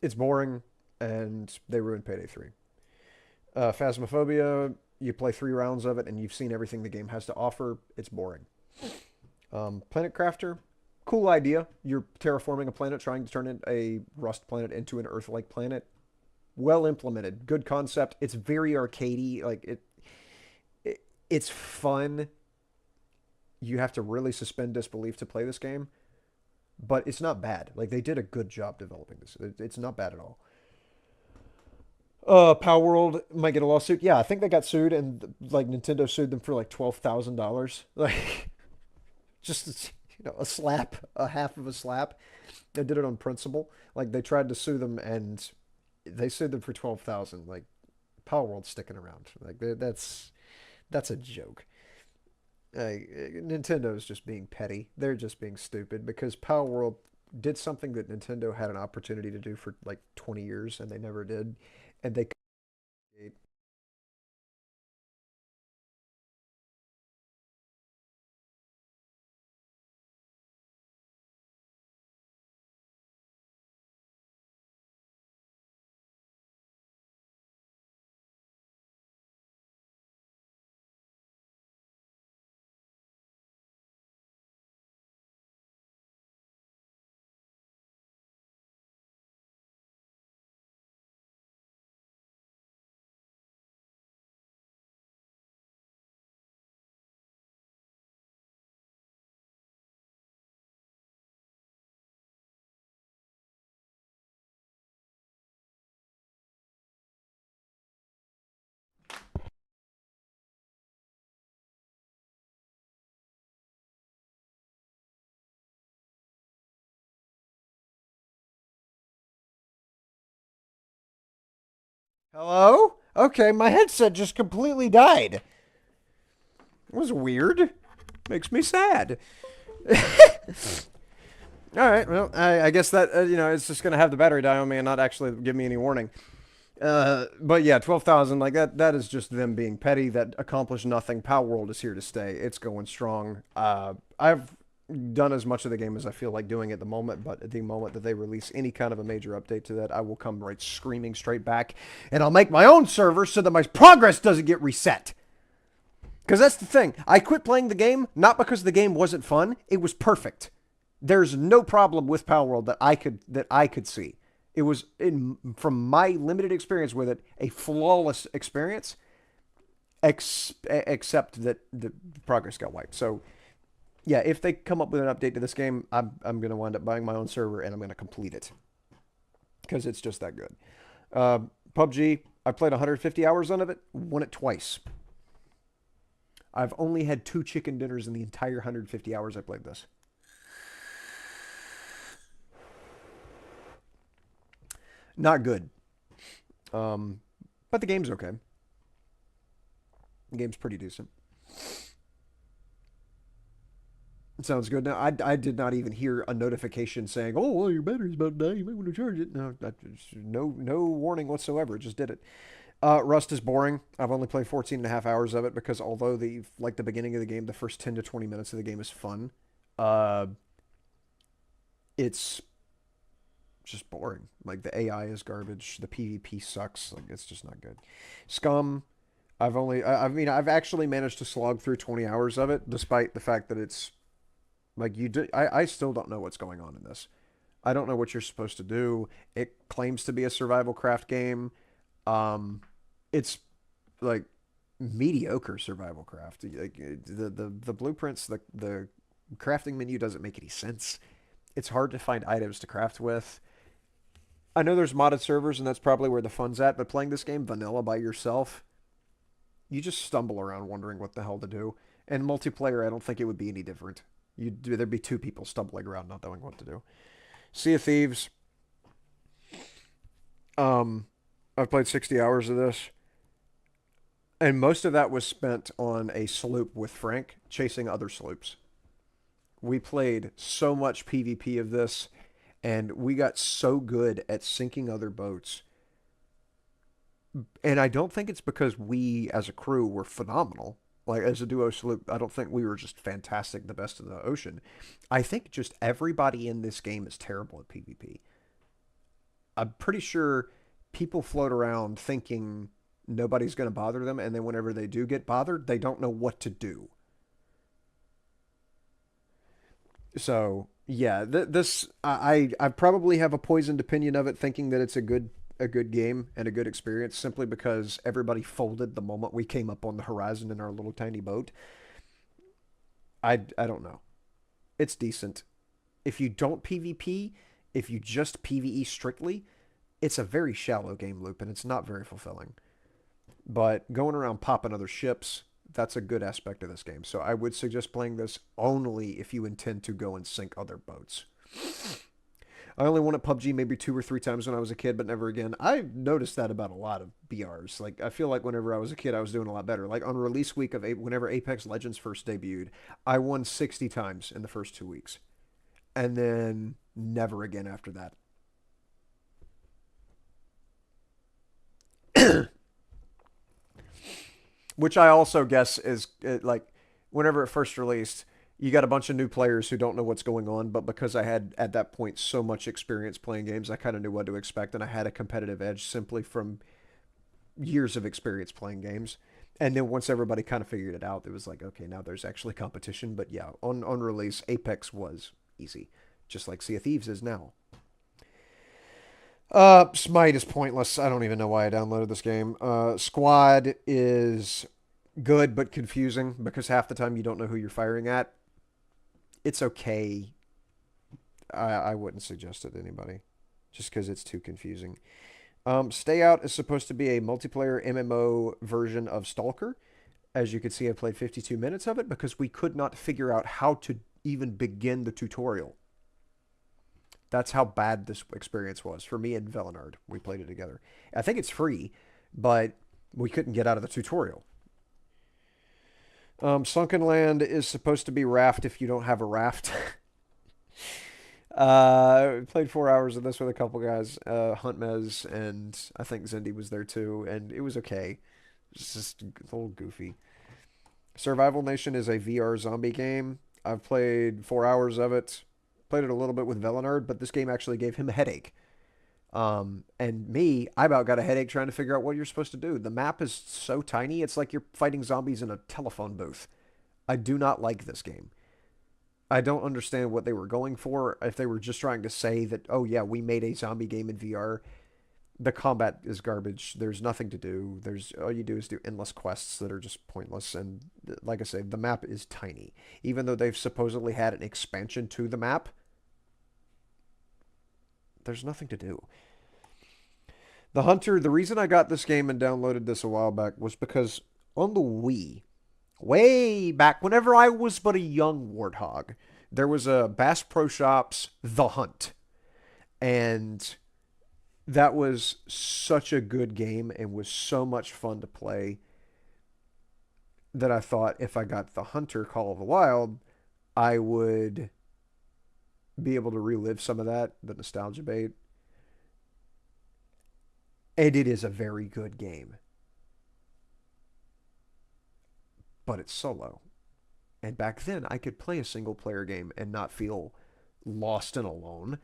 it's boring, and they ruined Payday 3. Phasmophobia, you play 3 rounds of it, and you've seen everything the game has to offer. It's boring. Planet Crafter, cool idea. You're terraforming a planet, trying to turn a Rust planet into an Earth-like planet. Well implemented, good concept. It's very arcadey. Like it's fun. You have to really suspend disbelief to play this game, but it's not bad. Like, they did a good job developing this. It's not bad at all. Pal World might get a lawsuit. Yeah, I think they got sued, and like Nintendo sued them for like $12,000. Like, just, you know, a slap, a half of a slap. They did it on principle. Like, they tried to sue them and they sued them for $12,000. Like, Pal World's sticking around. Like, that's a joke. Nintendo's just being petty. They're just being stupid because Pal World did something that Nintendo had an opportunity to do for like 20 years and they never did. And they Hello? Okay, my headset just completely died. It was weird. Makes me sad. All right, well, I guess that, you know, it's just going to have the battery die on me and not actually give me any warning. But yeah, 12,000, like that is just them being petty. That accomplished nothing. Power World is here to stay. It's going strong. I've done as much of the game as I feel like doing at the moment, but at the moment that they release any kind of a major update to that, I will come right screaming straight back, and I'll make my own server so that my progress doesn't get reset. Because that's the thing. I quit playing the game, not because the game wasn't fun. It was perfect. There's no problem with Power World that I could see. It was, from my limited experience with it, a flawless experience, except that the progress got wiped. So, yeah, if they come up with an update to this game, I'm going to wind up buying my own server, and I'm going to complete it. Because it's just that good. PUBG, I played 150 hours on it, won it twice. I've only had 2 chicken dinners in the entire 150 hours I played this. Not good. But the game's okay. The game's pretty decent. It sounds good. Now, I did not even hear a notification saying, oh, well, your battery's about to die. You might want to charge it. No warning whatsoever. It just did it. Rust is boring. I've only played 14 and a half hours of it because although the beginning of the game, the first 10 to 20 minutes of the game is fun, it's just boring. Like, the AI is garbage. The PvP sucks. Like, it's just not good. Scum, I've actually managed to slog through 20 hours of it, despite the fact that it's, like, I still don't know what's going on in this. I don't know what you're supposed to do. It claims to be a survival craft game. It's, like, mediocre survival craft. Like, the blueprints, the crafting menu doesn't make any sense. It's hard to find items to craft with. I know there's modded servers, and that's probably where the fun's at, but playing this game vanilla by yourself, you just stumble around wondering what the hell to do. And multiplayer, I don't think it would be any different. There'd be 2 people stumbling around not knowing what to do. Sea of Thieves. I've played 60 hours of this. And most of that was spent on a sloop with Frank, chasing other sloops. We played so much PvP of this, and we got so good at sinking other boats. And I don't think it's because we, as a crew, were phenomenal. Like, as a duo sloop, I don't think we were just fantastic, the best in the ocean. I think just everybody in this game is terrible at PvP. I'm pretty sure people float around thinking nobody's going to bother them, and then whenever they do get bothered, they don't know what to do. So, yeah, I probably have a poisoned opinion of it, thinking that it's a good game and a good experience simply because everybody folded the moment we came up on the horizon in our little tiny boat. I don't know. It's decent. If you don't PvP, if you just PvE strictly, it's a very shallow game loop and it's not very fulfilling. But going around popping other ships, that's a good aspect of this game. So I would suggest playing this only if you intend to go and sink other boats. I only won at PUBG maybe 2 or 3 times when I was a kid, but never again. I noticed that about a lot of BRs. Like, I feel like whenever I was a kid, I was doing a lot better. Like, on release week of whenever Apex Legends first debuted, I won 60 times in the first 2 weeks. And then never again after that. Which I also guess is, like, whenever it first released, you got a bunch of new players who don't know what's going on, but because I had, at that point, so much experience playing games, I kind of knew what to expect, and I had a competitive edge simply from years of experience playing games. And then once everybody kind of figured it out, it was like, okay, now there's actually competition. But yeah, on release, Apex was easy, just like Sea of Thieves is now. Smite is pointless. I don't even know why I downloaded this game. Squad is good but confusing because half the time you don't know who you're firing at. It's okay. I wouldn't suggest it to anybody just because it's too confusing. Stay Out is supposed to be a multiplayer MMO version of Stalker. As you can see, I played 52 minutes of it because we could not figure out how to even begin the tutorial. That's how bad this experience was for me and Velinard. We played it together. I think it's free, but we couldn't get out of the tutorial. Sunken Land is supposed to be raft if you don't have a raft. Played 4 hours of this with a couple guys, Hunt Mez, and I think Zindy was there too, and it was okay. It's just a little goofy. Survival Nation is a VR zombie game. I've played 4 hours of it. Played it a little bit with Velinard, but this game actually gave him a headache. And me, I about got a headache trying to figure out what you're supposed to do. The map is so tiny, it's like you're fighting zombies in a telephone booth. I do not like this game. I don't understand what they were going for. If they were just trying to say that, oh yeah, we made a zombie game in VR, the combat is garbage. There's nothing to do. There's all you do is do endless quests that are just pointless. And like I say, the map is tiny. Even though they've supposedly had an expansion to the map, there's nothing to do. The Hunter, the reason I got this game and downloaded this a while back was because on the Wii, way back, whenever I was but a young warthog, there was a Bass Pro Shops The Hunt. And that was such a good game and was so much fun to play that I thought if I got The Hunter Call of the Wild, I would be able to relive some of that, the nostalgia bait. And it is a very good game. But it's solo. And back then, I could play a single player game and not feel lost and alone.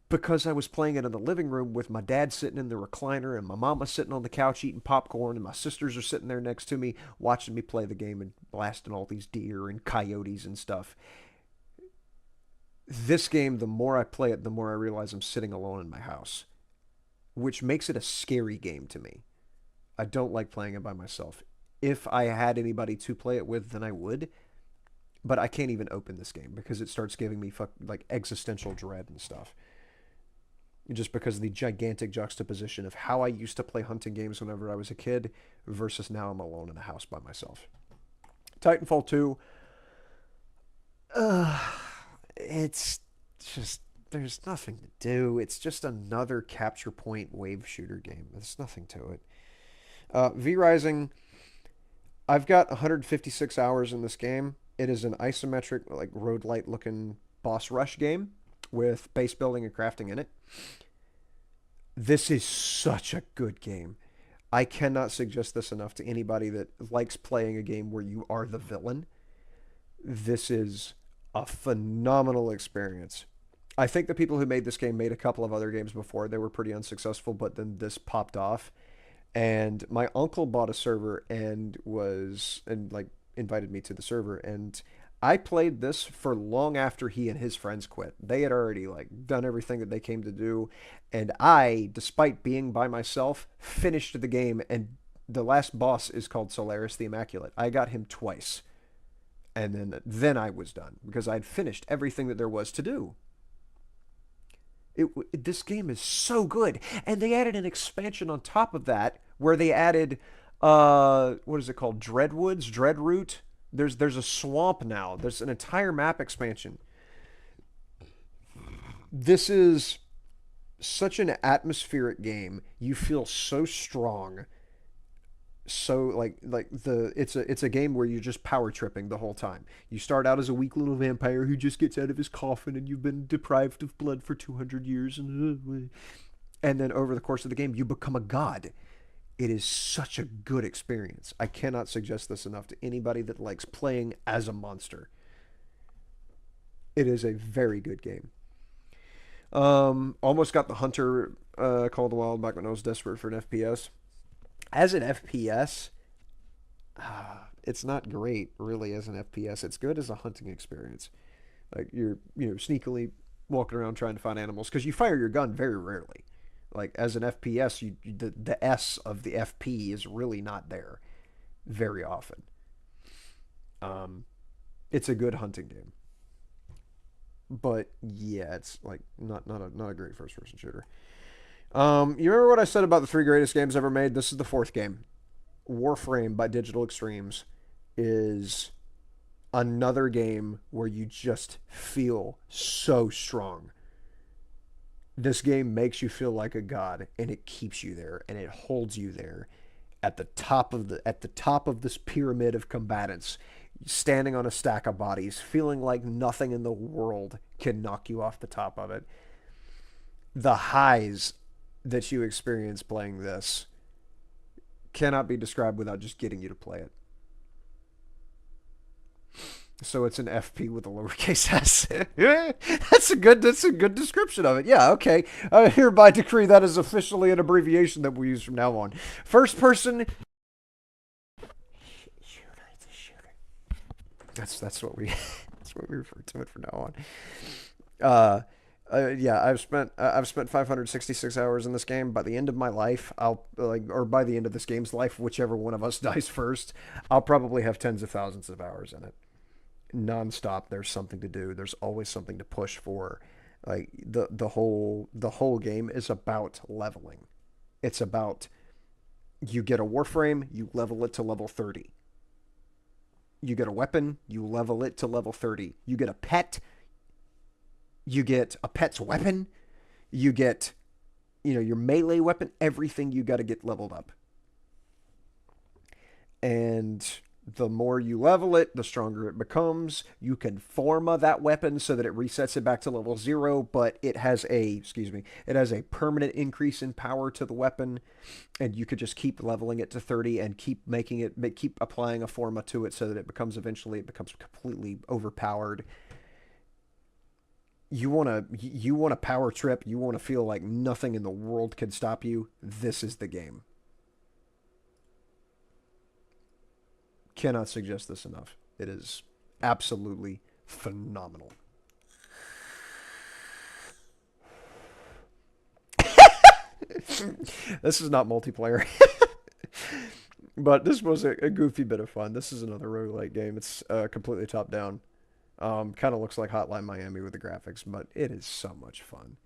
Because I was playing it in the living room with my dad sitting in the recliner and my mama sitting on the couch eating popcorn and my sisters are sitting there next to me watching me play the game and blasting all these deer and coyotes and stuff. This game, the more I play it, the more I realize I'm sitting alone in my house, which makes it a scary game to me. I don't like playing it by myself. If I had anybody to play it with, then I would. But I can't even open this game because it starts giving me like existential dread and stuff. Just because of the gigantic juxtaposition of how I used to play hunting games whenever I was a kid versus now I'm alone in a house by myself. Titanfall 2. It's just, there's nothing to do. It's just another capture point wave shooter game. There's nothing to it. V-Rising, I've got 156 hours in this game. It is an isometric, like roguelite looking boss rush game with base building and crafting in it. This is such a good game. I cannot suggest this enough to anybody that likes playing a game where you are the villain. This is a phenomenal experience. I think the people who made this game made a couple of other games before. They were pretty unsuccessful, but then this popped off. And my uncle bought a server and invited me to the server, and I played this for long after he and his friends quit. They had already done everything that they came to do, and I, despite being by myself, finished the game, and the last boss is called Solaris the Immaculate. I got him twice. And then I was done because I'd finished everything that there was to do. This game is so good, and they added an expansion on top of that where they added what is it called? Dreadroot. There's a swamp now. There's an entire map expansion. This is such an atmospheric game. You feel so strong. So it's a game where you're just power tripping the whole time. You start out as a weak little vampire who just gets out of his coffin and you've been deprived of blood for 200 years and then over the course of the game you become a god. It is such a good experience. I cannot suggest this enough to anybody that likes playing as a monster. It is a very good game. Almost got the Hunter Call of the Wild back when I was desperate for an FPS. As an FPS, it's not great, really, as an FPS. It's good as a hunting experience. Like, you're sneakily walking around trying to find animals, because you fire your gun very rarely. Like, as an FPS, the S of the FP is really not there very often. It's a good hunting game. But, yeah, it's, not a great first-person shooter. You remember what I said about the 3 greatest games ever made? This is the 4th game. Warframe by Digital Extremes is another game where you just feel so strong. This game makes you feel like a god, and it keeps you there, and it holds you there at the top of this pyramid of combatants. standing on a stack of bodies, feeling like nothing in the world can knock you off the top of it. The highs that you experience playing this cannot be described without just getting you to play it. So it's an FP with a lowercase s. That's a good description of it. Yeah, okay. I hereby decree that is officially an abbreviation that we use from now on. First person shooter. It's a shooter. That's what we refer to it from now on. Yeah, I've spent 566 hours in this game. By the end of my life, or by the end of this game's life, whichever one of us dies first, I'll probably have tens of thousands of hours in it. Non-stop, there's something to do. There's always something to push for. Like the whole game is about leveling. It's about, you get a warframe, you level it to level 30. You get a weapon, you level it to level 30. You get a pet, you get a pet's weapon, you get, your melee weapon, everything you got to get leveled up. And the more you level it, the stronger it becomes. You can forma that weapon so that it resets it back to level 0, but it has a permanent increase in power to the weapon, and you could just keep leveling it to 30 and keep applying a forma to it so that it becomes completely overpowered. You want a power trip, you want to feel like nothing in the world can stop you, this is the game. Cannot suggest this enough. It is absolutely phenomenal. This is not multiplayer. But this was a goofy bit of fun. This is another roguelike game. It's completely top down. Kind of looks like Hotline Miami with the graphics, but it is so much fun.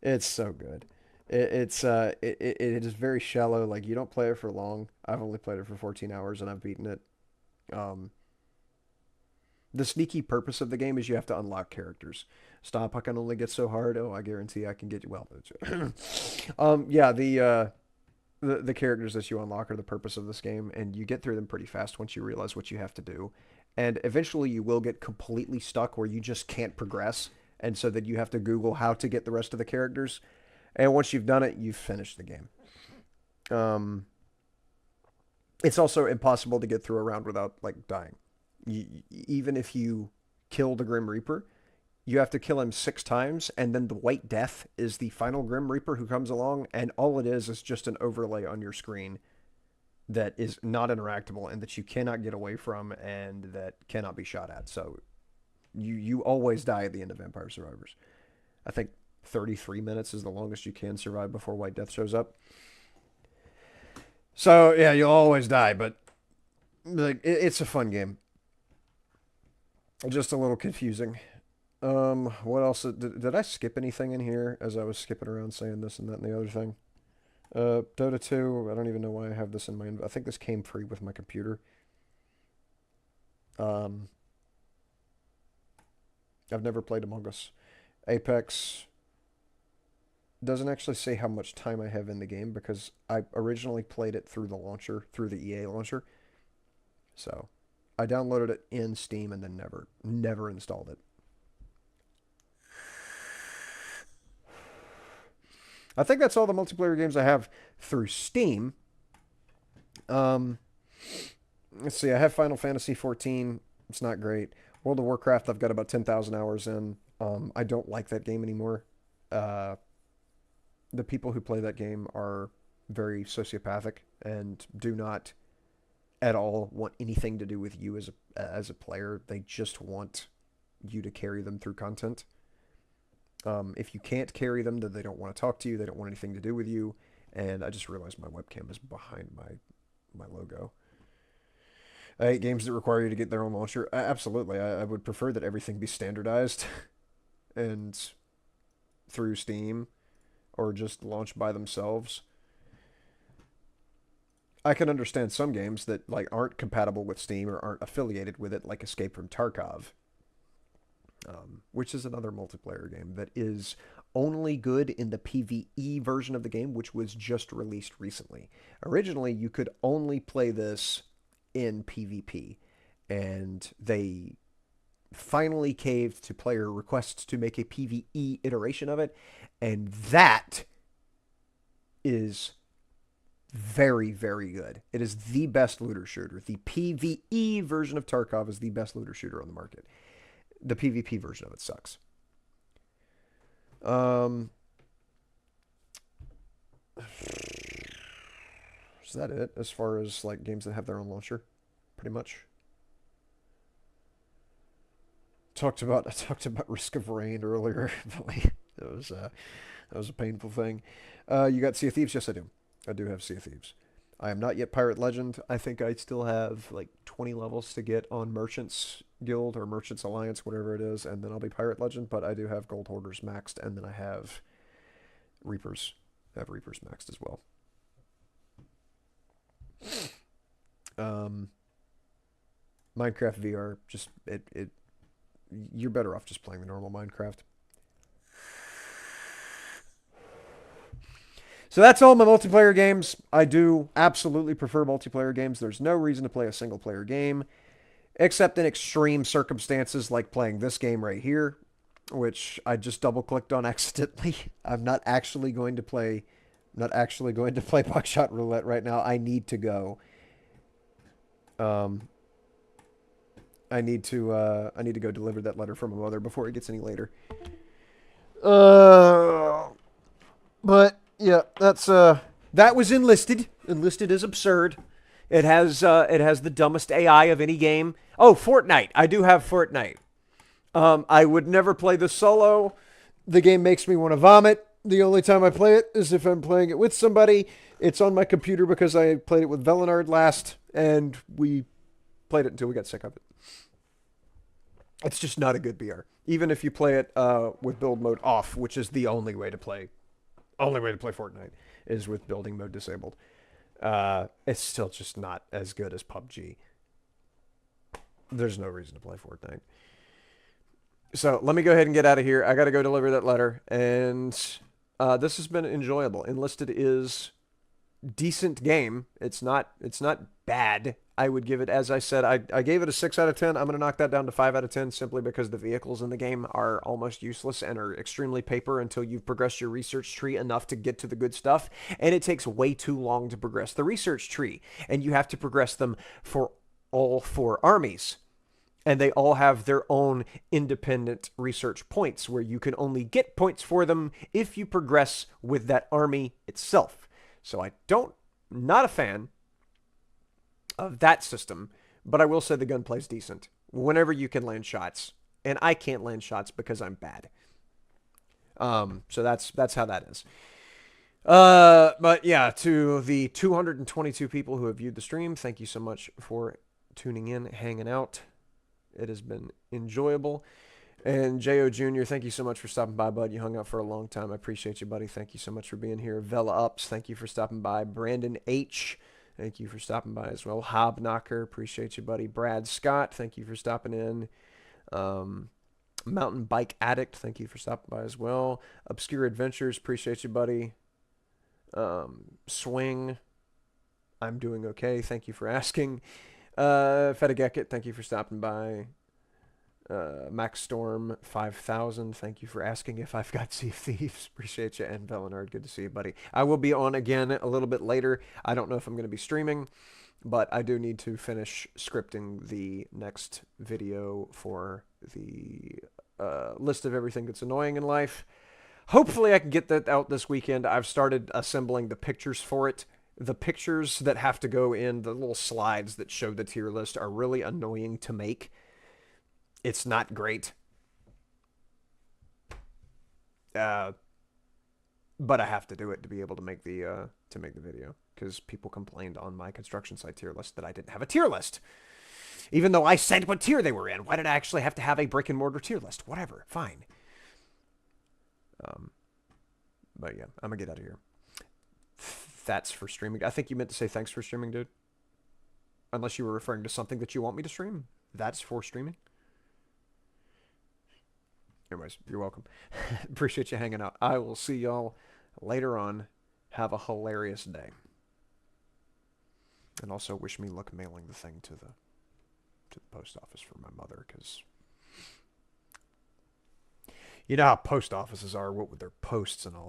It's so good. It is very shallow. Like, you don't play it for long. I've only played it for 14 hours and I've beaten it. The sneaky purpose of the game is you have to unlock characters. Stop, I can only get so hard. Oh, I guarantee I can get you. Well, yeah, the characters that you unlock are the purpose of this game, and you get through them pretty fast once you realize what you have to do. And eventually you will get completely stuck where you just can't progress, and so that you have to Google how to get the rest of the characters. And once you've done it, you've finished the game. It's also impossible to get through a round without, like, dying. Even if you kill the Grim Reaper, you have to kill him 6 times, and then the White Death is the final Grim Reaper who comes along, and all it is just an overlay on your screen that is not interactable and that you cannot get away from and that cannot be shot at. So you always die at the end of Vampire Survivors. I think 33 minutes is the longest you can survive before White Death shows up. So, yeah, you'll always die, but like, it's a fun game. Just a little confusing. What else? Did I skip anything in here as I was skipping around saying this and that and the other thing? Dota 2, I don't even know why I have this in my... I think this came free with my computer. I've never played Among Us. Apex doesn't actually say how much time I have in the game because I originally played it through the launcher, through the EA launcher. So, I downloaded it in Steam and then never installed it. I think that's all the multiplayer games I have through Steam. Let's see, I have Final Fantasy XIV. It's not great. World of Warcraft, I've got about 10,000 hours in. I don't like that game anymore. The people who play that game are very sociopathic and do not at all want anything to do with you as a player. They just want you to carry them through content. If you can't carry them, then they don't want to talk to you. They don't want anything to do with you. And I just realized my webcam is behind my logo. I hate games that require you to get their own launcher. Absolutely. I would prefer that everything be standardized and through Steam or just launch by themselves. I can understand some games that like aren't compatible with Steam or aren't affiliated with it, like Escape from Tarkov. Which is another multiplayer game that is only good in the PvE version of the game, which was just released recently. Originally, you could only play this in PvP, and they finally caved to player requests to make a PvE iteration of it, and that is very, very good. It is the best looter shooter. The PvE version of Tarkov is the best looter shooter on the market. The PvP version of it sucks. Is that it as far as like games that have their own launcher? Pretty much. I talked about Risk of Rain earlier. That was a painful thing. You got Sea of Thieves? Yes, I do. I do have Sea of Thieves. I am not yet Pirate Legend. I think I still have like 20 levels to get on Merchants Guild or Merchants Alliance, whatever it is, and then I'll be Pirate Legend, but I do have Gold Hoarders maxed, and then I have Reapers. I have Reapers maxed as well. Minecraft VR, just you're better off just playing the normal Minecraft. So that's all my multiplayer games. I do absolutely prefer multiplayer games. There's no reason to play a single player game, except in extreme circumstances like playing this game right here, which I just double clicked on accidentally. I'm not actually going to play Buckshot Roulette right now. I need to go. I need to go deliver that letter from my mother before it gets any later. But yeah, that was Enlisted. Enlisted is absurd. It has the dumbest AI of any game. Oh, Fortnite. I do have Fortnite. I would never play this solo. The game makes me want to vomit. The only time I play it is if I'm playing it with somebody. It's on my computer because I played it with Velinard last, and we played it until we got sick of it. It's just not a good BR. Even if you play it with build mode off, which is the only way to play Fortnite, is with building mode disabled. It's still just not as good as PUBG. There's no reason to play Fortnite. So let me go ahead and get out of here. I got to go deliver that letter, and this has been enjoyable. Enlisted is decent game. It's not bad. I would give it, as I said, I gave it a 6 out of 10. I'm going to knock that down to 5 out of 10 simply because the vehicles in the game are almost useless and are extremely paper until you've progressed your research tree enough to get to the good stuff. And it takes way too long to progress the research tree. And you have to progress them for all 4 armies. And they all have their own independent research points where you can only get points for them if you progress with that army itself. So not a fan of that system, but I will say the gunplay's decent whenever you can land shots, and I can't land shots because I'm bad. So that's how that is. But yeah, to the 222 people who have viewed the stream, thank you so much for tuning in, hanging out. It has been enjoyable. And J.O. Jr., thank you so much for stopping by, bud. You hung out for a long time. I appreciate you, buddy. Thank you so much for being here. Vela Ups, thank you for stopping by. Brandon H., thank you for stopping by as well. Hobknocker, appreciate you, buddy. Brad Scott, thank you for stopping in. Mountain Bike Addict, thank you for stopping by as well. Obscure Adventures, appreciate you, buddy. Swing, I'm doing okay. Thank you for asking. Fetagekit, thank you for stopping by. Max Storm 5000, thank you for asking if I've got Sea of Thieves. Appreciate you. And Velinard, good to see you, buddy. I will be on again a little bit later. I don't know if I'm going to be streaming, but I do need to finish scripting the next video for the list of everything that's annoying in life. Hopefully I can get that out this weekend. I've started assembling the pictures for it. The pictures that have to go in the little slides that show the tier list are really annoying to make. It's not great. But I have to do it to be able to make the video, because people complained on my construction site tier list that I didn't have a tier list. Even though I said what tier they were in. Why did I actually have to have a brick and mortar tier list? Whatever, fine. But yeah, I'm gonna get out of here. That's for streaming. I think you meant to say thanks for streaming, dude. Unless you were referring to something that you want me to stream. That's for streaming. Anyways, you're welcome. Appreciate you hanging out. I will see y'all later on. Have a hilarious day. And also wish me luck mailing the thing to the post office for my mother, because you know how post offices are, what with their posts and all